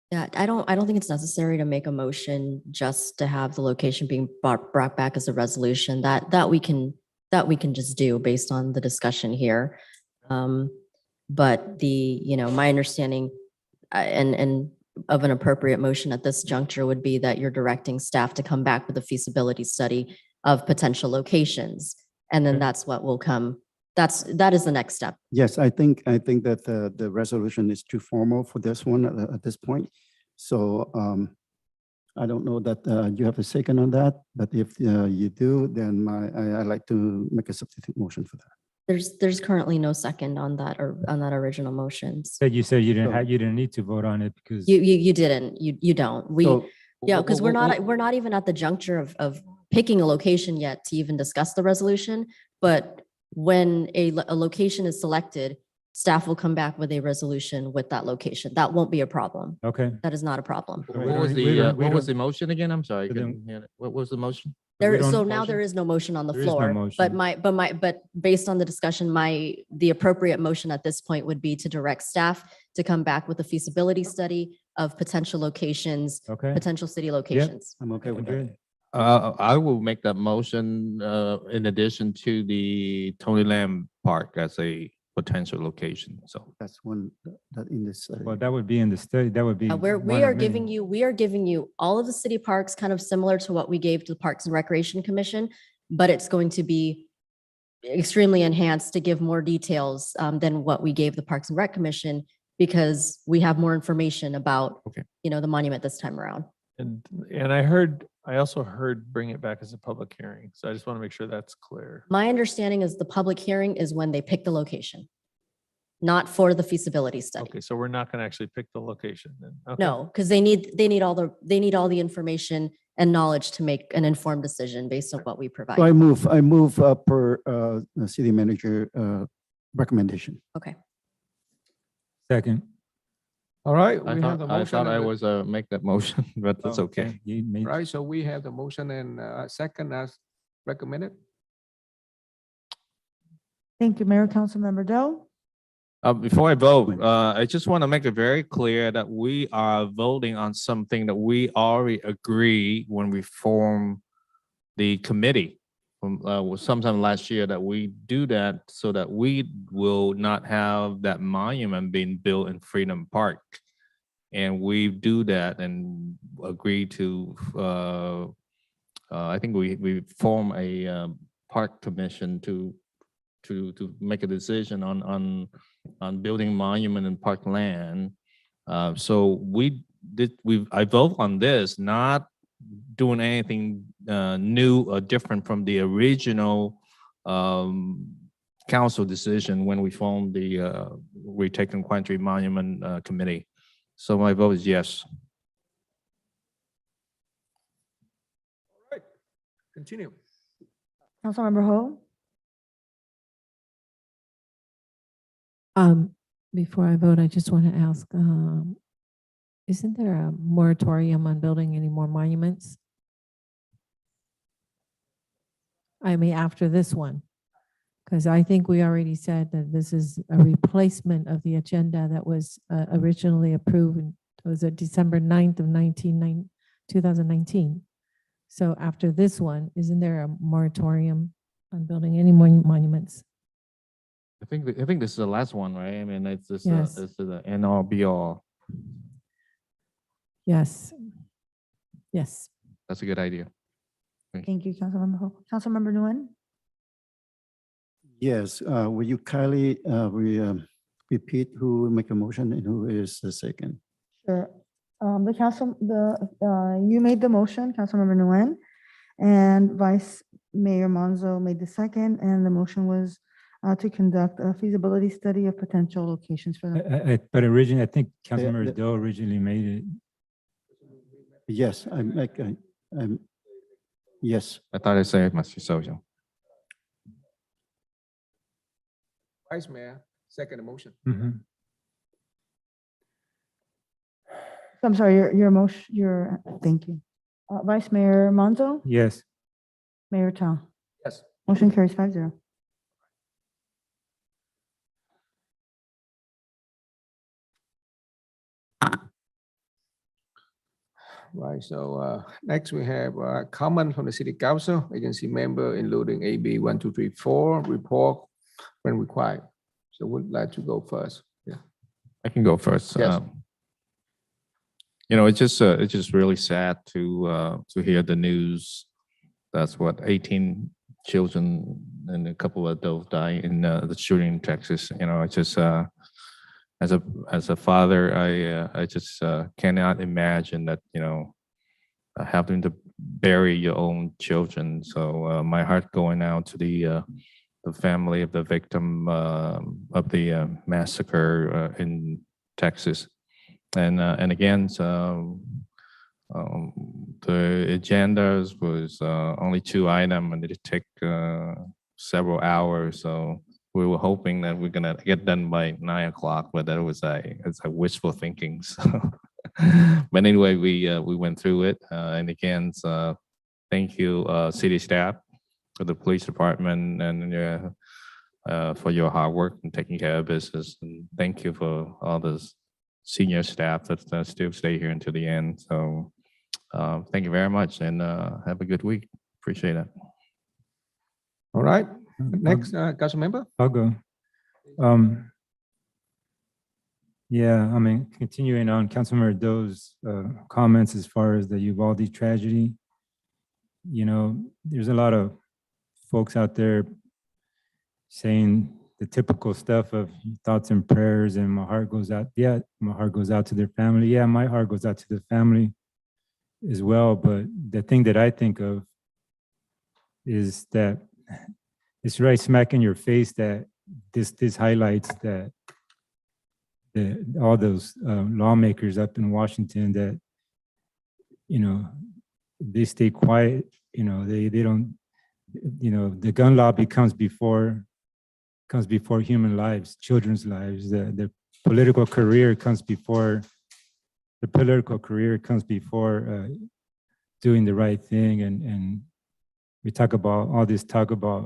Yeah, I don't think it's necessary to make a motion just to have the location being brought back as a resolution. That we can just do based on the discussion here. But my understanding and of an appropriate motion at this juncture would be that you're directing staff to come back with a feasibility study of potential locations. And then that's what will come. That is the next step. Yes, I think that the resolution is too formal for this one at this point. So I don't know that you have a second on that, but if you do, then I'd like to make a substitute motion for that. There's currently no second on that or on that original motion. You said you didn't need to vote on it because You didn't. You don't. Because we're not even at the juncture of picking a location yet to even discuss the resolution. But when a location is selected, staff will come back with a resolution with that location. That won't be a problem. Okay. That is not a problem. What was the motion again? I'm sorry. I couldn't hear it. What was the motion? So now there is no motion on the floor, but based on the discussion, the appropriate motion at this point would be to direct staff to come back with a feasibility study of potential locations, potential city locations. I'm okay with that. I will make that motion in addition to the Tony Lamb Park as a potential location. So that's one that in this. Well, that would be in the study. That would be. We are giving you all of the city parks, kind of similar to what we gave to the Parks and Recreation Commission, but it's going to be extremely enhanced to give more details than what we gave the Parks and Rec Commission because we have more information about the monument this time around. And I also heard bring it back as a public hearing. So I just want to make sure that's clear. My understanding is the public hearing is when they pick the location, not for the feasibility study. Okay, so we're not going to actually pick the location then. Okay. No, because they need all the information and knowledge to make an informed decision based on what we provide. So I move per the city manager recommendation. Okay. Second. All right. I thought I was make that motion, but that's okay. Right, so we have the motion and second as recommended. Thank you, Mayor. Councilmember Doe. Before I vote, I just want to make it very clear that we are voting on something that we already agree when we form the committee sometime last year, that we do that so that we will not have that monument being built in Freedom Park. And we do that and agree to, I think we form a park commission to make a decision on building monument and park land. So I vote on this, not doing anything new or different from the original council decision when we formed the Retaken Quantry Monument Committee. So my vote is yes. All right, continue. Councilmember Ho. Before I vote, I just want to ask, isn't there a moratorium on building any more monuments? I mean, after this one, because I think we already said that this is a replacement of the agenda that was originally approved. It was December 9th of 2019. So after this one, isn't there a moratorium on building any more monuments? I think this is the last one, right? I mean, it's just Yes. this is the end all be all. Yes. Yes. That's a good idea. Thank you, Councilmember Ho. Councilmember Nguyen. Yes, will you kindly repeat who make a motion and who is the second? Sure. You made the motion, Councilmember Nguyen, and Vice Mayor Monzo made the second, and the motion was to conduct a feasibility study of potential locations for the. But originally, I think Councilmember Doe originally made it. Yes, yes. I thought I said it must be social. Vice Mayor, second the motion. Mhm. I'm sorry, your motion, thank you. Vice Mayor Monzo, Yes. Mayor Tao. Yes. Motion carries 5-0. Right, so next we have comment from the City Council, agency member, including AB 1234, report when required. So would like to go first. Yeah. I can go first. Yes. You know, it's just really sad to hear the news. That's what 18 children and a couple of adults die in the shooting in Texas. You know, it's just as a father, I just cannot imagine that, you know, having to bury your own children. So my heart going out to the family of the victim of the massacre in Texas. And again, so the agendas was only 2 items, and it took several hours. So we were hoping that we're gonna get done by 9 o'clock, but that was it's a wishful thinking. So, but anyway, we went through it, and again, so thank you, city staff, for the police department, and for your hard work in taking care of business, and thank you for all the senior staff that still stay here until the end. So, thank you very much, and have a good week. Appreciate it. All right, next council member. I'll go. Yeah, I mean, continuing on Councilmember Doe's comments as far as the Uvalde tragedy, you know, there's a lot of folks out there saying the typical stuff of thoughts and prayers, and my heart goes out. Yeah, my heart goes out to their family. Yeah, my heart goes out to the family as well. But the thing that I think of is that it's right smack in your face that this highlights that all those lawmakers up in Washington that, you know, they stay quiet. You know, they don't. You know, the gun lobby comes before human lives, children's lives. The political career comes before doing the right thing. And we talk about all this talk about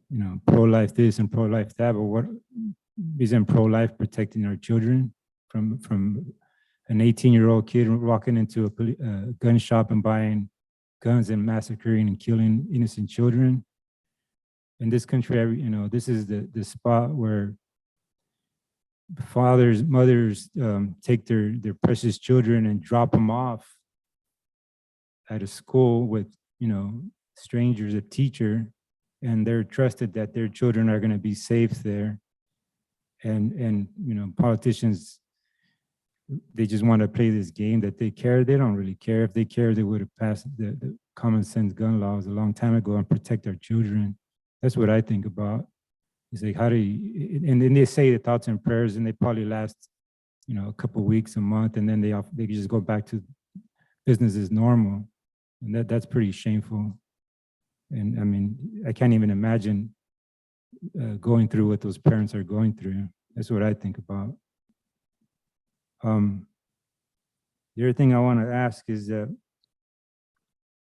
you know, pro-life this and pro-life that, but what isn't pro-life protecting our children from an 18-year-old kid walking into a gun shop and buying guns and massacring and killing innocent children? In this country, you know, this is the spot where fathers, mothers take their precious children and drop them off at a school with, you know, strangers, a teacher, and they're trusted that their children are going to be safe there. And you know, politicians, they just want to play this game that they care. They don't really care. If they care, they would have passed the common sense gun laws a long time ago and protect our children. That's what I think about. It's like, how do you, and then they say the thoughts and prayers, and they probably last, you know, a couple of weeks, a month, and then they just go back to business as normal. And that's pretty shameful. And I mean, I can't even imagine going through what those parents are going through. That's what I think about. The other thing I want to ask is that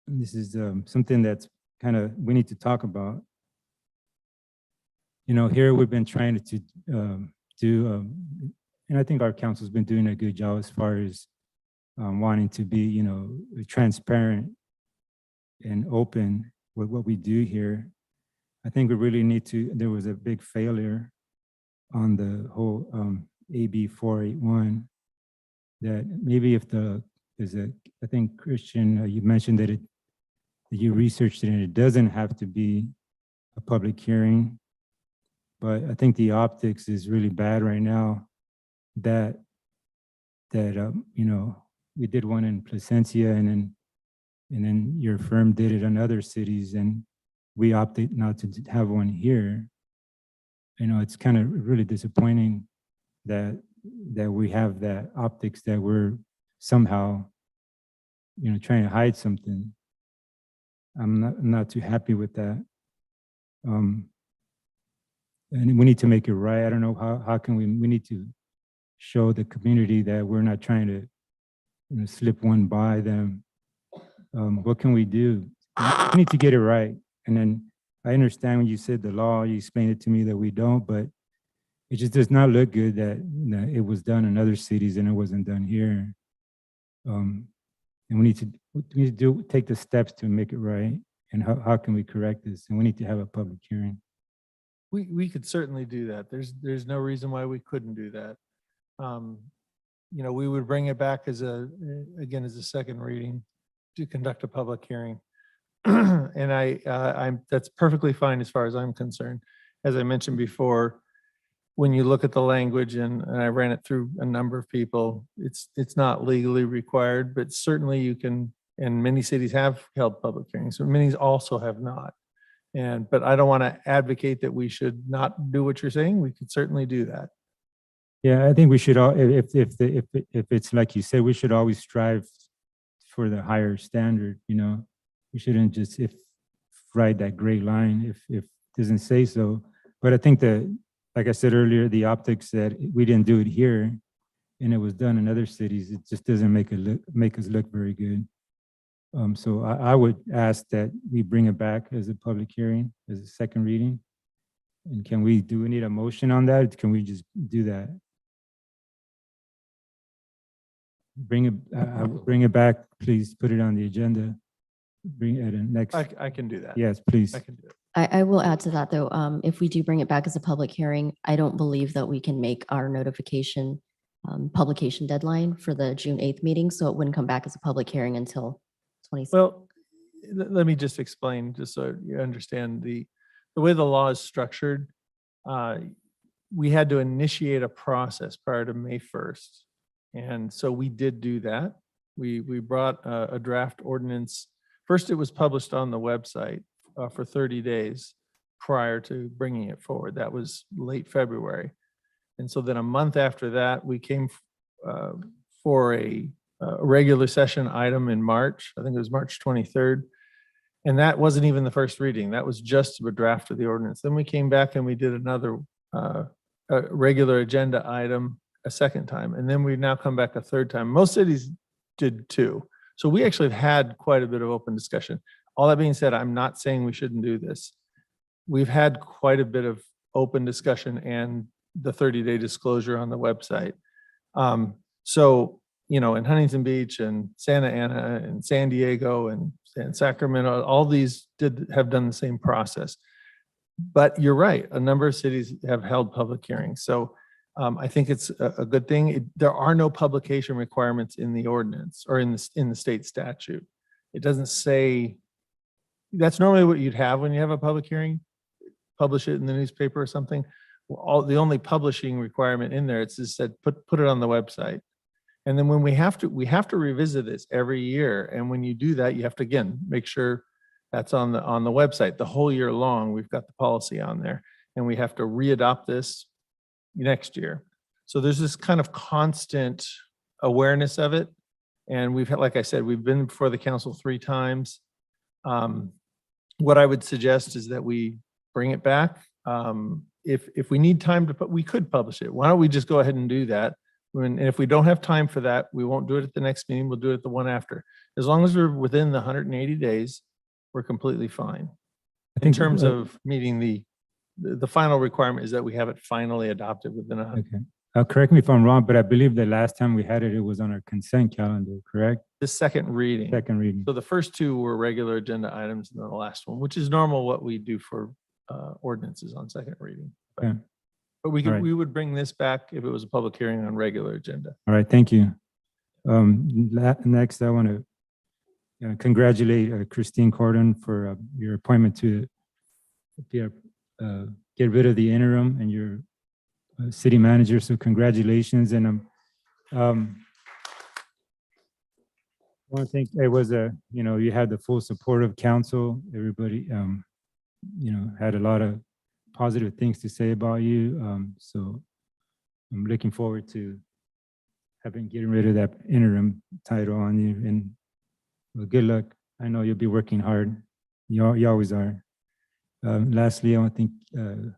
this is something that's kind of, we need to talk about. You know, here we've been trying to do, and I think our council's been doing a good job as far as wanting to be, you know, transparent and open with what we do here. I think we really need to, there was a big failure on the whole AB 481, that maybe if I think Christian, you mentioned that that you researched it and it doesn't have to be a public hearing, but I think the optics is really bad right now that you know, we did one in Placencia and then your firm did it in other cities, and we opted not to have one here. You know, it's kind of really disappointing that we have that optics, that we're somehow, you know, trying to hide something. I'm not too happy with that. and we need to make it right. I don't know how can we need to show the community that we're not trying to, you know, slip one by them. What can we do? We need to get it right. And then I understand when you said the law, you explained it to me that we don't, but it just does not look good that it was done in other cities and it wasn't done here. And we need to take the steps to make it right. And how can we correct this? And we need to have a public hearing. We could certainly do that. There's no reason why we couldn't do that. You know, we would bring it back as a second reading to conduct a public hearing. And that's perfectly fine as far as I'm concerned. As I mentioned before, when you look at the language, and I ran it through a number of people, it's not legally required, but certainly you can, and many cities have held public hearings, but many also have not. But I don't want to advocate that we should not do what you're saying. We could certainly do that. Yeah, I think we should all, if it's like you said, we should always strive for the higher standard, you know. We shouldn't just write that gray line if it doesn't say so. But I think that, like I said earlier, the optics that we didn't do it here and it was done in other cities, it just doesn't make us look very good. So I would ask that we bring it back as a public hearing, as a second reading. And do we need a motion on that? Can we just do that? Bring it back, please put it on the agenda. Bring it in next. I can do that. Yes, please. I can do it. I will add to that though, if we do bring it back as a public hearing, I don't believe that we can make our notification publication deadline for the June 8th meeting, so it wouldn't come back as a public hearing until 26th. Well, let me just explain, just so you understand the way the law is structured. We had to initiate a process prior to May 1st. And so we did do that. We brought a draft ordinance. First, it was published on the website for 30 days prior to bringing it forward. That was late February. And so then a month after that, we came for a regular session item in March. I think it was March 23rd. And that wasn't even the first reading. That was just a draft of the ordinance. Then we came back and we did another regular agenda item a second time. And then we've now come back a third time. Most cities did too. So we actually have had quite a bit of open discussion. All that being said, I'm not saying we shouldn't do this. We've had quite a bit of open discussion and the 30-day disclosure on the website. So, you know, in Huntington Beach and Santa Ana and San Diego and Sacramento, all these have done the same process. But you're right, a number of cities have held public hearings. So I think it's a good thing. There are no publication requirements in the ordinance or in the state statute. It doesn't say, that's normally what you'd have when you have a public hearing, publish it in the newspaper or something. The only publishing requirement in there, it's just said, put it on the website. And then when we have to revisit this every year. And when you do that, you have to, again, make sure that's on the website the whole year long. We've got the policy on there and we have to readopt this next year. So there's this kind of constant awareness of it. And we've had, like I said, we've been before the council 3 times. What I would suggest is that we bring it back. If we need time to we could publish it. Why don't we just go ahead and do that? And if we don't have time for that, we won't do it at the next meeting. We'll do it at the one after. As long as we're within the 180 days, we're completely fine. In terms of meeting the final requirement is that we have it finally adopted within a. Okay. Correct me if I'm wrong, but I believe the last time we had it, it was on our consent calendar, correct? The second reading. Second reading. So the first 2 were regular agenda items and then the last one, which is normal what we do for ordinances on second reading. Okay. But we could, All right. we would bring this back if it was a public hearing on regular agenda. All right, thank you. Next, I want to congratulate Christine Cordon for your appointment to get rid of the interim and your city manager. So congratulations. And I want to think it was you had the full support of council. Everybody, had a lot of positive things to say about you. So I'm looking forward to getting rid of that interim title on you. And well, good luck. I know you'll be working hard. You always are. Lastly, I want to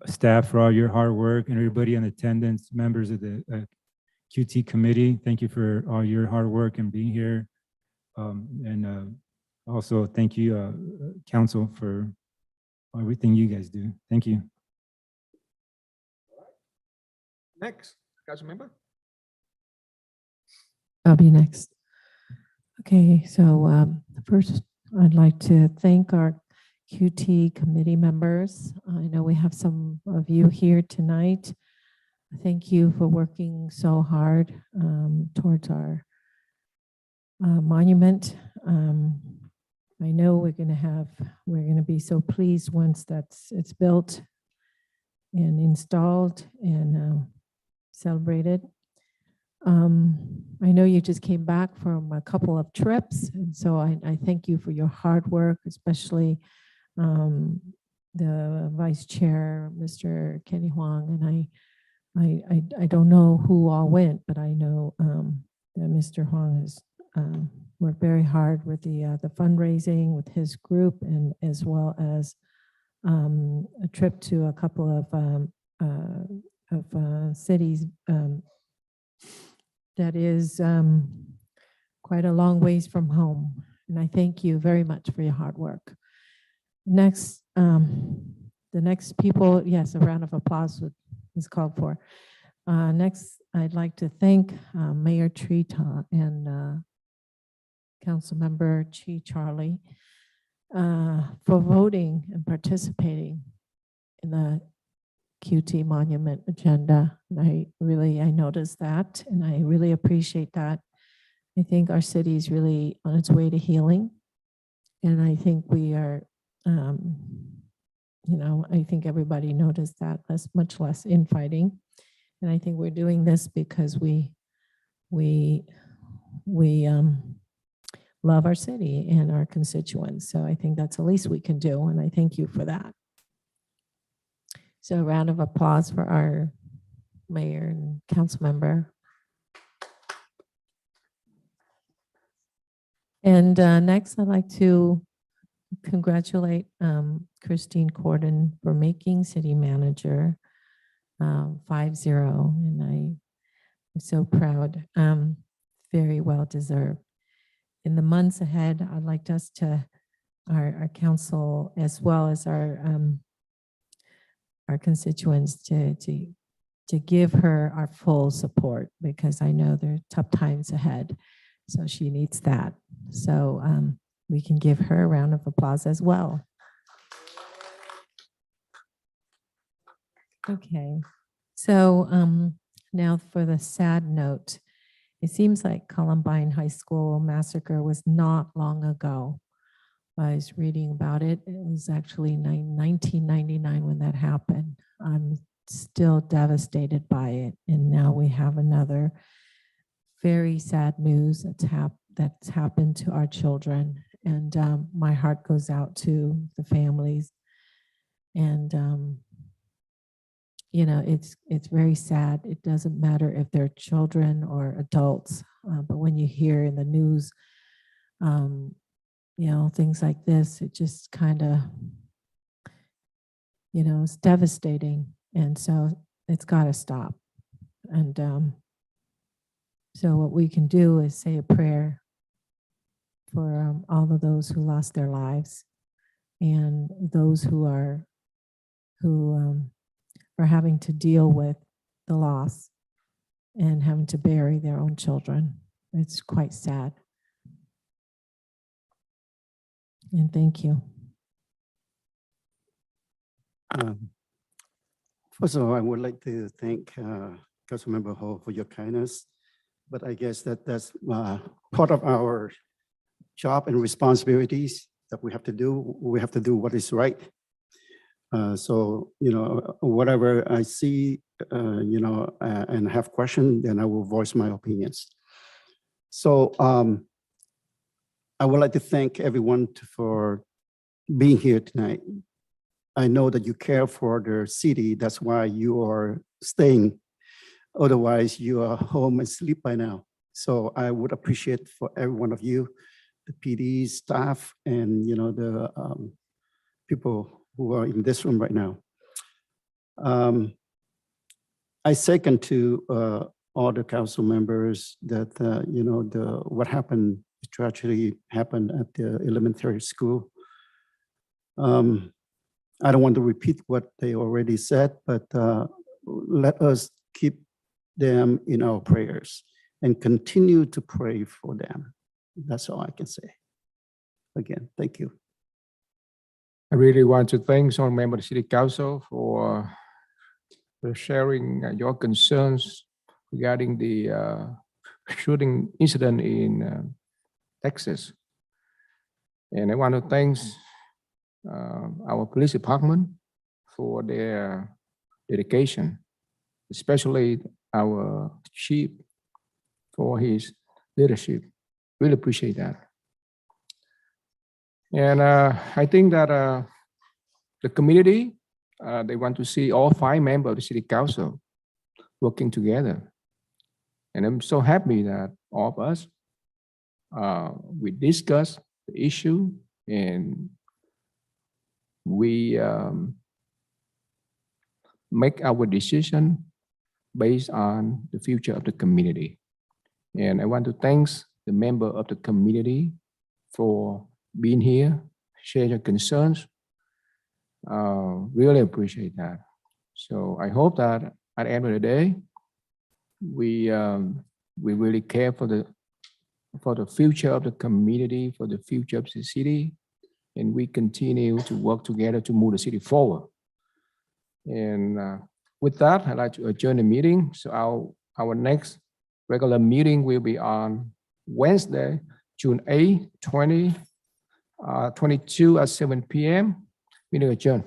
staff for all your hard work, and everybody in attendance, members of the QT committee. Thank you for all your hard work and being here. And also thank you, council, for everything you guys do. Thank you. Next, council member. I'll be next. Okay, so first I'd like to thank our QT committee members. I know we have some of you here tonight. Thank you for working so hard towards our monument. I know we're going to be so pleased once it's built and installed and celebrated. I know you just came back from a couple of trips, and so I thank you for your hard work, especially the Vice Chair, Mr. Kenny Huang, and I don't know who all went, but I know that Mr. Huang has worked very hard with the fundraising with his group, and as well as a trip to a couple of cities that is quite a long ways from home. And I thank you very much for your hard work. Next, the next people, yes, a round of applause is called for. Next, I'd like to thank Mayor Trita and Councilmember Chi Charlie for voting and participating in the QT Monument agenda. And I noticed that, and I really appreciate that. I think our city is really on its way to healing, and I think we are, I think everybody noticed that, much less infighting. And I think we're doing this because we love our city and our constituents. So I think that's the least we can do, and I thank you for that. So a round of applause for our mayor and council member. And next, I'd like to congratulate Christine Corden for making city manager 5-0. And I'm so proud, very well deserved. In the months ahead, I'd like us to, our council, as well as our constituents, to give her our full support, because I know there are tough times ahead. So she needs that. So we can give her a round of applause as well. Okay, so now for the sad note. It seems like Columbine High School massacre was not long ago. I was reading about it. It was actually 1999 when that happened. I'm still devastated by it. And now we have another very sad news that's happened to our children. And my heart goes out to the families. And it's very sad. It doesn't matter if they're children or adults, but when you hear in the news, things like this, it just kind of, it's devastating. And so it's got to stop. And so what we can do is say a prayer for all of those who lost their lives, and those who are having to deal with the loss and having to bury their own children. It's quite sad. And thank you. First of all, I would like to thank Councilmember Ho for your kindness, but I guess that's part of our job and responsibilities that we have to do. We have to do what is right. So, whatever I see, and have questions, then I will voice my opinions. So I would like to thank everyone for being here tonight. I know that you care for the city. That's why you are staying. Otherwise, you are home and sleep by now. So I would appreciate for every one of you, the PD staff, and the people who are in this room right now. I second to all the council members that, what happened, tragedy happened at the elementary school. I don't want to repeat what they already said, but let us keep them in our prayers and continue to pray for them. That's all I can say. Again, thank you. I really want to thank all members of the City Council for sharing your concerns regarding the shooting incident in Texas. And I want to thank our police department for their dedication, especially our chief for his leadership. Really appreciate that. And I think that the community, they want to see all 5 members of the City Council working together. And I'm so happy that all of us, we discuss the issue and we make our decision based on the future of the community. And I want to thank the member of the community for being here, share your concerns. Really appreciate that. So I hope that at the end of the day, we really care for the future of the community, for the future of the city, and we continue to work together to move the city forward. And with that, I'd like to adjourn the meeting. So our next regular meeting will be on Wednesday, June 8, 2022 at 7 p.m. Meeting adjourned.